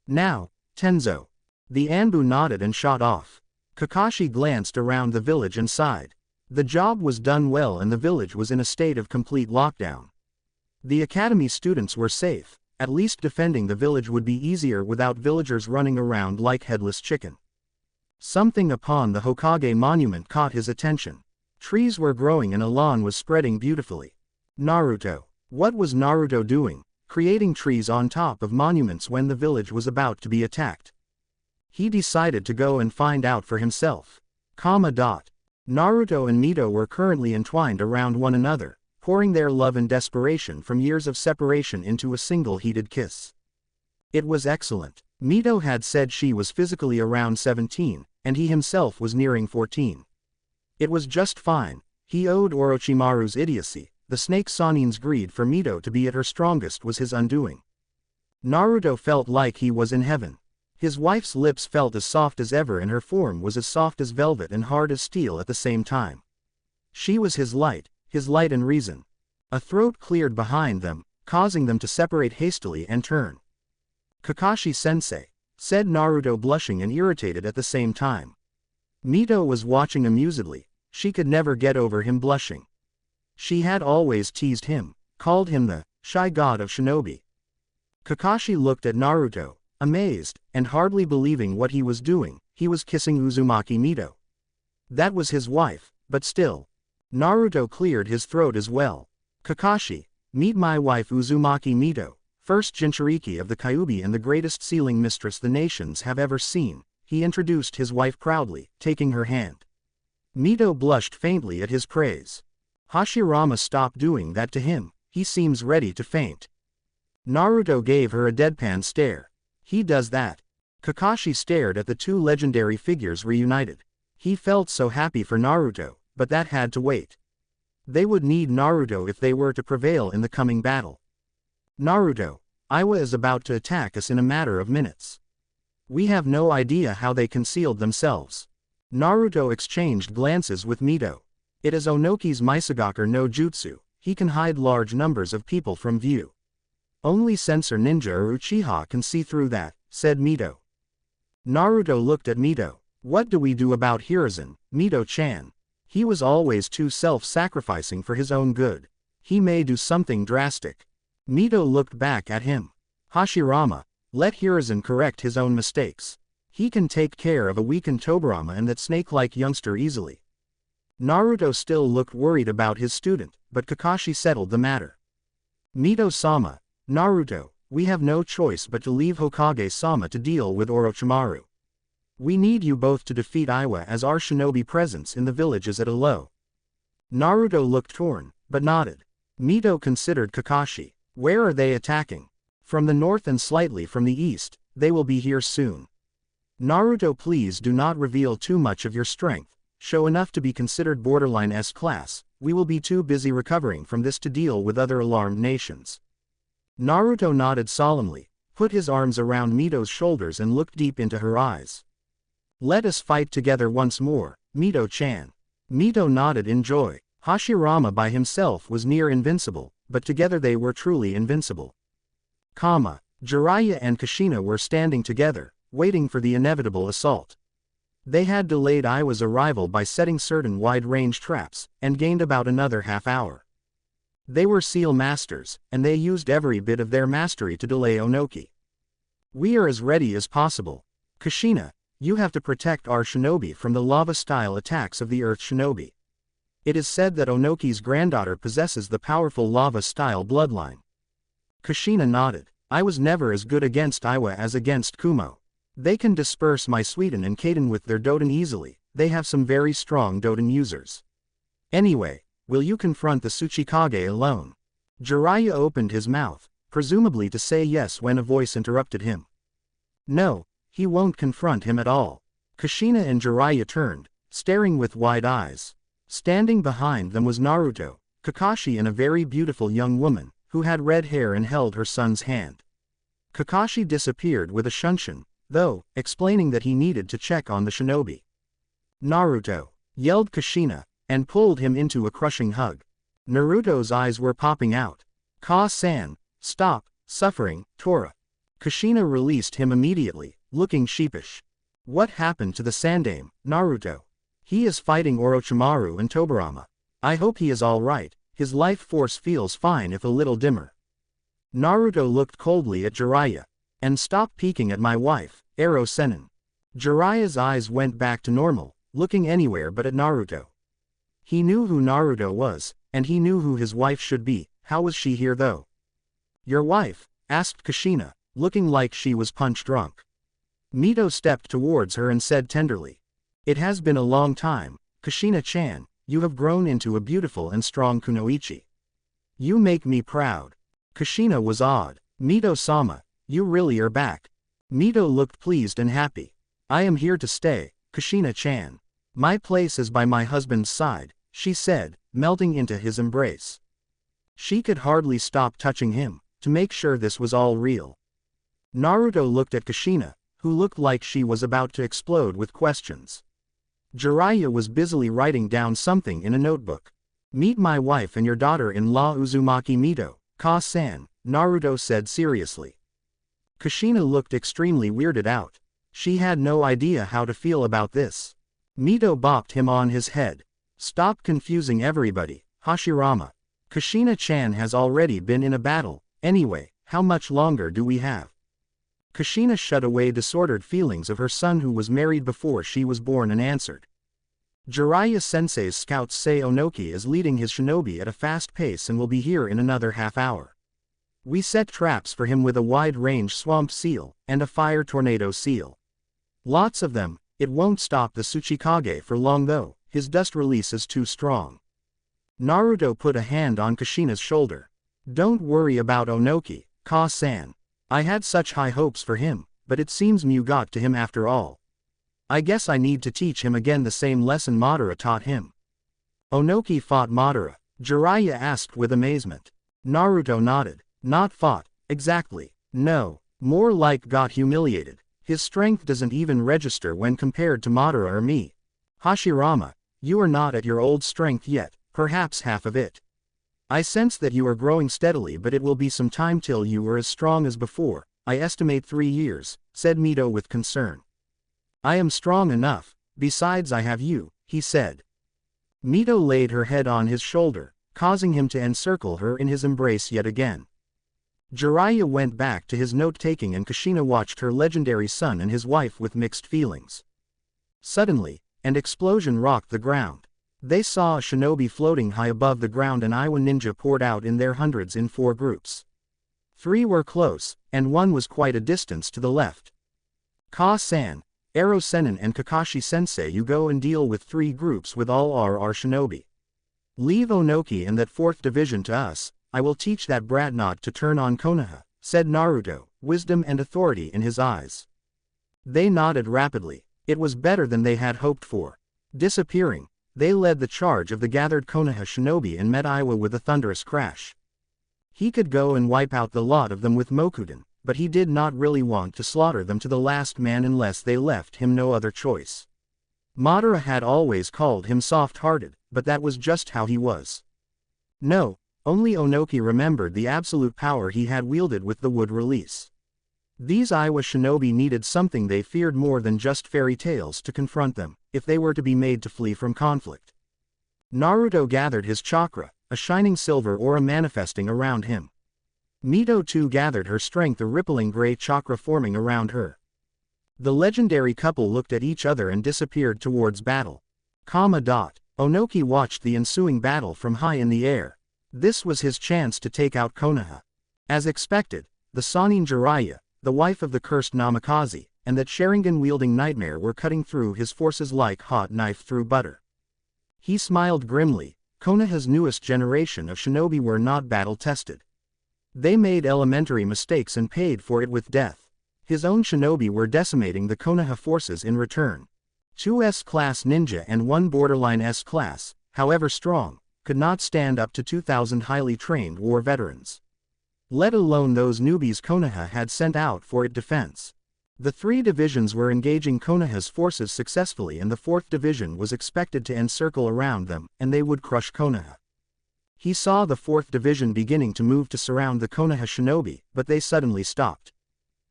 A: Now, Tenzo. The Anbu nodded and shot off. Kakashi glanced around the village and sighed. The job was done well and the village was in a state of complete lockdown. The academy students were safe, at least defending the village would be easier without villagers running around like headless chicken. Something upon the Hokage monument caught his attention. Trees were growing and a lawn was spreading beautifully. Naruto. What was Naruto doing, creating trees on top of monuments when the village was about to be attacked? He decided to go and find out for himself. Naruto and Mito were currently entwined around one another, pouring their love and desperation from years of separation into a single heated kiss. It was excellent. Mito had said she was physically around 17, and he himself was nearing 14. It was just fine. He owed Orochimaru's idiocy, the snake Sanin's greed for Mito to be at her strongest was his undoing. Naruto felt like he was in heaven. His wife's lips felt as soft as ever and her form was as soft as velvet and hard as steel at the same time. She was his light and reason. A throat cleared behind them, causing them to separate hastily and turn. Kakashi-sensei, said Naruto blushing and irritated at the same time. Mito was watching amusedly, she could never get over him blushing. She had always teased him, called him the shy god of shinobi. Kakashi looked at Naruto, amazed, and hardly believing what he was doing, he was kissing Uzumaki Mito. That was his wife, but still. Naruto cleared his throat as well. Kakashi, meet my wife Uzumaki Mito, first Jinchuriki of the Kyuubi and the greatest sealing mistress the nations have ever seen, he introduced his wife proudly, taking her hand. Mito blushed faintly at his praise. Hashirama stopped doing that to him, he seems ready to faint. Naruto gave her a deadpan stare. He does that. Kakashi stared at the two legendary figures reunited. He felt so happy for Naruto, but that had to wait. They would need Naruto if they were to prevail in the coming battle. Naruto, Iwa is about to attack us in a matter of minutes. We have no idea how they concealed themselves. Naruto exchanged glances with Mito. It is Onoki's Misagaku no Jutsu, he can hide large numbers of people from view. Only Sensor Ninja or Uchiha can see through that, said Mito. Naruto looked at Mito. What do we do about Hiruzen, Mito-chan? He was always too self-sacrificing for his own good. He may do something drastic. Mito looked back at him. Hashirama, let Hiruzen correct his own mistakes. He can take care of a weakened Tobirama and that snake-like youngster easily. Naruto still looked worried about his student, but Kakashi settled the matter. Mito-sama, Naruto, we have no choice but to leave Hokage-sama to deal with Orochimaru. We need you both to defeat Iwa as our shinobi presence in the village is at a low. Naruto looked torn, but nodded. Mito considered Kakashi. Where are they attacking? From the north and slightly from the east, they will be here soon. Naruto, please do not reveal too much of your strength, show enough to be considered borderline S-class, we will be too busy recovering from this to deal with other alarmed nations. Naruto nodded solemnly, put his arms around Mito's shoulders and looked deep into her eyes. Let us fight together once more, Mito-chan. Mito nodded in joy. Hashirama by himself was near invincible, but together they were truly invincible. Jiraiya and Kushina were standing together, waiting for the inevitable assault. They had delayed Iwa's arrival by setting certain wide-range traps, and gained about another half hour. They were seal masters, and they used every bit of their mastery to delay Onoki. We are as ready as possible. Kushina, You have to protect our shinobi from the lava-style attacks of the Earth shinobi. It is said that Onoki's granddaughter possesses the powerful lava-style bloodline. Kushina nodded. I was never as good against Iwa as against Kumo. They can disperse my Suiten and Kaden with their Doden easily. They have some very strong Doden users. Anyway, will you confront the Tsuchikage alone? Jiraiya opened his mouth, presumably to say yes when a voice interrupted him. No, he won't confront him at all. Kushina and Jiraiya turned, staring with wide eyes. Standing behind them was Naruto, Kakashi and a very beautiful young woman, who had red hair and held her son's hand. Kakashi disappeared with a shunshin, though, explaining that he needed to check on the shinobi. Naruto, yelled Kushina, and pulled him into a crushing hug. Naruto's eyes were popping out. Ka-san, stop, suffering, Tora. Kushina released him immediately, looking sheepish. What happened to the Sandaime, Naruto? He is fighting Orochimaru and Tobirama. I hope he is alright, his life force feels fine if a little dimmer. Naruto looked coldly at Jiraiya. And stop peeking at my wife, Ero Sennin. Jiraiya's eyes went back to normal, looking anywhere but at Naruto. He knew who Naruto was, and he knew who his wife should be. How was she here though? Your wife? Asked Kushina, looking like she was punch drunk. Mito stepped towards her and said tenderly. It has been a long time, Kushina-chan, you have grown into a beautiful and strong kunoichi. You make me proud. Kushina was awed. Mito-sama, you really are back. Mito looked pleased and happy. I am here to stay, Kushina-chan. My place is by my husband's side, she said, melting into his embrace. She could hardly stop touching him, to make sure this was all real. Naruto looked at Kushina, who looked like she was about to explode with questions. Jiraiya was busily writing down something in a notebook. Meet my wife and your daughter-in-law Uzumaki Mito, Ka-san, Naruto said seriously. Kushina looked extremely weirded out. She had no idea how to feel about this. Mito bopped him on his head. Stop confusing everybody, Hashirama. Kushina-chan has already been in a battle. Anyway, how much longer do we have? Kushina shut away disordered feelings of her son who was married before she was born and answered. Jiraiya-sensei's scouts say Onoki is leading his shinobi at a fast pace and will be here in another half hour. We set traps for him with a wide-range swamp seal, and a fire tornado seal. Lots of them. It won't stop the Tsuchikage for long though, his dust release is too strong. Naruto put a hand on Kushina's shoulder. Don't worry about Onoki, Ka-san. I had such high hopes for him, but it seems Mew got to him after all. I guess I need to teach him again the same lesson Madara taught him. Onoki fought Madara? Jiraiya asked with amazement. Naruto nodded. Not fought, exactly. No, more like got humiliated. His strength doesn't even register when compared to Madara or me. Hashirama, you are not at your old strength yet, perhaps half of it. I sense that you are growing steadily, but it will be some time till you are as strong as before. I estimate 3 years, said Mito with concern. I am strong enough, besides I have you, he said. Mito laid her head on his shoulder, causing him to encircle her in his embrace yet again. Jiraiya went back to his note-taking and Kushina watched her legendary son and his wife with mixed feelings. Suddenly, an explosion rocked the ground. They saw a shinobi floating high above the ground and Iwa ninja poured out in their hundreds in 4 groups. 3 were close, and 1 was quite a distance to the left. Ka-san, Ero Sennin and Kakashi-sensei, you go and deal with 3 groups with all our shinobi. Leave Onoki and that 4th division to us. I will teach that brat not to turn on Konoha, said Naruto, wisdom and authority in his eyes. They nodded rapidly. It was better than they had hoped for. Disappearing, they led the charge of the gathered Konoha shinobi and met Iwa with a thunderous crash. He could go and wipe out the lot of them with Mokuden, but he did not really want to slaughter them to the last man unless they left him no other choice. Madara had always called him soft-hearted, but that was just how he was. No. Only Onoki remembered the absolute power he had wielded with the wood release. These Iwa shinobi needed something they feared more than just fairy tales to confront them, if they were to be made to flee from conflict. Naruto gathered his chakra, a shining silver aura manifesting around him. Mito too gathered her strength, a rippling gray chakra forming around her. The legendary couple looked at each other and disappeared towards battle. Onoki watched the ensuing battle from high in the air. This was his chance to take out Konoha. As expected, the Sannin Jiraiya, the wife of the cursed Namikaze, and that Sharingan-wielding nightmare were cutting through his forces like hot knife through butter. He smiled grimly. Konoha's newest generation of shinobi were not battle-tested. They made elementary mistakes and paid for it with death. His own shinobi were decimating the Konoha forces in return. 2 S-class ninja and 1 borderline S-class, however strong, could not stand up to 2,000 highly trained war veterans. Let alone those newbies Konoha had sent out for its defense. The 3 divisions were engaging Konoha's forces successfully, and the 4th division was expected to encircle around them, and they would crush Konoha. He saw the 4th division beginning to move to surround the Konoha shinobi, but they suddenly stopped.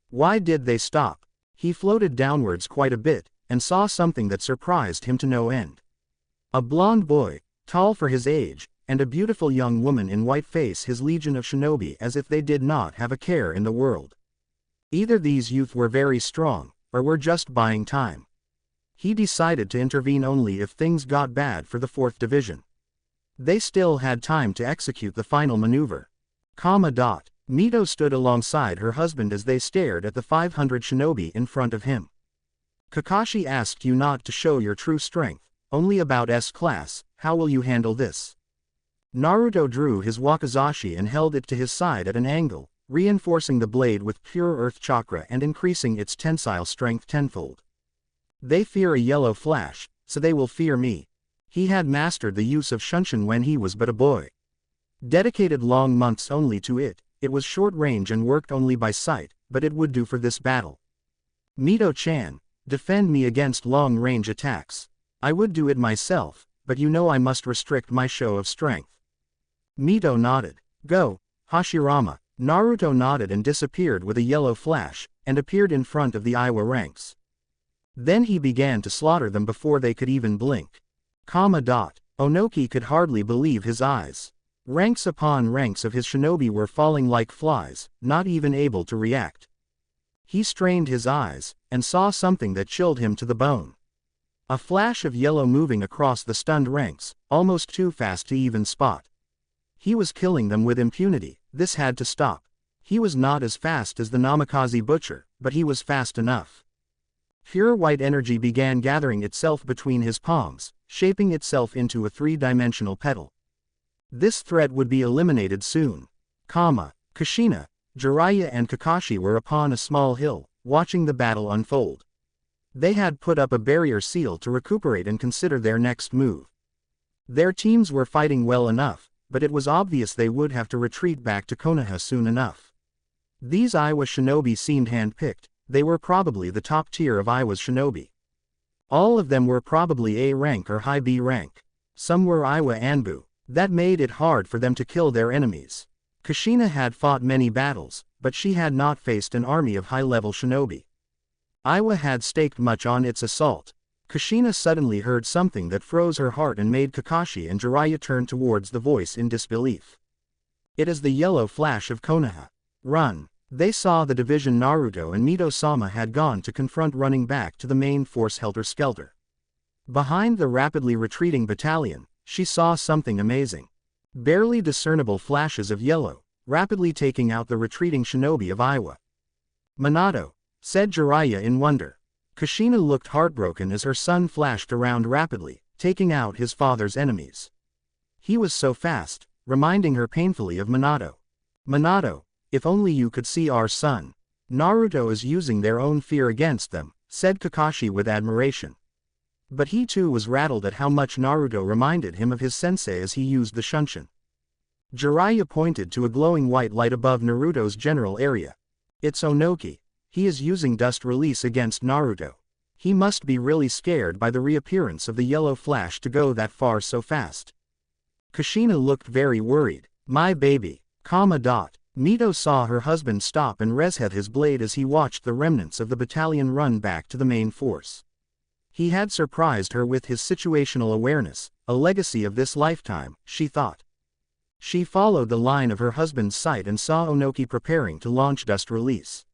A: Why did they stop? He floated downwards quite a bit, and saw something that surprised him to no end. A blond boy, tall for his age, and a beautiful young woman in white face his legion of shinobi as if they did not have a care in the world. Either these youth were very strong, or were just buying time. He decided to intervene only if things got bad for the 4th division. They still had time to execute the final maneuver. Mito stood alongside her husband as they stared at the 500 shinobi in front of him. Kakashi asked you not to show your true strength, only about S-class, how will you handle this? Naruto drew his wakizashi and held it to his side at an angle, reinforcing the blade with pure earth chakra and increasing its tensile strength tenfold. They fear a yellow flash, so they will fear me. He had mastered the use of Shunshin when he was but a boy. Dedicated long months only to it, it was short range and worked only by sight, but it would do for this battle. Mito-chan, defend me against long-range attacks. I would do it myself, but you know I must restrict my show of strength. Mito nodded. Go, Hashirama. Naruto nodded and disappeared with a yellow flash, and appeared in front of the Iwa ranks. Then he began to slaughter them before they could even blink. Onoki could hardly believe his eyes. Ranks upon ranks of his shinobi were falling like flies, not even able to react. He strained his eyes, and saw something that chilled him to the bone. A flash of yellow moving across the stunned ranks, almost too fast to even spot. He was killing them with impunity. This had to stop. He was not as fast as the Namikaze butcher, but he was fast enough. Pure white energy began gathering itself between his palms, shaping itself into a 3-dimensional petal. This threat would be eliminated soon. Kushina, Jiraiya and Kakashi were upon a small hill, watching the battle unfold. They had put up a barrier seal to recuperate and consider their next move. Their teams were fighting well enough, but it was obvious they would have to retreat back to Konoha soon enough. These Iwa shinobi seemed hand-picked. They were probably the top tier of Iwa's shinobi. All of them were probably A rank or high B rank. Some were Iwa Anbu. That made it hard for them to kill their enemies. Kushina had fought many battles, but she had not faced an army of high-level shinobi. Iwa had staked much on its assault. Kushina suddenly heard something that froze her heart and made Kakashi and Jiraiya turn towards the voice in disbelief. It is the yellow flash of Konoha. Run! They saw the division Naruto and Mito-sama had gone to confront running back to the main force helter-skelter. Behind the rapidly retreating battalion, she saw something amazing. Barely discernible flashes of yellow, rapidly taking out the retreating shinobi of Iwa. Minato, said Jiraiya in wonder. Kushina looked heartbroken as her son flashed around rapidly, taking out his father's enemies. He was so fast, reminding her painfully of Minato. Minato, if only you could see our son. Naruto is using their own fear against them, said Kakashi with admiration. But he too was rattled at how much Naruto reminded him of his sensei as he used the Shunshin. Jiraiya pointed to a glowing white light above Naruto's general area. It's Onoki. He is using dust release against Naruto. He must be really scared by the reappearance of the yellow flash to go that far so fast. Kushina looked very worried. My baby. Mito saw her husband stop and resheath his blade as he watched the remnants of the battalion run back to the main force. He had surprised her with his situational awareness, a legacy of this lifetime, she thought. She followed the line of her husband's sight and saw Onoki preparing to launch dust release.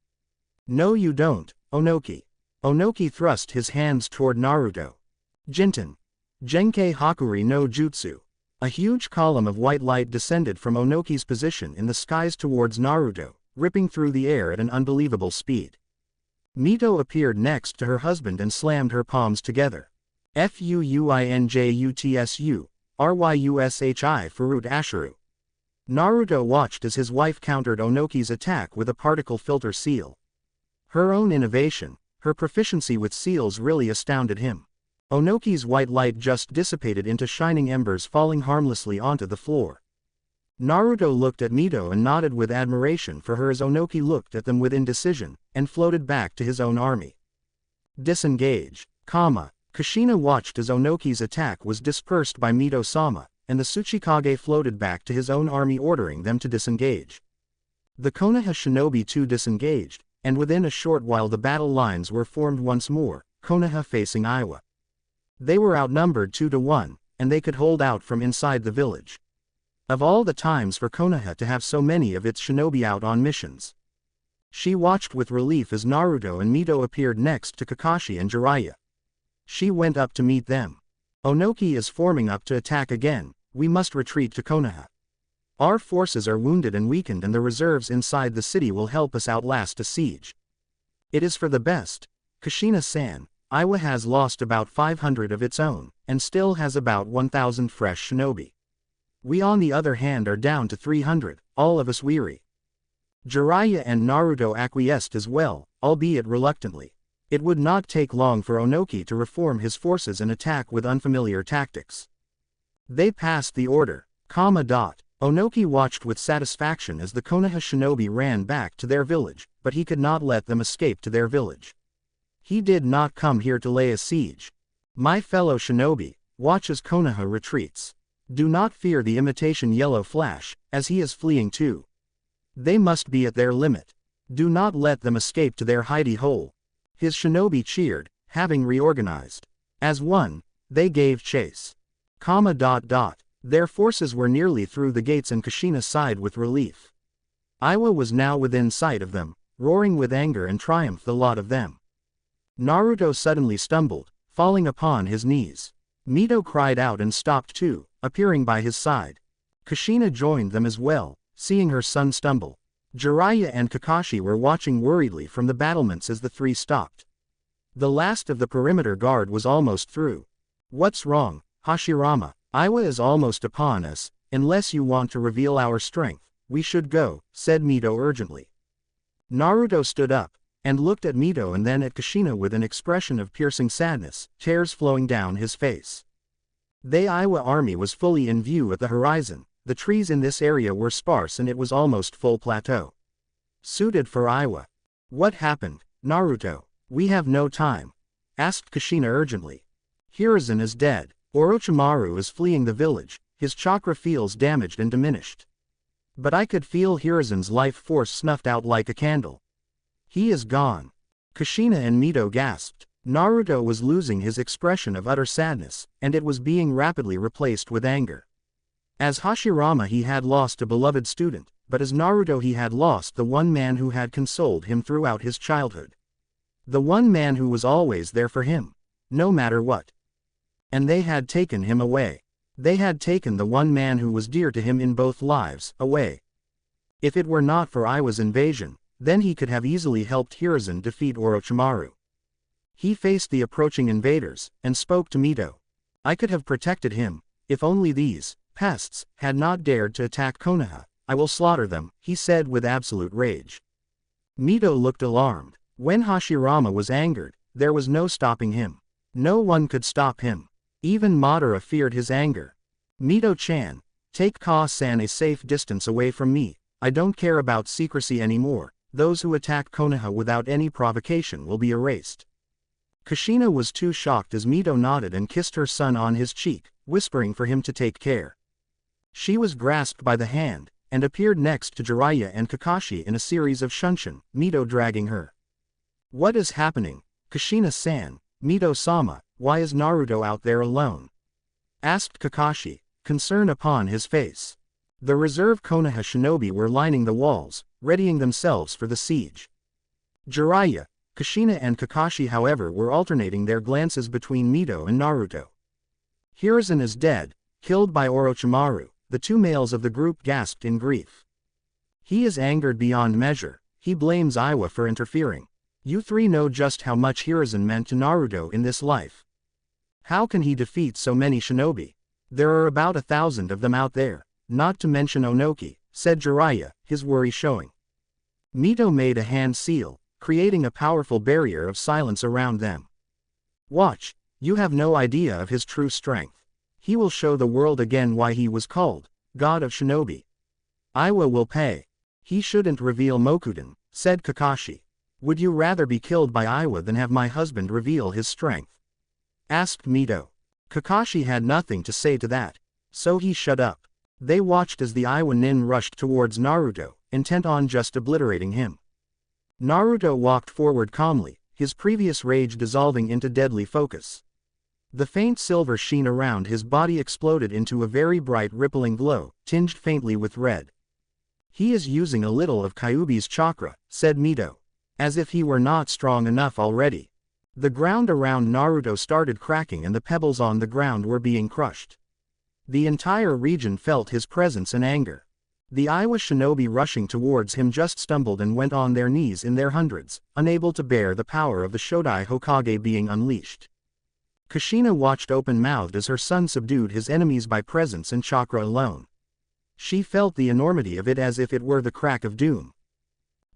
A: No you don't, Onoki. Onoki thrust his hands toward Naruto. Jinten. Genkei Hakuri no Jutsu. A huge column of white light descended from Onoki's position in the skies towards Naruto, ripping through the air at an unbelievable speed. Mito appeared next to her husband and slammed her palms together. Fuuinjutsu, Ryushi Furut Ashiru. Naruto watched as his wife countered Onoki's attack with a particle filter seal. Her own innovation, her proficiency with seals really astounded him. Onoki's white light just dissipated into shining embers falling harmlessly onto the floor. Naruto looked at Mito and nodded with admiration for her as Onoki looked at them with indecision, and floated back to his own army. Disengage. Kushina watched as Onoki's attack was dispersed by Mito-sama, and the Tsuchikage floated back to his own army ordering them to disengage. The Konoha shinobi too disengaged, and within a short while the battle lines were formed once more, Konoha facing Iwa. They were outnumbered 2-1, and they could hold out from inside the village. Of all the times for Konoha to have so many of its shinobi out on missions. She watched with relief as Naruto and Mito appeared next to Kakashi and Jiraiya. She went up to meet them. Onoki is forming up to attack again, we must retreat to Konoha. Our forces are wounded and weakened and the reserves inside the city will help us outlast a siege. It is for the best. Kushina-san, Iwa has lost about 500 of its own, and still has about 1,000 fresh shinobi. We on the other hand are down to 300, all of us weary. Jiraiya and Naruto acquiesced as well, albeit reluctantly. It would not take long for Onoki to reform his forces and attack with unfamiliar tactics. They passed the order. Onoki watched with satisfaction as the Konoha shinobi ran back to their village, but he could not let them escape to their village. He did not come here to lay a siege. My fellow shinobi, watch as Konoha retreats. Do not fear the imitation yellow flash, as he is fleeing too. They must be at their limit. Do not let them escape to their hidey hole. His shinobi cheered, having reorganized. As one, they gave chase. Their forces were nearly through the gates and Kushina sighed with relief. Iwa was now within sight of them, roaring with anger and triumph the lot of them. Naruto suddenly stumbled, falling upon his knees. Mito cried out and stopped too, appearing by his side. Kushina joined them as well, seeing her son stumble. Jiraiya and Kakashi were watching worriedly from the battlements as the three stopped. The last of the perimeter guard was almost through. What's wrong, Hashirama? Iwa is almost upon us, unless you want to reveal our strength, we should go, said Mito urgently. Naruto stood up, and looked at Mito and then at Kushina with an expression of piercing sadness, tears flowing down his face. The Iwa army was fully in view at the horizon, the trees in this area were sparse and it was almost full plateau. Suited for Iwa. What happened, Naruto? We have no time, asked Kushina urgently. Hiruzen is dead. Orochimaru is fleeing the village, his chakra feels damaged and diminished. But I could feel Hiruzen's life force snuffed out like a candle. He is gone. Kushina and Mito gasped. Naruto was losing his expression of utter sadness, and it was being rapidly replaced with anger. As Hashirama he had lost a beloved student, but as Naruto he had lost the one man who had consoled him throughout his childhood. The one man who was always there for him, no matter what. And they had taken him away. They had taken the one man who was dear to him in both lives, away. If it were not for Iwa's invasion, then he could have easily helped Hiruzen defeat Orochimaru. He faced the approaching invaders, and spoke to Mito. I could have protected him, if only these pests had not dared to attack Konoha. I will slaughter them, he said with absolute rage. Mito looked alarmed. When Hashirama was angered, there was no stopping him. No one could stop him. Even Madara feared his anger. Mito-chan, take Ka-san a safe distance away from me. I don't care about secrecy anymore. Those who attack Konoha without any provocation will be erased. Kushina was too shocked as Mito nodded and kissed her son on his cheek, whispering for him to take care. She was grasped by the hand, and appeared next to Jiraiya and Kakashi in a series of shunshin, Mito dragging her. What is happening, Kushina-san? Mito-sama, why is Naruto out there alone? Asked Kakashi, concern upon his face. The reserve Konoha shinobi were lining the walls, readying themselves for the siege. Jiraiya, Kushina and Kakashi however were alternating their glances between Mito and Naruto. Hiruzen is dead, killed by Orochimaru, the two males of the group gasped in grief. He is angered beyond measure, he blames Iwa for interfering. You three know just how much Hiruzen meant to Naruto in this life. How can he defeat so many shinobi? There are about 1,000 of them out there, not to mention Onoki, said Jiraiya, his worry showing. Mito made a hand seal, creating a powerful barrier of silence around them. Watch, you have no idea of his true strength. He will show the world again why he was called God of Shinobi. Iwa will pay. He shouldn't reveal Mokuden, said Kakashi. Would you rather be killed by Iwa than have my husband reveal his strength? Asked Mito. Kakashi had nothing to say to that, so he shut up. They watched as the Iwa nin rushed towards Naruto, intent on just obliterating him. Naruto walked forward calmly, his previous rage dissolving into deadly focus. The faint silver sheen around his body exploded into a very bright rippling glow, tinged faintly with red. He is using a little of Kyuubi's chakra, said Mito. As if he were not strong enough already. The ground around Naruto started cracking and the pebbles on the ground were being crushed. The entire region felt his presence and anger. The Iwa shinobi rushing towards him just stumbled and went on their knees in their hundreds, unable to bear the power of the Shodai Hokage being unleashed. Kushina watched open-mouthed as her son subdued his enemies by presence and chakra alone. She felt the enormity of it as if it were the crack of doom.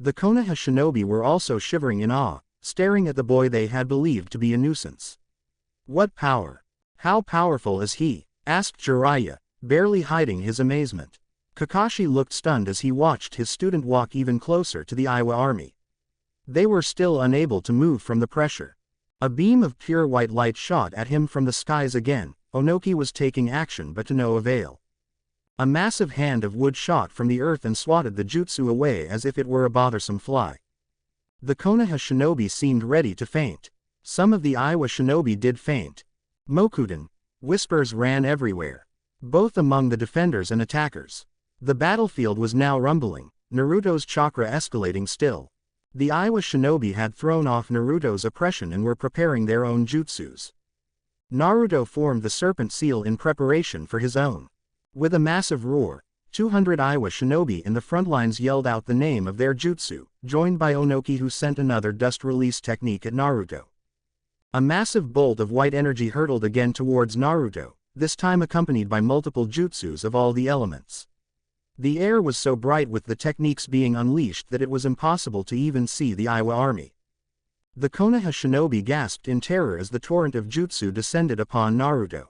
A: The Konoha shinobi were also shivering in awe, staring at the boy they had believed to be a nuisance. What power? How powerful is he? Asked Jiraiya, barely hiding his amazement. Kakashi looked stunned as he watched his student walk even closer to the Iwa army. They were still unable to move from the pressure. A beam of pure white light shot at him from the skies again. Onoki was taking action but to no avail. A massive hand of wood shot from the earth and swatted the jutsu away as if it were a bothersome fly. The Konoha shinobi seemed ready to faint. Some of the Iwa shinobi did faint. Mokuden. Whispers ran everywhere, both among the defenders and attackers. The battlefield was now rumbling, Naruto's chakra escalating still. The Iwa shinobi had thrown off Naruto's oppression and were preparing their own jutsus. Naruto formed the serpent seal in preparation for his own. With a massive roar, 200 Iwa shinobi in the front lines yelled out the name of their jutsu, joined by Onoki who sent another dust release technique at Naruto. A massive bolt of white energy hurtled again towards Naruto, this time accompanied by multiple jutsus of all the elements. The air was so bright with the techniques being unleashed that it was impossible to even see the Iwa army. The Konoha shinobi gasped in terror as the torrent of jutsu descended upon Naruto.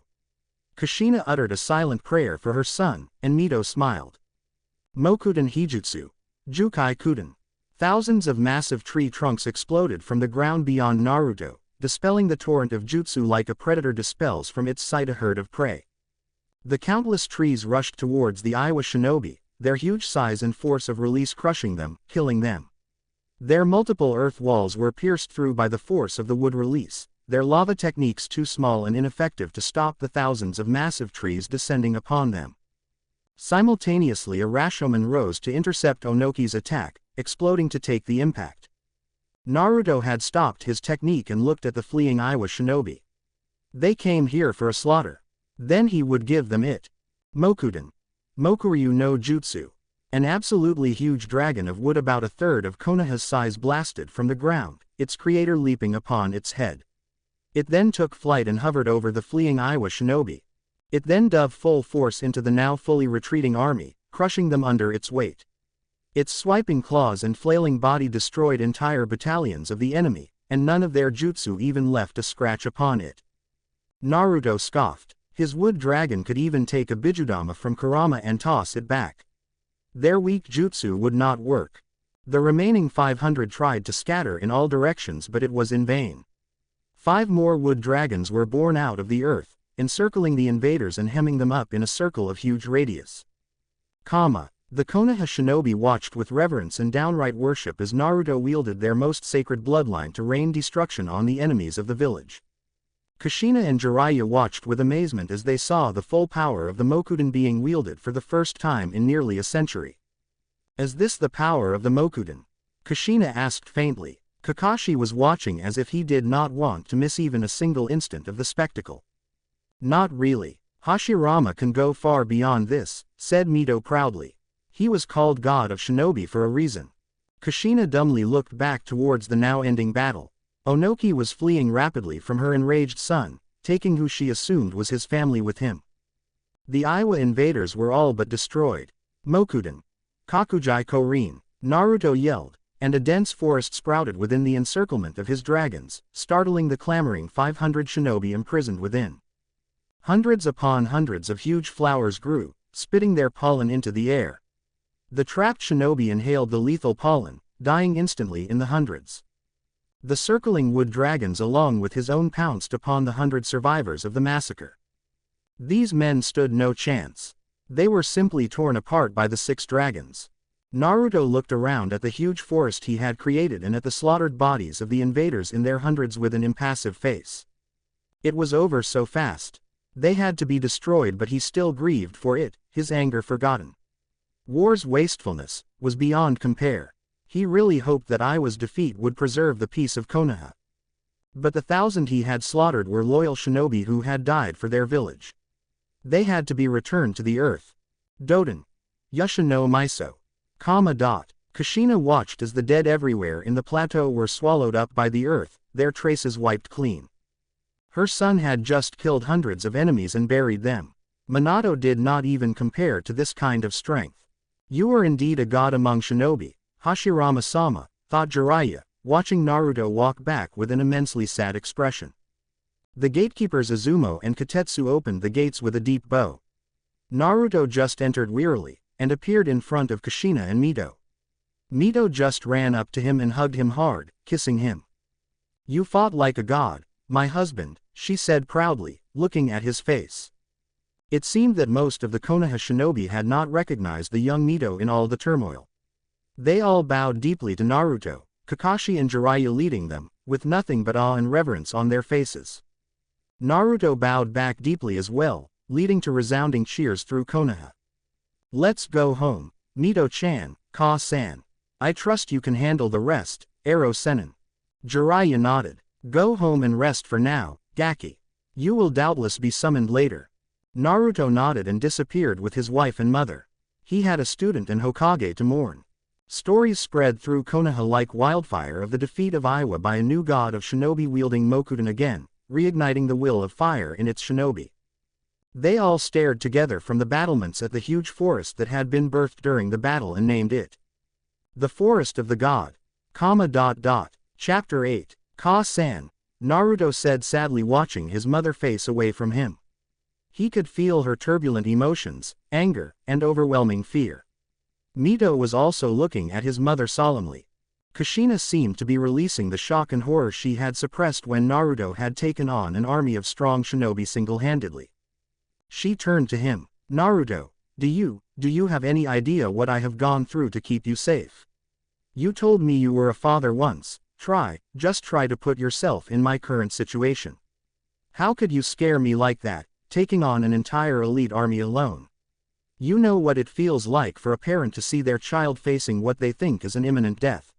A: Kushina uttered a silent prayer for her son, and Mito smiled. Mokuden Hijutsu. Jukai Kuden. Thousands of massive tree trunks exploded from the ground beyond Naruto, dispelling the torrent of jutsu like a predator dispels from its sight a herd of prey. The countless trees rushed towards the Iwa shinobi, their huge size and force of release crushing them, killing them. Their multiple earth walls were pierced through by the force of the wood release, their lava techniques too small and ineffective to stop the thousands of massive trees descending upon them. Simultaneously a Rashomon rose to intercept Onoki's attack, exploding to take the impact. Naruto had stopped his technique and looked at the fleeing Iwa shinobi. They came here for a slaughter. Then he would give them it. Mokuden. Mokuryu no Jutsu. An absolutely huge dragon of wood about a third of Konoha's size blasted from the ground, its creator leaping upon its head. It then took flight and hovered over the fleeing Iwa shinobi. It then dove full force into the now fully retreating army, crushing them under its weight. Its swiping claws and flailing body destroyed entire battalions of the enemy, and none of their jutsu even left a scratch upon it. Naruto scoffed. His wood dragon could even take a Bijudama from Kurama and toss it back. Their weak jutsu would not work. The remaining 500 tried to scatter in all directions but it was in vain. 5 more wood dragons were born out of the earth, encircling the invaders and hemming them up in a circle of huge radius. The Konoha shinobi watched with reverence and downright worship as Naruto wielded their most sacred bloodline to rain destruction on the enemies of the village. Kushina and Jiraiya watched with amazement as they saw the full power of the Mokuden being wielded for the first time in nearly a century. Is this the power of the Mokuden? Kushina asked faintly. Kakashi was watching as if he did not want to miss even a single instant of the spectacle. Not really. Hashirama can go far beyond this, said Mito proudly. He was called God of Shinobi for a reason. Kushina dumbly looked back towards the now-ending battle. Onoki was fleeing rapidly from her enraged son, taking who she assumed was his family with him. The Iwa invaders were all but destroyed. Mokuden. Kakujai Korin. Naruto yelled, and a dense forest sprouted within the encirclement of his dragons, startling the clamoring 500 shinobi imprisoned within. Hundreds upon hundreds of huge flowers grew, spitting their pollen into the air. The trapped shinobi inhaled the lethal pollen, dying instantly in the hundreds. The circling wood dragons along with his own pounced upon the 100 survivors of the massacre. These men stood no chance. They were simply torn apart by the 6 dragons. Naruto looked around at the huge forest he had created and at the slaughtered bodies of the invaders in their hundreds with an impassive face. It was over so fast. They had to be destroyed, but he still grieved for it, his anger forgotten. War's wastefulness was beyond compare. He really hoped that Iwa's defeat would preserve the peace of Konoha. But the 1,000 he had slaughtered were loyal shinobi who had died for their village. They had to be returned to the earth. Doden. Yoshino Miso. Kushina watched as the dead everywhere in the plateau were swallowed up by the earth, their traces wiped clean. Her son had just killed hundreds of enemies and buried them. Minato did not even compare to this kind of strength. You are indeed a god among shinobi, Hashirama-sama, thought Jiraiya, watching Naruto walk back with an immensely sad expression. The gatekeepers Izumo and Kotetsu opened the gates with a deep bow. Naruto just entered wearily, and appeared in front of Kushina and Mito. Mito just ran up to him and hugged him hard, kissing him. You fought like a god, my husband, she said proudly, looking at his face. It seemed that most of the Konoha shinobi had not recognized the young Mito in all the turmoil. They all bowed deeply to Naruto, Kakashi and Jiraiya leading them, with nothing but awe and reverence on their faces. Naruto bowed back deeply as well, leading to resounding cheers through Konoha. Let's go home, Mito-chan, Ka-san. I trust you can handle the rest, Ero-senin. Jiraiya nodded. Go home and rest for now, Gaki. You will doubtless be summoned later. Naruto nodded and disappeared with his wife and mother. He had a student and Hokage to mourn. Stories spread through Konoha like wildfire of the defeat of Iwa by a new god of shinobi wielding Mokuden again, reigniting the will of fire in its shinobi. They all stared together from the battlements at the huge forest that had been birthed during the battle and named it the Forest of the God. Chapter 8. Ka-san, Naruto said sadly, watching his mother face away from him. He could feel her turbulent emotions, anger, and overwhelming fear. Mito was also looking at his mother solemnly. Kushina seemed to be releasing the shock and horror she had suppressed when Naruto had taken on an army of strong shinobi single-handedly. She turned to him. Naruto, do you have any idea what I have gone through to keep you safe? You told me you were a father once. Just try to put yourself in my current situation. How could you scare me like that, taking on an entire elite army alone? You know what it feels like for a parent to see their child facing what they think is an imminent death.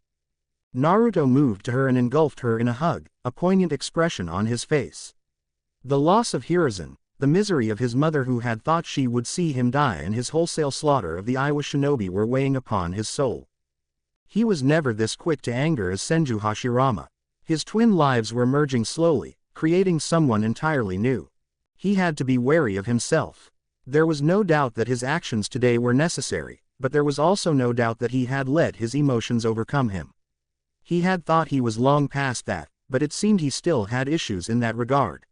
A: Naruto moved to her and engulfed her in a hug, a poignant expression on his face. The loss of Hiruzen, the misery of his mother who had thought she would see him die, and his wholesale slaughter of the Iwa shinobi were weighing upon his soul. He was never this quick to anger as Senju Hashirama. His twin lives were merging slowly, creating someone entirely new. He had to be wary of himself. There was no doubt that his actions today were necessary, but there was also no doubt that he had let his emotions overcome him. He had thought he was long past that, but it seemed he still had issues in that regard.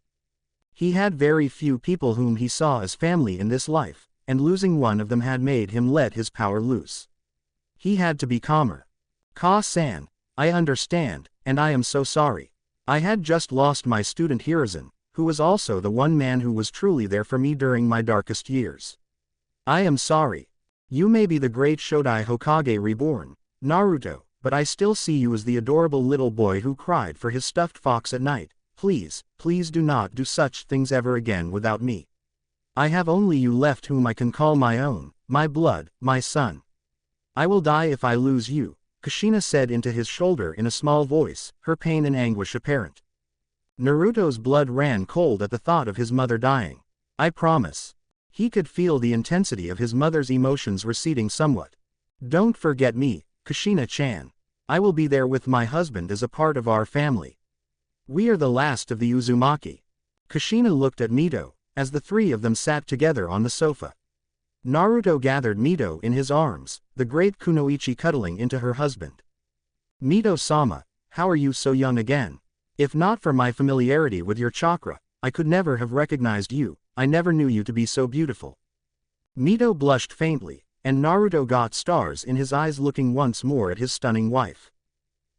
A: He had very few people whom he saw as family in this life, and losing one of them had made him let his power loose. He had to be calmer. Ka-san, I understand, and I am so sorry. I had just lost my student Hiruzen, who was also the one man who was truly there for me during my darkest years. I am sorry. You may be the great Shodai Hokage reborn, Naruto, but I still see you as the adorable little boy who cried for his stuffed fox at night. Please do not do such things ever again without me. I have only you left whom I can call my own, my blood, my son. I will die if I lose you, Kushina said into his shoulder in a small voice, her pain and anguish apparent. Naruto's blood ran cold at the thought of his mother dying. I promise. He could feel the intensity of his mother's emotions receding somewhat. Don't forget me, Kushina-chan. I will be there with my husband as a part of our family. We are the last of the Uzumaki. Kushina looked at Mito, as the three of them sat together on the sofa. Naruto gathered Mito in his arms, the great Kunoichi cuddling into her husband. Mito-sama, how are you so young again? If not for my familiarity with your chakra, I could never have recognized you. I never knew you to be so beautiful. Mito blushed faintly, and Naruto got stars in his eyes looking once more at his stunning wife.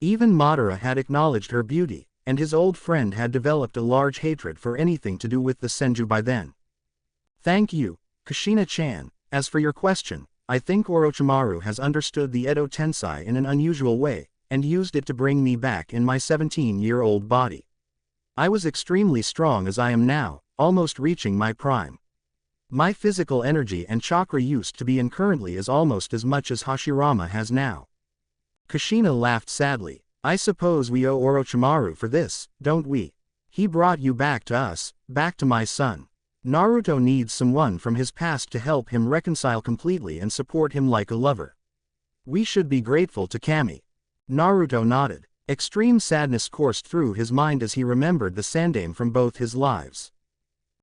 A: Even Madara had acknowledged her beauty, and his old friend had developed a large hatred for anything to do with the Senju by then. Thank you, Kushina-chan. As for your question, I think Orochimaru has understood the Edo Tensei in an unusual way, and used it to bring me back in my 17-year-old body. I was extremely strong as I am now, almost reaching my prime. My physical energy and chakra used to be and currently is almost as much as Hashirama has now. Kushina laughed sadly. I suppose we owe Orochimaru for this, don't we? He brought you back to us, back to my son. Naruto needs someone from his past to help him reconcile completely and support him like a lover. We should be grateful to Kami. Naruto nodded. Extreme sadness coursed through his mind as he remembered the Sandaime from both his lives.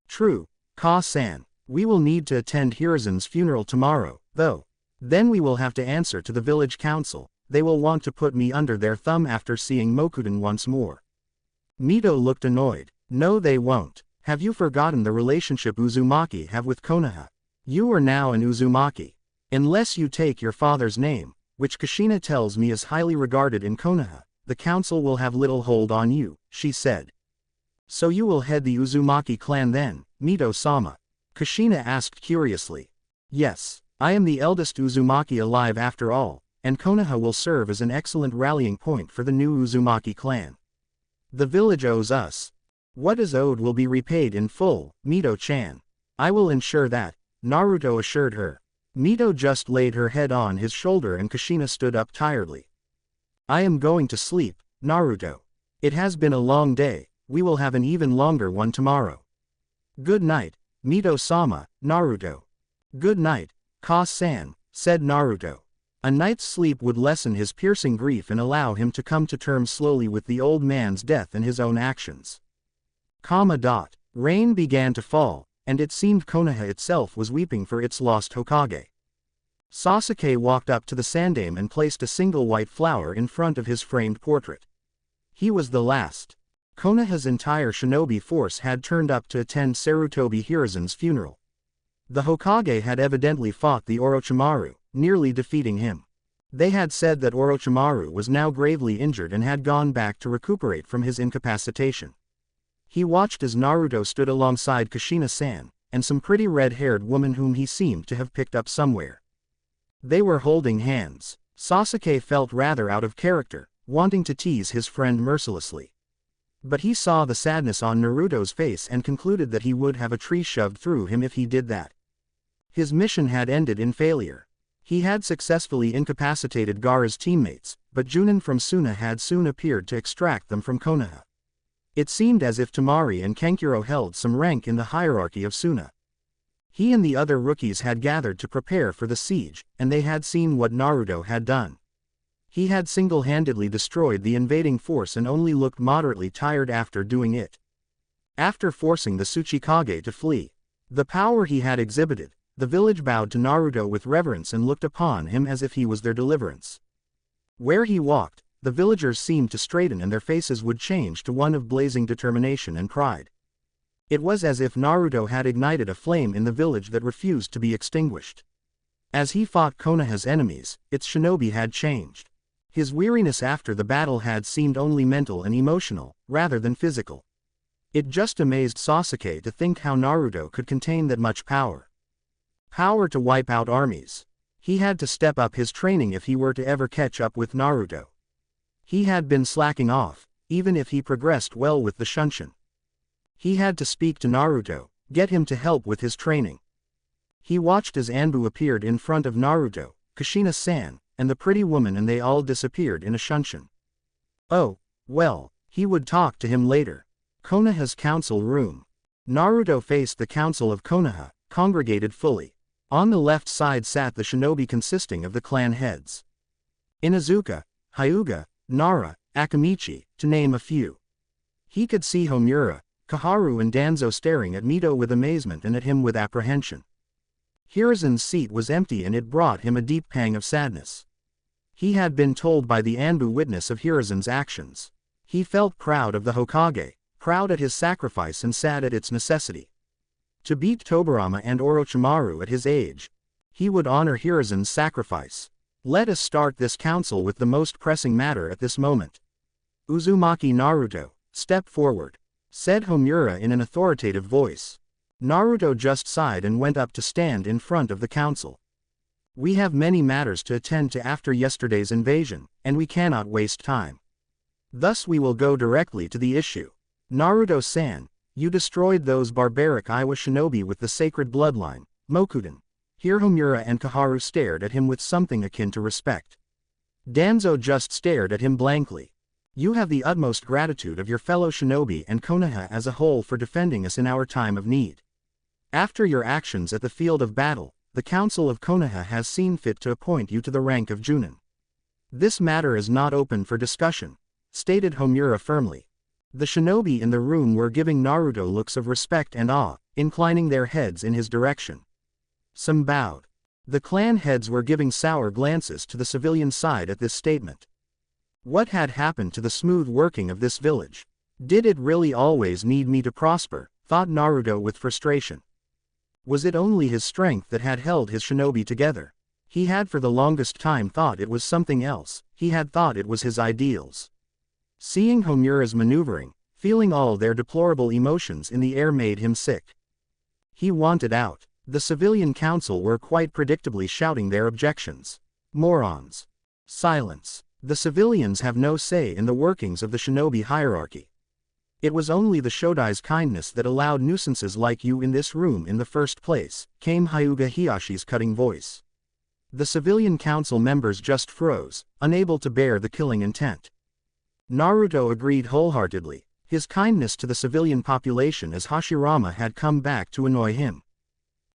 A: True, Ka-san. We will need to attend Hiruzen's funeral tomorrow, though. Then we will have to answer to the village council. They will want to put me under their thumb after seeing Mokuden once more. Mito looked annoyed. No, they won't. Have you forgotten the relationship Uzumaki have with Konoha? You are now an Uzumaki. Unless you take your father's name, which Kushina tells me is highly regarded in Konoha, the council will have little hold on you, she said. So you will head the Uzumaki clan then, Mito-sama? Kushina asked curiously. Yes, I am the eldest Uzumaki alive after all, and Konoha will serve as an excellent rallying point for the new Uzumaki clan. The village owes us. What is owed will be repaid in full, Mito-chan. I will ensure that, Naruto assured her. Mito just laid her head on his shoulder and Kushina stood up tiredly. I am going to sleep, Naruto. It has been a long day, we will have an even longer one tomorrow. Good night, Mito-sama, Naruto. Good night, Ka-san, said Naruto. A night's sleep would lessen his piercing grief and allow him to come to terms slowly with the old man's death and his own actions. Rain began to fall, and it seemed Konoha itself was weeping for its lost Hokage. Sasuke walked up to the Sandaime and placed a single white flower in front of his framed portrait. He was the last. Konoha's entire shinobi force had turned up to attend Sarutobi Hiruzen's funeral. The Hokage had evidently fought the Orochimaru, nearly defeating him. They had said that Orochimaru was now gravely injured and had gone back to recuperate from his incapacitation. He watched as Naruto stood alongside Kushina-san, and some pretty red-haired woman whom he seemed to have picked up somewhere. They were holding hands. Sasuke felt rather out of character, wanting to tease his friend mercilessly. But he saw the sadness on Naruto's face and concluded that he would have a tree shoved through him if he did that. His mission had ended in failure. He had successfully incapacitated Gaara's teammates, but Chunin from Suna had soon appeared to extract them from Konoha. It seemed as if Temari and Kankuro held some rank in the hierarchy of Suna. He and the other rookies had gathered to prepare for the siege, and they had seen what Naruto had done. He had single-handedly destroyed the invading force and only looked moderately tired after doing it. After forcing the Tsuchikage to flee, the power he had exhibited, the village bowed to Naruto with reverence and looked upon him as if he was their deliverance. Where he walked, the villagers seemed to straighten and their faces would change to one of blazing determination and pride. It was as if Naruto had ignited a flame in the village that refused to be extinguished. As he fought Konoha's enemies, its shinobi had changed. His weariness after the battle had seemed only mental and emotional, rather than physical. It just amazed Sasuke to think how Naruto could contain that much power. Power to wipe out armies. He had to step up his training if he were to ever catch up with Naruto. He had been slacking off, even if he progressed well with the Shunshin. He had to speak to Naruto, get him to help with his training. He watched as Anbu appeared in front of Naruto, Kushina-san, and the pretty woman, and they all disappeared in a shunshin. Oh, well, he would talk to him later. Konoha's council room. Naruto faced the council of Konoha, congregated fully. On the left side sat the shinobi consisting of the clan heads. Inuzuka, Hyuga, Nara, Akamichi, to name a few. He could see Homura, Koharu and Danzo staring at Mito with amazement and at him with apprehension. Hiruzen's seat was empty and it brought him a deep pang of sadness. He had been told by the Anbu witness of Hiruzen's actions. He felt proud of the Hokage, proud at his sacrifice and sad at its necessity. To beat Tobirama and Orochimaru at his age, he would honor Hiruzen's sacrifice. Let us start this council with the most pressing matter at this moment. Uzumaki Naruto, step forward, said Homura in an authoritative voice. Naruto just sighed and went up to stand in front of the council. We have many matters to attend to after yesterday's invasion, and we cannot waste time. Thus we will go directly to the issue. Naruto-san, you destroyed those barbaric Iwa shinobi with the sacred bloodline, Mokuden. Here Homura and Koharu stared at him with something akin to respect. Danzo just stared at him blankly. You have the utmost gratitude of your fellow shinobi and Konoha as a whole for defending us in our time of need. After your actions at the field of battle, the Council of Konoha has seen fit to appoint you to the rank of Chunin. This matter is not open for discussion, stated Homura firmly. The shinobi in the room were giving Naruto looks of respect and awe, inclining their heads in his direction. Some bowed. The clan heads were giving sour glances to the civilian side at this statement. What had happened to the smooth working of this village? Did it really always need me to prosper? Thought Naruto with frustration. Was it only his strength that had held his shinobi together? He had for the longest time thought it was something else. He had thought it was his ideals. Seeing Homura's maneuvering, feeling all their deplorable emotions in the air made him sick. He wanted out. The civilian council were quite predictably shouting their objections. Morons. Silence. The civilians have no say in the workings of the shinobi hierarchy. It was only the Shodai's kindness that allowed nuisances like you in this room in the first place, came Hyuga Hiyashi's cutting voice. The civilian council members just froze, unable to bear the killing intent. Naruto agreed wholeheartedly. His kindness to the civilian population as Hashirama had come back to annoy him.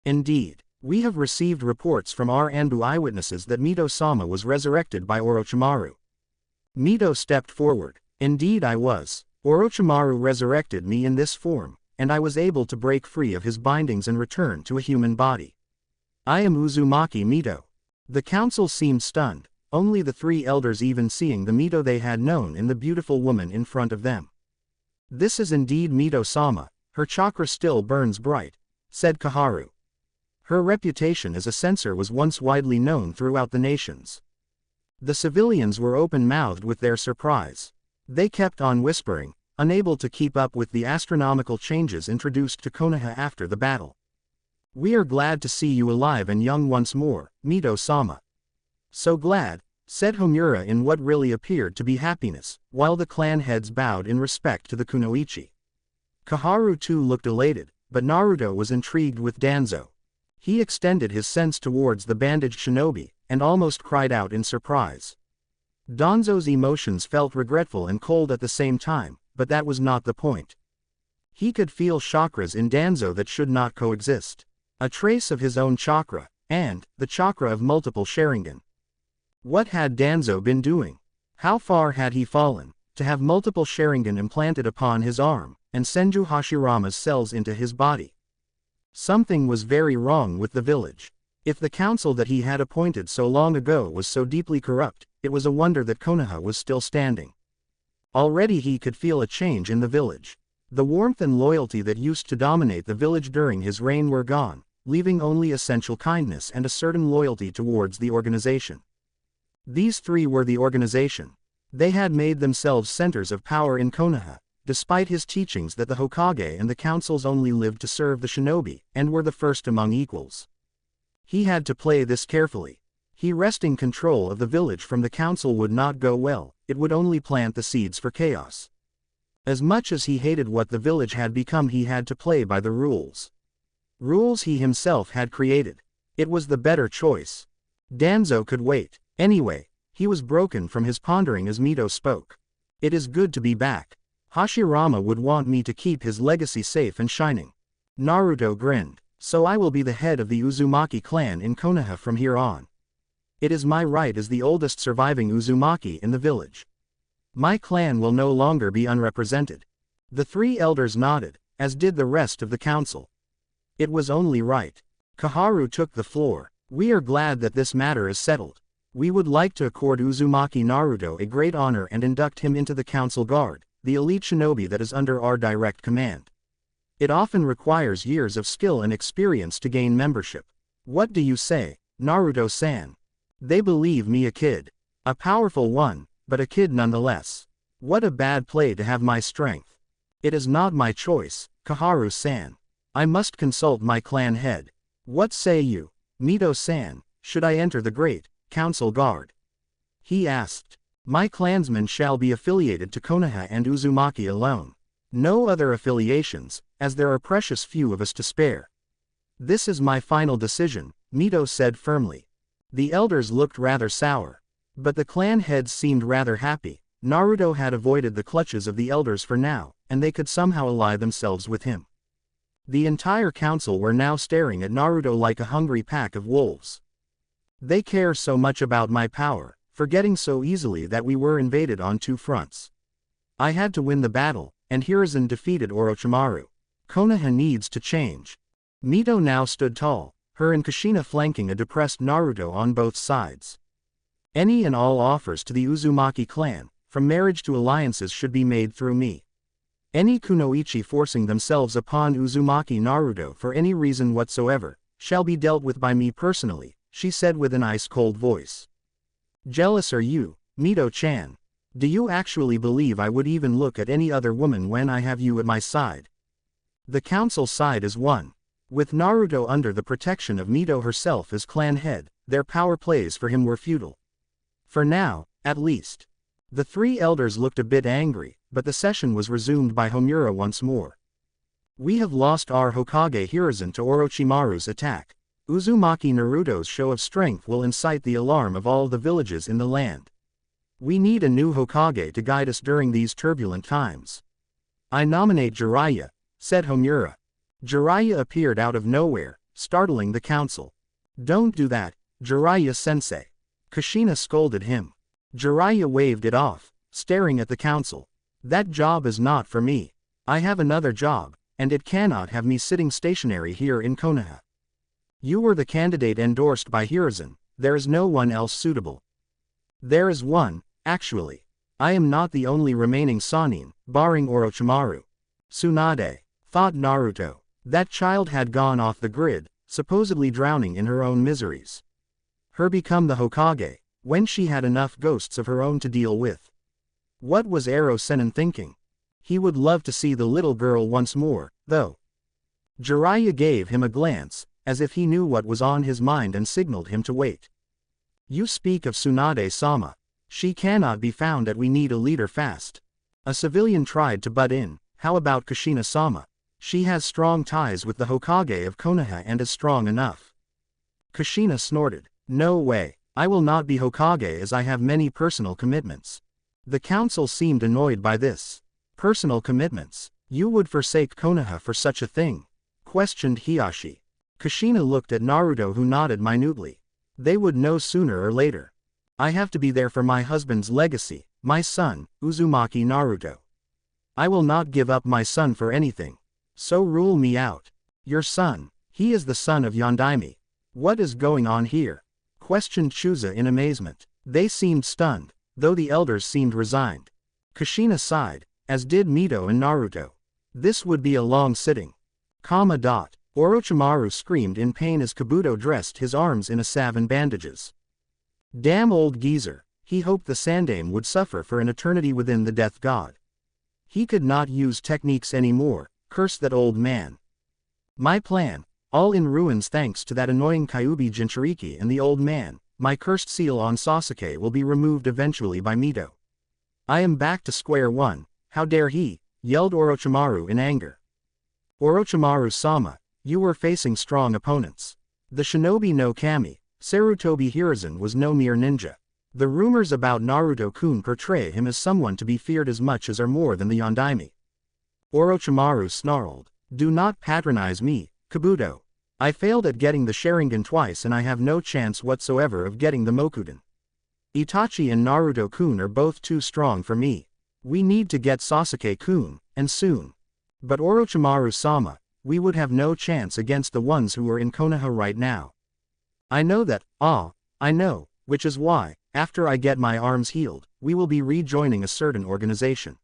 A: Indeed, we have received reports from our Anbu eyewitnesses that Mito-sama was resurrected by Orochimaru. Mito stepped forward. Indeed I was. Orochimaru resurrected me in this form, and I was able to break free of his bindings and return to a human body. I am Uzumaki Mito. The council seemed stunned, only the three elders even seeing the Mito they had known in the beautiful woman in front of them. This is indeed Mito-sama, her chakra still burns bright, said Koharu. Her reputation as a censor was once widely known throughout the nations. The civilians were open-mouthed with their surprise. They kept on whispering, unable to keep up with the astronomical changes introduced to Konoha after the battle. We are glad to see you alive and young once more, Mito-sama. So glad, said Homura in what really appeared to be happiness, while the clan heads bowed in respect to the kunoichi. Koharu too looked elated, but Naruto was intrigued with Danzo. He extended his sense towards the bandaged shinobi, and almost cried out in surprise. Danzo's emotions felt regretful and cold at the same time, but that was not the point. He could feel chakras in Danzo that should not coexist. A trace of his own chakra, and the chakra of multiple Sharingan. What had Danzo been doing? How far had he fallen, to have multiple Sharingan implanted upon his arm, and Senju Hashirama's cells into his body? Something was very wrong with the village. If the council that he had appointed so long ago was so deeply corrupt, it was a wonder that Konoha was still standing. Already he could feel a change in the village. The warmth and loyalty that used to dominate the village during his reign were gone, leaving only essential kindness and a certain loyalty towards the organization. These three were the organization. They had made themselves centers of power in Konoha, despite his teachings that the Hokage and the councils only lived to serve the shinobi, and were the first among equals. He had to play this carefully. He wresting control of the village from the council would not go well, it would only plant the seeds for chaos. As much as he hated what the village had become, he had to play by the rules. Rules he himself had created. It was the better choice. Danzo could wait. Anyway, he was broken from his pondering as Mito spoke. It is good to be back. Hashirama would want me to keep his legacy safe and shining. Naruto grinned. So I will be the head of the Uzumaki clan in Konoha from here on. It is my right as the oldest surviving Uzumaki in the village. My clan will no longer be unrepresented. The three elders nodded, as did the rest of the council. It was only right. Koharu took the floor. We are glad that this matter is settled. We would like to accord Uzumaki Naruto a great honor and induct him into the council guard, the elite shinobi that is under our direct command. It often requires years of skill and experience to gain membership. What do you say, Naruto-san? They believe me a kid. A powerful one, but a kid nonetheless. What a bad play to have my strength. It is not my choice, Koharu-san. I must consult my clan head. What say you, Mito-san, should I enter the great council guard? He asked. My clansmen shall be affiliated to Konoha and Uzumaki alone. No other affiliations, as there are precious few of us to spare. This is my final decision, Mito said firmly. The elders looked rather sour. But the clan heads seemed rather happy. Naruto had avoided the clutches of the elders for now, and they could somehow ally themselves with him. The entire council were now staring at Naruto like a hungry pack of wolves. They care so much about my power, forgetting so easily that we were invaded on two fronts. I had to win the battle, and Hiruzen defeated Orochimaru. Konoha needs to change. Mito now stood tall, her and Kushina flanking a depressed Naruto on both sides. Any and all offers to the Uzumaki clan, from marriage to alliances, should be made through me. Any kunoichi forcing themselves upon Uzumaki Naruto for any reason whatsoever, shall be dealt with by me personally, she said with an ice-cold voice. Jealous are you, Mito-chan? Do you actually believe I would even look at any other woman when I have you at my side? The council side is one. With Naruto under the protection of Mito herself as clan head, their power plays for him were futile. For now, at least. The three elders looked a bit angry, but the session was resumed by Homura once more. We have lost our Hokage Hiruzen to Orochimaru's attack. Uzumaki Naruto's show of strength will incite the alarm of all the villages in the land. We need a new Hokage to guide us during these turbulent times. I nominate Jiraiya, said Homura. Jiraiya appeared out of nowhere, startling the council. Don't do that, Jiraiya-sensei. Kushina scolded him. Jiraiya waved it off, staring at the council. That job is not for me. I have another job, and it cannot have me sitting stationary here in Konoha. You were the candidate endorsed by Hiruzen, there is no one else suitable. There is one, actually. I am not the only remaining Sannin, barring Orochimaru. Tsunade, thought Naruto. That child had gone off the grid, supposedly drowning in her own miseries. Her become the Hokage, when she had enough ghosts of her own to deal with. What was Ero Sennin thinking? He would love to see the little girl once more, though. Jiraiya gave him a glance, as if he knew what was on his mind and signaled him to wait. You speak of Tsunade-sama. She cannot be found at we need a leader fast. A civilian tried to butt in. How about Kushina-sama? She has strong ties with the Hokage of Konoha and is strong enough. Kushina snorted. No way. I will not be Hokage as I have many personal commitments. The council seemed annoyed by this. Personal commitments? You would forsake Konoha for such a thing? Questioned Hiashi. Kushina looked at Naruto, who nodded minutely. They would know sooner or later. I have to be there for my husband's legacy, my son, Uzumaki Naruto. I will not give up my son for anything. So rule me out. Your son, he is the son of Yondaime. What is going on here? Questioned Chuza in amazement. They seemed stunned, though the elders seemed resigned. Kushina sighed, as did Mito and Naruto. This would be a long sitting. Orochimaru screamed in pain as Kabuto dressed his arms in a salve and bandages. Damn old geezer, he hoped the Sandaime would suffer for an eternity within the death god. He could not use techniques anymore, curse that old man. My plan, all in ruins thanks to that annoying Kyuubi Jinchuriki and the old man, my cursed seal on Sasuke will be removed eventually by Mito. I am back to square one, how dare he, yelled Orochimaru in anger. Orochimaru-sama, you were facing strong opponents. The shinobi no kami, Sarutobi Hiruzen was no mere ninja. The rumors about Naruto-kun portray him as someone to be feared as much as or more than the Yondaime. Orochimaru snarled. Do not patronize me, Kabuto. I failed at getting the Sharingan twice and I have no chance whatsoever of getting the Mokuden. Itachi and Naruto-kun are both too strong for me. We need to get Sasuke-kun, and soon. But Orochimaru-sama, we would have no chance against the ones who are in Konoha right now. I know that, I know, which is why, after I get my arms healed, we will be rejoining a certain organization.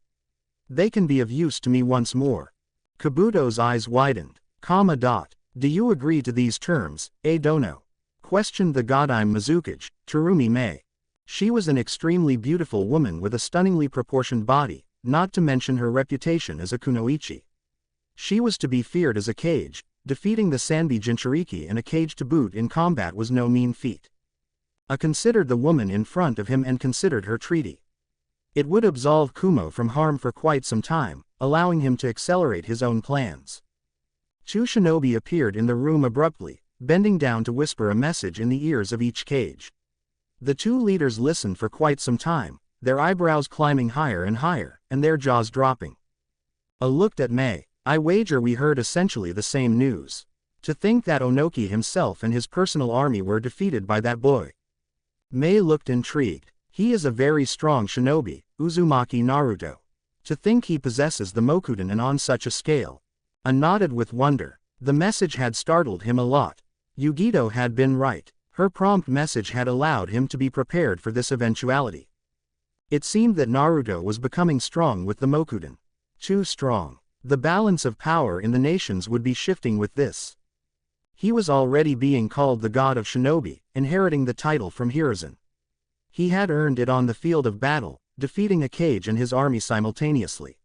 A: They can be of use to me once more. Kabuto's eyes widened. Do you agree to these terms, Dono? Questioned the Godime Mizuki, Terumi Mei. She was an extremely beautiful woman with a stunningly proportioned body, not to mention her reputation as a kunoichi. She was to be feared as a kage. Defeating the Sanbi Jinchuriki in a cage to boot in combat was no mean feat. I considered the woman in front of him and considered her treaty. It would absolve Kumo from harm for quite some time, allowing him to accelerate his own plans. Two shinobi appeared in the room abruptly, bending down to whisper a message in the ears of each cage. The two leaders listened for quite some time, their eyebrows climbing higher and higher, and their jaws dropping. I looked at Mei. I wager we heard essentially the same news. To think that Onoki himself and his personal army were defeated by that boy. Mei looked intrigued. He is a very strong shinobi, Uzumaki Naruto. To think he possesses the Mokuden and on such a scale. I nodded with wonder. The message had startled him a lot. Yugito had been right. Her prompt message had allowed him to be prepared for this eventuality. It seemed that Naruto was becoming strong with the Mokuden. Too strong. The balance of power in the nations would be shifting with this. He was already being called the god of shinobi, inheriting the title from Hiruzen. He had earned it on the field of battle, defeating a cage and his army simultaneously.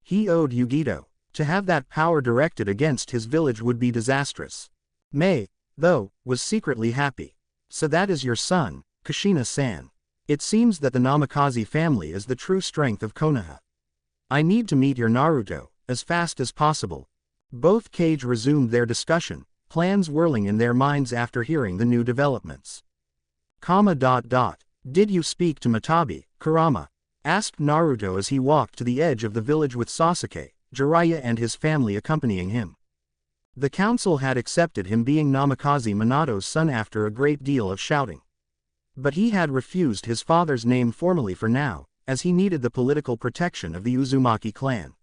A: He owed Yugito. To have that power directed against his village would be disastrous. Mei, though, was secretly happy. So that is your son, Kushina-san. It seems that the Namikaze family is the true strength of Konoha. I need to meet your Naruto, as fast as possible. Both cage resumed their discussion, plans whirling in their minds after hearing the new developments. Did you speak to Matabi, Kurama? Asked Naruto as he walked to the edge of the village with Sasuke, Jiraiya and his family accompanying him. The council had accepted him being Namikaze Minato's son after a great deal of shouting. But he had refused his father's name formally for now, as he needed the political protection of the Uzumaki clan.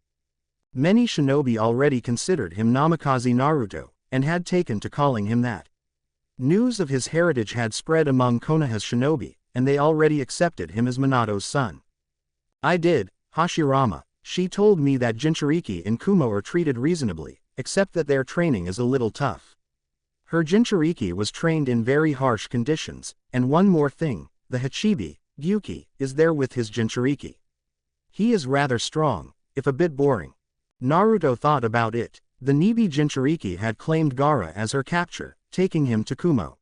A: Many shinobi already considered him Namikaze Naruto, and had taken to calling him that. News of his heritage had spread among Konoha's shinobi, and they already accepted him as Minato's son. I did, Hashirama. She told me that Jinchuriki and Kumo are treated reasonably, except that their training is a little tough. Her Jinchuriki was trained in very harsh conditions, and one more thing, the Hachibi, Gyuki, is there with his Jinchuriki. He is rather strong, if a bit boring. Naruto thought about it. The Nibi Jinchuriki had claimed Gaara as her capture, taking him to Kumo.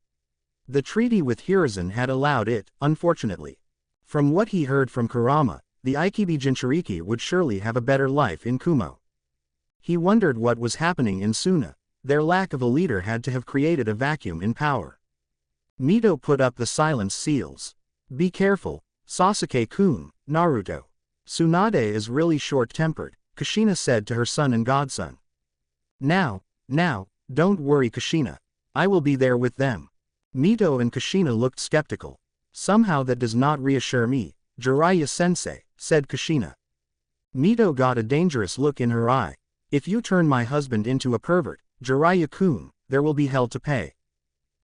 A: The treaty with Hiruzen had allowed it, unfortunately. From what he heard from Kurama, the Ikibi Jinchuriki would surely have a better life in Kumo. He wondered what was happening in Suna. Their lack of a leader had to have created a vacuum in power. Mito put up the silence seals. Be careful, Sasuke-kun, Naruto. Tsunade is really short-tempered, Kushina said to her son and godson. Now, don't worry Kushina. I will be there with them. Mito and Kushina looked skeptical. Somehow that does not reassure me, Jiraiya-sensei, said Kushina. Mito got a dangerous look in her eye. If you turn my husband into a pervert, Jiraiya-kun, there will be hell to pay.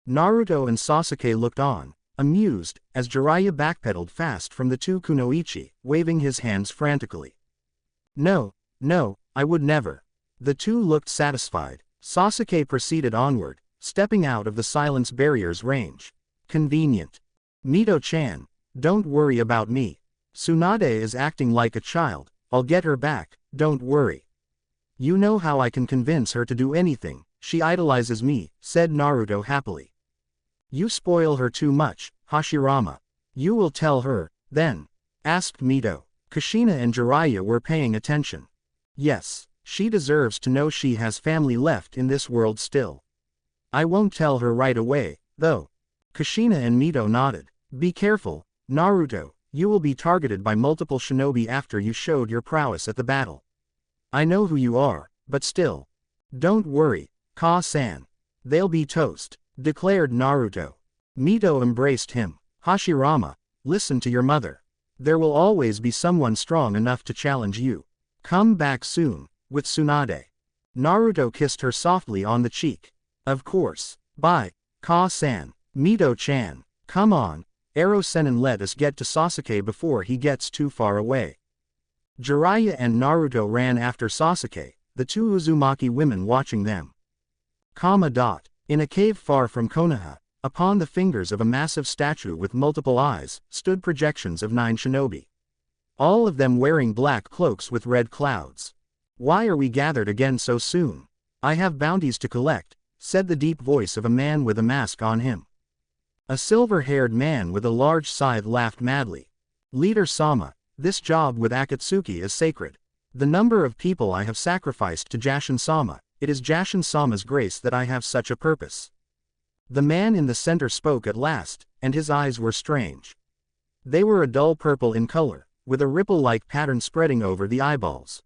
A: Naruto and Sasuke looked on, amused, as Jiraiya backpedaled fast from the two kunoichi, waving his hands frantically. No, I would never. The two looked satisfied. Sasuke proceeded onward, stepping out of the silence barrier's range. Convenient. Mito-chan, don't worry about me. Tsunade is acting like a child, I'll get her back, don't worry. You know how I can convince her to do anything, she idolizes me, said Naruto happily. You spoil her too much, Hashirama. You will tell her, then? Asked Mito. Kushina and Jiraiya were paying attention. Yes, she deserves to know she has family left in this world still. I won't tell her right away, though. Kushina and Mito nodded. Be careful, Naruto, you will be targeted by multiple shinobi after you showed your prowess at the battle. I know who you are, but still. Don't worry, Ka-san. They'll be toast, declared Naruto. Mito embraced him. Hashirama, listen to your mother. There will always be someone strong enough to challenge you. Come back soon, with Tsunade. Naruto kissed her softly on the cheek. Of course. Bye, Ka-san. Mito-chan, come on. Ero-sennin, let us get to Sasuke before he gets too far away. Jiraiya and Naruto ran after Sasuke, the two Uzumaki women watching them. In a cave far from Konoha, upon the fingers of a massive statue with multiple eyes, stood projections of 9 shinobi. All of them wearing black cloaks with red clouds. Why are we gathered again so soon? I have bounties to collect, said the deep voice of a man with a mask on him. A silver-haired man with a large scythe laughed madly. Leader Sama, this job with Akatsuki is sacred. The number of people I have sacrificed to Jashin-sama, it is Jashin-sama's grace that I have such a purpose. The man in the center spoke at last, and his eyes were strange. They were a dull purple in color, with a ripple-like pattern spreading over the eyeballs.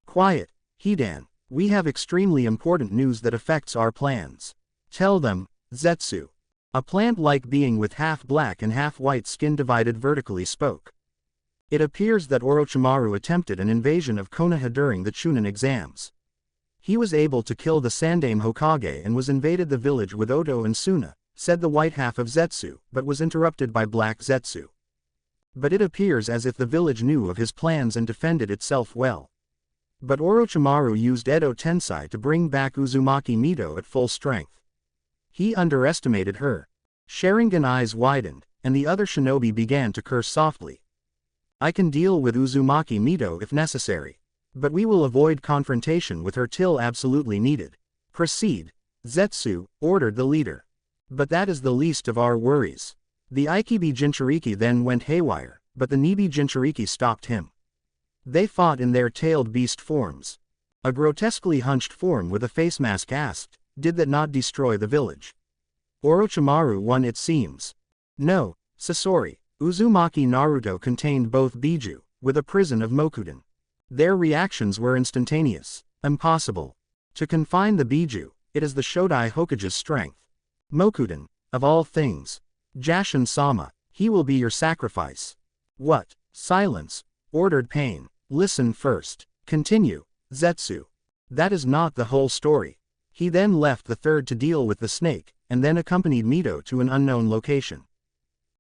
A: Quiet, Hidan, we have extremely important news that affects our plans. Tell them, Zetsu. A plant-like being with half black and half white skin divided vertically spoke. It appears that Orochimaru attempted an invasion of Konoha during the Chunin exams. He was able to kill the Sandaime Hokage and was invaded the village with Oto and Suna, said the white half of Zetsu, but was interrupted by black Zetsu. But it appears as if the village knew of his plans and defended itself well. But Orochimaru used Edo Tensei to bring back Uzumaki Mito at full strength. He underestimated her. Sharingan eyes widened, and the other shinobi began to curse softly. I can deal with Uzumaki Mito if necessary. But we will avoid confrontation with her till absolutely needed. Proceed, Zetsu, ordered the leader. But that is the least of our worries. The Ikibi Jinchuriki then went haywire, but the Nibi Jinchuriki stopped him. They fought in their tailed beast forms. A grotesquely hunched form with a face mask asked, did that not destroy the village? Orochimaru won it seems. No, Sasori, Uzumaki Naruto contained both Biju, with a prison of Mokuden. Their reactions were instantaneous. Impossible. To confine the Biju, it is the Shodai Hokage's strength. Mokuden, of all things. Jashin-sama, he will be your sacrifice. What? Silence, ordered Pain. Listen first. Continue, Zetsu. That is not the whole story. He then left the third to deal with the snake, and then accompanied Mito to an unknown location.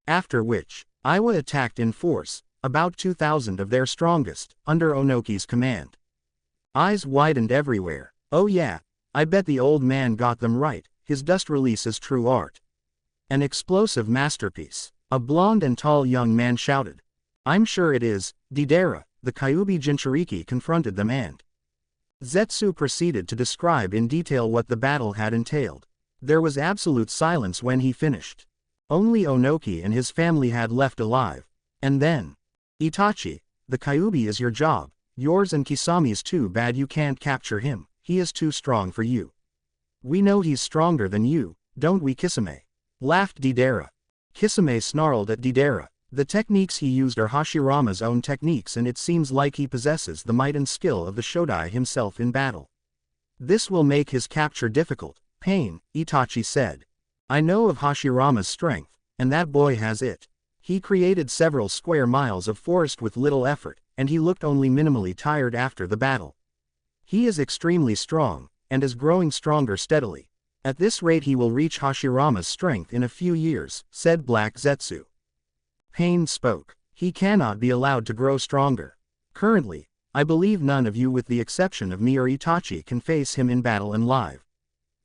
A: After which, Iwa attacked in force, about 2,000 of their strongest, under Onoki's command. Eyes widened everywhere. Oh yeah, I bet the old man got them right, his dust release is true art. An explosive masterpiece. A blond and tall young man shouted. I'm sure it is, Deidara, the Kyuubi Jinchuriki confronted them and Zetsu proceeded to describe in detail what the battle had entailed. There was absolute silence when he finished. Only Onoki and his family had left alive. And then, Itachi, the Kyuubi is your job, yours and Kisame's too bad you can't capture him, he is too strong for you. We know he's stronger than you, don't we Kisame? Laughed Deidara. Kisame snarled at Deidara. The techniques he used are Hashirama's own techniques and it seems like he possesses the might and skill of the Shodai himself in battle. This will make his capture difficult, Pain, Itachi said. I know of Hashirama's strength, and that boy has it. He created several square miles of forest with little effort, and he looked only minimally tired after the battle. He is extremely strong, and is growing stronger steadily. At this rate he will reach Hashirama's strength in a few years, said Black Zetsu. Pain spoke. He cannot be allowed to grow stronger. Currently, I believe none of you with the exception of me or Itachi can face him in battle and live.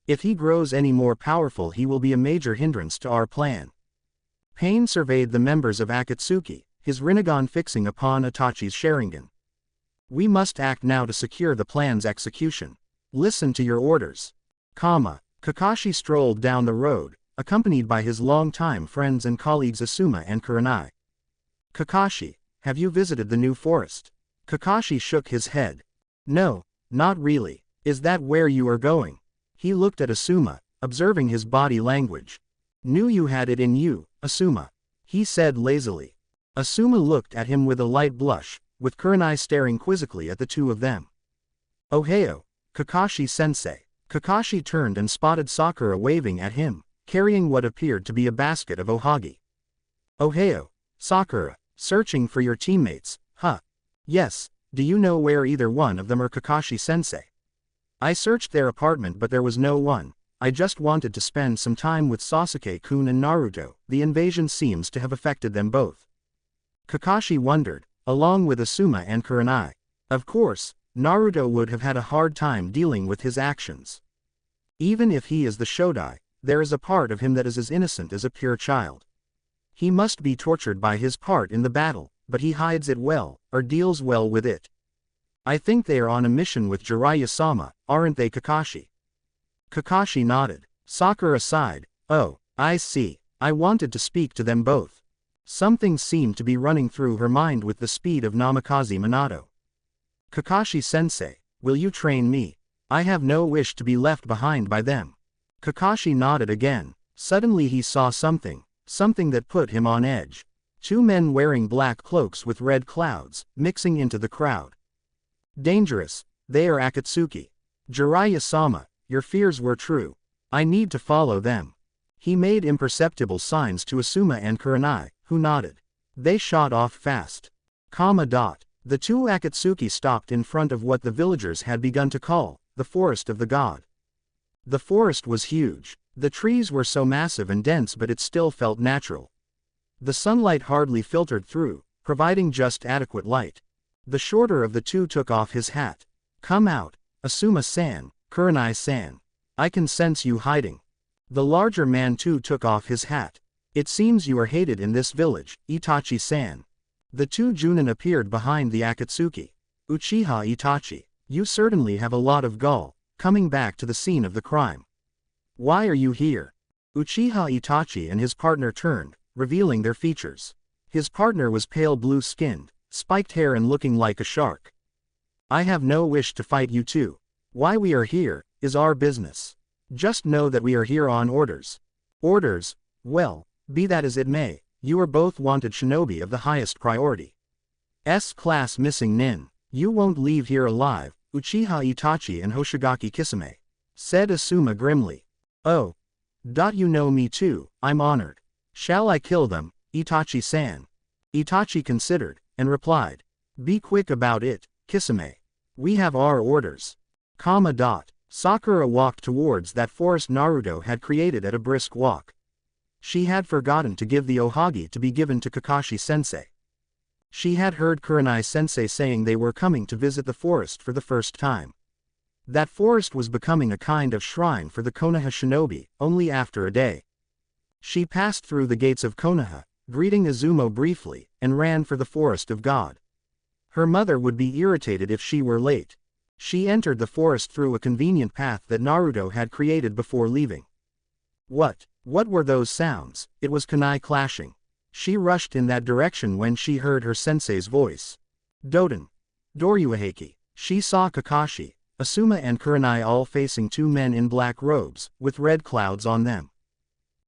A: If he grows any more powerful he will be a major hindrance to our plan. Pain surveyed the members of Akatsuki, his Rinnegan fixing upon Itachi's Sharingan. We must act now to secure the plan's execution. Listen to your orders. Kakashi strolled down the road, accompanied by his longtime friends and colleagues Asuma and Kurenai. Kakashi, have you visited the new forest? Kakashi shook his head. No, not really. Is that where you are going? He looked at Asuma, observing his body language. Knew you had it in you, Asuma. he said lazily. Asuma looked at him with a light blush, with Kurenai staring quizzically at the two of them. Ohio, Kakashi-sensei. Kakashi turned and spotted Sakura waving at him, carrying what appeared to be a basket of ohagi. Ohio, Sakura, searching for your teammates, huh? Yes, do you know where either one of them are, Kakashi-sensei? I searched their apartment but there was no one. I just wanted to spend some time with Sasuke-kun and Naruto. The invasion seems to have affected them both. Kakashi wondered, along with Asuma and Kurenai. Of course, Naruto would have had a hard time dealing with his actions. Even if he is the Shodai, there is a part of him that is as innocent as a pure child. He must be tortured by his part in the battle, but he hides it well, or deals well with it. I think they are on a mission with Jiraiya-sama, aren't they, Kakashi? Kakashi nodded. Sakura sighed. Oh, I see. I wanted to speak to them both. Something seemed to be running through her mind with the speed of Namikaze Minato. Kakashi-sensei, will you train me? I have no wish to be left behind by them. Kakashi nodded again. Suddenly he saw something that put him on edge. Two men wearing black cloaks with red clouds, mixing into the crowd. Dangerous, they are Akatsuki. Jiraiya-sama, your fears were true. I need to follow them. He made imperceptible signs to Asuma and Kurenai, who nodded. They shot off fast. The two Akatsuki stopped in front of what the villagers had begun to call the Forest of the God. The forest was huge. The trees were so massive and dense but it still felt natural. The sunlight hardly filtered through, providing just adequate light. The shorter of the two took off his hat. Come out, Asuma-san, Kurenai-san. I can sense you hiding. The larger man too took off his hat. It seems you are hated in this village, Itachi-san. The two Chunin appeared behind the Akatsuki. Uchiha Itachi, you certainly have a lot of gall, coming back to the scene of the crime. Why are you here? Uchiha Itachi and his partner turned, revealing their features. His partner was pale blue-skinned, spiked hair and looking like a shark. I have no wish to fight you two. Why we are here, is our business. Just know that we are here on orders. Orders? Well, be that as it may, you are both wanted shinobi of the highest priority. S-class missing nin. You won't leave here alive, Uchiha Itachi and Hoshigaki Kisame. Said Asuma grimly. Oh. You know me too, I'm honored. Shall I kill them, Itachi-san? Itachi considered, and replied. Be quick about it, Kisame. We have our orders. Sakura walked towards that forest Naruto had created at a brisk walk. She had forgotten to give the ohagi to be given to Kakashi-sensei. She had heard Kurenai-sensei saying they were coming to visit the forest for the first time. That forest was becoming a kind of shrine for the Konoha shinobi, only after a day. She passed through the gates of Konoha, greeting Izumo briefly, and ran for the Forest of God. Her mother would be irritated if she were late. She entered the forest through a convenient path that Naruto had created before leaving. What were those sounds? It was kunai clashing. She rushed in that direction when she heard her sensei's voice. Doden. Doryuaheki. She saw Kakashi, Asuma and Kurenai all facing two men in black robes, with red clouds on them.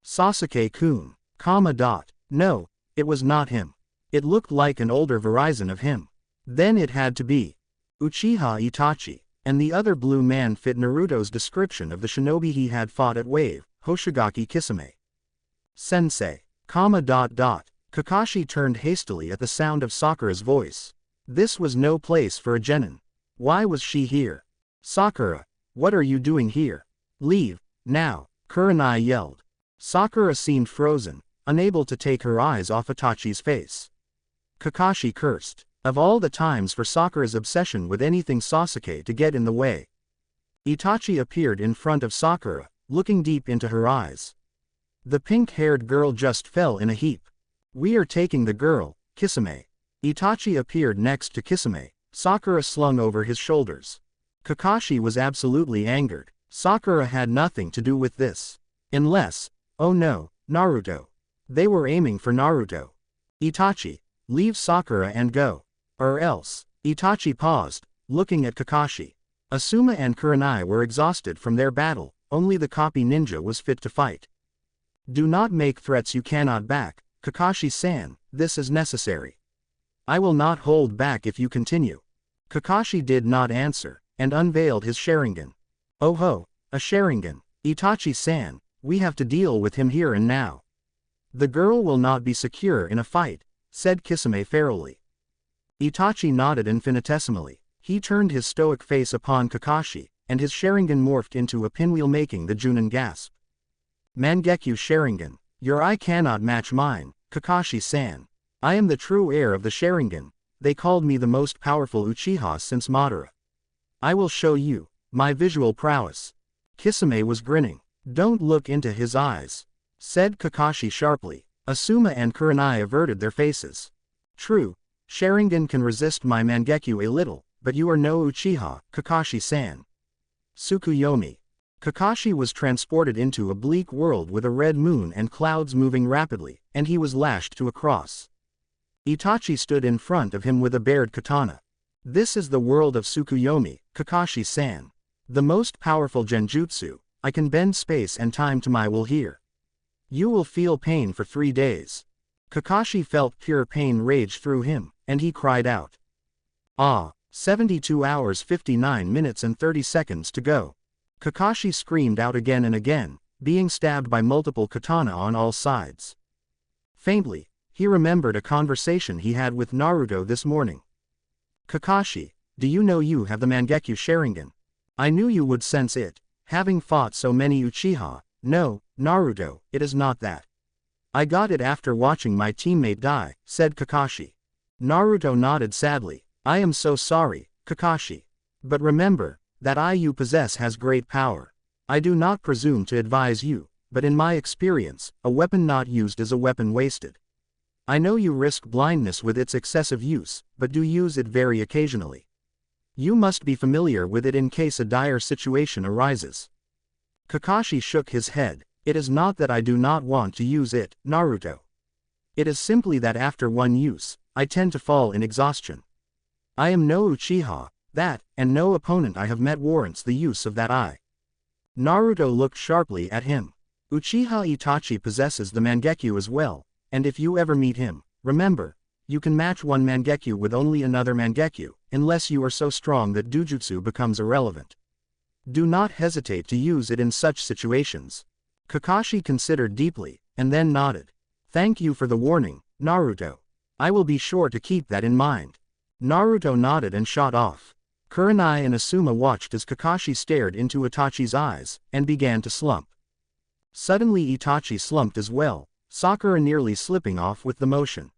A: Sasuke-kun. No, it was not him. It looked like an older version of him. Then it had to be Uchiha Itachi, and the other blue man fit Naruto's description of the shinobi he had fought at Wave, Hoshigaki Kisame. Sensei. Kakashi turned hastily at the sound of Sakura's voice. This was no place for a genin. Why was she here? Sakura, what are you doing here? Leave, now, Kurenai yelled. Sakura seemed frozen, unable to take her eyes off Itachi's face. Kakashi cursed. Of all the times for Sakura's obsession with anything Sasuke to get in the way. Itachi appeared in front of Sakura, looking deep into her eyes. The pink-haired girl just fell in a heap. We are taking the girl, Kisame. Itachi appeared next to Kisame, Sakura slung over his shoulders. Kakashi was absolutely angered. Sakura had nothing to do with this. Unless, oh no, Naruto. They were aiming for Naruto. Itachi, leave Sakura and go. Or else. Itachi paused, looking at Kakashi. Asuma and Kurenai were exhausted from their battle, only the copy ninja was fit to fight. Do not make threats you cannot back, Kakashi-san, this is necessary. I will not hold back if you continue. Kakashi did not answer, and unveiled his Sharingan. Oh ho, a Sharingan. Itachi-san, we have to deal with him here and now. The girl will not be secure in a fight, said Kisame ferally. Itachi nodded infinitesimally. He turned his stoic face upon Kakashi, and his Sharingan morphed into a pinwheel, making the Chunin gasp. Mangekyo Sharingan, your eye cannot match mine, Kakashi-san. I am the true heir of the Sharingan. They called me the most powerful Uchiha since Madara. I will show you my visual prowess. Kisame was grinning. Don't look into his eyes, said Kakashi sharply. Asuma and Kurenai averted their faces. True, Sharingan can resist my Mangekyo a little, but you are no Uchiha, Kakashi-san. Tsukuyomi. Kakashi was transported into a bleak world with a red moon and clouds moving rapidly, and he was lashed to a cross. Itachi stood in front of him with a bared katana. This is the world of Tsukuyomi, Kakashi-san. The most powerful genjutsu. I can bend space and time to my will here. You will feel pain for 3 days. Kakashi felt pure pain rage through him, and he cried out. 72 hours 59 minutes and 30 seconds to go. Kakashi screamed out again and again, being stabbed by multiple katana on all sides. Faintly, he remembered a conversation he had with Naruto this morning. Kakashi, do you know you have the Mangekyo Sharingan? I knew you would sense it, having fought so many Uchiha. No, Naruto, it is not that. I got it after watching my teammate die, said Kakashi. Naruto nodded sadly. I am so sorry, Kakashi. But remember, that eye you possess has great power. I do not presume to advise you, but in my experience, a weapon not used is a weapon wasted. I know you risk blindness with its excessive use, but do use it very occasionally. You must be familiar with it in case a dire situation arises. Kakashi shook his head. It is not that I do not want to use it, Naruto. It is simply that after one use, I tend to fall in exhaustion. I am no Uchiha, that, and no opponent I have met warrants the use of that eye. Naruto looked sharply at him. Uchiha Itachi possesses the Mangekyo as well, and if you ever meet him, remember, you can match one Mangekyo with only another Mangekyo, unless you are so strong that Dujutsu becomes irrelevant. Do not hesitate to use it in such situations. Kakashi considered deeply, and then nodded. Thank you for the warning, Naruto. I will be sure to keep that in mind. Naruto nodded and shot off. Kurenai and Asuma watched as Kakashi stared into Itachi's eyes, and began to slump. Suddenly Itachi slumped as well, Sakura nearly slipping off with the motion.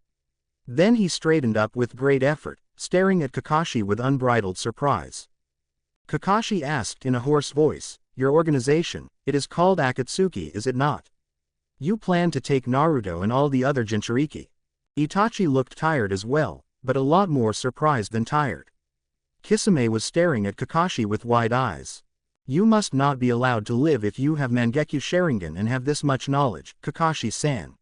A: Then he straightened up with great effort, staring at Kakashi with unbridled surprise. Kakashi asked in a hoarse voice, your organization, it is called Akatsuki, is it not? You plan to take Naruto and all the other Jinchuriki. Itachi looked tired as well, but a lot more surprised than tired. Kisame was staring at Kakashi with wide eyes. You must not be allowed to live if you have Mangekyo Sharingan and have this much knowledge, Kakashi-san.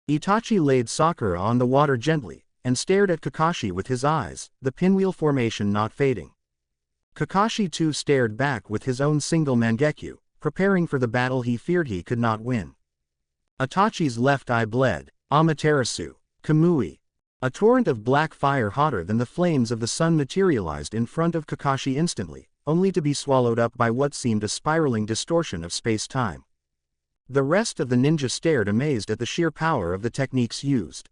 A: Itachi laid Sakura on the water gently, and stared at Kakashi with his eyes, the pinwheel formation not fading. Kakashi too stared back with his own single Mangekyo, preparing for the battle he feared he could not win. Itachi's left eye bled. Amaterasu. Kamui. A torrent of black fire hotter than the flames of the sun materialized in front of Kakashi instantly, only to be swallowed up by what seemed a spiraling distortion of space-time. The rest of the ninja stared amazed at the sheer power of the techniques used.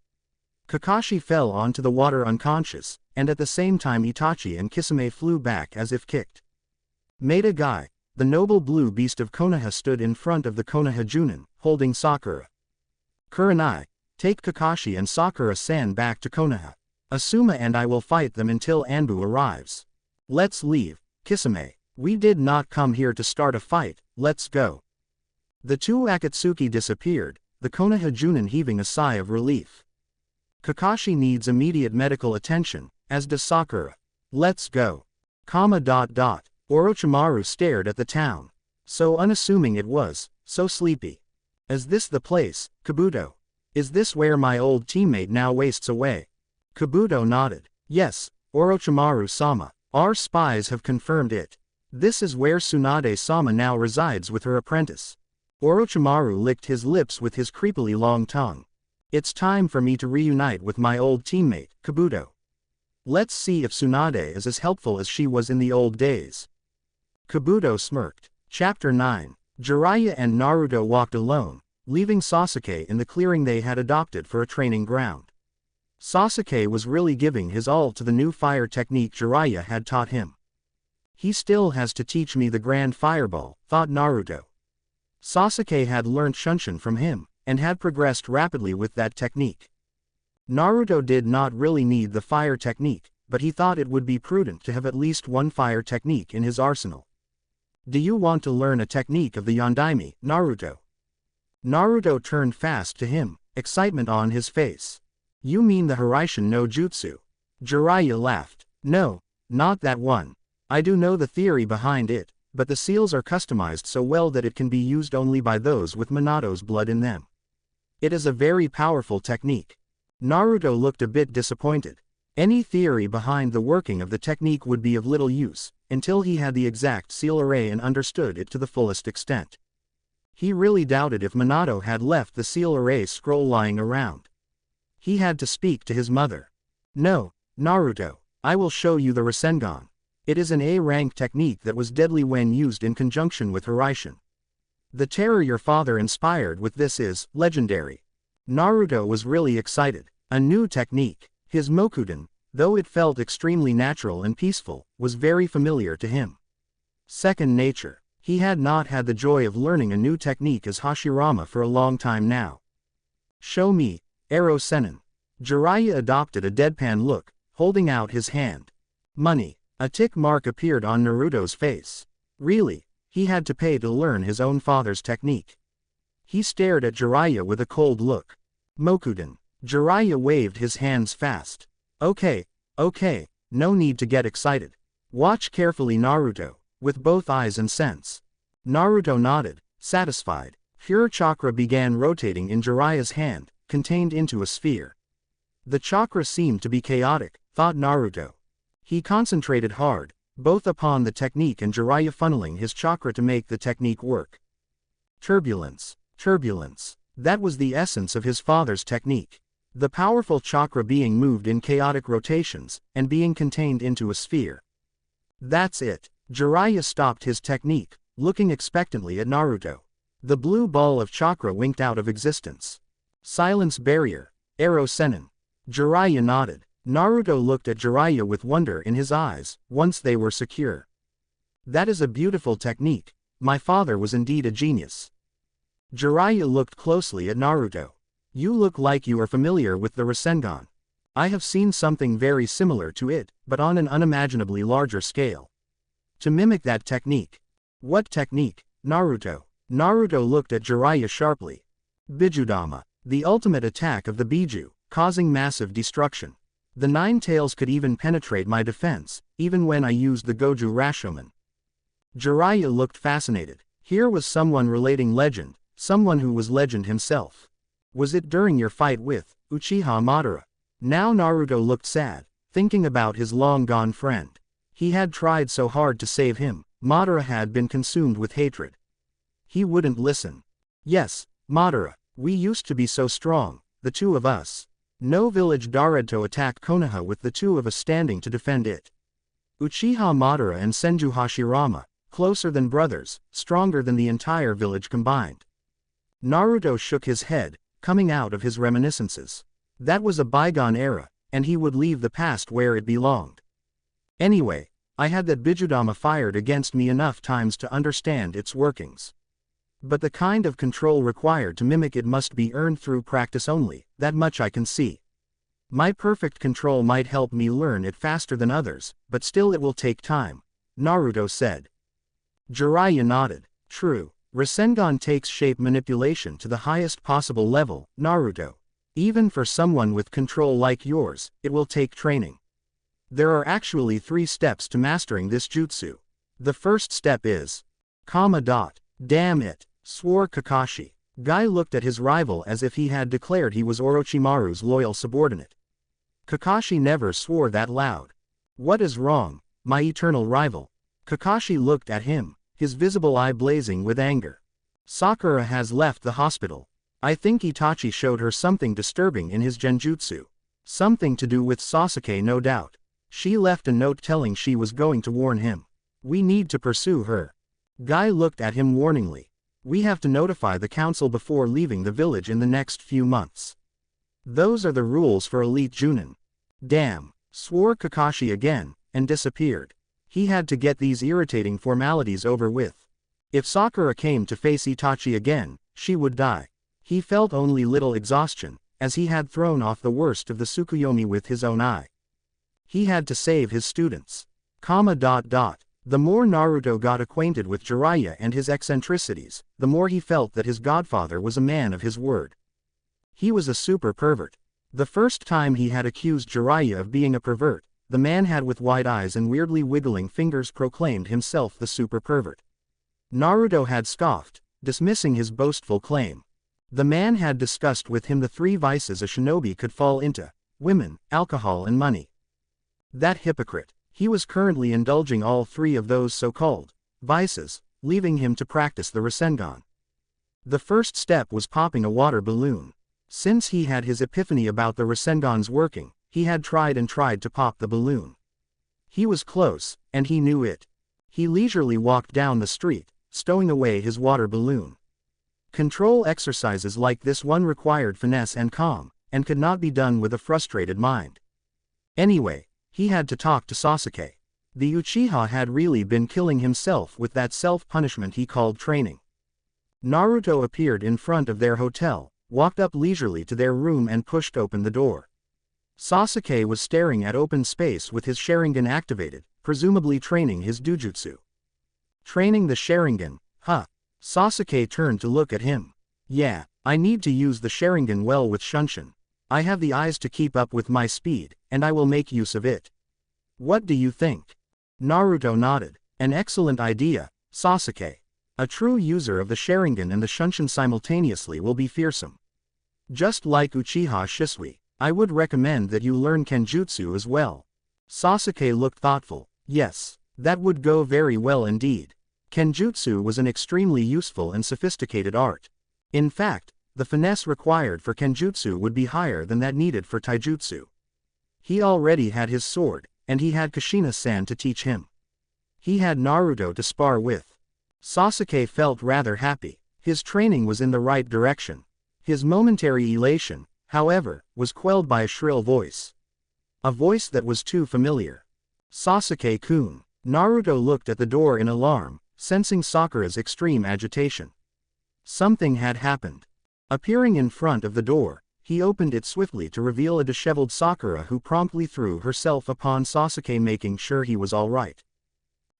A: Kakashi fell onto the water unconscious, and at the same time Itachi and Kisame flew back as if kicked. Maeda Gai, the noble blue beast of Konoha, stood in front of the Konoha Junin, holding Sakura. Kurenai, take Kakashi and Sakura-san back to Konoha. Asuma and I will fight them until Anbu arrives. Let's leave, Kisame. We did not come here to start a fight, let's go. The two Akatsuki disappeared, the Konoha Junin heaving a sigh of relief. Kakashi needs immediate medical attention, as does Sakura. Let's go. Orochimaru stared at the town. So unassuming it was, so sleepy. Is this the place, Kabuto? Is this where my old teammate now wastes away? Kabuto nodded. Yes, Orochimaru-sama. Our spies have confirmed it. This is where Tsunade-sama now resides with her apprentice. Orochimaru licked his lips with his creepily long tongue. It's time for me to reunite with my old teammate, Kabuto. Let's see if Tsunade is as helpful as she was in the old days. Kabuto smirked. Chapter 9. Jiraiya and Naruto walked alone, leaving Sasuke in the clearing they had adopted for a training ground. Sasuke was really giving his all to the new fire technique Jiraiya had taught him. He still has to teach me the Grand Fireball, thought Naruto. Sasuke had learned Shunshin from him, and had progressed rapidly with that technique. Naruto did not really need the fire technique, but he thought it would be prudent to have at least one fire technique in his arsenal. Do you want to learn a technique of the Yondaime, Naruto? Naruto turned fast to him, excitement on his face. You mean the Hiraishin no Jutsu? Jiraiya laughed. No, not that one. I do know the theory behind it, but the seals are customized so well that it can be used only by those with Minato's blood in them. It is a very powerful technique. Naruto looked a bit disappointed. Any theory behind the working of the technique would be of little use, until he had the exact seal array and understood it to the fullest extent. He really doubted if Minato had left the seal array scroll lying around. He had to speak to his mother. No, Naruto, I will show you the Rasengan. It is an A-rank technique that was deadly when used in conjunction with Hiraishin. The terror your father inspired with this is legendary. Naruto was really excited. A new technique. His Mokuden, though it felt extremely natural and peaceful, was very familiar to him. Second nature. He had not had the joy of learning a new technique as Hashirama for a long time now. Show me, Ero Sennin. Jiraiya adopted a deadpan look, holding out his hand. Money. A tick mark appeared on Naruto's face. Really, he had to pay to learn his own father's technique. He stared at Jiraiya with a cold look. Mokuden. Jiraiya waved his hands fast. Okay, no need to get excited. Watch carefully Naruto, with both eyes and sense. Naruto nodded, satisfied. Pure chakra began rotating in Jiraiya's hand, contained into a sphere. The chakra seemed to be chaotic, thought Naruto. He concentrated hard, both upon the technique and Jiraiya funneling his chakra to make the technique work. Turbulence. That was the essence of his father's technique. The powerful chakra being moved in chaotic rotations, and being contained into a sphere. That's it. Jiraiya stopped his technique, looking expectantly at Naruto. The blue ball of chakra winked out of existence. Silence barrier. Ero Sennin. Jiraiya nodded. Naruto looked at Jiraiya with wonder in his eyes, once they were secure. That is a beautiful technique. My father was indeed a genius. Jiraiya looked closely at Naruto. You look like you are familiar with the Rasengan. I have seen something very similar to it, but on an unimaginably larger scale. To mimic that technique. What technique, Naruto? Naruto looked at Jiraiya sharply. Bijudama. The ultimate attack of the Biju, causing massive destruction. The nine tails could even penetrate my defense, even when I used the Goju Rashomon. Jiraiya looked fascinated. Here was someone relating legend, someone who was legend himself. Was it during your fight with Uchiha Madara? Now Naruto looked sad, thinking about his long-gone friend. He had tried so hard to save him. Madara had been consumed with hatred. He wouldn't listen. Yes, Madara, we used to be so strong, the two of us. No village Daredto attacked Konoha with the two of us standing to defend it. Uchiha Madara and Senju Hashirama, closer than brothers, stronger than the entire village combined. Naruto shook his head, coming out of his reminiscences. That was a bygone era, and he would leave the past where it belonged. Anyway, I had that Bijudama fired against me enough times to understand its workings. But the kind of control required to mimic it must be earned through practice only, that much I can see. My perfect control might help me learn it faster than others, but still it will take time, Naruto said. Jiraiya nodded. True, Rasengan takes shape manipulation to the highest possible level, Naruto. Even for someone with control like yours, it will take training. There are actually 3 steps to mastering this jutsu. The first step is... Damn it, swore Kakashi. Guy looked at his rival as if he had declared he was Orochimaru's loyal subordinate. Kakashi never swore that loud. What is wrong, my eternal rival? Kakashi looked at him, his visible eye blazing with anger. Sakura has left the hospital. I think Itachi showed her something disturbing in his genjutsu. Something to do with Sasuke, no doubt. She left a note telling she was going to warn him. We need to pursue her. Guy looked at him warningly. We have to notify the council before leaving the village in the next few months. Those are the rules for elite Chunin. Damn, swore Kakashi again, and disappeared. He had to get these irritating formalities over with. If Sakura came to face Itachi again, she would die. He felt only little exhaustion, as he had thrown off the worst of the Tsukuyomi with his own eye. He had to save his students. The more Naruto got acquainted with Jiraiya and his eccentricities, the more he felt that his godfather was a man of his word. He was a super pervert. The first time he had accused Jiraiya of being a pervert, the man had with wide eyes and weirdly wiggling fingers proclaimed himself the super pervert. Naruto had scoffed, dismissing his boastful claim. The man had discussed with him the three vices a shinobi could fall into: women, alcohol and money. That hypocrite. He was currently indulging all three of those so-called vices, leaving him to practice the Rasengan. The first step was popping a water balloon. Since he had his epiphany about the Rasengan's working, he had tried and tried to pop the balloon. He was close, and he knew it. He leisurely walked down the street, stowing away his water balloon. Control exercises like this one required finesse and calm, and could not be done with a frustrated mind. Anyway, he had to talk to Sasuke. The Uchiha had really been killing himself with that self-punishment he called training. Naruto appeared in front of their hotel, walked up leisurely to their room and pushed open the door. Sasuke was staring at open space with his Sharingan activated, presumably training his Dujutsu. Training the Sharingan, huh? Sasuke turned to look at him. Yeah, I need to use the Sharingan well with Shunshin. I have the eyes to keep up with my speed, and I will make use of it. What do you think? Naruto nodded. An excellent idea, Sasuke. A true user of the Sharingan and the Shunshin simultaneously will be fearsome. Just like Uchiha Shisui, I would recommend that you learn Kenjutsu as well. Sasuke looked thoughtful. Yes, that would go very well indeed. Kenjutsu was an extremely useful and sophisticated art. In fact, the finesse required for Kenjutsu would be higher than that needed for Taijutsu. He already had his sword, and he had Kushina-san to teach him. He had Naruto to spar with. Sasuke felt rather happy. His training was in the right direction. His momentary elation, however, was quelled by a shrill voice. A voice that was too familiar. Sasuke-kun. Naruto looked at the door in alarm, sensing Sakura's extreme agitation. Something had happened. Appearing in front of the door, he opened it swiftly to reveal a disheveled Sakura who promptly threw herself upon Sasuke, making sure he was all right.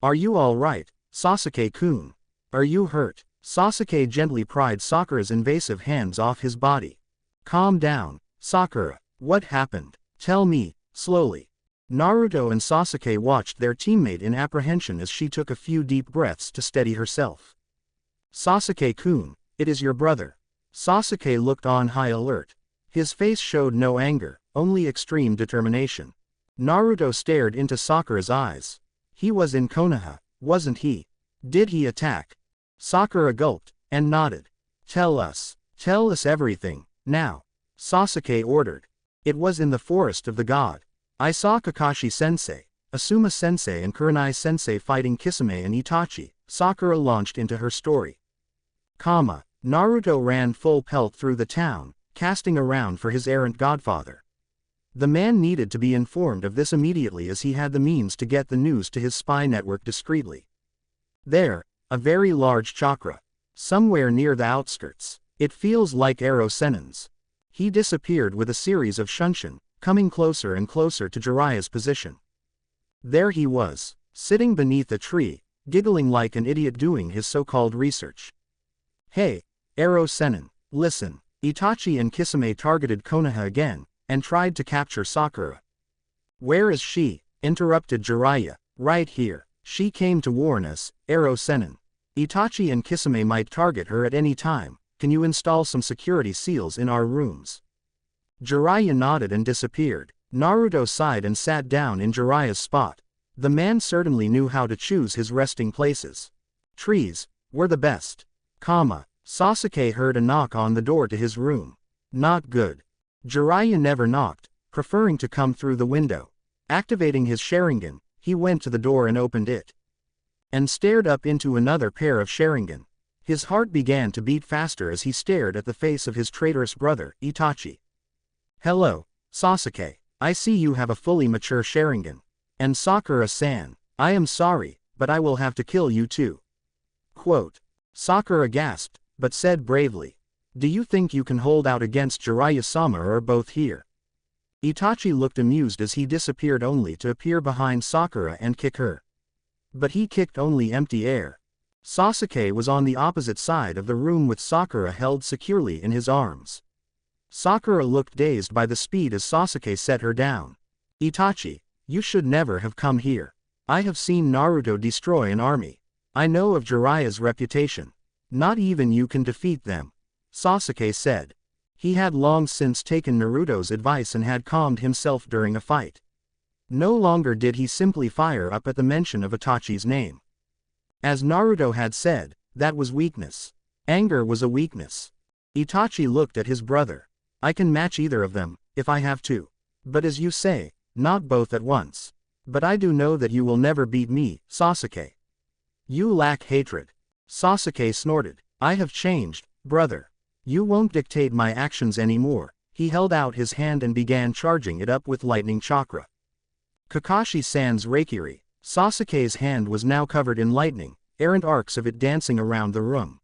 A: Are you all right, Sasuke-kun? Are you hurt? Sasuke gently pried Sakura's invasive hands off his body. Calm down, Sakura. What happened? Tell me, slowly. Naruto and Sasuke watched their teammate in apprehension as she took a few deep breaths to steady herself. Sasuke-kun, it is your brother. Sasuke looked on high alert. His face showed no anger, only extreme determination. Naruto stared into Sakura's eyes. He was in Konoha, wasn't he? Did he attack? Sakura gulped, and nodded. Tell us everything, now. Sasuke ordered. It was in the forest of the god. I saw Kakashi-sensei, Asuma-sensei and Kurenai-sensei fighting Kisame and Itachi. Sakura launched into her story. Naruto ran full pelt through the town, casting around for his errant godfather. The man needed to be informed of this immediately, as he had the means to get the news to his spy network discreetly. There, a very large chakra. Somewhere near the outskirts. It feels like Ero Sennin's. He disappeared with a series of Shunshin, coming closer and closer to Jiraiya's position. There he was, sitting beneath a tree, giggling like an idiot doing his so-called research. Hey, Ero Sennin, listen. Itachi and Kisame targeted Konoha again, and tried to capture Sakura. Where is she? Interrupted Jiraiya. Right here. She came to warn us, Ero Sennin. Itachi and Kisame might target her at any time. Can you install some security seals in our rooms? Jiraiya nodded and disappeared. Naruto sighed and sat down in Jiraiya's spot. The man certainly knew how to choose his resting places. Trees were the best. Sasuke heard a knock on the door to his room. Not good. Jiraiya never knocked, preferring to come through the window. Activating his Sharingan, he went to the door and opened it. And stared up into another pair of Sharingan. His heart began to beat faster as he stared at the face of his traitorous brother, Itachi. Hello, Sasuke. I see you have a fully mature Sharingan. And Sakura-san, I am sorry, but I will have to kill you too. Quote. Sakura gasped, but said bravely. Do you think you can hold out against Jiraiya-sama or are both here? Itachi looked amused as he disappeared only to appear behind Sakura and kick her. But he kicked only empty air. Sasuke was on the opposite side of the room with Sakura held securely in his arms. Sakura looked dazed by the speed as Sasuke set her down. Itachi, you should never have come here. I have seen Naruto destroy an army. I know of Jiraiya's reputation. Not even you can defeat them, Sasuke said. He had long since taken Naruto's advice and had calmed himself during a fight. No longer did he simply fire up at the mention of Itachi's name. As Naruto had said, that was weakness. Anger was a weakness. Itachi looked at his brother. I can match either of them, if I have to. But as you say, not both at once. But I do know that you will never beat me, Sasuke. You lack hatred. Sasuke snorted. I have changed, brother. You won't dictate my actions anymore. He held out his hand and began charging it up with lightning chakra. Kakashi-san's Reikiri. Sasuke's hand was now covered in lightning, errant arcs of it dancing around the room.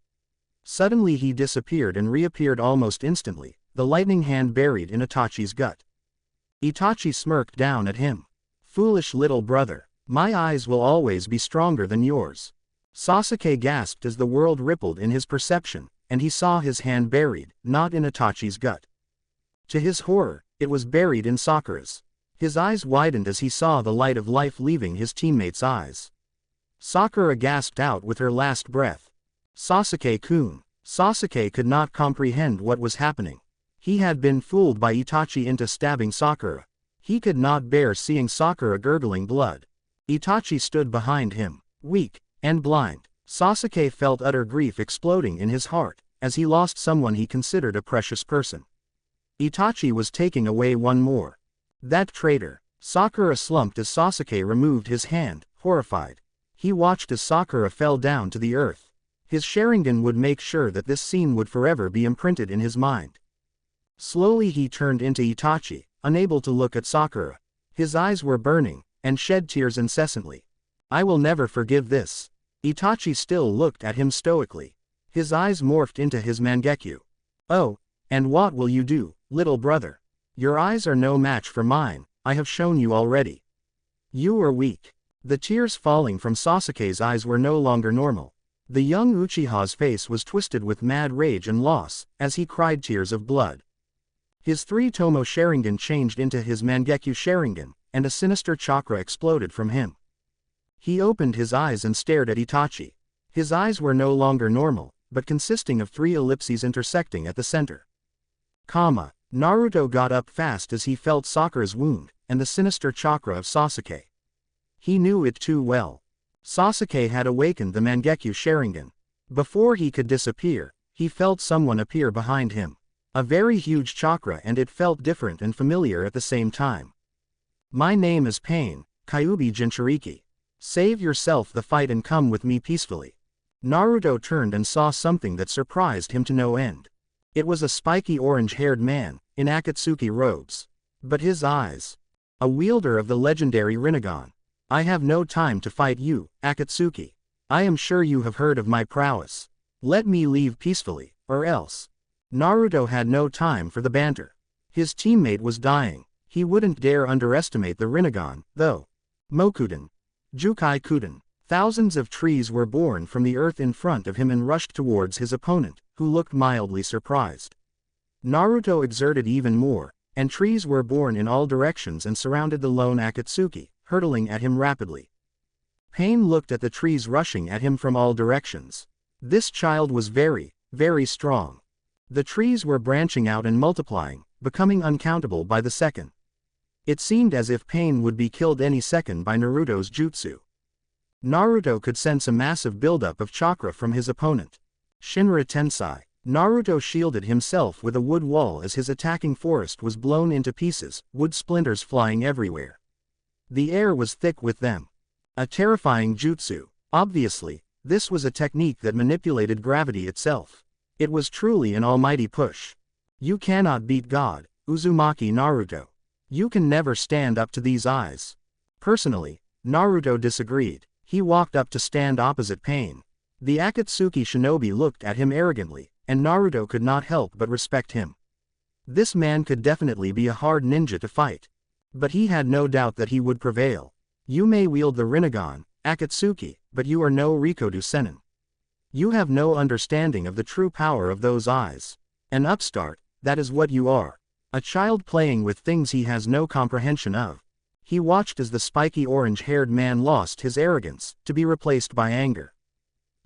A: Suddenly he disappeared and reappeared almost instantly, the lightning hand buried in Itachi's gut. Itachi smirked down at him. Foolish little brother. My eyes will always be stronger than yours. Sasuke gasped as the world rippled in his perception, and he saw his hand buried, not in Itachi's gut. To his horror, it was buried in Sakura's. His eyes widened as he saw the light of life leaving his teammate's eyes. Sakura gasped out with her last breath. Sasuke-kun. Sasuke could not comprehend what was happening. He had been fooled by Itachi into stabbing Sakura. He could not bear seeing Sakura gurgling blood. Itachi stood behind him, weak and blind. Sasuke felt utter grief exploding in his heart, as he lost someone he considered a precious person. Itachi was taking away one more. That traitor. Sakura slumped as Sasuke removed his hand, horrified. He watched as Sakura fell down to the earth. His Sharingan would make sure that this scene would forever be imprinted in his mind. Slowly he turned into Itachi, unable to look at Sakura. His eyes were burning, and shed tears incessantly. I will never forgive this. Itachi still looked at him stoically. His eyes morphed into his Mangekyo. Oh, and what will you do, little brother? Your eyes are no match for mine, I have shown you already. You are weak. The tears falling from Sasuke's eyes were no longer normal. The young Uchiha's face was twisted with mad rage and loss, as he cried tears of blood. His three-tomo Sharingan changed into his Mangekyo Sharingan, and a sinister chakra exploded from him. He opened his eyes and stared at Itachi. His eyes were no longer normal, but consisting of three ellipses intersecting at the center. Naruto got up fast as he felt Sakura's wound, and the sinister chakra of Sasuke. He knew it too well. Sasuke had awakened the Mangekyo Sharingan. Before he could disappear, he felt someone appear behind him. A very huge chakra, and it felt different and familiar at the same time. My name is Pain, Kyuubi Jinchuriki. Save yourself the fight and come with me peacefully. Naruto turned and saw something that surprised him to no end. It was a spiky orange-haired man, in Akatsuki robes. But his eyes. A wielder of the legendary Rinnegan. I have no time to fight you, Akatsuki. I am sure you have heard of my prowess. Let me leave peacefully, or else. Naruto had no time for the banter. His teammate was dying. He wouldn't dare underestimate the Rinnegan, though. Mokuden. Jukai-kuden. Thousands of trees were born from the earth in front of him and rushed towards his opponent, who looked mildly surprised. Naruto exerted even more, and trees were born in all directions and surrounded the lone Akatsuki, hurtling at him rapidly. Pain looked at the trees rushing at him from all directions. This child was very, very strong. The trees were branching out and multiplying, becoming uncountable by the second. It seemed as if Pain would be killed any second by Naruto's jutsu. Naruto could sense a massive buildup of chakra from his opponent. Shinra Tensei. Naruto shielded himself with a wood wall as his attacking forest was blown into pieces, wood splinters flying everywhere. The air was thick with them. A terrifying jutsu. Obviously, this was a technique that manipulated gravity itself. It was truly an almighty push. You cannot beat God, Uzumaki Naruto. You can never stand up to these eyes. Personally, Naruto disagreed. He walked up to stand opposite Pain. The Akatsuki shinobi looked at him arrogantly, and Naruto could not help but respect him. This man could definitely be a hard ninja to fight. But he had no doubt that he would prevail. You may wield the Rinnegan, Akatsuki, but you are no Rikodo Sennin. You have no understanding of the true power of those eyes. An upstart, that is what you are. A child playing with things he has no comprehension of. He watched as the spiky orange-haired man lost his arrogance, to be replaced by anger.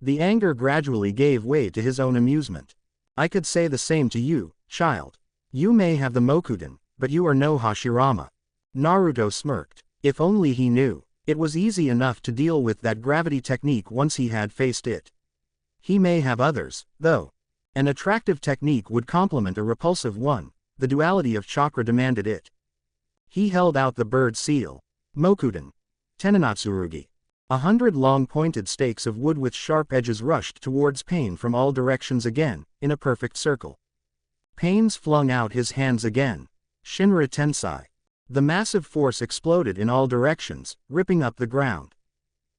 A: The anger gradually gave way to his own amusement. I could say the same to you, child. You may have the Mokuden, but you are no Hashirama. Naruto smirked. If only he knew. It was easy enough to deal with that gravity technique once he had faced it. He may have others, though. An attractive technique would complement a repulsive one. The duality of chakra demanded it. He held out the bird seal. Mokuden. Tenonatsurugi. 100 long pointed stakes of wood with sharp edges rushed towards Pain from all directions again, in a perfect circle. Pain's flung out his hands again. Shinra Tensei. The massive force exploded in all directions, ripping up the ground.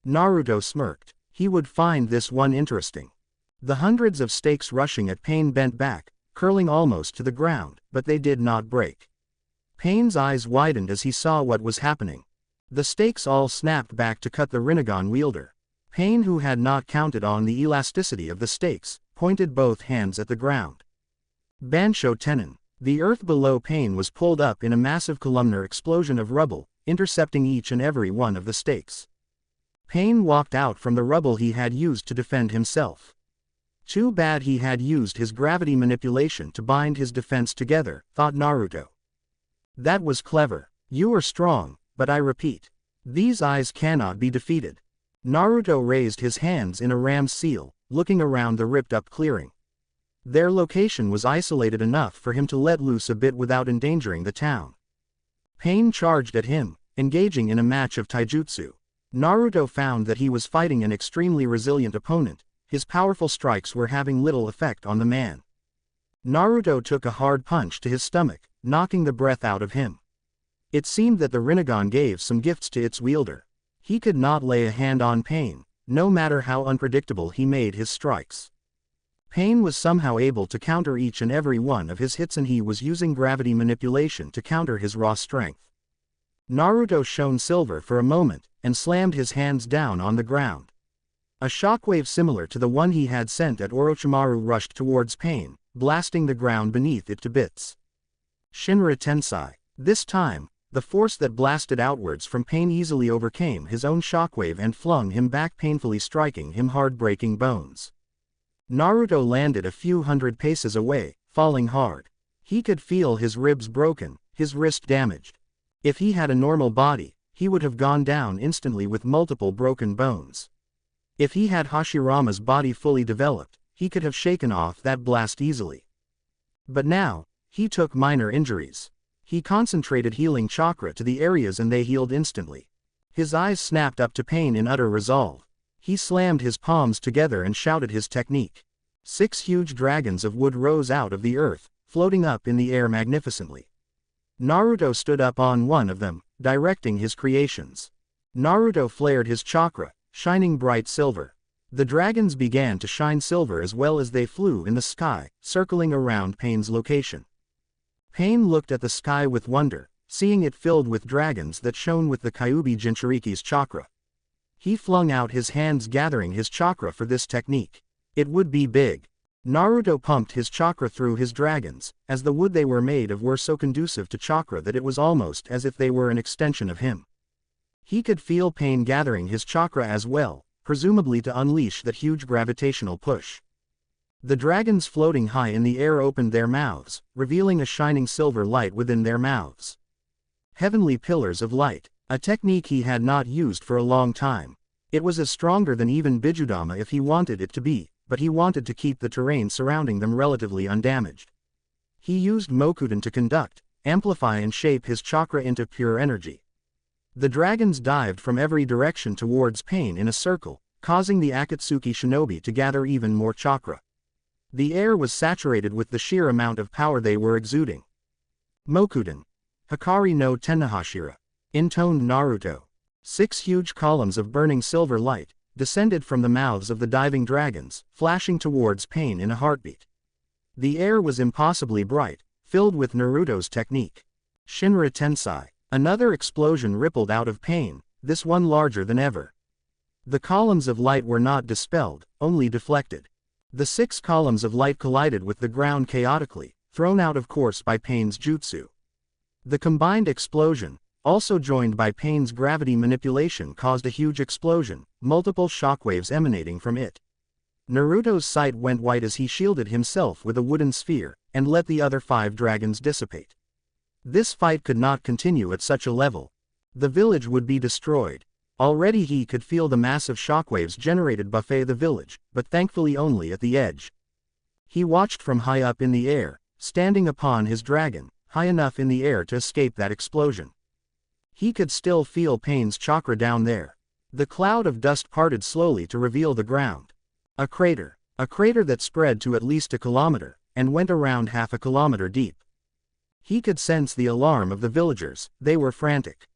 A: Naruto smirked. He would find this one interesting. The hundreds of stakes rushing at Pain bent back, curling almost to the ground, but they did not break. Pain's eyes widened as he saw what was happening. The stakes all snapped back to cut the Rinnegan wielder. Pain, who had not counted on the elasticity of the stakes, pointed both hands at the ground. Bansho Tenon. The earth below Pain was pulled up in a massive columnar explosion of rubble, intercepting each and every one of the stakes. Pain walked out from the rubble he had used to defend himself. Too bad he had used his gravity manipulation to bind his defense together, thought Naruto. That was clever. You are strong, but I repeat. These eyes cannot be defeated. Naruto raised his hands in a ram's seal, looking around the ripped-up clearing. Their location was isolated enough for him to let loose a bit without endangering the town. Pain charged at him, engaging in a match of taijutsu. Naruto found that he was fighting an extremely resilient opponent. His powerful strikes were having little effect on the man. Naruto took a hard punch to his stomach, knocking the breath out of him. It seemed that the Rinnegan gave some gifts to its wielder. He could not lay a hand on Pain, no matter how unpredictable he made his strikes. Pain was somehow able to counter each and every one of his hits, and he was using gravity manipulation to counter his raw strength. Naruto shone silver for a moment, and slammed his hands down on the ground. A shockwave similar to the one he had sent at Orochimaru rushed towards Pain, blasting the ground beneath it to bits. Shinra Tensei. This time, the force that blasted outwards from Pain easily overcame his own shockwave and flung him back, painfully striking him hard, breaking bones. Naruto landed a few hundred paces away, falling hard. He could feel his ribs broken, his wrist damaged. If he had a normal body, he would have gone down instantly with multiple broken bones. If he had Hashirama's body fully developed, he could have shaken off that blast easily. But now, he took minor injuries. He concentrated healing chakra to the areas and they healed instantly. His eyes snapped up to Pain in utter resolve. He slammed his palms together and shouted his technique. 6 huge dragons of wood rose out of the earth, floating up in the air magnificently. Naruto stood up on one of them, directing his creations. Naruto flared his chakra, shining bright silver. The dragons began to shine silver as well as they flew in the sky, circling around Pain's location. Pain looked at the sky with wonder, seeing it filled with dragons that shone with the Kyuubi Jinchuriki's chakra. He flung out his hands, gathering his chakra for this technique. It would be big. Naruto pumped his chakra through his dragons, as the wood they were made of were so conducive to chakra that it was almost as if they were an extension of him. He could feel Pain gathering his chakra as well, presumably to unleash that huge gravitational push. The dragons floating high in the air opened their mouths, revealing a shining silver light within their mouths. Heavenly pillars of light, a technique he had not used for a long time. It was as stronger than even Bijudama if he wanted it to be, but he wanted to keep the terrain surrounding them relatively undamaged. He used Mokuden to conduct, amplify and shape his chakra into pure energy. The dragons dived from every direction towards Pain in a circle, causing the Akatsuki shinobi to gather even more chakra. The air was saturated with the sheer amount of power they were exuding. Mokuden. Hikari no Tennohashira. Intoned Naruto. 6 huge columns of burning silver light descended from the mouths of the diving dragons, flashing towards Pain in a heartbeat. The air was impossibly bright, filled with Naruto's technique. Shinra Tensai. Another explosion rippled out of Pain, this one larger than ever. The columns of light were not dispelled, only deflected. The 6 columns of light collided with the ground chaotically, thrown out of course by Pain's jutsu. The combined explosion, also joined by Pain's gravity manipulation, caused a huge explosion, multiple shockwaves emanating from it. Naruto's sight went white as he shielded himself with a wooden sphere, and let the other 5 dragons dissipate. This fight could not continue at such a level. The village would be destroyed. Already he could feel the massive shockwaves generated buffet the village, but thankfully only at the edge. He watched from high up in the air, standing upon his dragon, high enough in the air to escape that explosion. He could still feel Pain's chakra down there. The cloud of dust parted slowly to reveal the ground. A crater that spread to at least a kilometer, and went around half a kilometer deep. He could sense the alarm of the villagers, they were frantic.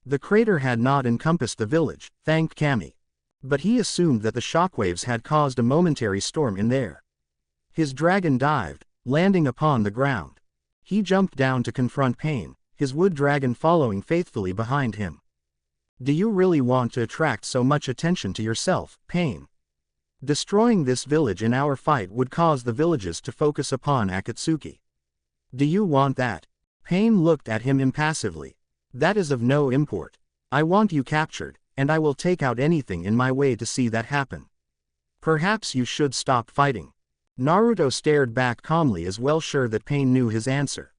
A: The crater had not encompassed the village, thank Kami. But he assumed that the shockwaves had caused a momentary storm in there. His dragon dived, landing upon the ground. He jumped down to confront Pain, his wood dragon following faithfully behind him. Do you really want to attract so much attention to yourself, Pain? Destroying this village in our fight would cause the villages to focus upon Akatsuki. Do you want that? Pain looked at him impassively. That is of no import. I want you captured, and I will take out anything in my way to see that happen. Perhaps you should stop fighting. Naruto stared back calmly as well sure that Pain knew his answer.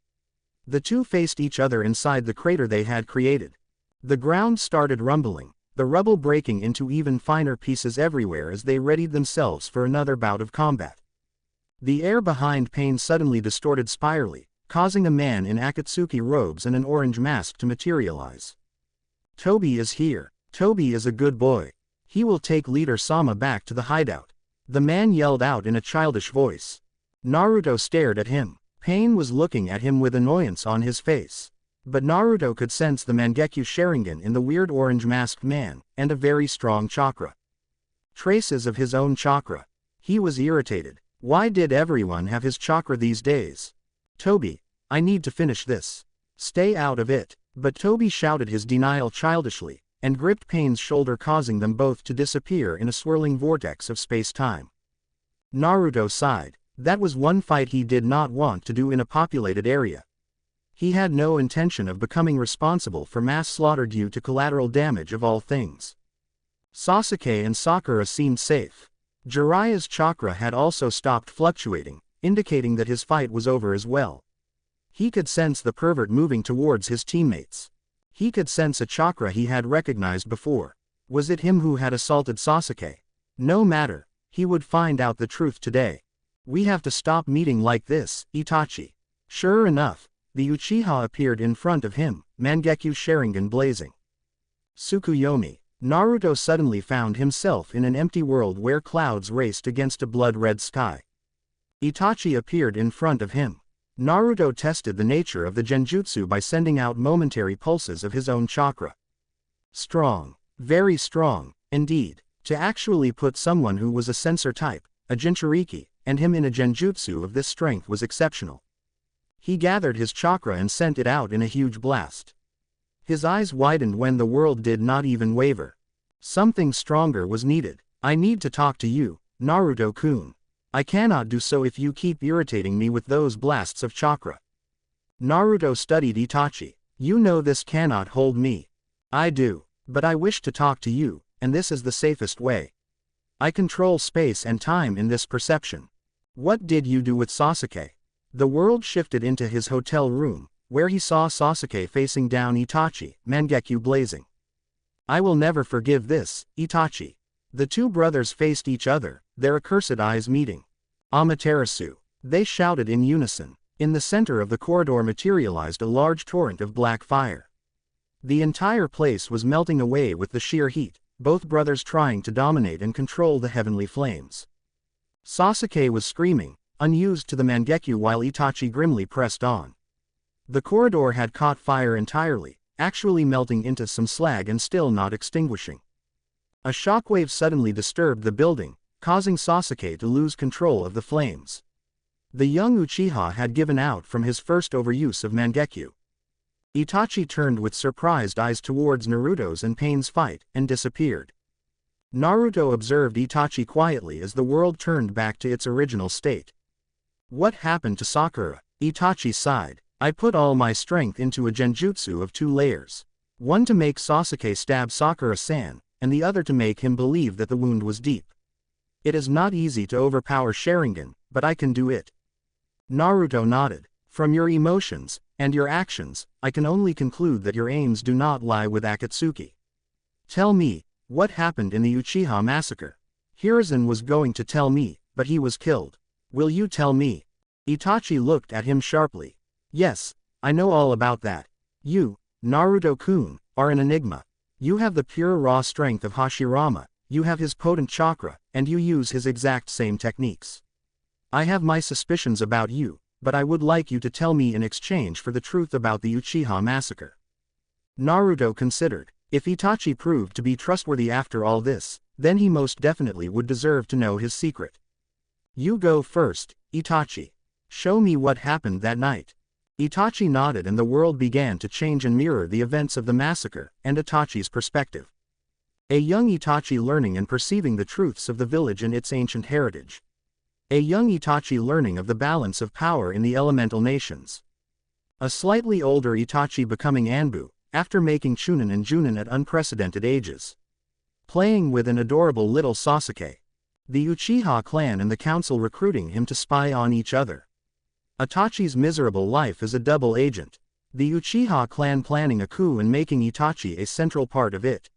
A: The two faced each other inside the crater they had created. The ground started rumbling, the rubble breaking into even finer pieces everywhere as they readied themselves for another bout of combat. The air behind Pain suddenly distorted spirally, causing a man in Akatsuki robes and an orange mask to materialize. Toby is here. Toby is a good boy. He will take Leader Sama back to the hideout. The man yelled out in a childish voice. Naruto stared at him. Pain was looking at him with annoyance on his face. But Naruto could sense the Mangekyo Sharingan in the weird orange-masked man, and a very strong chakra. Traces of his own chakra. He was irritated. Why did everyone have his chakra these days? Toby, I need to finish this. Stay out of it. But Toby shouted his denial childishly, and gripped Pain's shoulder causing them both to disappear in a swirling vortex of space-time. Naruto sighed. That was one fight he did not want to do in a populated area. He had no intention of becoming responsible for mass slaughter due to collateral damage of all things. Sasuke and Sakura seemed safe. Jiraiya's chakra had also stopped fluctuating, indicating that his fight was over as well. He could sense the pervert moving towards his teammates. He could sense a chakra he had recognized before. Was it him who had assaulted Sasuke? No matter, he would find out the truth today. We have to stop meeting like this, Itachi. Sure enough, the Uchiha appeared in front of him, Mangekyo Sharingan blazing. Tsukuyomi. Naruto suddenly found himself in an empty world where clouds raced against a blood-red sky. Itachi appeared in front of him. Naruto tested the nature of the genjutsu by sending out momentary pulses of his own chakra. Strong. Very strong, indeed. To actually put someone who was a sensor type, a Jinchuriki, and him in a genjutsu of this strength was exceptional. He gathered his chakra and sent it out in a huge blast. His eyes widened when the world did not even waver. Something stronger was needed. I need to talk to you, Naruto-kun. I cannot do so if you keep irritating me with those blasts of chakra. Naruto studied Itachi. You know this cannot hold me. I do. But I wish to talk to you, and this is the safest way. I control space and time in this perception. What did you do with Sasuke? The world shifted into his hotel room, where he saw Sasuke facing down Itachi, Mangekyo blazing. I will never forgive this, Itachi. The two brothers faced each other, their accursed eyes meeting. Amaterasu! They shouted in unison. In the center of the corridor materialized a large torrent of black fire. The entire place was melting away with the sheer heat, both brothers trying to dominate and control the heavenly flames. Sasuke was screaming, unused to the Mangekyo, while Itachi grimly pressed on. The corridor had caught fire entirely, actually melting into some slag and still not extinguishing. A shockwave suddenly disturbed the building, causing Sasuke to lose control of the flames. The young Uchiha had given out from his first overuse of Mangekyo. Itachi turned with surprised eyes towards Naruto's and Pain's fight, and disappeared. Naruto observed Itachi quietly as the world turned back to its original state. What happened to Sakura? Itachi sighed. I put all my strength into a genjutsu of 2 layers. One to make Sasuke stab Sakura-san, and the other to make him believe that the wound was deep. It is not easy to overpower Sharingan, but I can do it. Naruto nodded. From your emotions, and your actions, I can only conclude that your aims do not lie with Akatsuki. Tell me, what happened in the Uchiha massacre? Hiruzen was going to tell me, but he was killed. Will you tell me? Itachi looked at him sharply. Yes, I know all about that. You, Naruto-kun, are an enigma. You have the pure raw strength of Hashirama, you have his potent chakra, and you use his exact same techniques. I have my suspicions about you, but I would like you to tell me in exchange for the truth about the Uchiha massacre. Naruto considered. If Itachi proved to be trustworthy after all this, then he most definitely would deserve to know his secret. You go first, Itachi. Show me what happened that night. Itachi nodded and the world began to change and mirror the events of the massacre, and Itachi's perspective. A young Itachi learning and perceiving the truths of the village and its ancient heritage. A young Itachi learning of the balance of power in the elemental nations. A slightly older Itachi becoming Anbu, after making Chunin and Junin at unprecedented ages. Playing with an adorable little Sasuke. The Uchiha clan and the council recruiting him to spy on each other. Itachi's miserable life as a double agent. The Uchiha clan planning a coup and making Itachi a central part of it.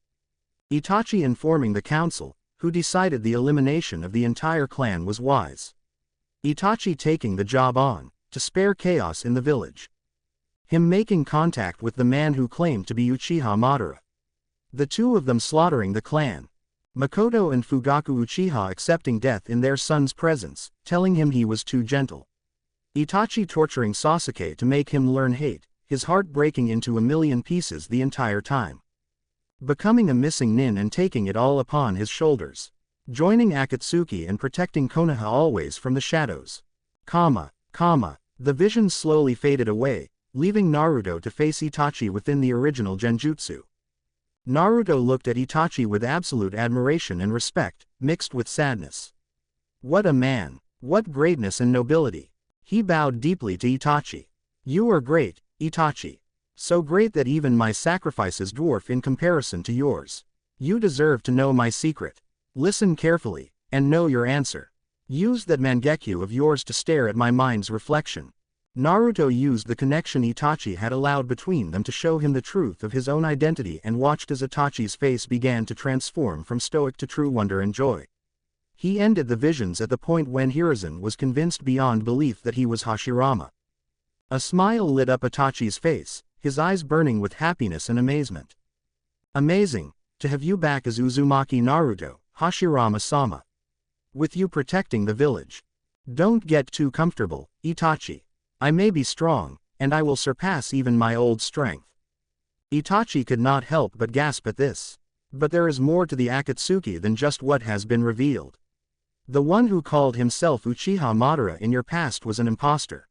A: Itachi informing the council, who decided the elimination of the entire clan was wise. Itachi taking the job on, to spare chaos in the village. Him making contact with the man who claimed to be Uchiha Madara. The two of them slaughtering the clan. Makoto and Fugaku Uchiha accepting death in their son's presence, telling him he was too gentle. Itachi torturing Sasuke to make him learn hate, his heart breaking into a million pieces the entire time. Becoming a missing nin and taking it all upon his shoulders. Joining Akatsuki and protecting Konoha always from the shadows. The visions slowly faded away, leaving Naruto to face Itachi within the original genjutsu. Naruto looked at Itachi with absolute admiration and respect, mixed with sadness. What a man! What greatness and nobility! He bowed deeply to Itachi. You are great, Itachi. So great that even my sacrifices dwarf in comparison to yours. You deserve to know my secret. Listen carefully, and know your answer. Use that Mangekyo of yours to stare at my mind's reflection. Naruto used the connection Itachi had allowed between them to show him the truth of his own identity and watched as Itachi's face began to transform from stoic to true wonder and joy. He ended the visions at the point when Hiruzen was convinced beyond belief that he was Hashirama. A smile lit up Itachi's face, his eyes burning with happiness and amazement. Amazing, to have you back as Uzumaki Naruto, Hashirama-sama. With you protecting the village. Don't get too comfortable, Itachi. I may be strong, and I will surpass even my old strength. Itachi could not help but gasp at this. But there is more to the Akatsuki than just what has been revealed. The one who called himself Uchiha Madara in your past was an imposter.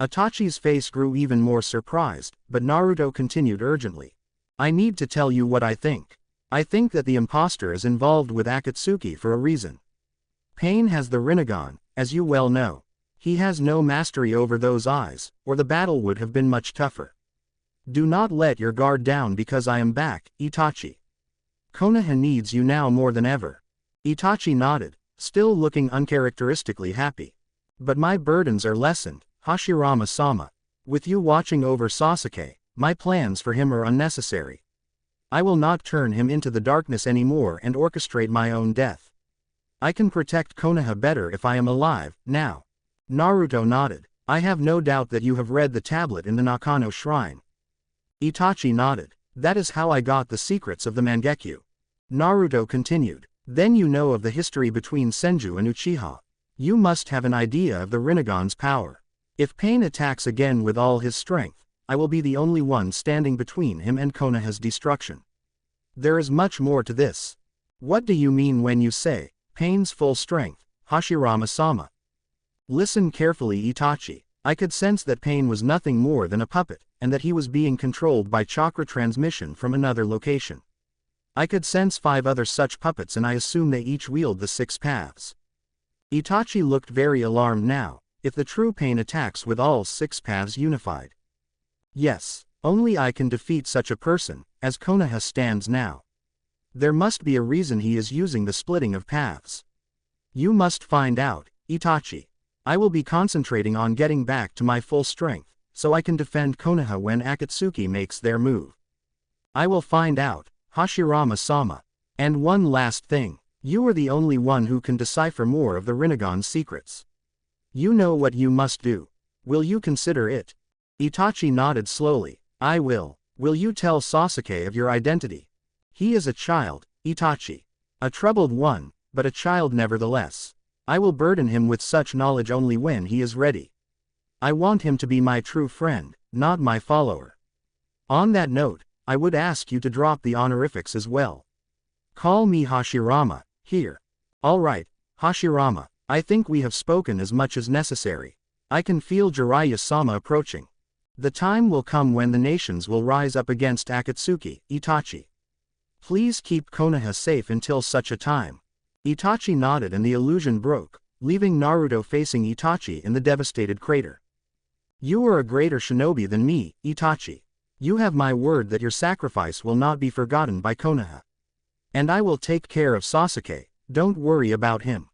A: Itachi's face grew even more surprised, but Naruto continued urgently. I need to tell you what I think. I think that the imposter is involved with Akatsuki for a reason. Pain has the Rinnegan, as you well know. He has no mastery over those eyes, or the battle would have been much tougher. Do not let your guard down because I am back, Itachi. Konoha needs you now more than ever. Itachi nodded, still looking uncharacteristically happy. But my burdens are lessened, Hashirama-sama. With you watching over Sasuke, my plans for him are unnecessary. I will not turn him into the darkness anymore and orchestrate my own death. I can protect Konoha better if I am alive, now. Naruto nodded. I have no doubt that you have read the tablet in the Nakano shrine. Itachi nodded. That is how I got the secrets of the Mangekyo. Naruto continued. Then you know of the history between Senju and Uchiha. You must have an idea of the Rinnegan's power. If Pain attacks again with all his strength, I will be the only one standing between him and Konoha's destruction. There is much more to this. What do you mean when you say, Pain's full strength, Hashirama-sama? Listen carefully, Itachi. I could sense that Pain was nothing more than a puppet, and that he was being controlled by chakra transmission from another location. I could sense 5 other such puppets, and I assume they each wield the 6 paths. Itachi looked very alarmed now. If the true Pain attacks with all 6 paths unified. Yes, only I can defeat such a person, as Konoha stands now. There must be a reason he is using the splitting of paths. You must find out, Itachi. I will be concentrating on getting back to my full strength, so I can defend Konoha when Akatsuki makes their move. I will find out, Hashirama-sama. And one last thing, you are the only one who can decipher more of the Rinnegan's secrets. You know what you must do. Will you consider it? Itachi nodded slowly. I will. Will you tell Sasuke of your identity? He is a child, Itachi. A troubled one, but a child nevertheless. I will burden him with such knowledge only when he is ready. I want him to be my true friend, not my follower. On that note, I would ask you to drop the honorifics as well. Call me Hashirama, here. All right, Hashirama, I think we have spoken as much as necessary. I can feel Jiraiya-sama approaching. The time will come when the nations will rise up against Akatsuki, Itachi. Please keep Konoha safe until such a time. Itachi nodded and the illusion broke, leaving Naruto facing Itachi in the devastated crater. You are a greater shinobi than me, Itachi. You have my word that your sacrifice will not be forgotten by Konoha. And I will take care of Sasuke, don't worry about him.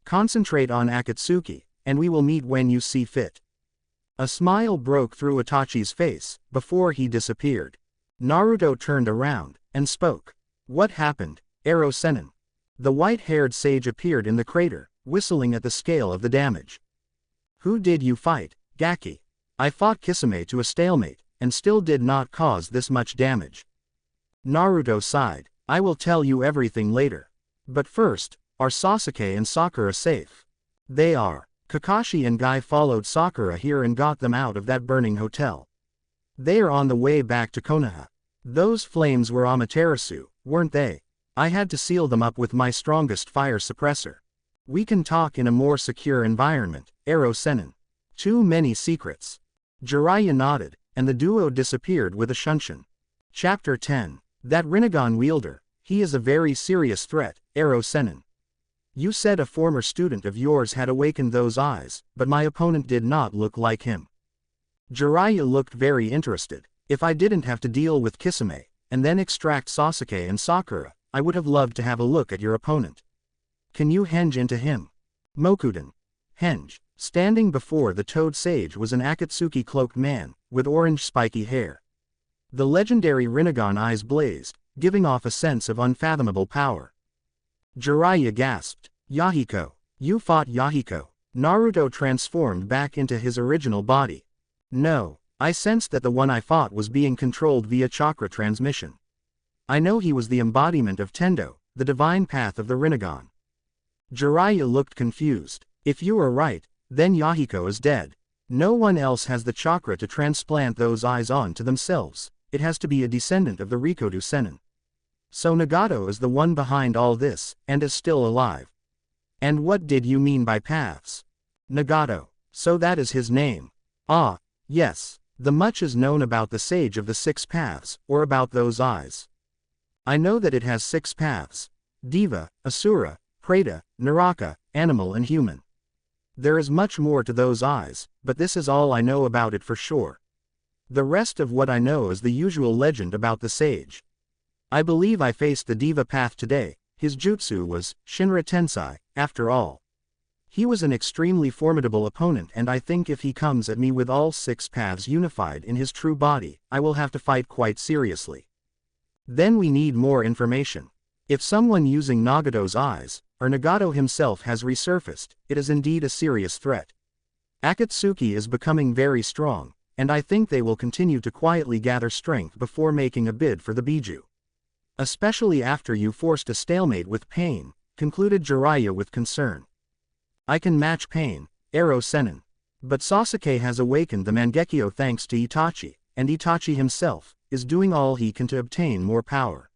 A: Concentrate on Akatsuki, and we will meet when you see fit. A smile broke through Itachi's face, before he disappeared. Naruto turned around, and spoke. What happened, Ero Sennin? The white-haired sage appeared in the crater, whistling at the scale of the damage. Who did you fight, Gaki? I fought Kisame to a stalemate, and still did not cause this much damage. Naruto sighed. I will tell you everything later. But first, are Sasuke and Sakura safe? They are. Kakashi and Guy followed Sakura here and got them out of that burning hotel. They are on the way back to Konoha. Those flames were Amaterasu, weren't they? I had to seal them up with my strongest fire suppressor. We can talk in a more secure environment, Ero Sennin. Too many secrets. Jiraiya nodded, and the duo disappeared with a shunshin. Chapter 10. That Rinnegan wielder, he is a very serious threat, Ero Sennin. You said a former student of yours had awakened those eyes, but my opponent did not look like him. Jiraiya looked very interested. If I didn't have to deal with Kisame, and then extract Sasuke and Sakura, I would have loved to have a look at your opponent. Can you henge into him? Mokuden. Henge. Standing before the Toad Sage was an Akatsuki cloaked man, with orange spiky hair. The legendary Rinnegan eyes blazed, giving off a sense of unfathomable power. Jiraiya gasped. Yahiko. You fought Yahiko. Naruto transformed back into his original body. No, I sensed that the one I fought was being controlled via chakra transmission. I know he was the embodiment of Tendo, the divine path of the Rinnegan. Jiraiya looked confused. If you are right, then Yahiko is dead. No one else has the chakra to transplant those eyes on to themselves. It has to be a descendant of the Rikodo Sennin. So Nagato is the one behind all this, and is still alive. And what did you mean by paths? Nagato. So that is his name. Ah, yes. The much is known about the Sage of the 6 Paths, or about those eyes. I know that it has 6 paths. Deva, Asura, Preta, Naraka, animal and human. There is much more to those eyes, but this is all I know about it for sure. The rest of what I know is the usual legend about the sage. I believe I faced the Deva path today. His jutsu was Shinra Tensai, after all. He was an extremely formidable opponent, and I think if he comes at me with all 6 paths unified in his true body, I will have to fight quite seriously. Then we need more information. If someone using Nagato's eyes, or Nagato himself has resurfaced, it is indeed a serious threat. Akatsuki is becoming very strong, and I think they will continue to quietly gather strength before making a bid for the Biju. Especially after you forced a stalemate with Pain, concluded Jiraiya with concern. I can match Pain, Ero Sennin. But Sasuke has awakened the Mangekyo thanks to Itachi, and Itachi himself is doing all he can to obtain more power.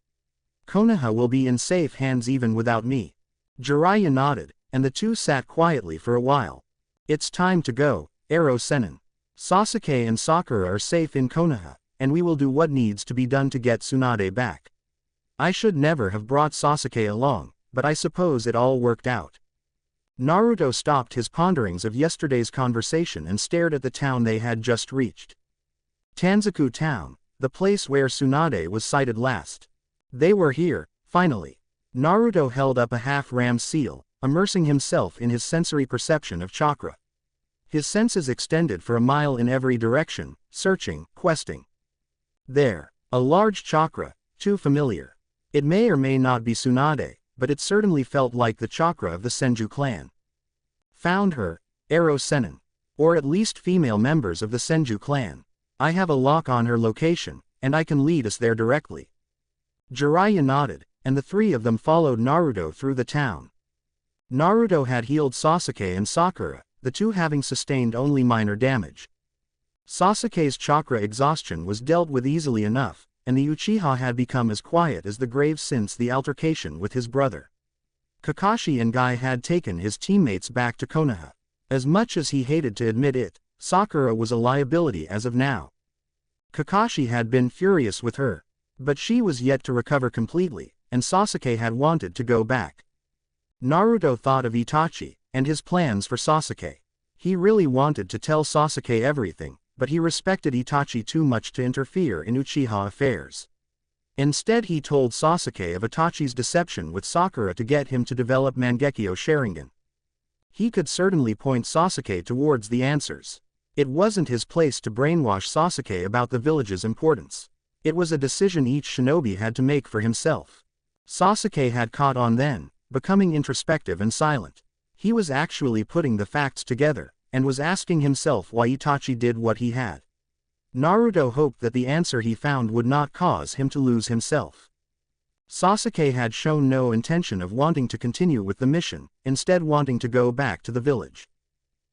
A: Konoha will be in safe hands even without me. Jiraiya nodded, and the two sat quietly for a while. It's time to go, Ero Sennin. Sasuke and Sakura are safe in Konoha, and we will do what needs to be done to get Tsunade back. I should never have brought Sasuke along, but I suppose it all worked out. Naruto stopped his ponderings of yesterday's conversation and stared at the town they had just reached. Tanzaku Town, the place where Tsunade was sighted last. They were here, finally. Naruto held up a half-rammed seal, immersing himself in his sensory perception of chakra. His senses extended for a mile in every direction, searching, questing. There, a large chakra, too familiar. It may or may not be Tsunade, but it certainly felt like the chakra of the Senju clan. Found her, Ero Sennin. Or at least female members of the Senju clan. I have a lock on her location, and I can lead us there directly. Jiraiya nodded, and the three of them followed Naruto through the town. Naruto had healed Sasuke and Sakura, the two having sustained only minor damage. Sasuke's chakra exhaustion was dealt with easily enough, and the Uchiha had become as quiet as the grave since the altercation with his brother. Kakashi and Guy had taken his teammates back to Konoha. As much as he hated to admit it, Sakura was a liability as of now. Kakashi had been furious with her, but she was yet to recover completely, and Sasuke had wanted to go back. Naruto thought of Itachi, and his plans for Sasuke. He really wanted to tell Sasuke everything, but he respected Itachi too much to interfere in Uchiha affairs. Instead he told Sasuke of Itachi's deception with Sakura to get him to develop Mangekyo Sharingan. He could certainly point Sasuke towards the answers. It wasn't his place to brainwash Sasuke about the village's importance. It was a decision each shinobi had to make for himself. Sasuke had caught on then, becoming introspective and silent. He was actually putting the facts together, and was asking himself why Itachi did what he had. Naruto hoped that the answer he found would not cause him to lose himself. Sasuke had shown no intention of wanting to continue with the mission, instead wanting to go back to the village.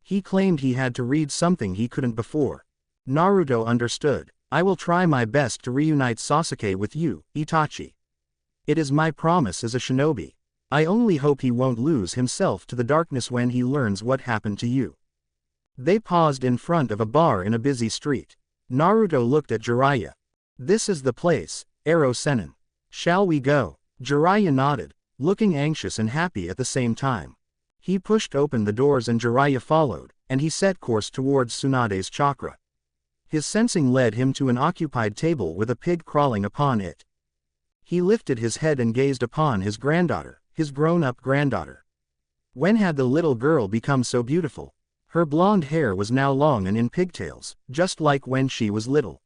A: He claimed he had to read something he couldn't before. Naruto understood. I will try my best to reunite Sasuke with you, Itachi. It is my promise as a shinobi. I only hope he won't lose himself to the darkness when he learns what happened to you. They paused in front of a bar in a busy street. Naruto looked at Jiraiya. This is the place, Ero Sennin. Shall we go? Jiraiya nodded, looking anxious and happy at the same time. He pushed open the doors and Jiraiya followed, and he set course towards Tsunade's chakra. His sensing led him to an occupied table with a pig crawling upon it. He lifted his head and gazed upon his granddaughter, his grown-up granddaughter. When had the little girl become so beautiful? Her blonde hair was now long and in pigtails, just like when she was little.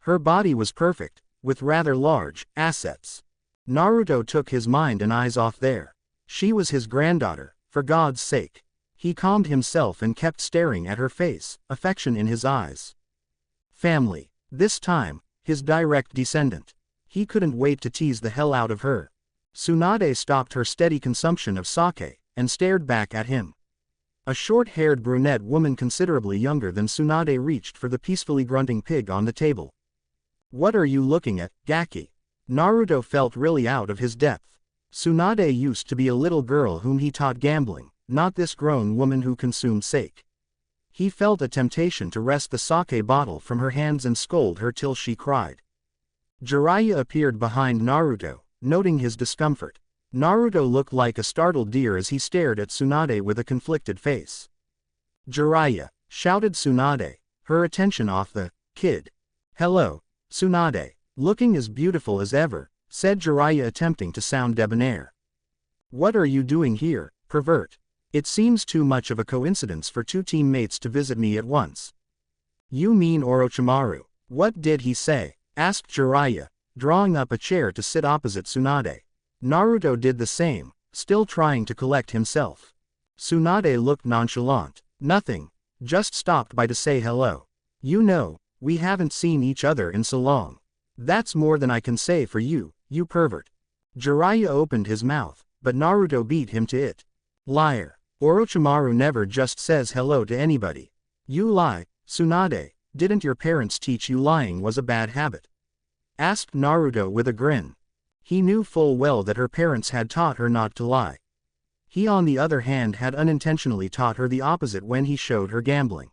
A: Her body was perfect, with rather large assets. Naruto took his mind and eyes off there. She was his granddaughter, for God's sake. He calmed himself and kept staring at her face, affection in his eyes. Family. This time, his direct descendant. He couldn't wait to tease the hell out of her. Tsunade stopped her steady consumption of sake, and stared back at him. A short-haired brunette woman considerably younger than Tsunade reached for the peacefully grunting pig on the table. What are you looking at, Gaki? Naruto felt really out of his depth. Tsunade used to be a little girl whom he taught gambling, not this grown woman who consumed sake. He felt a temptation to wrest the sake bottle from her hands and scold her till she cried. Jiraiya appeared behind Naruto, noting his discomfort. Naruto looked like a startled deer as he stared at Tsunade with a conflicted face. Jiraiya, shouted Tsunade, her attention off the kid. Hello, Tsunade, looking as beautiful as ever, said Jiraiya attempting to sound debonair. What are you doing here, pervert? It seems too much of a coincidence for two teammates to visit me at once. You mean Orochimaru? What did he say? Asked Jiraiya, drawing up a chair to sit opposite Tsunade. Naruto did the same, still trying to collect himself. Tsunade looked nonchalant. Nothing. Just stopped by to say hello. You know, we haven't seen each other in so long. That's more than I can say for you, you pervert. Jiraiya opened his mouth, but Naruto beat him to it. Liar. Orochimaru never just says hello to anybody. You lie, Tsunade. Didn't your parents teach you lying was a bad habit? Asked Naruto with a grin. He knew full well that her parents had taught her not to lie. He on the other hand had unintentionally taught her the opposite when he showed her gambling.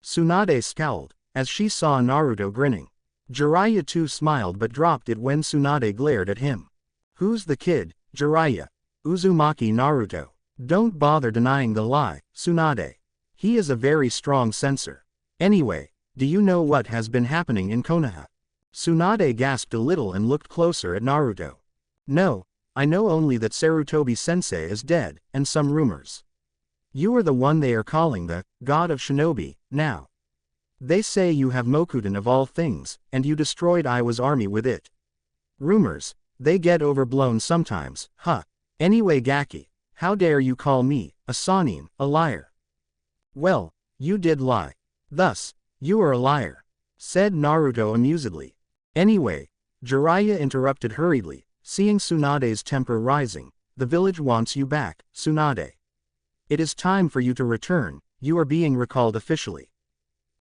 A: Tsunade scowled, as she saw Naruto grinning. Jiraiya too smiled but dropped it when Tsunade glared at him. Who's the kid, Jiraiya? Uzumaki Naruto. Don't bother denying the lie, Tsunade. He is a very strong censor. Anyway, do you know what has been happening in Konoha? Tsunade gasped a little and looked closer at Naruto. No, I know only that Sarutobi-sensei is dead, and some rumors. You are the one they are calling the God of Shinobi, now. They say you have Mokuden of all things, and you destroyed Iwa's army with it. Rumors, they get overblown sometimes, huh? Anyway Gaki, how dare you call me, a Sannin, a liar? Well, you did lie. Thus, you are a liar, said Naruto amusedly. Anyway, Jiraiya interrupted hurriedly, seeing Tsunade's temper rising. The village wants you back, Tsunade. It is time for you to return, you are being recalled officially.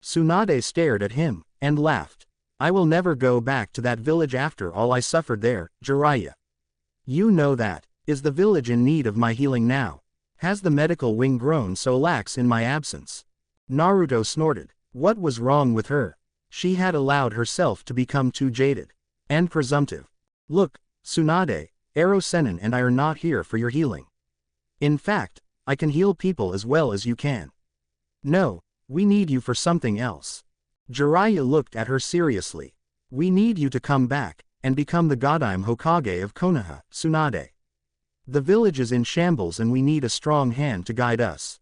A: Tsunade stared at him, and laughed. I will never go back to that village after all I suffered there, Jiraiya. You know that. Is the village in need of my healing now? Has the medical wing grown so lax in my absence? Naruto snorted. What was wrong with her? She had allowed herself to become too jaded and presumptive. Look, Tsunade, Ero Sennin and I are not here for your healing. In fact, I can heal people as well as you can. No, we need you for something else. Jiraiya looked at her seriously. We need you to come back and become the Godime Hokage of Konoha, Tsunade. The village is in shambles and we need a strong hand to guide us.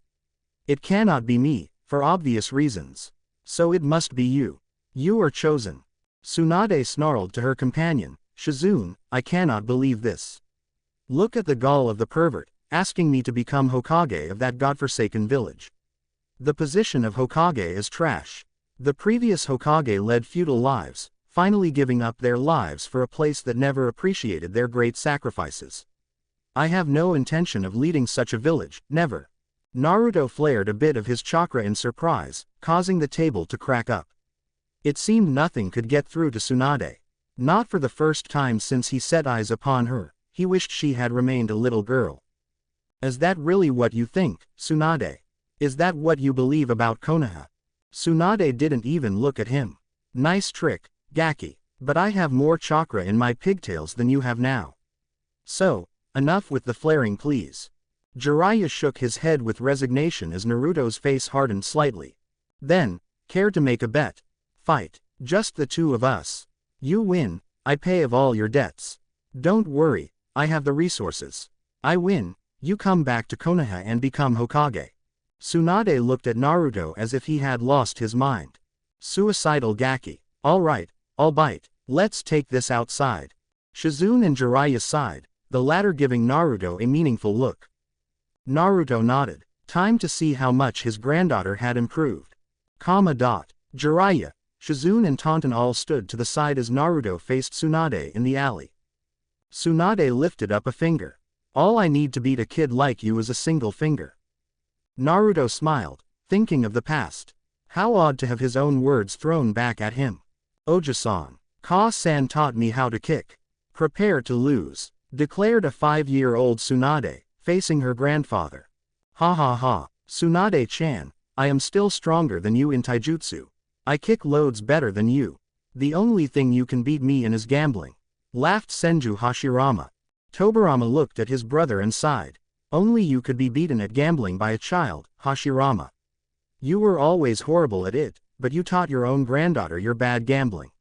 A: It cannot be me, for obvious reasons. So it must be you. You are chosen. Tsunade snarled to her companion, Shizune, I cannot believe this. Look at the gall of the pervert, asking me to become Hokage of that godforsaken village. The position of Hokage is trash. The previous Hokage led feudal lives, finally giving up their lives for a place that never appreciated their great sacrifices. I have no intention of leading such a village, never. Naruto flared a bit of his chakra in surprise, causing the table to crack up. It seemed nothing could get through to Tsunade. Not for the first time since he set eyes upon her, he wished she had remained a little girl. Is that really what you think, Tsunade? Is that what you believe about Konoha? Tsunade didn't even look at him. Nice trick, Gaki, but I have more chakra in my pigtails than you have now. So, enough with the flaring please. Jiraiya shook his head with resignation as Naruto's face hardened slightly. Then, care to make a bet? Fight. Just the two of us. You win, I pay of all your debts. Don't worry, I have the resources. I win, you come back to Konoha and become Hokage. Tsunade looked at Naruto as if he had lost his mind. Suicidal Gaki. Alright, I'll bite. Let's take this outside. Shizune and Jiraiya sighed, the latter giving Naruto a meaningful look. Naruto nodded. Time to see how much his granddaughter had improved. Jiraiya, Shizune and Taunton all stood to the side as Naruto faced Tsunade in the alley. Tsunade lifted up a finger. All I need to beat a kid like you is a single finger. Naruto smiled, thinking of the past. How odd to have his own words thrown back at him. Oja-san. Ka-san taught me how to kick. Prepare to lose, declared a 5-year-old Tsunade, facing her grandfather. Ha ha ha, Tsunade-chan, I am still stronger than you in taijutsu. I kick loads better than you. The only thing you can beat me in is gambling. Laughed Senju Hashirama. Tobirama looked at his brother and sighed. Only you could be beaten at gambling by a child, Hashirama. You were always horrible at it, but you taught your own granddaughter your bad gambling.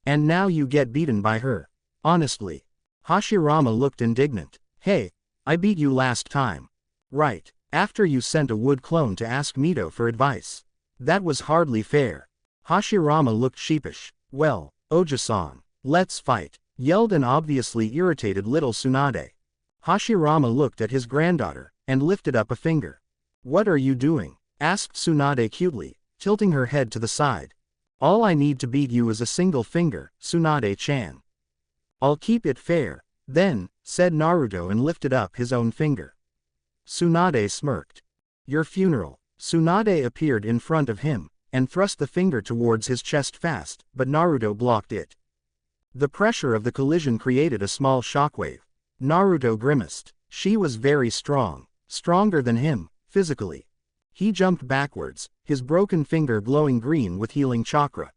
A: And now you get beaten by her. Honestly. Hashirama looked indignant. Hey, I beat you last time. Right, after you sent a wood clone to ask Mito for advice. That was hardly fair. Hashirama looked sheepish. Well, Oja-san, let's fight. yelled an obviously irritated little Tsunade. Hashirama looked at his granddaughter, and lifted up a finger. "What are you doing?" asked Tsunade cutely, tilting her head to the side. "All I need to beat you is a single finger, Tsunade-chan." "I'll keep it fair, then," said Naruto and lifted up his own finger. Tsunade smirked. "Your funeral." Tsunade appeared in front of him, and thrust the finger towards his chest fast, but Naruto blocked it. The pressure of the collision created a small shockwave. Naruto grimaced. She was very strong. Stronger than him, physically. He jumped backwards, his broken finger glowing green with healing chakra.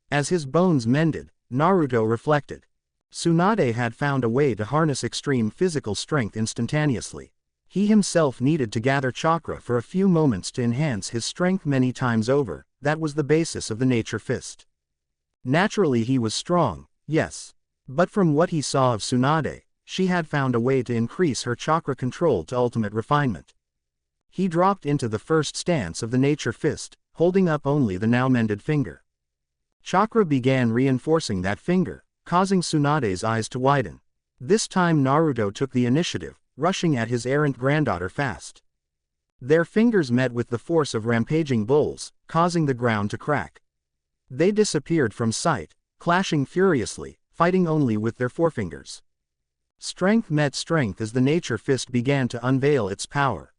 A: As his bones mended, Naruto reflected. Tsunade had found a way to harness extreme physical strength instantaneously. He himself needed to gather chakra for a few moments to enhance his strength many times over. That was the basis of the nature fist. Naturally he was strong, yes. But from what he saw of Tsunade, she had found a way to increase her chakra control to ultimate refinement. He dropped into the first stance of the nature fist, holding up only the now mended finger. Chakra began reinforcing that finger, causing Tsunade's eyes to widen. This time Naruto took the initiative, rushing at his errant granddaughter fast. Their fingers met with the force of rampaging bulls, causing the ground to crack. They disappeared from sight, clashing furiously, fighting only with their forefingers. Strength met strength as the nature fist began to unveil its power.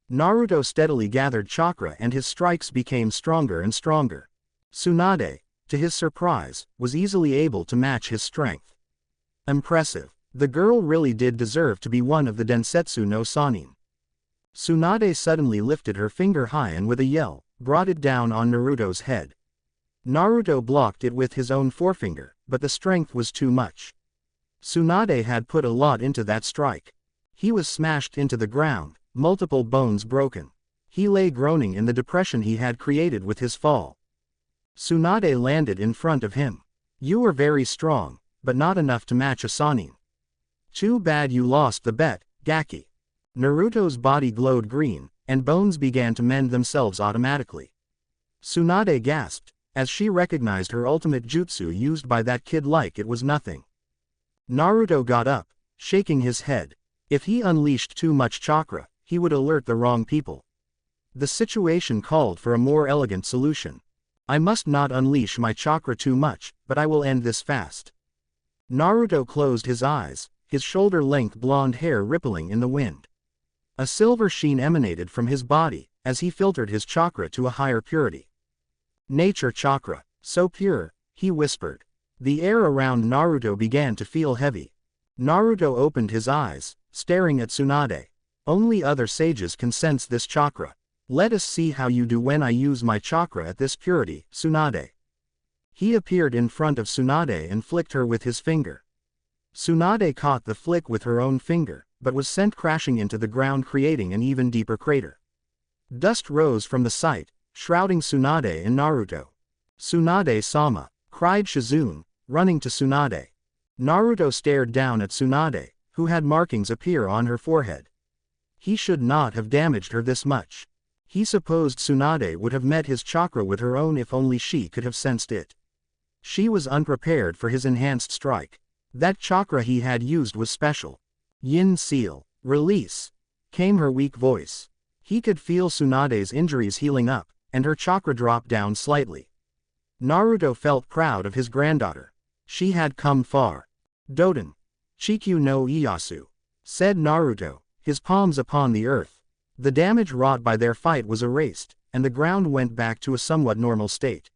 A: Naruto steadily gathered chakra and his strikes became stronger and stronger. Tsunade, to his surprise, was easily able to match his strength. Impressive. The girl really did deserve to be one of the Densetsu no Sannin. Tsunade suddenly lifted her finger high and with a yell, brought it down on Naruto's head. Naruto blocked it with his own forefinger, but the strength was too much. Tsunade had put a lot into that strike. He was smashed into the ground, multiple bones broken. He lay groaning in the depression he had created with his fall. Tsunade landed in front of him. "You were very strong, but not enough to match a Sannin. Too bad you lost the bet, Gaki." Naruto's body glowed green, and bones began to mend themselves automatically. Tsunade gasped, as she recognized her ultimate jutsu used by that kid like it was nothing. Naruto got up, shaking his head. If he unleashed too much chakra, he would alert the wrong people. The situation called for a more elegant solution. "I must not unleash my chakra too much, but I will end this fast." Naruto closed his eyes, his shoulder-length blonde hair rippling in the wind. A silver sheen emanated from his body, as he filtered his chakra to a higher purity. "Nature chakra, so pure," he whispered. The air around Naruto began to feel heavy. Naruto opened his eyes, staring at Tsunade. "Only other sages can sense this chakra. Let us see how you do when I use my chakra at this purity, Tsunade." He appeared in front of Tsunade and flicked her with his finger. Tsunade caught the flick with her own finger, but was sent crashing into the ground, creating an even deeper crater. Dust rose from the site, shrouding Tsunade and Naruto. "Tsunade-sama," cried Shizune, running to Tsunade. Naruto stared down at Tsunade, who had markings appear on her forehead. He should not have damaged her this much. He supposed Tsunade would have met his chakra with her own if only she could have sensed it. She was unprepared for his enhanced strike. That chakra he had used was special. "Yin seal, release," came her weak voice. He could feel Tsunade's injuries healing up, and her chakra dropped down slightly. Naruto felt proud of his granddaughter. She had come far. "Doden. Chikyu no Ieyasu," said Naruto, his palms upon the earth. The damage wrought by their fight was erased, and the ground went back to a somewhat normal state.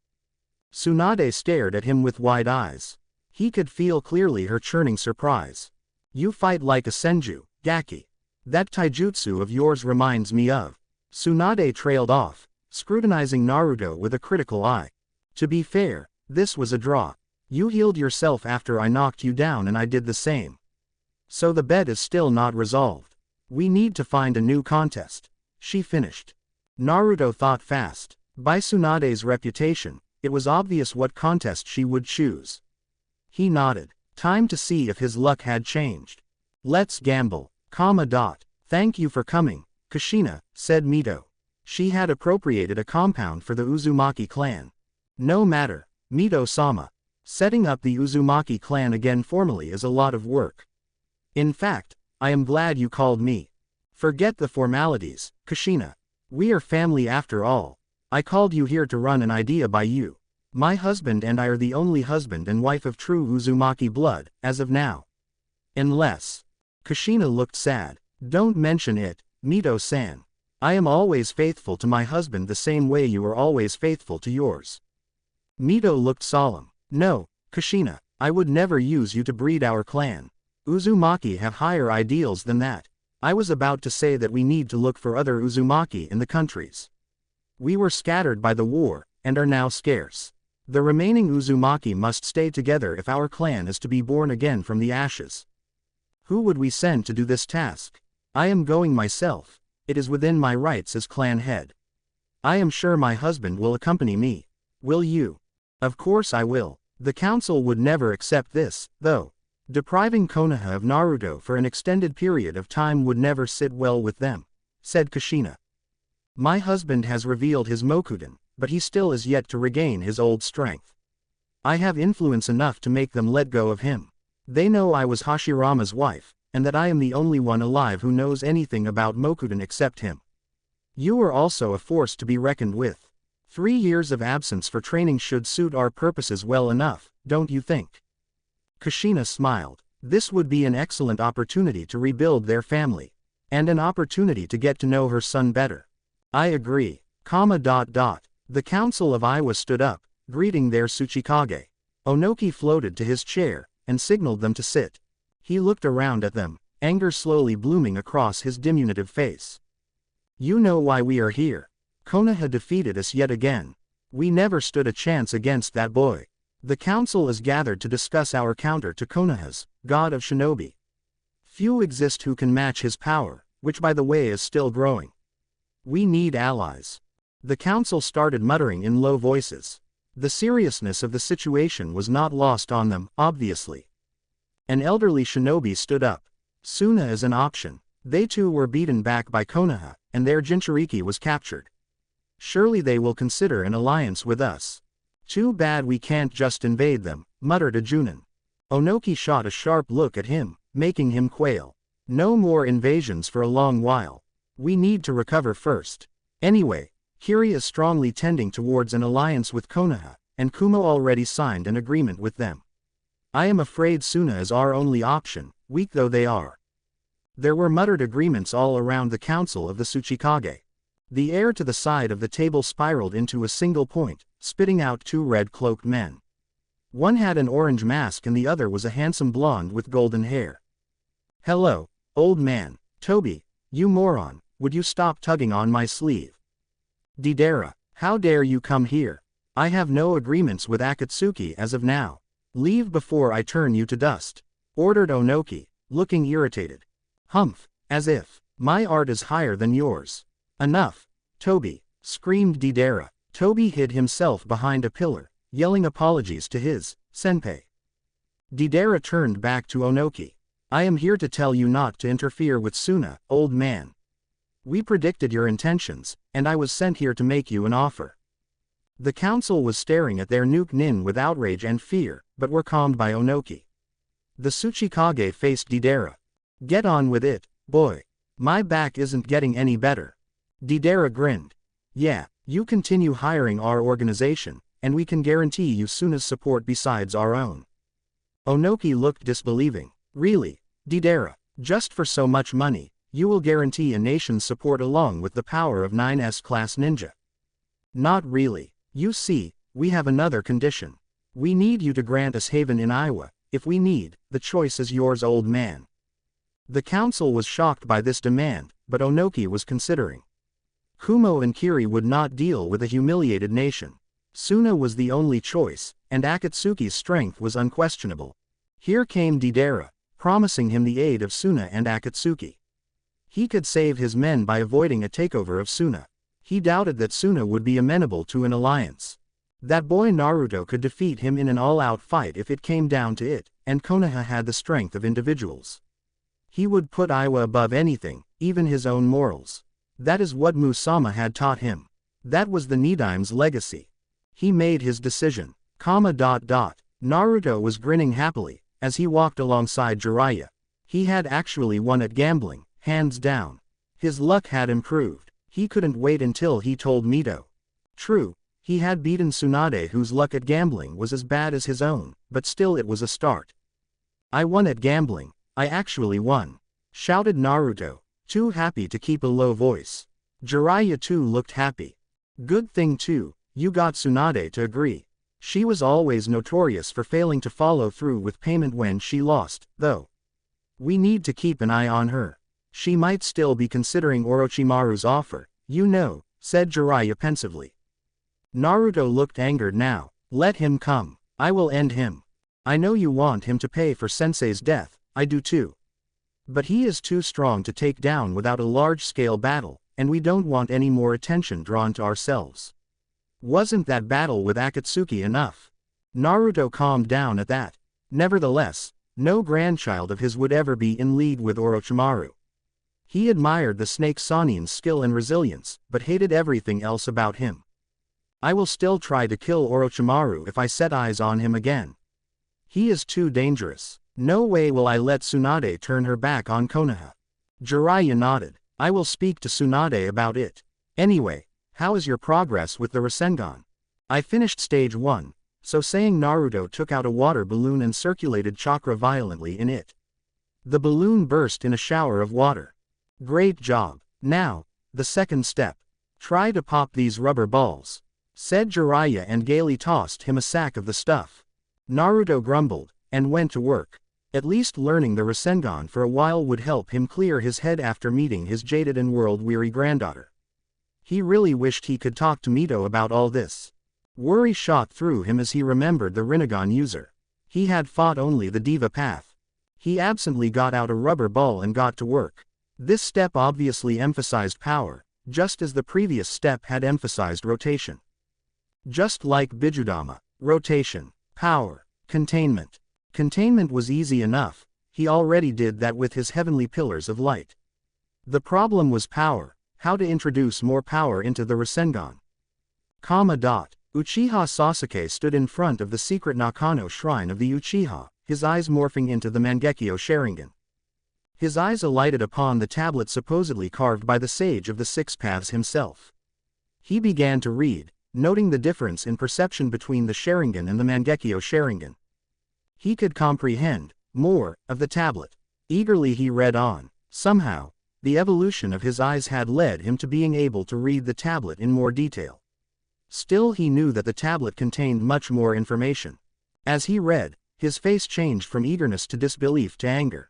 A: Tsunade stared at him with wide eyes. He could feel clearly her churning surprise. "You fight like a senju, Gaki. That taijutsu of yours reminds me of." Tsunade trailed off, scrutinizing Naruto with a critical eye. "To be fair, this was a draw. You healed yourself after I knocked you down and I did the same. So the bet is still not resolved. We need to find a new contest," she finished. Naruto thought fast. By Tsunade's reputation, it was obvious what contest she would choose. He nodded. Time to see if his luck had changed. "Let's gamble, Thank you for coming, Kushina," said Mito. She had appropriated a compound for the Uzumaki clan. "No matter, Mito-sama. Setting up the Uzumaki clan again formally is a lot of work. In fact, I am glad you called me. Forget the formalities, Kushina. We are family after all. I called you here to run an idea by you. My husband and I are the only husband and wife of true Uzumaki blood, as of now. Unless. Kushina looked sad. Don't mention it, Mito-san. I am always faithful to my husband the same way you are always faithful to yours. Mito looked solemn. No, Kushina, I would never use you to breed our clan. Uzumaki have higher ideals than that. I was about to say that we need to look for other Uzumaki in the countries. We were scattered by the war, and are now scarce. The remaining Uzumaki must stay together if our clan is to be born again from the ashes. Who would we send to do this task? I am going myself. It is within my rights as clan head. I am sure my husband will accompany me. Will you? Of course I will. The council would never accept this, though. Depriving Konoha of Naruto for an extended period of time would never sit well with them, said Kushina. My husband has revealed his Mokuden, but he still is yet to regain his old strength. I have influence enough to make them let go of him. They know I was Hashirama's wife, and that I am the only one alive who knows anything about Mokuden except him. You are also a force to be reckoned with. 3 years of absence for training should suit our purposes well enough, don't you think? Kushina smiled. This would be an excellent opportunity to rebuild their family. And an opportunity to get to know her son better. I agree. The council of Iwa stood up, greeting their Tsuchikage. Onoki floated to his chair, and signaled them to sit. He looked around at them, anger slowly blooming across his diminutive face. You know why we are here. Konoha defeated us yet again. We never stood a chance against that boy. The council is gathered to discuss our counter to Konoha's, god of shinobi. Few exist who can match his power, which by the way is still growing. We need allies. The council started muttering in low voices. The seriousness of the situation was not lost on them, obviously. An elderly shinobi stood up. Suna is an option. They too were beaten back by Konoha, and their Jinchuriki was captured. Surely they will consider an alliance with us. Too bad we can't just invade them, muttered a Junin. Onoki shot a sharp look at him, making him quail. No more invasions for a long while. We need to recover first. Anyway, Kiri is strongly tending towards an alliance with Konoha, and Kumo already signed an agreement with them. I am afraid Suna is our only option, weak though they are. There were muttered agreements all around the council of the Tsuchikage. The air to the side of the table spiraled into a single point, spitting out 2 red-cloaked men. One had an orange mask and the other was a handsome blonde with golden hair. Hello, old man. Toby, you moron, would you stop tugging on my sleeve? Deidara, how dare you come here? I have no agreements with Akatsuki as of now. Leave before I turn you to dust, ordered Onoki, looking irritated. Humph, as if. My art is higher than yours. Enough, Toby, screamed Deidara. Toby hid himself behind a pillar, yelling apologies to his senpai. Deidara turned back to Onoki. I am here to tell you not to interfere with Suna, old man. We predicted your intentions, and I was sent here to make you an offer. The council was staring at their nuke nin with outrage and fear, but were calmed by Onoki. The Tsuchikage faced Deidara. Get on with it, boy. My back isn't getting any better. Deidara grinned. Yeah, you continue hiring our organization, and we can guarantee you Suna's support besides our own. Onoki looked disbelieving. Really, Deidara, just for so much money, you will guarantee a nation's support along with the power of 9S class ninja? Not really. You see, we have another condition. We need you to grant us haven in Iowa. If we need, the choice is yours, old man. The council was shocked by this demand, but Onoki was considering. Kumo and Kiri would not deal with a humiliated nation. Suna was the only choice, and Akatsuki's strength was unquestionable. Here came Deidara, promising him the aid of Suna and Akatsuki. He could save his men by avoiding a takeover of Suna. He doubted that Suna would be amenable to an alliance. That boy Naruto could defeat him in an all-out fight if it came down to it, and Konoha had the strength of individuals. He would put Iowa above anything, even his own morals. That is what Musama had taught him. That was the Nidaim's legacy. He made his decision. Naruto was grinning happily, as he walked alongside Jiraiya. He had actually won at gambling, hands down. His luck had improved. He couldn't wait until he told Mito. True, he had beaten Tsunade, whose luck at gambling was as bad as his own, but still it was a start. "I won at gambling, I actually won," shouted Naruto, too happy to keep a low voice. Jiraiya too looked happy. "Good thing too, you got Tsunade to agree. She was always notorious for failing to follow through with payment when she lost, though. We need to keep an eye on her. She might still be considering Orochimaru's offer, you know," said Jiraiya pensively. Naruto looked angered now. "Let him come. I will end him. I know you want him to pay for Sensei's death, I do too. But he is too strong to take down without a large-scale battle, and we don't want any more attention drawn to ourselves. Wasn't that battle with Akatsuki enough?" Naruto calmed down at that. Nevertheless, no grandchild of his would ever be in league with Orochimaru. He admired the Snake Sanin's skill and resilience, but hated everything else about him. "I will still try to kill Orochimaru if I set eyes on him again. He is too dangerous. No way will I let Tsunade turn her back on Konoha." Jiraiya nodded. "I will speak to Tsunade about it. Anyway, how is your progress with the Rasengan?" "I finished stage 1, so saying." Naruto took out a water balloon and circulated chakra violently in it. The balloon burst in a shower of water. "Great job. Now, the second step. Try to pop these rubber balls," said Jiraiya and gaily tossed him a sack of the stuff. Naruto grumbled, and went to work. At least learning the Rasengan for a while would help him clear his head after meeting his jaded and world-weary granddaughter. He really wished he could talk to Mito about all this. Worry shot through him as he remembered the Rinnegan user. He had fought only the Diva path. He absently got out a rubber ball and got to work. This step obviously emphasized power, just as the previous step had emphasized rotation. Just like Bijudama, rotation, power, containment. Containment was easy enough, he already did that with his heavenly pillars of light. The problem was power, how to introduce more power into the Rasengan. Uchiha Sasuke stood in front of the secret Nakano shrine of the Uchiha, his eyes morphing into the Mangekyo Sharingan. His eyes alighted upon the tablet supposedly carved by the sage of the Six Paths himself. He began to read, noting the difference in perception between the Sharingan and the Mangekyo Sharingan. He could comprehend more of the tablet. Eagerly he read on. Somehow, the evolution of his eyes had led him to being able to read the tablet in more detail. Still he knew that the tablet contained much more information. As he read, his face changed from eagerness to disbelief to anger.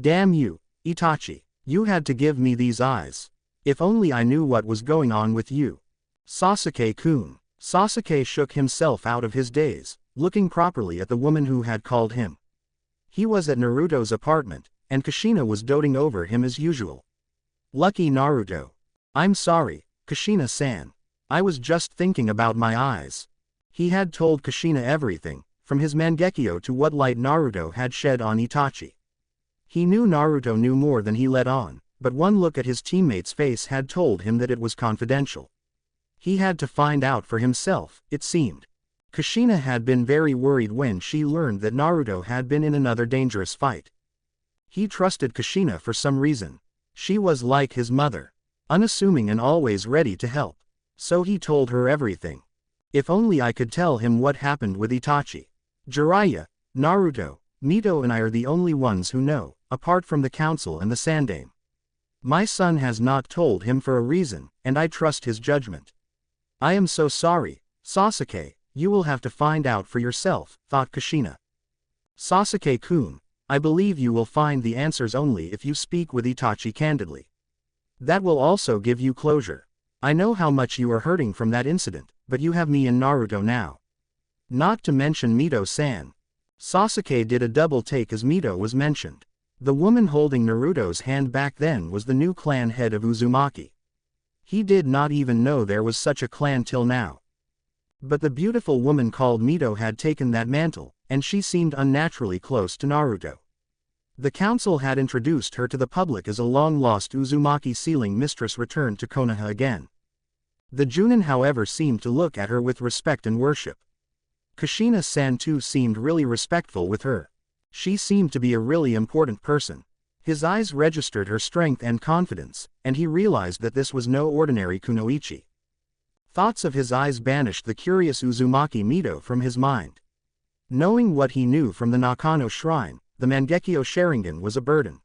A: "Damn you, Itachi, you had to give me these eyes. If only I knew what was going on with you. Sasuke-kun." Sasuke shook himself out of his daze, looking properly at the woman who had called him. He was at Naruto's apartment, and Kushina was doting over him as usual. Lucky Naruto. "I'm sorry, Kushina-san. I was just thinking about my eyes." He had told Kushina everything, from his Mangekyo to what light Naruto had shed on Itachi. He knew Naruto knew more than he let on, but one look at his teammate's face had told him that it was confidential. He had to find out for himself, it seemed. Kushina had been very worried when she learned that Naruto had been in another dangerous fight. He trusted Kushina for some reason. She was like his mother, unassuming and always ready to help. So he told her everything. If only I could tell him what happened with Itachi. Jiraiya, Naruto, Mito and I are the only ones who know, apart from the council and the Sandaime. My son has not told him for a reason, and I trust his judgment. I am so sorry, Sasuke, you will have to find out for yourself, thought Kushina. Sasuke-kun, I believe you will find the answers only if you speak with Itachi candidly. That will also give you closure. I know how much you are hurting from that incident, but you have me and Naruto now. Not to mention Mito-san. Sasuke did a double take as Mito was mentioned. The woman holding Naruto's hand back then was the new clan head of Uzumaki. He did not even know there was such a clan till now. But the beautiful woman called Mito had taken that mantle, and she seemed unnaturally close to Naruto. The council had introduced her to the public as a long-lost Uzumaki sealing mistress returned to Konoha again. The Chunin however seemed to look at her with respect and worship. Kushina-san too seemed really respectful with her. She seemed to be a really important person. His eyes registered her strength and confidence, and he realized that this was no ordinary kunoichi. Thoughts of his eyes banished the curious Uzumaki Mito from his mind. Knowing what he knew from the Nakano Shrine, the Mangekyo Sharingan was a burden.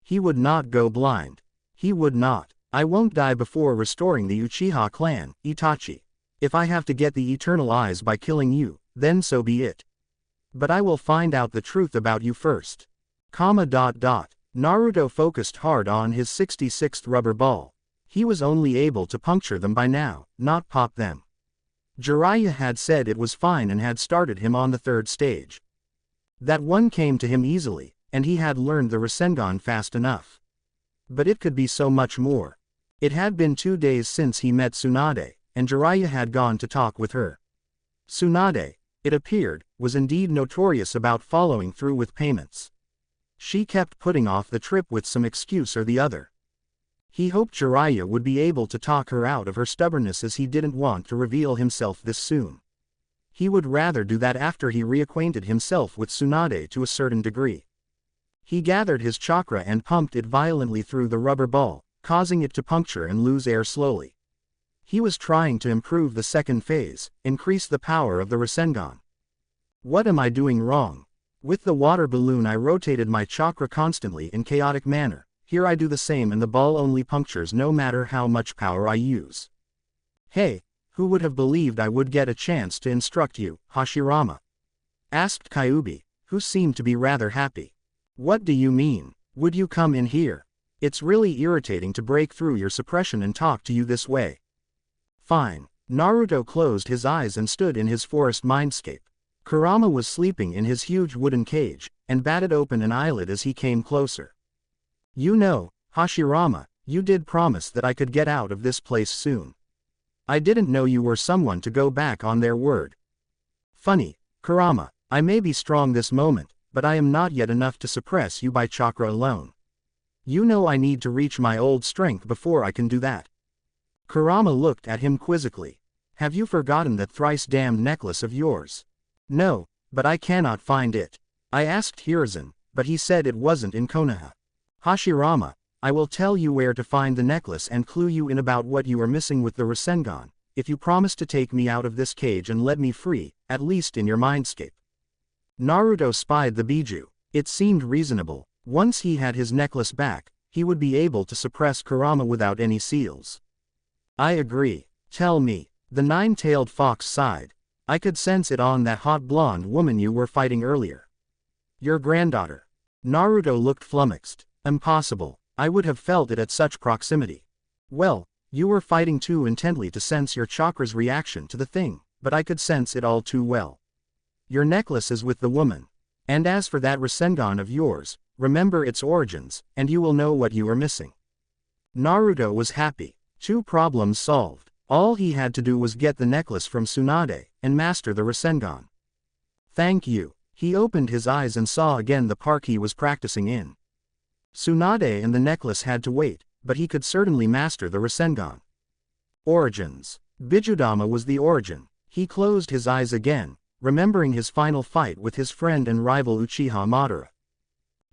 A: He would not go blind. He would not. I won't die before restoring the Uchiha clan, Itachi. If I have to get the eternal eyes by killing you, then so be it. But I will find out the truth about you first. Naruto focused hard on his 66th rubber ball. He was only able to puncture them by now, not pop them. Jiraiya had said it was fine and had started him on the third stage. That one came to him easily, and he had learned the Rasengan fast enough. But it could be so much more. It had been 2 days since he met Tsunade, and Jiraiya had gone to talk with her. Tsunade, it appeared, was indeed notorious about following through with payments. She kept putting off the trip with some excuse or the other. He hoped Jiraiya would be able to talk her out of her stubbornness, as he didn't want to reveal himself this soon. He would rather do that after he reacquainted himself with Tsunade to a certain degree. He gathered his chakra and pumped it violently through the rubber ball, causing it to puncture and lose air slowly. He was trying to improve the second phase, increase the power of the Rasengan. What am I doing wrong? With the water balloon I rotated my chakra constantly in chaotic manner. Here I do the same and the ball only punctures no matter how much power I use. Hey, who would have believed I would get a chance to instruct you, Hashirama? Asked Kyubi, who seemed to be rather happy. What do you mean? Would you come in here? It's really irritating to break through your suppression and talk to you this way. Fine. Naruto closed his eyes and stood in his forest mindscape. Kurama was sleeping in his huge wooden cage, and batted open an eyelid as he came closer. You know, Hashirama, you did promise that I could get out of this place soon. I didn't know you were someone to go back on their word. Funny, Kurama, I may be strong this moment, but I am not yet enough to suppress you by chakra alone. You know I need to reach my old strength before I can do that. Kurama looked at him quizzically. Have you forgotten that thrice-damned necklace of yours? No, but I cannot find it. I asked Hiruzen, but he said it wasn't in Konoha. Hashirama, I will tell you where to find the necklace and clue you in about what you are missing with the Rasengan, if you promise to take me out of this cage and let me free, at least in your mindscape. Naruto spied the Biju. It seemed reasonable. Once he had his necklace back, he would be able to suppress Kurama without any seals. I agree. Tell me. The nine-tailed fox sighed. I could sense it on that hot blonde woman you were fighting earlier. Your granddaughter. Naruto looked flummoxed. Impossible. I would have felt it at such proximity. Well, you were fighting too intently to sense your chakra's reaction to the thing, but I could sense it all too well. Your necklace is with the woman. And as for that Rasengan of yours, remember its origins, and you will know what you are missing. Naruto was happy. 2 problems solved. All he had to do was get the necklace from Tsunade, and master the Rasengan. Thank you. He opened his eyes and saw again the park he was practicing in. Tsunade and the necklace had to wait, but he could certainly master the Rasengan. Origins. Bijudama was the origin. He closed his eyes again, remembering his final fight with his friend and rival Uchiha Madara.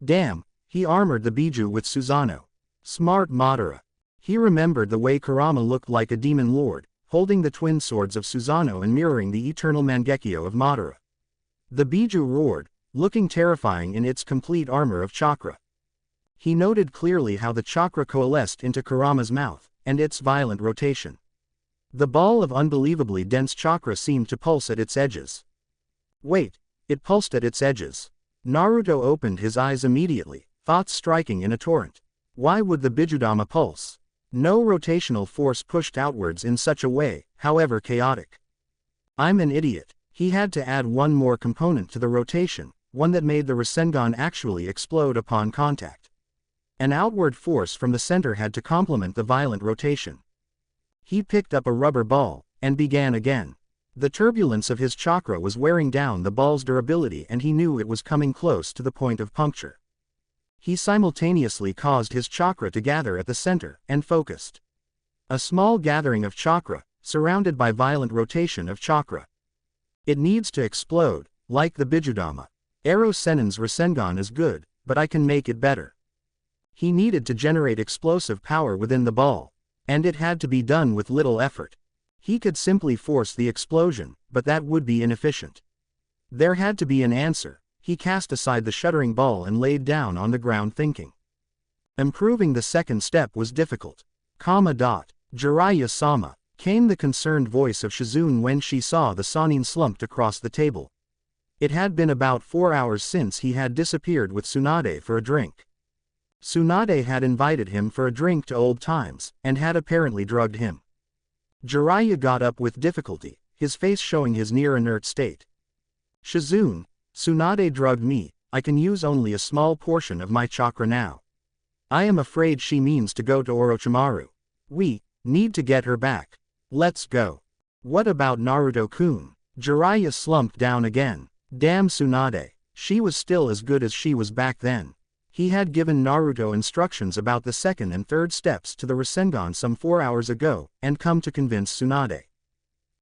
A: Damn, he armored the Biju with Susanoo. Smart Madara. He remembered the way Kurama looked like a demon lord, holding the twin swords of Susanoo and mirroring the eternal Mangekyo of Madara. The Biju roared, looking terrifying in its complete armor of chakra. He noted clearly how the chakra coalesced into Kurama's mouth, and its violent rotation. The ball of unbelievably dense chakra seemed to pulse at its edges. Wait, it pulsed at its edges. Naruto opened his eyes immediately, thoughts striking in a torrent. Why would the Bijudama pulse? No rotational force pushed outwards in such a way, however chaotic. I'm an idiot. He had to add one more component to the rotation, one that made the Rasengan actually explode upon contact. An outward force from the center had to complement the violent rotation. He picked up a rubber ball, and began again. The turbulence of his chakra was wearing down the ball's durability and he knew it was coming close to the point of puncture. He simultaneously caused his chakra to gather at the center, and focused. A small gathering of chakra, surrounded by violent rotation of chakra. It needs to explode, like the Bijudama. Ero Sennin's Rasengan is good, but I can make it better. He needed to generate explosive power within the ball, and it had to be done with little effort. He could simply force the explosion, but that would be inefficient. There had to be an answer. He cast aside the shuddering ball and laid down on the ground thinking. Improving the second step was difficult. Jiraiya-sama, came the concerned voice of Shizune when she saw the Sannin slumped across the table. It had been about 4 hours since he had disappeared with Tsunade for a drink. Tsunade had invited him for a drink to old times, and had apparently drugged him. Jiraiya got up with difficulty, his face showing his near-inert state. Shizune, Tsunade drugged me, I can use only a small portion of my chakra now. I am afraid she means to go to Orochimaru. We need to get her back. Let's go. What about Naruto-kun? Jiraiya slumped down again. Damn Tsunade, she was still as good as she was back then. He had given Naruto instructions about the second and third steps to the Rasengan some 4 hours ago, and come to convince Tsunade.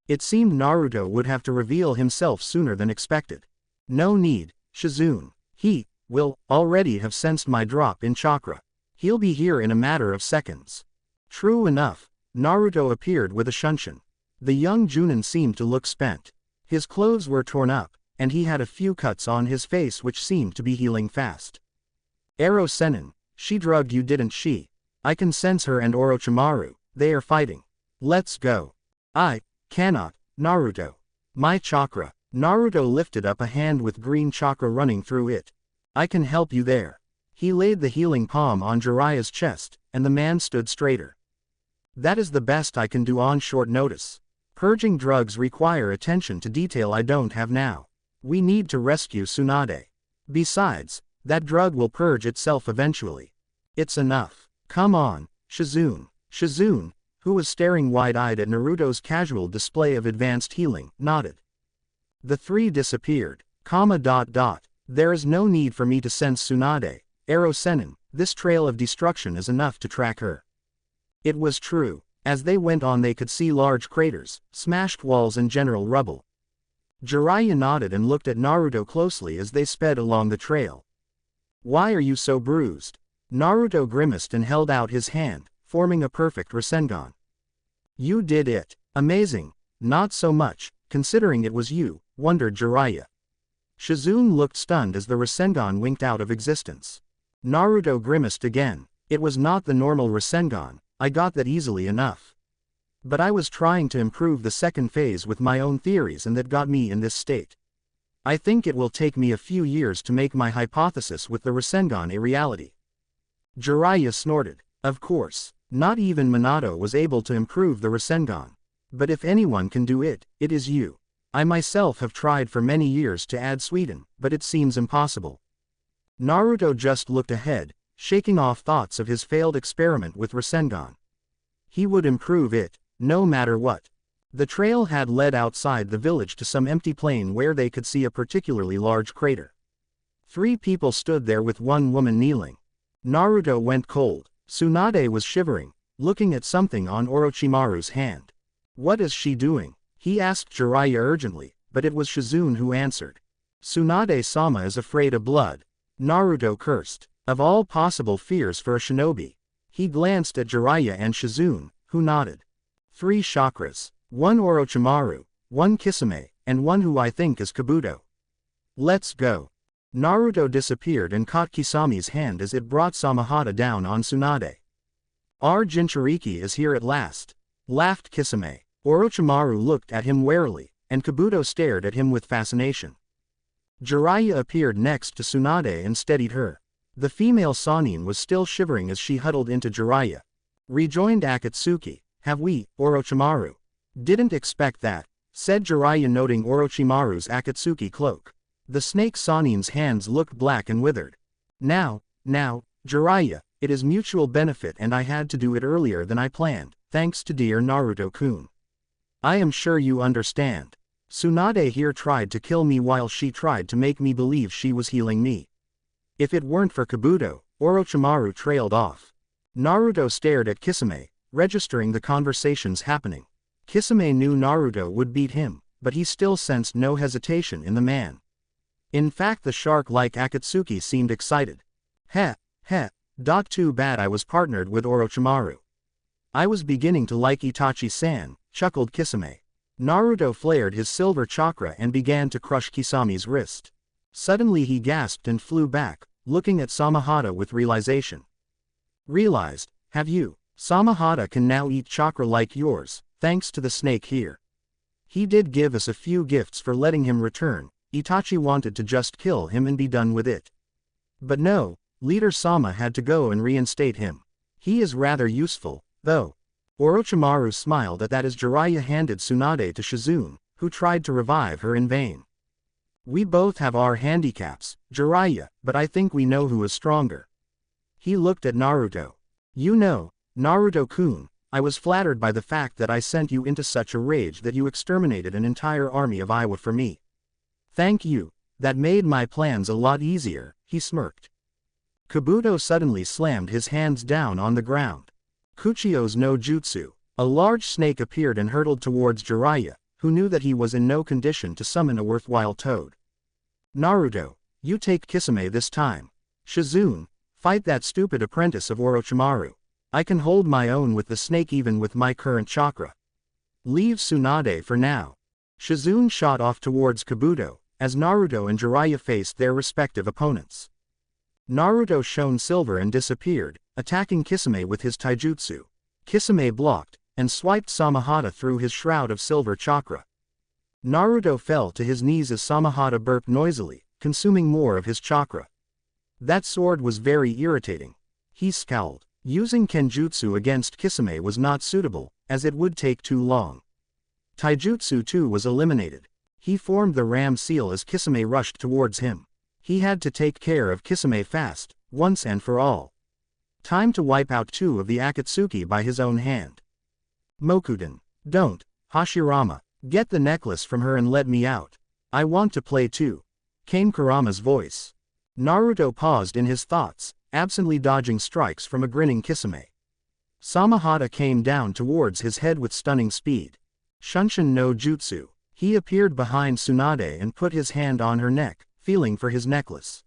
A: It seemed Naruto would have to reveal himself sooner than expected. No need, Shizune. He will already have sensed my drop in chakra. He'll be here in a matter of seconds. True enough, Naruto appeared with a shunshin. The young Chunin seemed to look spent. His clothes were torn up, and he had a few cuts on his face which seemed to be healing fast. Ero Sennin, she drugged you, didn't she? I can sense her and Orochimaru, they are fighting. Let's go. I cannot, Naruto. My chakra. Naruto lifted up a hand with green chakra running through it. I can help you there. He laid the healing palm on Jiraiya's chest, and the man stood straighter. That is the best I can do on short notice. Purging drugs require attention to detail I don't have now. We need to rescue Tsunade. Besides, that drug will purge itself eventually. It's enough. Come on, Shizune. Shizune, who was staring wide-eyed at Naruto's casual display of advanced healing, nodded. The three disappeared. There is no need for me to sense Tsunade. Ero Sennin, this trail of destruction is enough to track her. It was true. As they went on they could see large craters, smashed walls and general rubble. Jiraiya nodded and looked at Naruto closely as they sped along the trail. Why are you so bruised? Naruto grimaced and held out his hand, forming a perfect Rasengan. You did it. Amazing. Not so much, considering it was you, wondered Jiraiya. Shizune looked stunned as the Rasengan winked out of existence. Naruto grimaced again. It was not the normal Rasengan, I got that easily enough. But I was trying to improve the second phase with my own theories and that got me in this state. I think it will take me a few years to make my hypothesis with the Rasengan a reality. Jiraiya snorted. Of course, not even Minato was able to improve the Rasengan. But if anyone can do it, it is you. I myself have tried for many years to add Sweden, but it seems impossible. Naruto just looked ahead, shaking off thoughts of his failed experiment with Rasengan. He would improve it, no matter what. The trail had led outside the village to some empty plain where they could see a particularly large crater. 3 people stood there with one woman kneeling. Naruto went cold. Tsunade was shivering, looking at something on Orochimaru's hand. What is she doing? He asked Jiraiya urgently, but it was Shizune who answered. Tsunade-sama is afraid of blood. Naruto cursed. Of all possible fears for a shinobi. He glanced at Jiraiya and Shizune, who nodded. 3 chakras. 1 Orochimaru, 1 Kisame, and 1 who I think is Kabuto. Let's go. Naruto disappeared and caught Kisame's hand as it brought Samahata down on Tsunade. Our Jinchuriki is here at last, laughed Kisame. Orochimaru looked at him warily, and Kabuto stared at him with fascination. Jiraiya appeared next to Tsunade and steadied her. The female Sannin was still shivering as she huddled into Jiraiya. Rejoined Akatsuki. Have we, Orochimaru? Didn't expect that, said Jiraiya noting Orochimaru's Akatsuki cloak. The snake Sannin's hands looked black and withered. Now, Jiraiya, it is mutual benefit and I had to do it earlier than I planned, thanks to dear Naruto-kun. I am sure you understand. Tsunade here tried to kill me while she tried to make me believe she was healing me. If it weren't for Kabuto, Orochimaru trailed off. Naruto stared at Kisame, registering the conversations happening. Kisame knew Naruto would beat him, but he still sensed no hesitation in the man. In fact, the shark-like Akatsuki seemed excited. Heh, heh, too bad I was partnered with Orochimaru. I was beginning to like Itachi-san, chuckled Kisame. Naruto flared his silver chakra and began to crush Kisame's wrist. Suddenly he gasped and flew back, looking at Samahata with realization. Realized, have you? Samahata can now eat chakra like yours, thanks to the snake here. He did give us a few gifts for letting him return. Itachi wanted to just kill him and be done with it. But no, Leader Sama had to go and reinstate him. He is rather useful, though. Orochimaru smiled at that as Jiraiya handed Tsunade to Shizune, who tried to revive her in vain. We both have our handicaps, Jiraiya, but I think we know who is stronger. He looked at Naruto. You know, Naruto-kun, I was flattered by the fact that I sent you into such a rage that you exterminated an entire army of Iwa for me. Thank you, that made my plans a lot easier, he smirked. Kabuto suddenly slammed his hands down on the ground. Kuchio's no jutsu. A large snake appeared and hurtled towards Jiraiya, who knew that he was in no condition to summon a worthwhile toad. Naruto, you take Kisame this time. Shizune, fight that stupid apprentice of Orochimaru. I can hold my own with the snake even with my current chakra. Leave Tsunade for now. Shizune shot off towards Kabuto, as Naruto and Jiraiya faced their respective opponents. Naruto shone silver and disappeared, attacking Kisame with his taijutsu. Kisame blocked, and swiped Samahata through his shroud of silver chakra. Naruto fell to his knees as Samahata burped noisily, consuming more of his chakra. That sword was very irritating. He scowled. Using Kenjutsu against Kisame was not suitable, as it would take too long. Taijutsu too was eliminated. He formed the Ram Seal as Kisame rushed towards him. He had to take care of Kisame fast, once and for all. Time to wipe out two of the Akatsuki by his own hand. Mokuden. Don't, Hashirama, get the necklace from her and let me out. I want to play too. Came Kurama's voice. Naruto paused in his thoughts, absently dodging strikes from a grinning Kisame. Samahata came down towards his head with stunning speed. Shunshin no jutsu. He appeared behind Tsunade and put his hand on her neck, feeling for his necklace.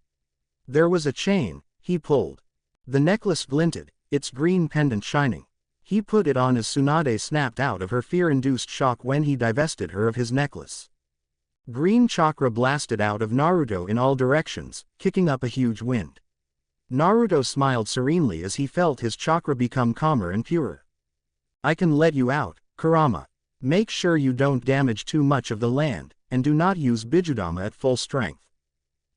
A: There was a chain, he pulled. The necklace glinted, its green pendant shining. He put it on as Tsunade snapped out of her fear-induced shock when he divested her of his necklace. Green chakra blasted out of Naruto in all directions, kicking up a huge wind. Naruto smiled serenely as he felt his chakra become calmer and purer. I can let you out, Kurama. Make sure you don't damage too much of the land, and do not use Bijudama at full strength.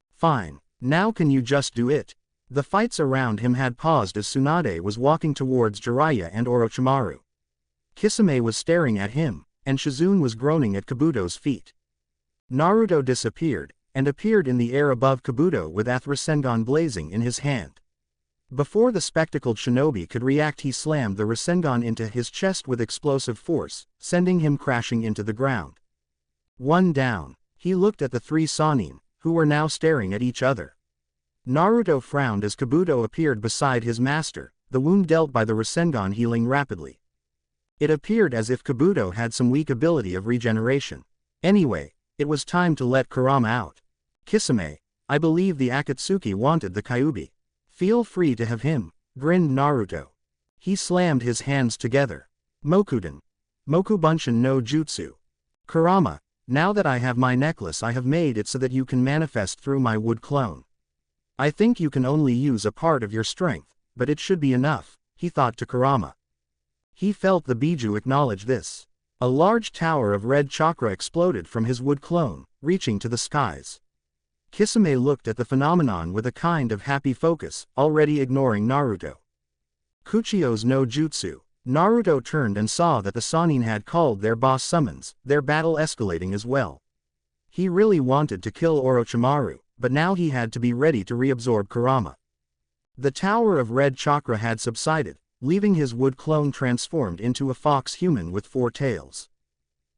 A: Fine, now can you just do it? The fights around him had paused as Tsunade was walking towards Jiraiya and Orochimaru. Kisame was staring at him, and Shizune was groaning at Kabuto's feet. Naruto disappeared, and appeared in the air above Kabuto with Ath Rasengan blazing in his hand. Before the spectacled shinobi could react, he slammed the Rasengan into his chest with explosive force, sending him crashing into the ground. One down. He looked at the three Sannin, who were now staring at each other. Naruto frowned as Kabuto appeared beside his master, the wound dealt by the Rasengan healing rapidly. It appeared as if Kabuto had some weak ability of regeneration. Anyway, it was time to let Kurama out. Kisame, I believe the Akatsuki wanted the Kyuubi. Feel free to have him, grinned Naruto. He slammed his hands together. Mokuden. Mokubunshin no jutsu. Kurama, now that I have my necklace, I have made it so that you can manifest through my wood clone. I think you can only use a part of your strength, but it should be enough, he thought to Kurama. He felt the Biju acknowledge this. A large tower of red chakra exploded from his wood clone, reaching to the skies. Kisame looked at the phenomenon with a kind of happy focus, already ignoring Naruto. Kuchio's no jutsu. Naruto turned and saw that the Sannin had called their boss summons, their battle escalating as well. He really wanted to kill Orochimaru, but now he had to be ready to reabsorb Kurama. The tower of red chakra had subsided, leaving his wood clone transformed into a fox human with 4 tails.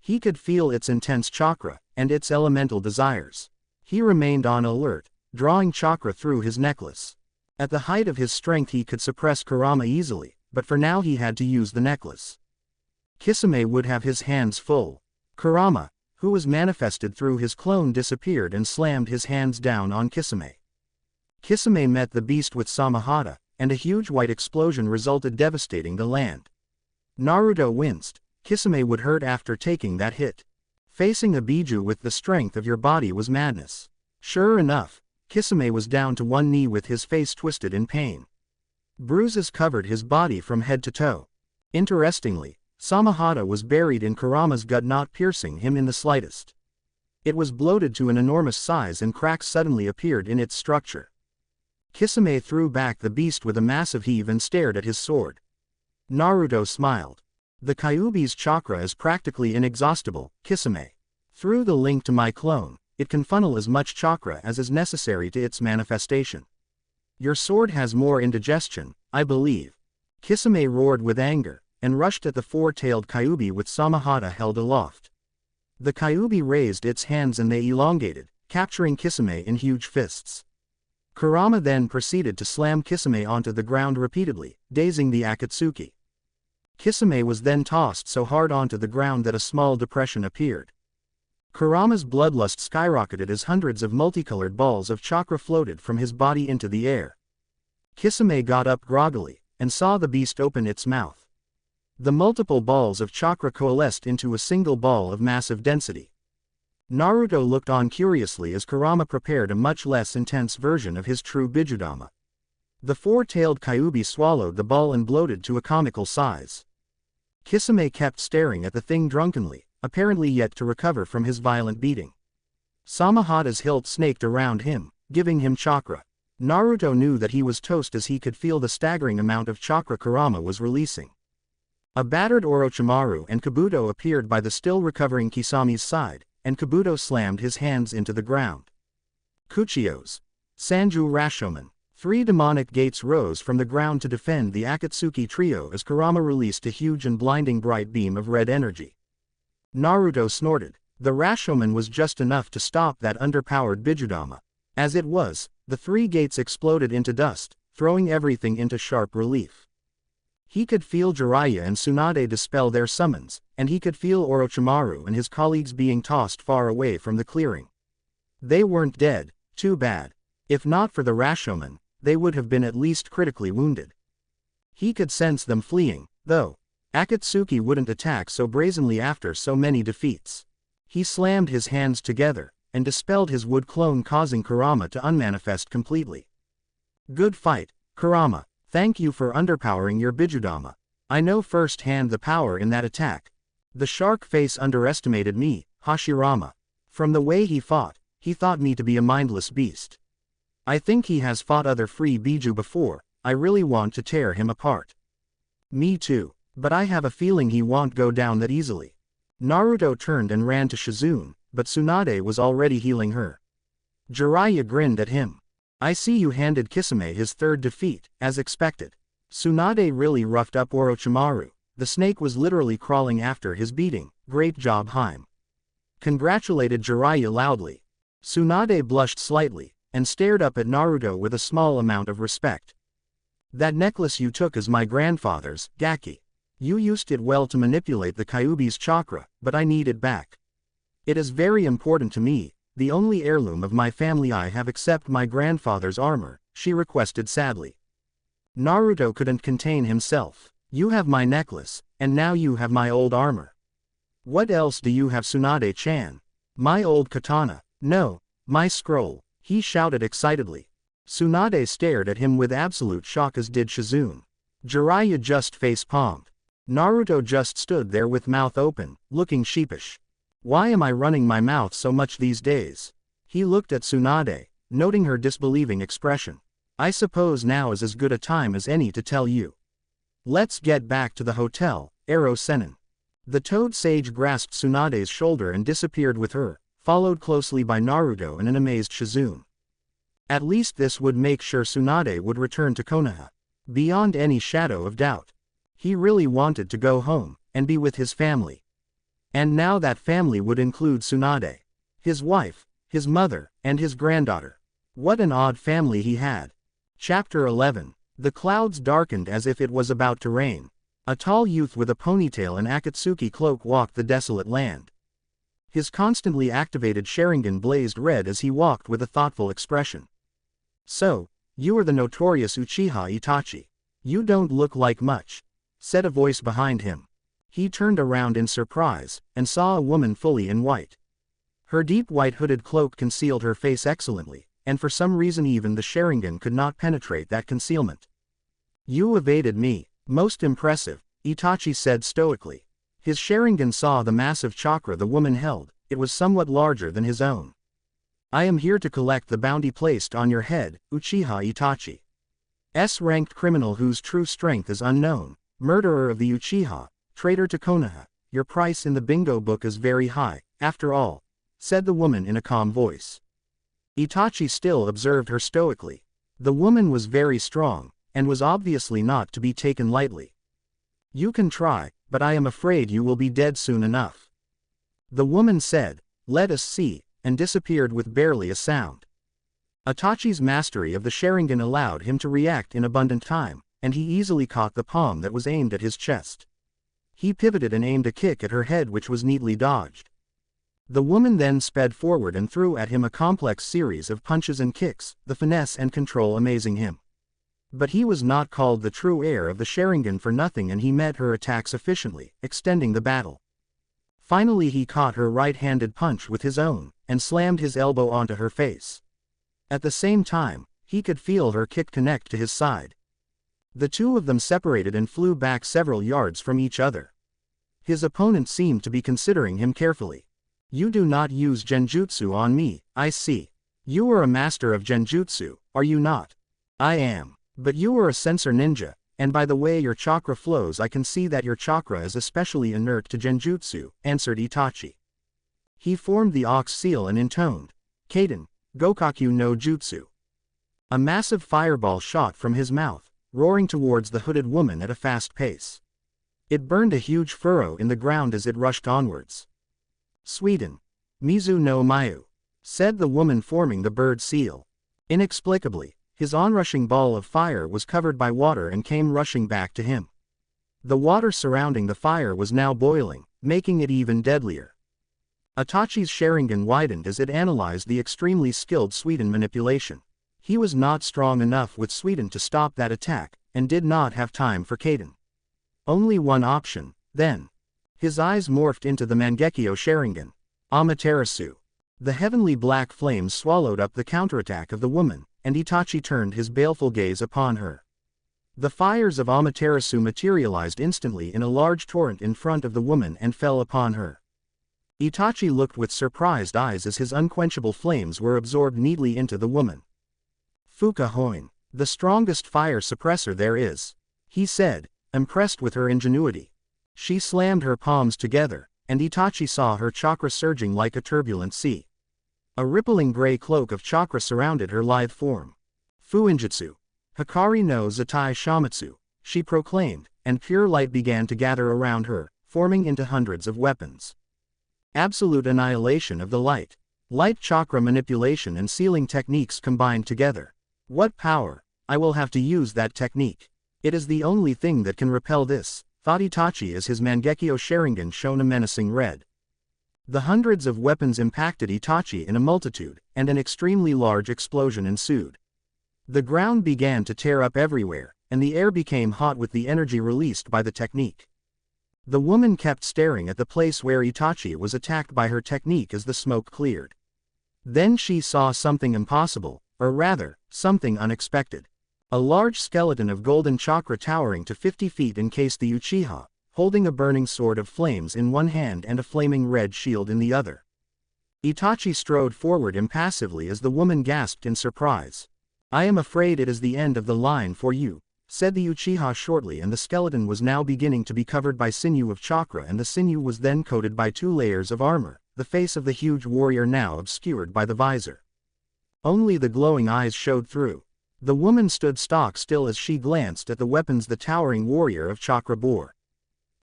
A: He could feel its intense chakra, and its elemental desires. He remained on alert, drawing chakra through his necklace. At the height of his strength he could suppress Kurama easily, but for now he had to use the necklace. Kisame would have his hands full. Kurama, who was manifested through his clone, disappeared and slammed his hands down on Kisame. Kisame met the beast with Samahata, and a huge white explosion resulted, devastating the land. Naruto winced. Kisame would hurt after taking that hit. Facing a Biju with the strength of your body was madness. Sure enough, Kisame was down to one knee with his face twisted in pain. Bruises covered his body from head to toe. Interestingly, Samahata was buried in Kurama's gut, not piercing him in the slightest. It was bloated to an enormous size and cracks suddenly appeared in its structure. Kisame threw back the beast with a massive heave and stared at his sword. Naruto smiled. The Kyuubi's chakra is practically inexhaustible, Kisame. Through the link to my clone, it can funnel as much chakra as is necessary to its manifestation. Your sword has more indigestion, I believe. Kisame roared with anger, and rushed at the four-tailed Kyuubi with Samahata held aloft. The Kyuubi raised its hands and they elongated, capturing Kisame in huge fists. Kurama then proceeded to slam Kisame onto the ground repeatedly, dazing the Akatsuki. Kisame was then tossed so hard onto the ground that a small depression appeared. Kurama's bloodlust skyrocketed as hundreds of multicolored balls of chakra floated from his body into the air. Kisame got up groggily, and saw the beast open its mouth. The multiple balls of chakra coalesced into a single ball of massive density. Naruto looked on curiously as Kurama prepared a much less intense version of his true Bijudama. The four-tailed Kyuubi swallowed the ball and bloated to a comical size. Kisame kept staring at the thing drunkenly, apparently yet to recover from his violent beating. Samahata's hilt snaked around him, giving him chakra. Naruto knew that he was toast as he could feel the staggering amount of chakra Kurama was releasing. A battered Orochimaru and Kabuto appeared by the still recovering Kisame's side, and Kabuto slammed his hands into the ground. Kuchiyos. Sanju Rashomon. 3 demonic gates rose from the ground to defend the Akatsuki trio as Kurama released a huge and blinding bright beam of red energy. Naruto snorted. The Rashomon was just enough to stop that underpowered Bijudama. As it was, the 3 gates exploded into dust, throwing everything into sharp relief. He could feel Jiraiya and Tsunade dispel their summons, and he could feel Orochimaru and his colleagues being tossed far away from the clearing. They weren't dead, too bad. If not for the Rashomon, they would have been at least critically wounded. He could sense them fleeing, though. Akatsuki wouldn't attack so brazenly after so many defeats. He slammed his hands together, and dispelled his wood clone, causing Kurama to unmanifest completely. Good fight, Kurama. Thank you for underpowering your Bijudama. I know firsthand the power in that attack. The shark face underestimated me, Hashirama. From the way he thought me to be a mindless beast. I think he has fought other free Biju before. I really want to tear him apart. Me too, but I have a feeling he won't go down that easily. Naruto turned and ran to Shizune, but Tsunade was already healing her. Jiraiya grinned at him. I see you handed Kisame his 3rd defeat, as expected. Tsunade really roughed up Orochimaru. The snake was literally crawling after his beating. Great job, Haim. Congratulated Jiraiya loudly. Tsunade blushed slightly, and stared up at Naruto with a small amount of respect. That necklace you took is my grandfather's, Gaki. You used it well to manipulate the Kyuubi's chakra, but I need it back. It is very important to me. The only heirloom of my family I have except my grandfather's armor, she requested sadly. Naruto couldn't contain himself. You have my necklace, and now you have my old armor. What else do you have, Tsunade-chan? My old katana. No, my scroll, he shouted excitedly. Tsunade stared at him with absolute shock, as did Shizune. Jiraiya just face-palmed. Naruto just stood there with mouth open, looking sheepish. Why am I running my mouth so much these days? He looked at Tsunade, noting her disbelieving expression. I suppose now is as good a time as any to tell you. Let's get back to the hotel, Ero Sennin. The Toad Sage grasped Tsunade's shoulder and disappeared with her, followed closely by Naruto and an amazed Shizune. At least this would make sure Tsunade would return to Konoha. Beyond any shadow of doubt. He really wanted to go home, and be with his family. And now that family would include Tsunade. His wife, his mother, and his granddaughter. What an odd family he had. Chapter 11. The clouds darkened as if it was about to rain. A tall youth with a ponytail and Akatsuki cloak walked the desolate land. His constantly activated Sharingan blazed red as he walked with a thoughtful expression. "So, you are the notorious Uchiha Itachi. You don't look like much," said a voice behind him. He turned around in surprise, and saw a woman fully in white. Her deep white hooded cloak concealed her face excellently, and for some reason even the Sharingan could not penetrate that concealment. "You evaded me. Most impressive," Itachi said stoically. His Sharingan saw the massive chakra the woman held. It was somewhat larger than his own. "I am here to collect the bounty placed on your head, Uchiha Itachi. S-ranked criminal whose true strength is unknown, murderer of the Uchiha, traitor to Konoha. Your price in the bingo book is very high, after all," said the woman in a calm voice. Itachi still observed her stoically. The woman was very strong, and was obviously not to be taken lightly. "You can try, but I am afraid you will be dead soon enough," the woman said. "Let us see," and disappeared with barely a sound. Itachi's mastery of the Sharingan allowed him to react in abundant time, and he easily caught the palm that was aimed at his chest. He pivoted and aimed a kick at her head which was neatly dodged. The woman then sped forward and threw at him a complex series of punches and kicks, the finesse and control amazing him. But he was not called the true heir of the Sharingan for nothing, and he met her attacks efficiently, extending the battle. Finally he caught her right-handed punch with his own, and slammed his elbow onto her face. At the same time, he could feel her kick connect to his side. The two of them separated and flew back several yards from each other. His opponent seemed to be considering him carefully. "You do not use genjutsu on me, I see. You are a master of genjutsu, are you not?" "I am. But you are a sensor ninja, and by the way your chakra flows I can see that your chakra is especially inert to genjutsu," answered Itachi. He formed the ox seal and intoned, "Kaden, Gokaku no Jutsu." A massive fireball shot from his mouth, roaring towards the hooded woman at a fast pace. It burned a huge furrow in the ground as it rushed onwards. "Sweden. Mizu no Mayu," said the woman forming the bird seal. Inexplicably, his onrushing ball of fire was covered by water and came rushing back to him. The water surrounding the fire was now boiling, making it even deadlier. Itachi's Sharingan widened as it analyzed the extremely skilled Sweden manipulation. He was not strong enough with Sweden to stop that attack, and did not have time for Kaden. Only one option, then. His eyes morphed into the Mangekyo Sharingan. Amaterasu. The heavenly black flames swallowed up the counterattack of the woman, and Itachi turned his baleful gaze upon her. The fires of Amaterasu materialized instantly in a large torrent in front of the woman and fell upon her. Itachi looked with surprised eyes as his unquenchable flames were absorbed neatly into the woman. "Fuka Hoin, the strongest fire suppressor there is," he said, impressed with her ingenuity. She slammed her palms together, and Itachi saw her chakra surging like a turbulent sea. A rippling gray cloak of chakra surrounded her lithe form. "Fuinjutsu. Hikari no Zatai Shamatsu," she proclaimed, and pure light began to gather around her, forming into hundreds of weapons. Absolute annihilation of the light. Light chakra manipulation and sealing techniques combined together. What power! I will have to use that technique. It is the only thing that can repel this, thought Itachi as his Mangekyo Sharingan shone a menacing red. The hundreds of weapons impacted Itachi in a multitude, and an extremely large explosion ensued. The ground began to tear up everywhere, and the air became hot with the energy released by the technique. The woman kept staring at the place where Itachi was attacked by her technique as the smoke cleared. Then she saw something impossible, or rather, something unexpected. A large skeleton of golden chakra towering to 50 feet encased the Uchiha, holding a burning sword of flames in one hand and a flaming red shield in the other. Itachi strode forward impassively as the woman gasped in surprise. "I am afraid it is the end of the line for you," said the Uchiha shortly, and the skeleton was now beginning to be covered by sinew of chakra, and the sinew was then coated by 2 layers of armor, the face of the huge warrior now obscured by the visor. Only the glowing eyes showed through. The woman stood stock still as she glanced at the weapons the towering warrior of chakra bore.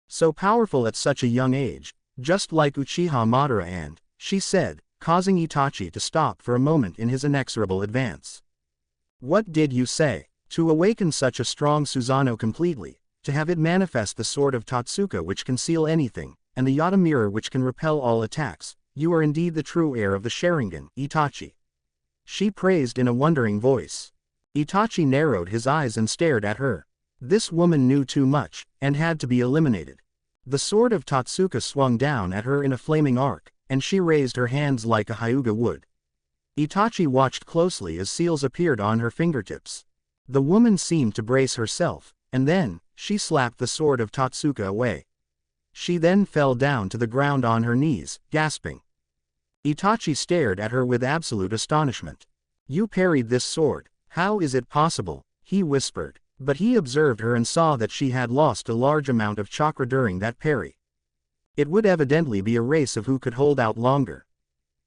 A: So powerful at such a young age, just like Uchiha Madara, and, she said, causing Itachi to stop for a moment in his inexorable advance. "What did you say? To awaken such a strong Susanoo completely, to have it manifest the sword of Totsuka which can seal anything, and the Yata mirror which can repel all attacks, You are indeed the true heir of the Sharingan, Itachi. She praised in a wondering voice. Itachi narrowed his eyes and stared at her. This woman knew too much, and had to be eliminated. The sword of Totsuka swung down at her in a flaming arc, and she raised her hands like a hyuga would. Itachi watched closely as seals appeared on her fingertips. The woman seemed to brace herself, and then, she slapped the sword of Totsuka away. She then fell down to the ground on her knees, gasping. Itachi stared at her with absolute astonishment. You parried this sword, how is it possible? He whispered, but he observed her and saw that she had lost a large amount of chakra during that parry. It would evidently be a race of who could hold out longer.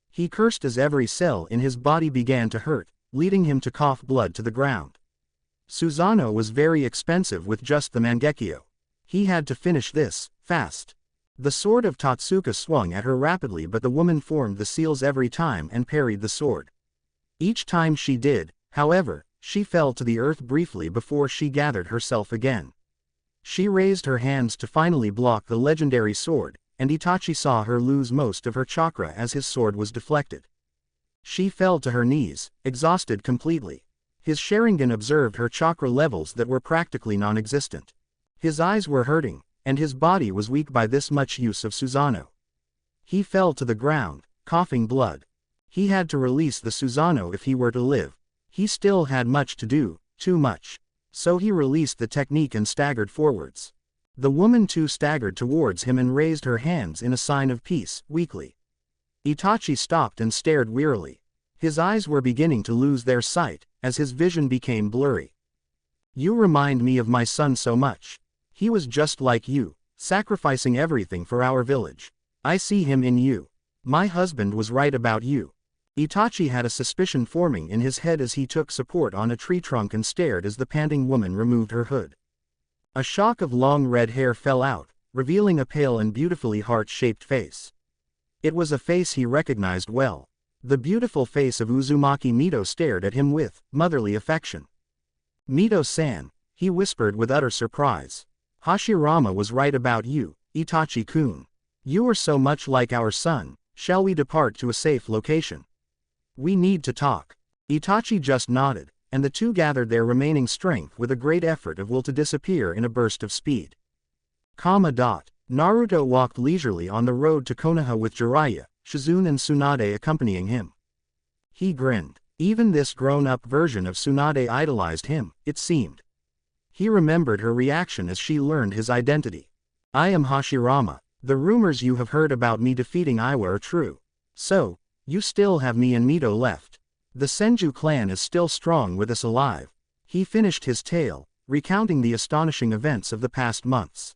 A: He cursed as every cell in his body began to hurt, leading him to cough blood to the ground. Susanoo was very expensive with just the Mangekyo. He had to finish this, fast. The sword of Totsuka swung at her rapidly, but the woman formed the seals every time and parried the sword. Each time she did, however, she fell to the earth briefly before she gathered herself again. She raised her hands to finally block the legendary sword, and Itachi saw her lose most of her chakra as his sword was deflected. She fell to her knees, exhausted completely. His Sharingan observed her chakra levels that were practically non-existent. His eyes were hurting, and his body was weak by this much use of Susanoo. He fell to the ground, coughing blood. He had to release the Susanoo if he were to live. He still had much to do, too much. So he released the technique and staggered forwards. The woman too staggered towards him and raised her hands in a sign of peace, weakly. Itachi stopped and stared wearily. His eyes were beginning to lose their sight, as his vision became blurry. You remind me of my son so much. He was just like you, sacrificing everything for our village. I see him in you. My husband was right about you. Itachi had a suspicion forming in his head as he took support on a tree trunk and stared as the panting woman removed her hood. A shock of long red hair fell out, revealing a pale and beautifully heart-shaped face. It was a face he recognized well. The beautiful face of Uzumaki Mito stared at him with motherly affection. Mito-san, he whispered with utter surprise. Hashirama was right about you, Itachi-kun. You are so much like our son. Shall we depart to a safe location? We need to talk. Itachi just nodded, and the two gathered their remaining strength with a great effort of will to disappear in a burst of speed. Naruto walked leisurely on the road to Konoha with Jiraiya, Shizune and Tsunade accompanying him. He grinned. Even this grown-up version of Tsunade idolized him, it seemed. He remembered her reaction as she learned his identity. I am Hashirama. The rumors you have heard about me defeating Iwa are true. So, you still have me and Mito left. The Senju clan is still strong with us alive. He finished his tale, recounting the astonishing events of the past months.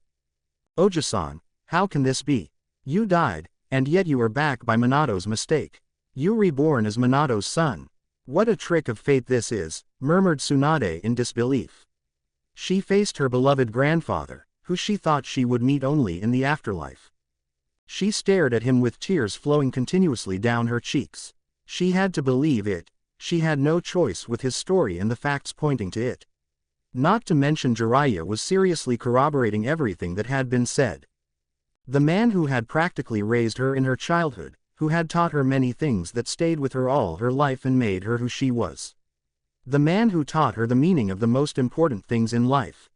A: Oja-san, how can this be? You died, and yet you are back by Minato's mistake. You reborn as Minato's son. What a trick of fate this is, murmured Tsunade in disbelief. She faced her beloved grandfather, who she thought she would meet only in the afterlife. She stared at him with tears flowing continuously down her cheeks. She had to believe it. She had no choice with his story and the facts pointing to it. Not to mention Jiraiya was seriously corroborating everything that had been said. The man who had practically raised her in her childhood, who had taught her many things that stayed with her all her life and made her who she was. The man who taught her the meaning of the most important things in life.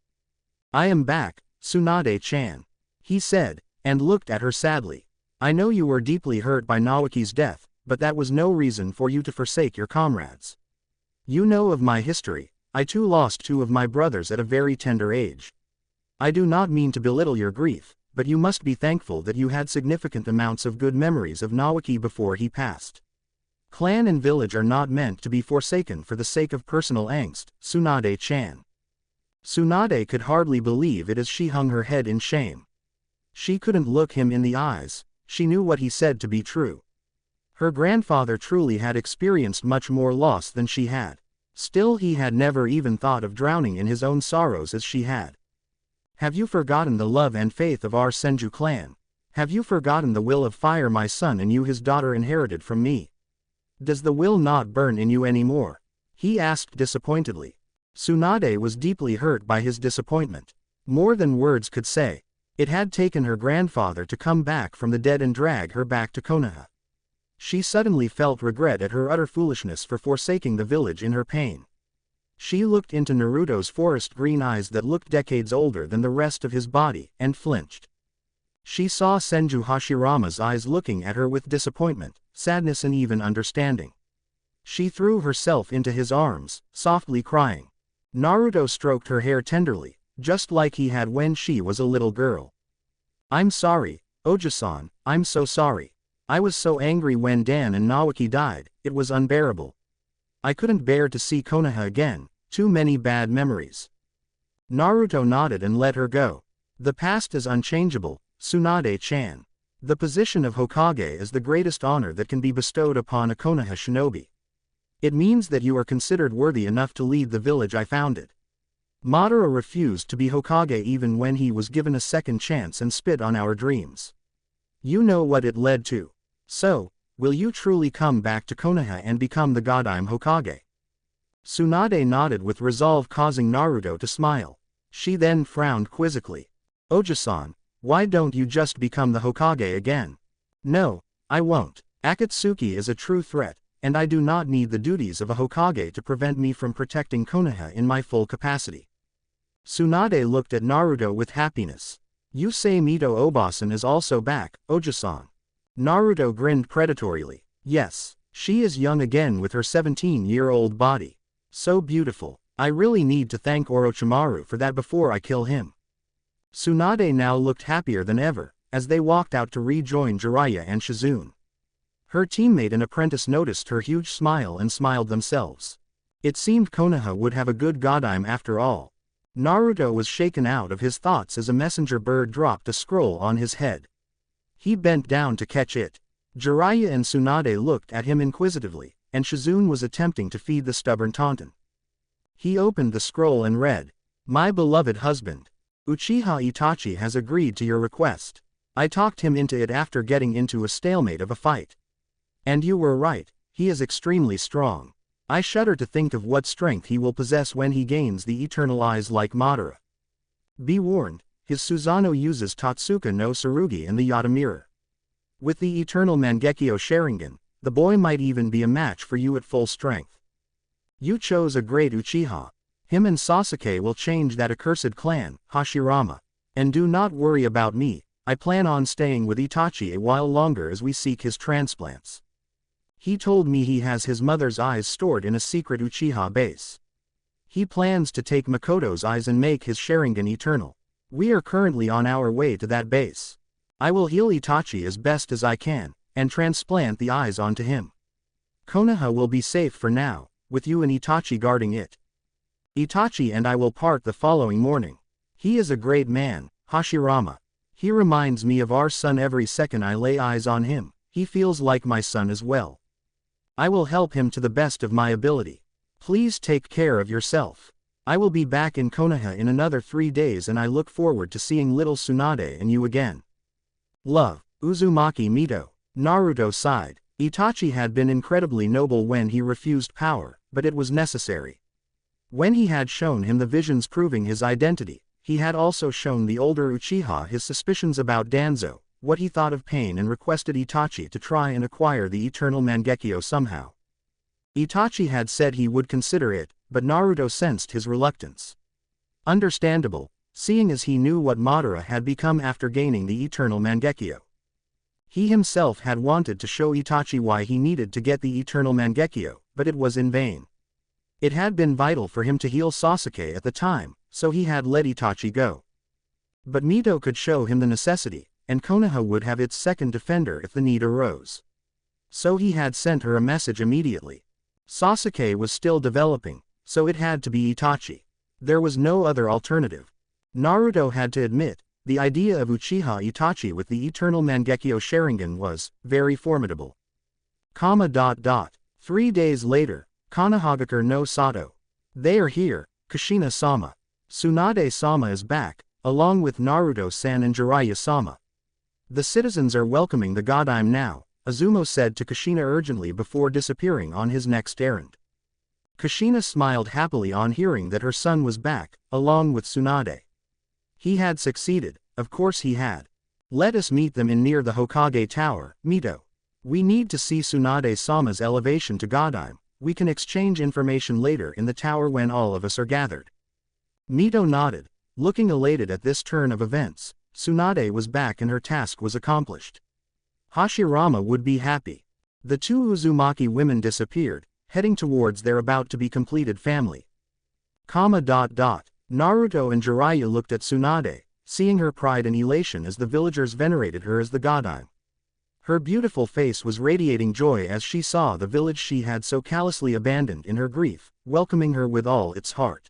A: I am back, Tsunade-chan. He said, and looked at her sadly. I know you were deeply hurt by Naoki's death, but that was no reason for you to forsake your comrades. You know of my history. I too lost two of my brothers at a very tender age. I do not mean to belittle your grief, but you must be thankful that you had significant amounts of good memories of Naoki before he passed. Clan and village are not meant to be forsaken for the sake of personal angst, Tsunade-chan. Tsunade could hardly believe it as she hung her head in shame. She couldn't look him in the eyes. She knew what he said to be true. Her grandfather truly had experienced much more loss than she had. Still, he had never even thought of drowning in his own sorrows as she had. Have you forgotten the love and faith of our Senju clan? Have you forgotten the will of fire my son and you his daughter inherited from me? Does the will not burn in you anymore? He asked disappointedly. Tsunade was deeply hurt by his disappointment. More than words could say. It had taken her grandfather to come back from the dead and drag her back to Konoha. She suddenly felt regret at her utter foolishness for forsaking the village in her pain. She looked into Naruto's forest green eyes that looked decades older than the rest of his body, and flinched. She saw Senju Hashirama's eyes looking at her with disappointment, sadness and even understanding. She threw herself into his arms, softly crying. Naruto stroked her hair tenderly, just like he had when she was a little girl. "I'm sorry, Oji-san, I'm so sorry. I was so angry when Dan and Naoki died, it was unbearable. I couldn't bear to see Konoha again, too many bad memories." Naruto nodded and let her go. "The past is unchangeable, Tsunade-chan. The position of Hokage is the greatest honor that can be bestowed upon a Konoha shinobi. It means that you are considered worthy enough to lead the village I founded." Madara refused to be Hokage even when he was given a second chance and spit on our dreams. You know what it led to. So, will you truly come back to Konoha and become the Godime Hokage? Tsunade nodded with resolve, causing Naruto to smile. She then frowned quizzically. "Oji-san, why don't you just become the Hokage again?" "No, I won't. Akatsuki is a true threat, and I do not need the duties of a Hokage to prevent me from protecting Konoha in my full capacity." Tsunade looked at Naruto with happiness. "You say Mito Obasan is also back, Oji-san?" Naruto grinned predatorily. "Yes, she is young again with her 17-year-old body. So beautiful. I really need to thank Orochimaru for that before I kill him." Tsunade now looked happier than ever, as they walked out to rejoin Jiraiya and Shizune. Her teammate and apprentice noticed her huge smile and smiled themselves. It seemed Konoha would have a good Godime after all. Naruto was shaken out of his thoughts as a messenger bird dropped a scroll on his head. He bent down to catch it. Jiraiya and Tsunade looked at him inquisitively, and Shizune was attempting to feed the stubborn tauntaun. He opened the scroll and read, "My beloved husband, Uchiha Itachi has agreed to your request. I talked him into it after getting into a stalemate of a fight. And you were right, he is extremely strong. I shudder to think of what strength he will possess when he gains the eternal eyes like Madara. Be warned, his Susanoo uses Totsuka no Tsurugi and the Yata mirror. With the eternal Mangekyo Sharingan, the boy might even be a match for you at full strength. You chose a great Uchiha. Him and Sasuke will change that accursed clan, Hashirama. And do not worry about me, I plan on staying with Itachi a while longer as we seek his transplants. He told me he has his mother's eyes stored in a secret Uchiha base. He plans to take Makoto's eyes and make his Sharingan eternal. We are currently on our way to that base. I will heal Itachi as best as I can, and transplant the eyes onto him. Konoha will be safe for now, with you and Itachi guarding it. Itachi and I will part the following morning. He is a great man, Hashirama. He reminds me of our son every second I lay eyes on him. He feels like my son as well. I will help him to the best of my ability. Please take care of yourself. I will be back in Konoha in another 3 days and I look forward to seeing little Tsunade and you again. Love, Uzumaki Mito." Naruto sighed. Itachi had been incredibly noble when he refused power, but it was necessary. When he had shown him the visions proving his identity, he had also shown the older Uchiha his suspicions about Danzo, what he thought of pain, and requested Itachi to try and acquire the eternal Mangekyo somehow. Itachi had said he would consider it, but Naruto sensed his reluctance. Understandable, seeing as he knew what Madara had become after gaining the eternal Mangekyo. He himself had wanted to show Itachi why he needed to get the eternal Mangekyo, but it was in vain. It had been vital for him to heal Sasuke at the time, so he had let Itachi go. But Mito could show him the necessity, and Konoha would have its second defender if the need arose. So he had sent her a message immediately. Sasuke was still developing, so it had to be Itachi. There was no other alternative. Naruto had to admit, the idea of Uchiha Itachi with the eternal Mangekyo Sharingan was very formidable. 3 days later, Konohagakure no Sato. They are here, Kushina-sama. Tsunade-sama is back, along with Naruto-san and Jiraiya-sama. The citizens are welcoming the Godime now, Izumo said to Kushina urgently before disappearing on his next errand. Kushina smiled happily on hearing that her son was back, along with Tsunade. He had succeeded, of course he had. Let us meet them in near the Hokage Tower, Mito. We need to see Tsunade-sama's elevation to Godime. We can exchange information later in the tower when all of us are gathered. Mito nodded, looking elated at this turn of events. Tsunade was back and her task was accomplished. Hashirama would be happy. The two Uzumaki women disappeared, heading towards their about-to-be-completed family. Naruto and Jiraiya looked at Tsunade, seeing her pride and elation as the villagers venerated her as the Godime. Her beautiful face was radiating joy as she saw the village she had so callously abandoned in her grief, welcoming her with all its heart.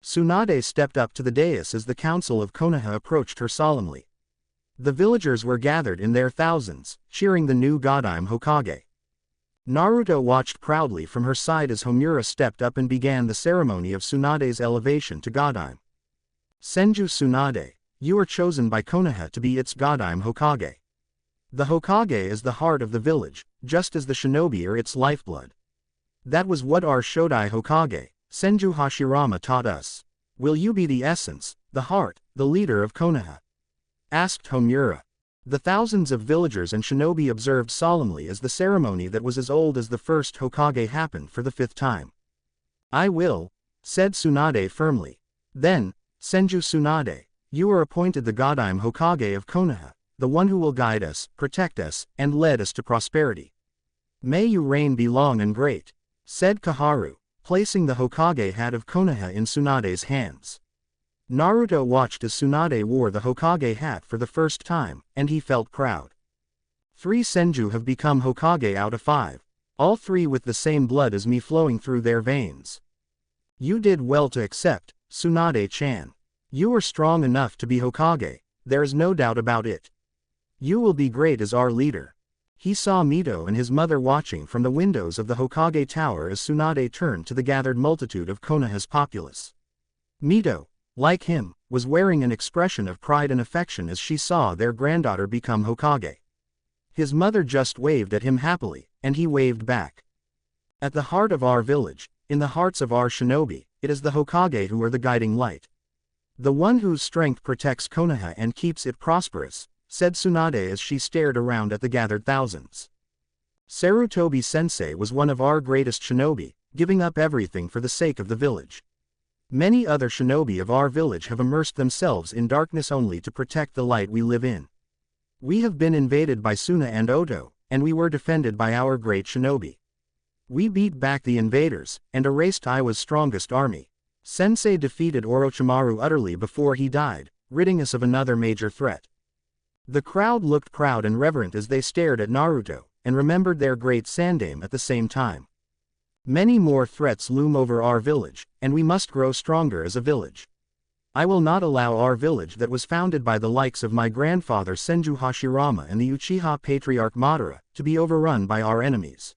A: Tsunade stepped up to the dais as the council of Konoha approached her solemnly. The villagers were gathered in their thousands, cheering the new Godime Hokage. Naruto watched proudly from her side as Homura stepped up and began the ceremony of Tsunade's elevation to Godime. Senju Tsunade, you are chosen by Konoha to be its Godime Hokage. The Hokage is the heart of the village, just as the shinobi are its lifeblood. That was what our Shodai Hokage, Senju Hashirama, taught us. Will you be the essence, the heart, the leader of Konoha? Asked Homura. The thousands of villagers and shinobi observed solemnly as the ceremony that was as old as the first Hokage happened for the 5th time. I will, said Tsunade firmly. Then, Senju Tsunade, you are appointed the Godime Hokage of Konoha, the one who will guide us, protect us, and lead us to prosperity. May you reign be long and great, said Kaharu, placing the Hokage hat of Konoha in Tsunade's hands. Naruto watched as Tsunade wore the Hokage hat for the first time, and he felt proud. 3 Senju have become Hokage out of 5, all 3 with the same blood as me flowing through their veins. You did well to accept, Tsunade-chan. You are strong enough to be Hokage, there is no doubt about it. You will be great as our leader. He saw Mito and his mother watching from the windows of the Hokage tower as Tsunade turned to the gathered multitude of Konoha's populace. Mito, like him, was wearing an expression of pride and affection as she saw their granddaughter become Hokage. His mother just waved at him happily, and he waved back. At the heart of our village, in the hearts of our shinobi, it is the Hokage who are the guiding light. The one whose strength protects Konoha and keeps it prosperous, said Tsunade as she stared around at the gathered thousands. Sarutobi-sensei was one of our greatest shinobi, giving up everything for the sake of the village. Many other shinobi of our village have immersed themselves in darkness only to protect the light we live in. We have been invaded by Suna and Oto, and we were defended by our great shinobi. We beat back the invaders, and erased Iwa's strongest army. Sensei defeated Orochimaru utterly before he died, ridding us of another major threat. The crowd looked proud and reverent as they stared at Naruto, and remembered their great Sandaime at the same time. Many more threats loom over our village, and we must grow stronger as a village. I will not allow our village that was founded by the likes of my grandfather Senju Hashirama and the Uchiha Patriarch Madara, to be overrun by our enemies.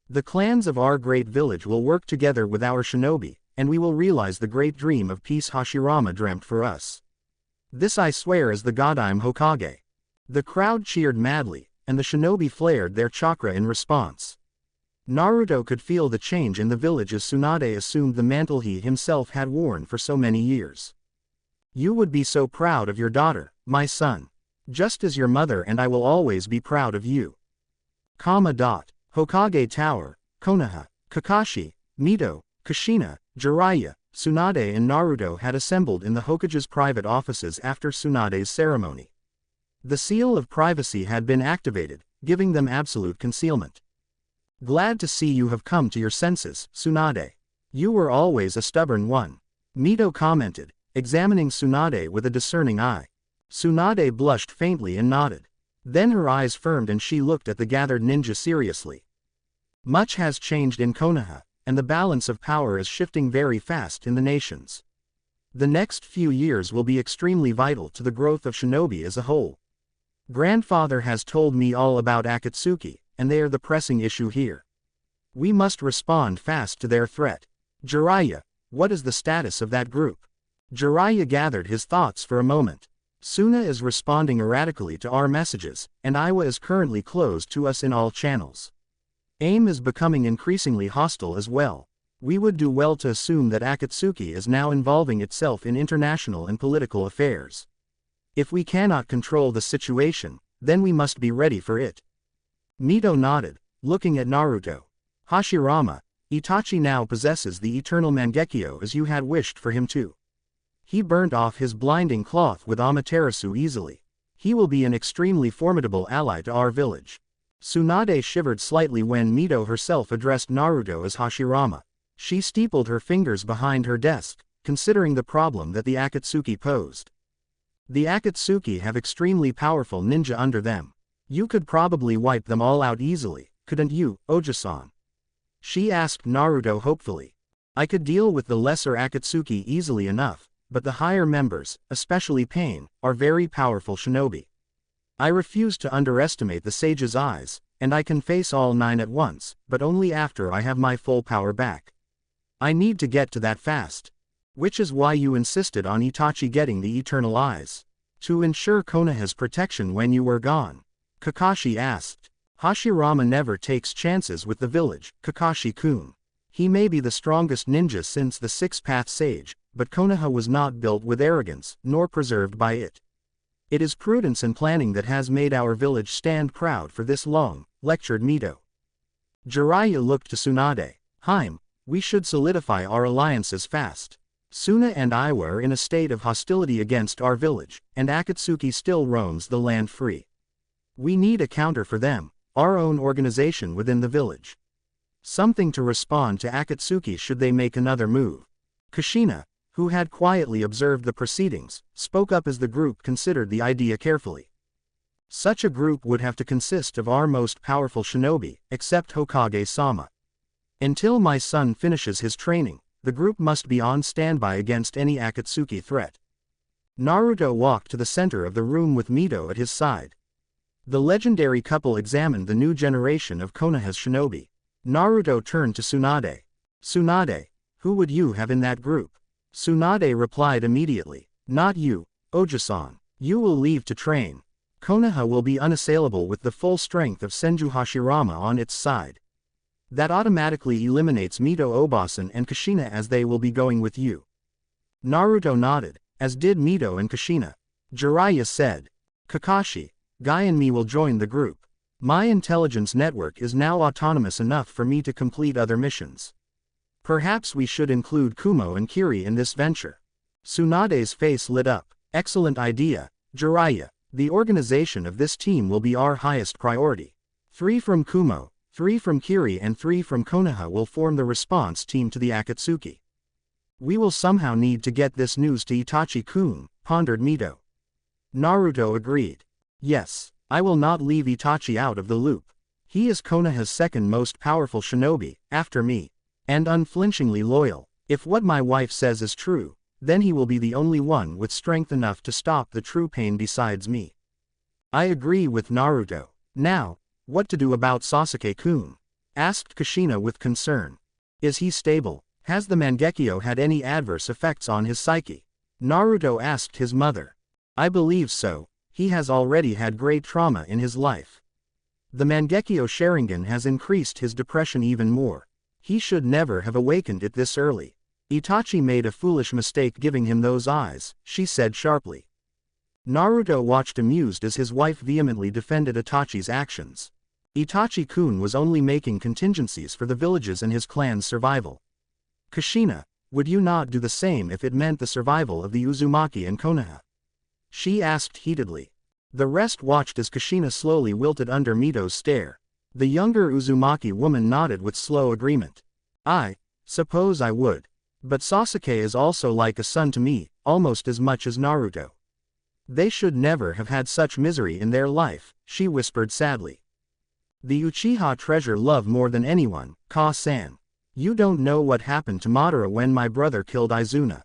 A: The clans of our great village will work together with our shinobi, and we will realize the great dream of peace Hashirama dreamt for us. This I swear as the Godime Hokage. The crowd cheered madly, and the shinobi flared their chakra in response. Naruto could feel the change in the village as Tsunade assumed the mantle he himself had worn for so many years. You would be so proud of your daughter, my son. Just as your mother, and I will always be proud of you. Hokage Tower, Konoha, Kakashi, Mito, Kushina, Jiraiya, Tsunade and Naruto had assembled in the Hokage's private offices after Tsunade's ceremony. The seal of privacy had been activated, giving them absolute concealment. Glad to see you have come to your senses, Tsunade. You were always a stubborn one. Mito commented, examining Tsunade with a discerning eye. Tsunade blushed faintly and nodded. Then her eyes firmed and she looked at the gathered ninja seriously. Much has changed in Konoha, and the balance of power is shifting very fast in the nations. The next few years will be extremely vital to the growth of shinobi as a whole. Grandfather has told me all about Akatsuki, and they are the pressing issue here. We must respond fast to their threat. Jiraiya, what is the status of that group? Jiraiya gathered his thoughts for a moment. Suna is responding erratically to our messages, and Iwa is currently closed to us in all channels. AIM is becoming increasingly hostile as well. We would do well to assume that Akatsuki is now involving itself in international and political affairs. If we cannot control the situation, then we must be ready for it. Mito nodded, looking at Naruto. Hashirama, Itachi now possesses the eternal Mangekyo as you had wished for him to. He burnt off his blinding cloth with Amaterasu easily. He will be an extremely formidable ally to our village. Tsunade shivered slightly when Mito herself addressed Naruto as Hashirama. She steepled her fingers behind her desk, considering the problem that the Akatsuki posed. The Akatsuki have extremely powerful ninja under them. You could probably wipe them all out easily, couldn't you, Oji-san? She asked Naruto hopefully. I could deal with the lesser Akatsuki easily enough, but the higher members, especially Pain, are very powerful shinobi. I refuse to underestimate the sage's eyes, and I can face all 9 at once, but only after I have my full power back. I need to get to that fast. Which is why you insisted on Itachi getting the eternal eyes. To ensure Konoha's protection when you were gone. Kakashi asked. Hashirama never takes chances with the village, Kakashi-kun. He may be the strongest ninja since the Six-Path Sage, but Konoha was not built with arrogance, nor preserved by it. It is prudence and planning that has made our village stand proud for this long, lectured Mito. Jiraiya looked to Tsunade. We should solidify our alliances fast. Suna and I were in a state of hostility against our village, and Akatsuki still roams the land free. We need a counter for them, our own organization within the village. Something to respond to Akatsuki should they make another move. Kushina, who had quietly observed the proceedings, spoke up as the group considered the idea carefully. Such a group would have to consist of our most powerful shinobi, except Hokage-sama. Until my son finishes his training, the group must be on standby against any Akatsuki threat. Naruto walked to the center of the room with Mito at his side. The legendary couple examined the new generation of Konoha's shinobi. Naruto turned to Tsunade. Tsunade, who would you have in that group? Tsunade replied immediately. Not you, Oji-san. You will leave to train. Konoha will be unassailable with the full strength of Senju Hashirama on its side. That automatically eliminates Mito Obasan and Kushina as they will be going with you. Naruto nodded, as did Mito and Kushina. Jiraiya said. Kakashi, Guy and me will join the group. My intelligence network is now autonomous enough for me to complete other missions. Perhaps we should include Kumo and Kiri in this venture. Tsunade's face lit up. Excellent idea, Jiraiya. The organization of this team will be our highest priority. 3 from Kumo, 3 from Kiri and 3 from Konoha will form the response team to the Akatsuki. We will somehow need to get this news to Itachi-kun, pondered Mito. Naruto agreed. Yes, I will not leave Itachi out of the loop. He is Konoha's second most powerful shinobi, after me. And unflinchingly loyal. If what my wife says is true, then he will be the only one with strength enough to stop the true pain besides me. I agree with Naruto. Now, what to do about Sasuke-kun? Asked Kushina with concern. Is he stable? Has the Mangekyo had any adverse effects on his psyche? Naruto asked his mother. I believe so. He has already had great trauma in his life. The Mangekyo Sharingan has increased his depression even more. He should never have awakened it this early. Itachi made a foolish mistake giving him those eyes, she said sharply. Naruto watched amused as his wife vehemently defended Itachi's actions. Itachi-kun was only making contingencies for the village's and his clan's survival. Kushina, would you not do the same if it meant the survival of the Uzumaki and Konoha? She asked heatedly. The rest watched as Kushina slowly wilted under Mito's stare. The younger Uzumaki woman nodded with slow agreement. I suppose I would. But Sasuke is also like a son to me, almost as much as Naruto. They should never have had such misery in their life, she whispered sadly. The Uchiha treasure love more than anyone, Ka-san. You don't know what happened to Madara when my brother killed Izuna.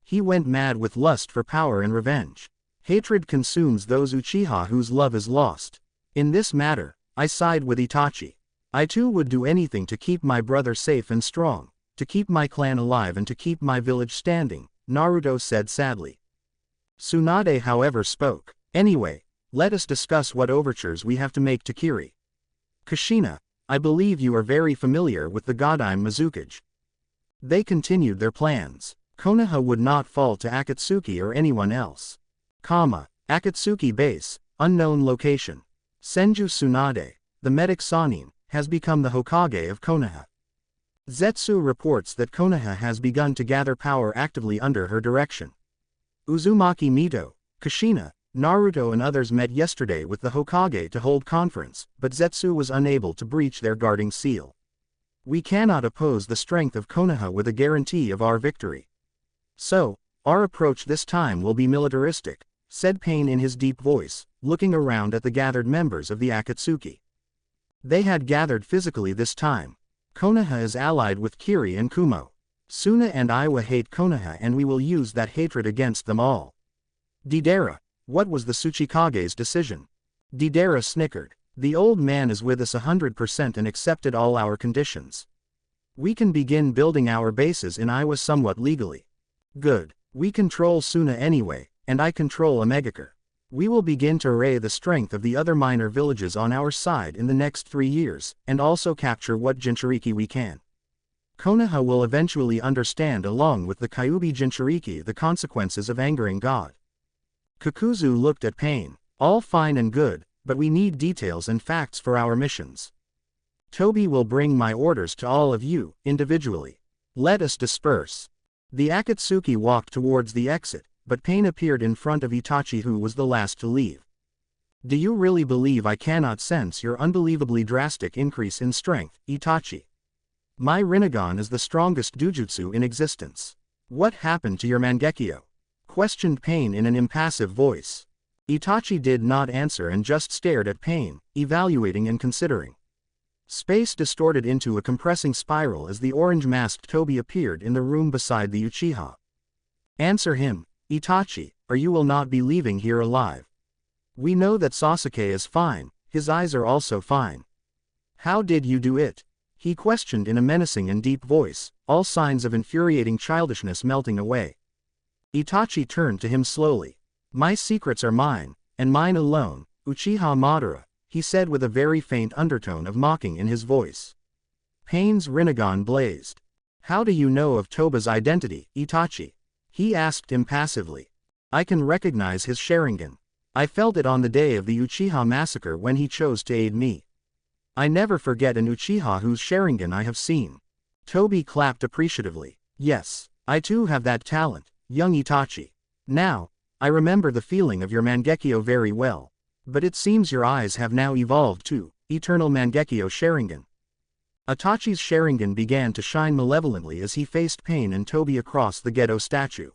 A: He went mad with lust for power and revenge. Hatred consumes those Uchiha whose love is lost. In this matter, I side with Itachi. I too would do anything to keep my brother safe and strong, to keep my clan alive and to keep my village standing, Naruto said sadly. Tsunade however spoke. Anyway, let us discuss what overtures we have to make to Kiri. Kushina, I believe you are very familiar with the Godime Mizuki. They continued their plans. Konoha would not fall to Akatsuki or anyone else. Akatsuki base, unknown location. Senju Tsunade. the medic Sanin, has become the Hokage of Konoha. Zetsu reports that Konoha has begun to gather power actively under her direction. Uzumaki Mito, Kushina, Naruto and others met yesterday with the Hokage to hold conference, but Zetsu was unable to breach their guarding seal. We cannot oppose the strength of Konoha with a guarantee of our victory. So, our approach this time will be militaristic, said Pain in his deep voice, looking around at the gathered members of the Akatsuki. They had gathered physically this time. Konoha is allied with Kiri and Kumo. Suna and Iwa hate Konoha and we will use that hatred against them all. Deidara, what was the Tsuchikage's decision? Deidara snickered. The old man is with us 100% and accepted all our conditions. We can begin building our bases in Iwa somewhat legally. Good. We control Suna anyway, and I control Omegakure. We will begin to array the strength of the other minor villages on our side in the next 3 years, and also capture what Jinchuriki we can. Konoha will eventually understand along with the Kyuubi Jinchuriki the consequences of angering God. Kakuzu looked at Pain. All fine and good, but we need details and facts for our missions. Toby will bring my orders to all of you, individually. Let us disperse. The Akatsuki walked towards the exit, but Pain appeared in front of Itachi who was the last to leave. Do you really believe I cannot sense your unbelievably drastic increase in strength, Itachi? My Rinnegan is the strongest Dujutsu in existence. What happened to your Mangekyo? Questioned Pain in an impassive voice. Itachi did not answer and just stared at Pain, evaluating and considering. Space distorted into a compressing spiral as the orange-masked Toby appeared in the room beside the Uchiha. Answer him, Itachi, or you will not be leaving here alive. We know that Sasuke is fine, his eyes are also fine. How did you do it? He questioned in a menacing and deep voice, all signs of infuriating childishness melting away. Itachi turned to him slowly. My secrets are mine, and mine alone, Uchiha Madara, he said with a very faint undertone of mocking in his voice. Pain's Rinnegan blazed. How do you know of Toba's identity, Itachi? He asked impassively. I can recognize his Sharingan. I felt it on the day of the Uchiha massacre when he chose to aid me. I never forget an Uchiha whose Sharingan I have seen. Toby clapped appreciatively. Yes, I too have that talent, young Itachi. Now, I remember the feeling of your Mangekyo very well. But it seems your eyes have now evolved to Eternal Mangekyo Sharingan. Itachi's Sharingan began to shine malevolently as he faced Pain and Toby across the Gedo statue.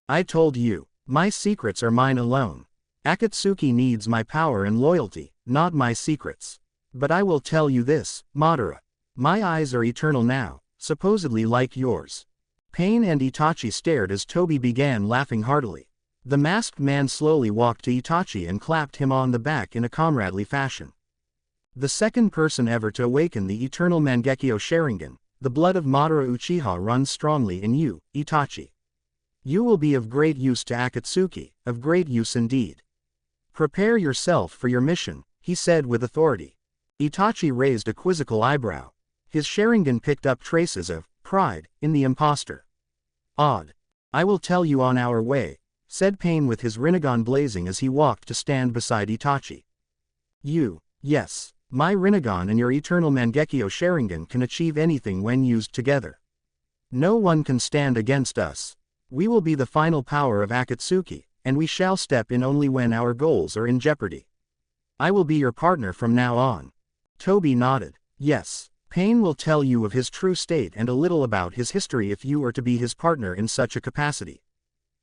A: I told you, my secrets are mine alone. Akatsuki needs my power and loyalty, not my secrets. But I will tell you this, Madara. My eyes are eternal now, supposedly like yours. Pain and Itachi stared as Toby began laughing heartily. The masked man slowly walked to Itachi and clapped him on the back in a comradely fashion. The second person ever to awaken the eternal Mangekyo Sharingan, the blood of Madara Uchiha runs strongly in you, Itachi. You will be of great use to Akatsuki, of great use indeed. Prepare yourself for your mission, he said with authority. Itachi raised a quizzical eyebrow. His Sharingan picked up traces of pride in the impostor. Odd. I will tell you on our way, said Pain with his Rinnegan blazing as he walked to stand beside Itachi. Yes, my Rinnegan and your eternal Mangekyo Sharingan can achieve anything when used together. No one can stand against us. We will be the final power of Akatsuki, and we shall step in only when our goals are in jeopardy. I will be your partner from now on. Toby nodded. Yes, Pain will tell you of his true state and a little about his history if you are to be his partner in such a capacity.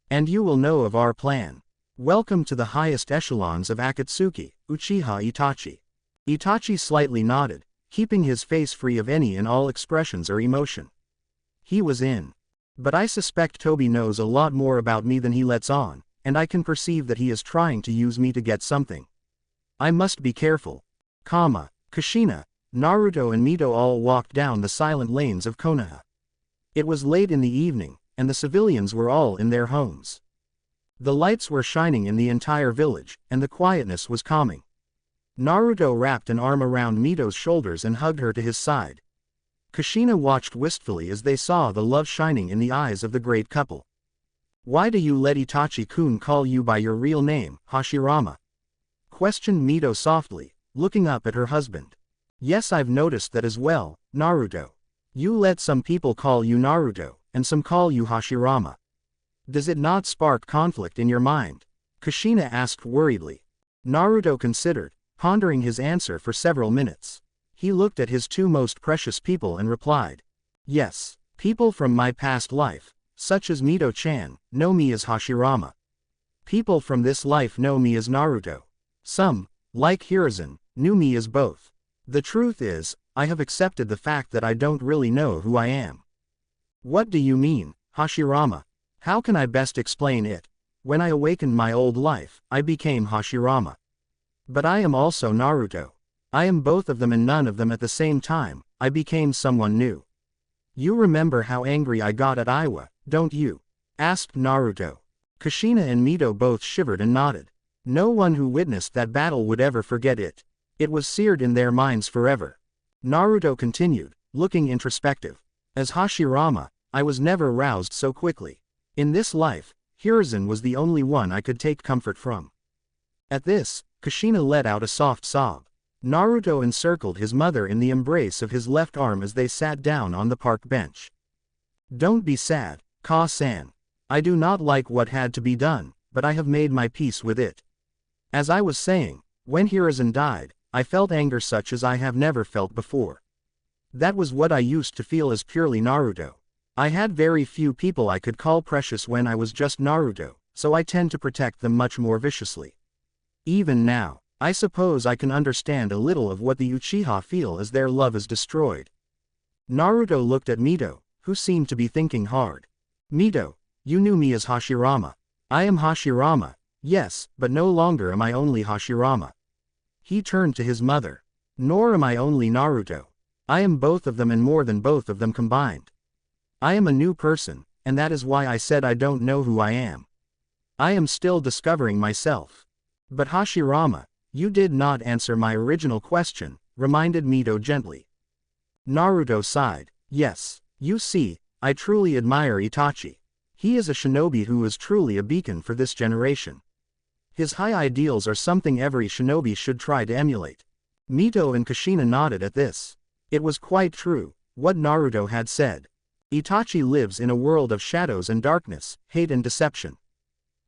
A: And you will know of our plan. Welcome to the highest echelons of Akatsuki, Uchiha Itachi. Itachi slightly nodded, keeping his face free of any and all expressions or emotion. He was in. But I suspect Toby knows a lot more about me than he lets on, and I can perceive that he is trying to use me to get something. I must be careful. Kushina, Naruto and Mito all walked down the silent lanes of Konoha. It was late in the evening, and the civilians were all in their homes. The lights were shining in the entire village, and the quietness was calming. Naruto wrapped an arm around Mito's shoulders and hugged her to his side. Kushina watched wistfully as they saw the love shining in the eyes of the great couple. Why do you let Itachi-kun call you by your real name, Hashirama? Questioned Mito softly, looking up at her husband. Yes, I've noticed that as well, Naruto. You let some people call you Naruto, and some call you Hashirama. Does it not spark conflict in your mind? Kushina asked worriedly. Naruto considered, pondering his answer for several minutes. He looked at his two most precious people and replied. Yes, people from my past life, such as Mito-chan, know me as Hashirama. People from this life know me as Naruto. Some, like Hiruzen, knew me as both. The truth is, I have accepted the fact that I don't really know who I am. What do you mean, Hashirama? How can I best explain it? When I awakened my old life, I became Hashirama. But I am also Naruto. I am both of them and none of them at the same time. I became someone new. You remember how angry I got at Iwa, don't you? Asked Naruto. Kushina and Mito both shivered and nodded. No one who witnessed that battle would ever forget it. It was seared in their minds forever. Naruto continued, looking introspective. As Hashirama, I was never roused so quickly. In this life, Hiruzen was the only one I could take comfort from. At this, Kushina let out a soft sob. Naruto encircled his mother in the embrace of his left arm as they sat down on the park bench. Don't be sad, Ka-san. I do not like what had to be done, but I have made my peace with it. As I was saying, when Hiruzen died, I felt anger such as I have never felt before. That was what I used to feel as purely Naruto. I had very few people I could call precious when I was just Naruto, so I tend to protect them much more viciously. Even now, I suppose I can understand a little of what the Uchiha feel as their love is destroyed. Naruto looked at Mito, who seemed to be thinking hard. Mito, you knew me as Hashirama. I am Hashirama, yes, but no longer am I only Hashirama. He turned to his mother. Nor am I only Naruto. I am both of them and more than both of them combined. I am a new person, and that is why I said I don't know who I am. I am still discovering myself. But Hashirama, you did not answer my original question, reminded Mito gently. Naruto sighed. Yes, you see, I truly admire Itachi. He is a shinobi who is truly a beacon for this generation. His high ideals are something every shinobi should try to emulate. Mito and Kushina nodded at this. It was quite true, what Naruto had said. Itachi lives in a world of shadows and darkness, hate and deception.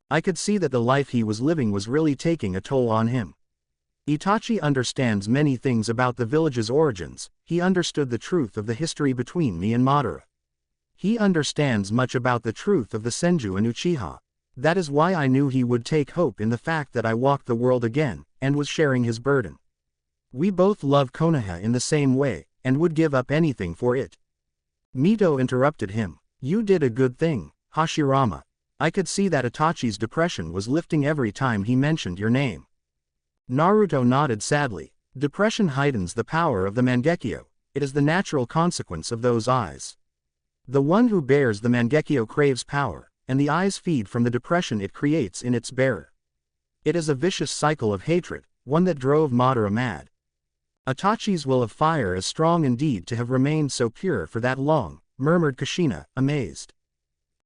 A: I could see that the life he was living was really taking a toll on him. Itachi understands many things about the village's origins. He understood the truth of the history between me and Madara. He understands much about the truth of the Senju and Uchiha. That is why I knew he would take hope in the fact that I walked the world again, and was sharing his burden. We both love Konoha in the same way, and would give up anything for it. Mito interrupted him. You did a good thing, Hashirama. I could see that Itachi's depression was lifting every time he mentioned your name. Naruto nodded sadly. Depression heightens the power of the Mangekyo. It is the natural consequence of those eyes. The one who bears the Mangekyo craves power, and the eyes feed from the depression it creates in its bearer. It is a vicious cycle of hatred, one that drove Madara mad. Itachi's will of fire is strong indeed to have remained so pure for that long, murmured Kushina, amazed.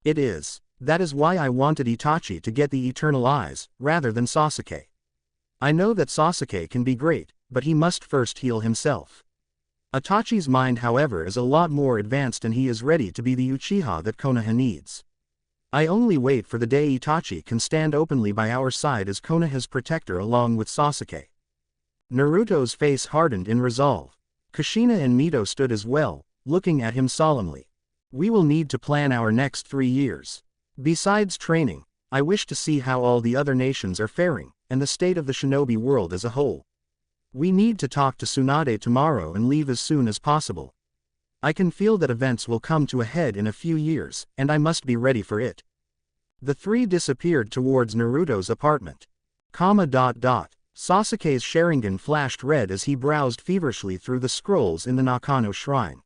A: It is. That is why I wanted Itachi to get the eternal eyes, rather than Sasuke. I know that Sasuke can be great, but he must first heal himself. Itachi's mind however is a lot more advanced and he is ready to be the Uchiha that Konoha needs. I only wait for the day Itachi can stand openly by our side as Konoha's protector along with Sasuke. Naruto's face hardened in resolve. Kushina and Mito stood as well, looking at him solemnly. We will need to plan our next 3 years. Besides training, I wish to see how all the other nations are faring, and the state of the shinobi world as a whole. We need to talk to Tsunade tomorrow and leave as soon as possible. I can feel that events will come to a head in a few years, and I must be ready for it. The three disappeared towards Naruto's apartment. Sasuke's Sharingan flashed red as he browsed feverishly through the scrolls in the Nakano shrine.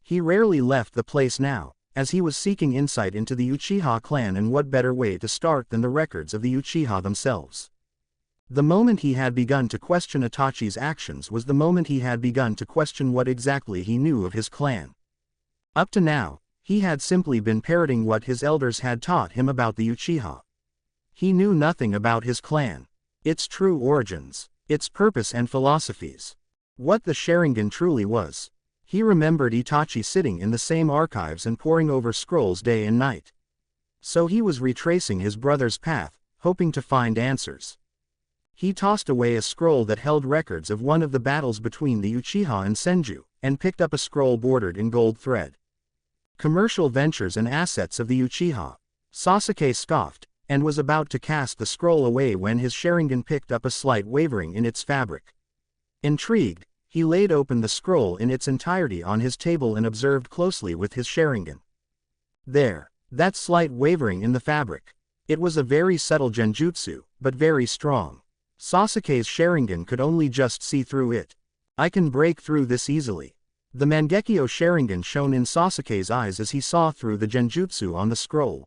A: He rarely left the place now, as he was seeking insight into the Uchiha clan, and what better way to start than the records of the Uchiha themselves. The moment he had begun to question Itachi's actions was the moment he had begun to question what exactly he knew of his clan. Up to now, he had simply been parroting what his elders had taught him about the Uchiha. He knew nothing about his clan, its true origins, its purpose and philosophies. What the Sharingan truly was. He remembered Itachi sitting in the same archives and poring over scrolls day and night. So he was retracing his brother's path, hoping to find answers. He tossed away a scroll that held records of one of the battles between the Uchiha and Senju, and picked up a scroll bordered in gold thread. Commercial ventures and assets of the Uchiha. Sasuke scoffed, and was about to cast the scroll away when his Sharingan picked up a slight wavering in its fabric. Intrigued, he laid open the scroll in its entirety on his table and observed closely with his Sharingan. There, that slight wavering in the fabric. It was a very subtle genjutsu, but very strong. Sasuke's Sharingan could only just see through it. I can break through this easily. The Mangekyo Sharingan shone in Sasuke's eyes as he saw through the genjutsu on the scroll.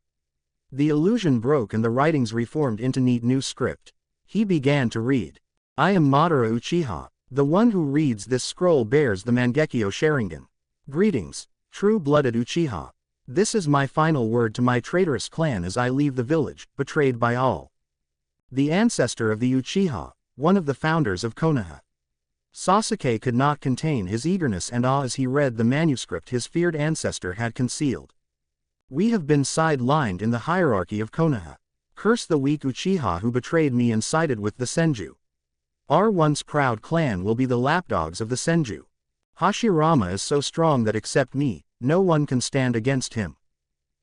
A: The illusion broke and the writings reformed into neat new script. He began to read. I am Madara Uchiha. The one who reads this scroll bears the Mangekyo Sharingan. Greetings, true-blooded Uchiha. This is my final word to my traitorous clan as I leave the village, betrayed by all. The ancestor of the Uchiha, one of the founders of Konoha. Sasuke could not contain his eagerness and awe as he read the manuscript his feared ancestor had concealed. We have been sidelined in the hierarchy of Konoha. Curse the weak Uchiha who betrayed me and sided with the Senju. Our once proud clan will be the lapdogs of the Senju. Hashirama is so strong that except me, no one can stand against him.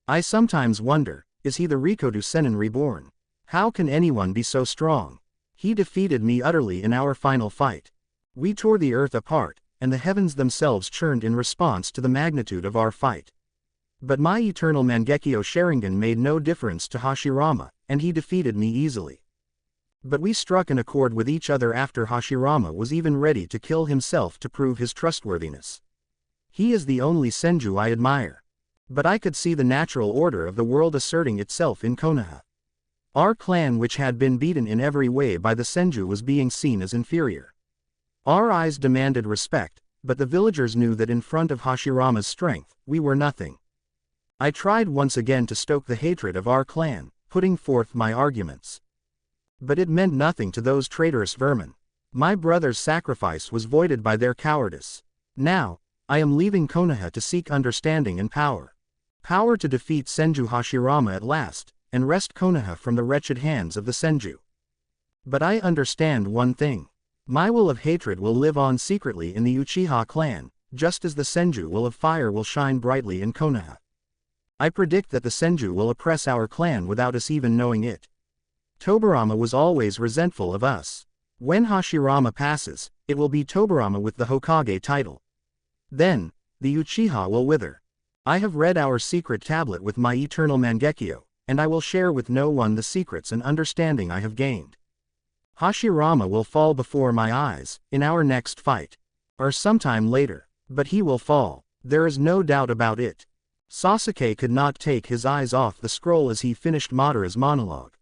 A: I sometimes wonder, is he the Rikodo Sennin reborn? How can anyone be so strong? He defeated me utterly in our final fight. We tore the earth apart, and the heavens themselves churned in response to the magnitude of our fight. But my eternal Mangekyo Sharingan made no difference to Hashirama, and he defeated me easily. But we struck an accord with each other after Hashirama was even ready to kill himself to prove his trustworthiness. He is the only Senju I admire. But I could see the natural order of the world asserting itself in Konoha. Our clan, which had been beaten in every way by the Senju, was being seen as inferior. Our eyes demanded respect, but the villagers knew that in front of Hashirama's strength, we were nothing. I tried once again to stoke the hatred of our clan, putting forth my arguments. But it meant nothing to those traitorous vermin. My brother's sacrifice was voided by their cowardice. Now, I am leaving Konoha to seek understanding and power. Power to defeat Senju Hashirama at last, and wrest Konoha from the wretched hands of the Senju. But I understand one thing. My will of hatred will live on secretly in the Uchiha clan, just as the Senju will of fire will shine brightly in Konoha. I predict that the Senju will oppress our clan without us even knowing it. Tobirama was always resentful of us. When Hashirama passes, it will be Tobirama with the Hokage title. Then, the Uchiha will wither. I have read our secret tablet with my eternal Mangekyo, and I will share with no one the secrets and understanding I have gained. Hashirama will fall before my eyes, in our next fight. Or sometime later. But he will fall. There is no doubt about it. Sasuke could not take his eyes off the scroll as he finished Madara's monologue.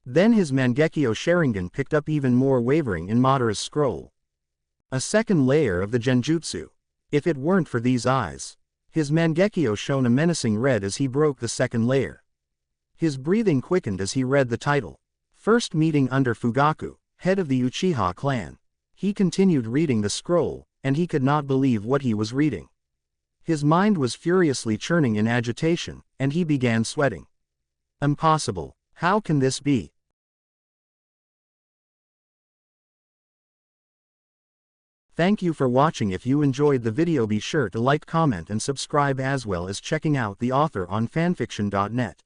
A: Then his Mangekyo Sharingan picked up even more wavering in Madara's scroll. A second layer of the genjutsu. If it weren't for these eyes. His Mangekyo shone a menacing red as he broke the second layer. His breathing quickened as he read the title. First meeting under Fugaku, head of the Uchiha clan. He continued reading the scroll, and he could not believe what he was reading. His mind was furiously churning in agitation, and he began sweating. Impossible. How can this be? Thank you for watching. If you enjoyed the video, be sure to like, comment and subscribe, as well as checking out the author on fanfiction.net.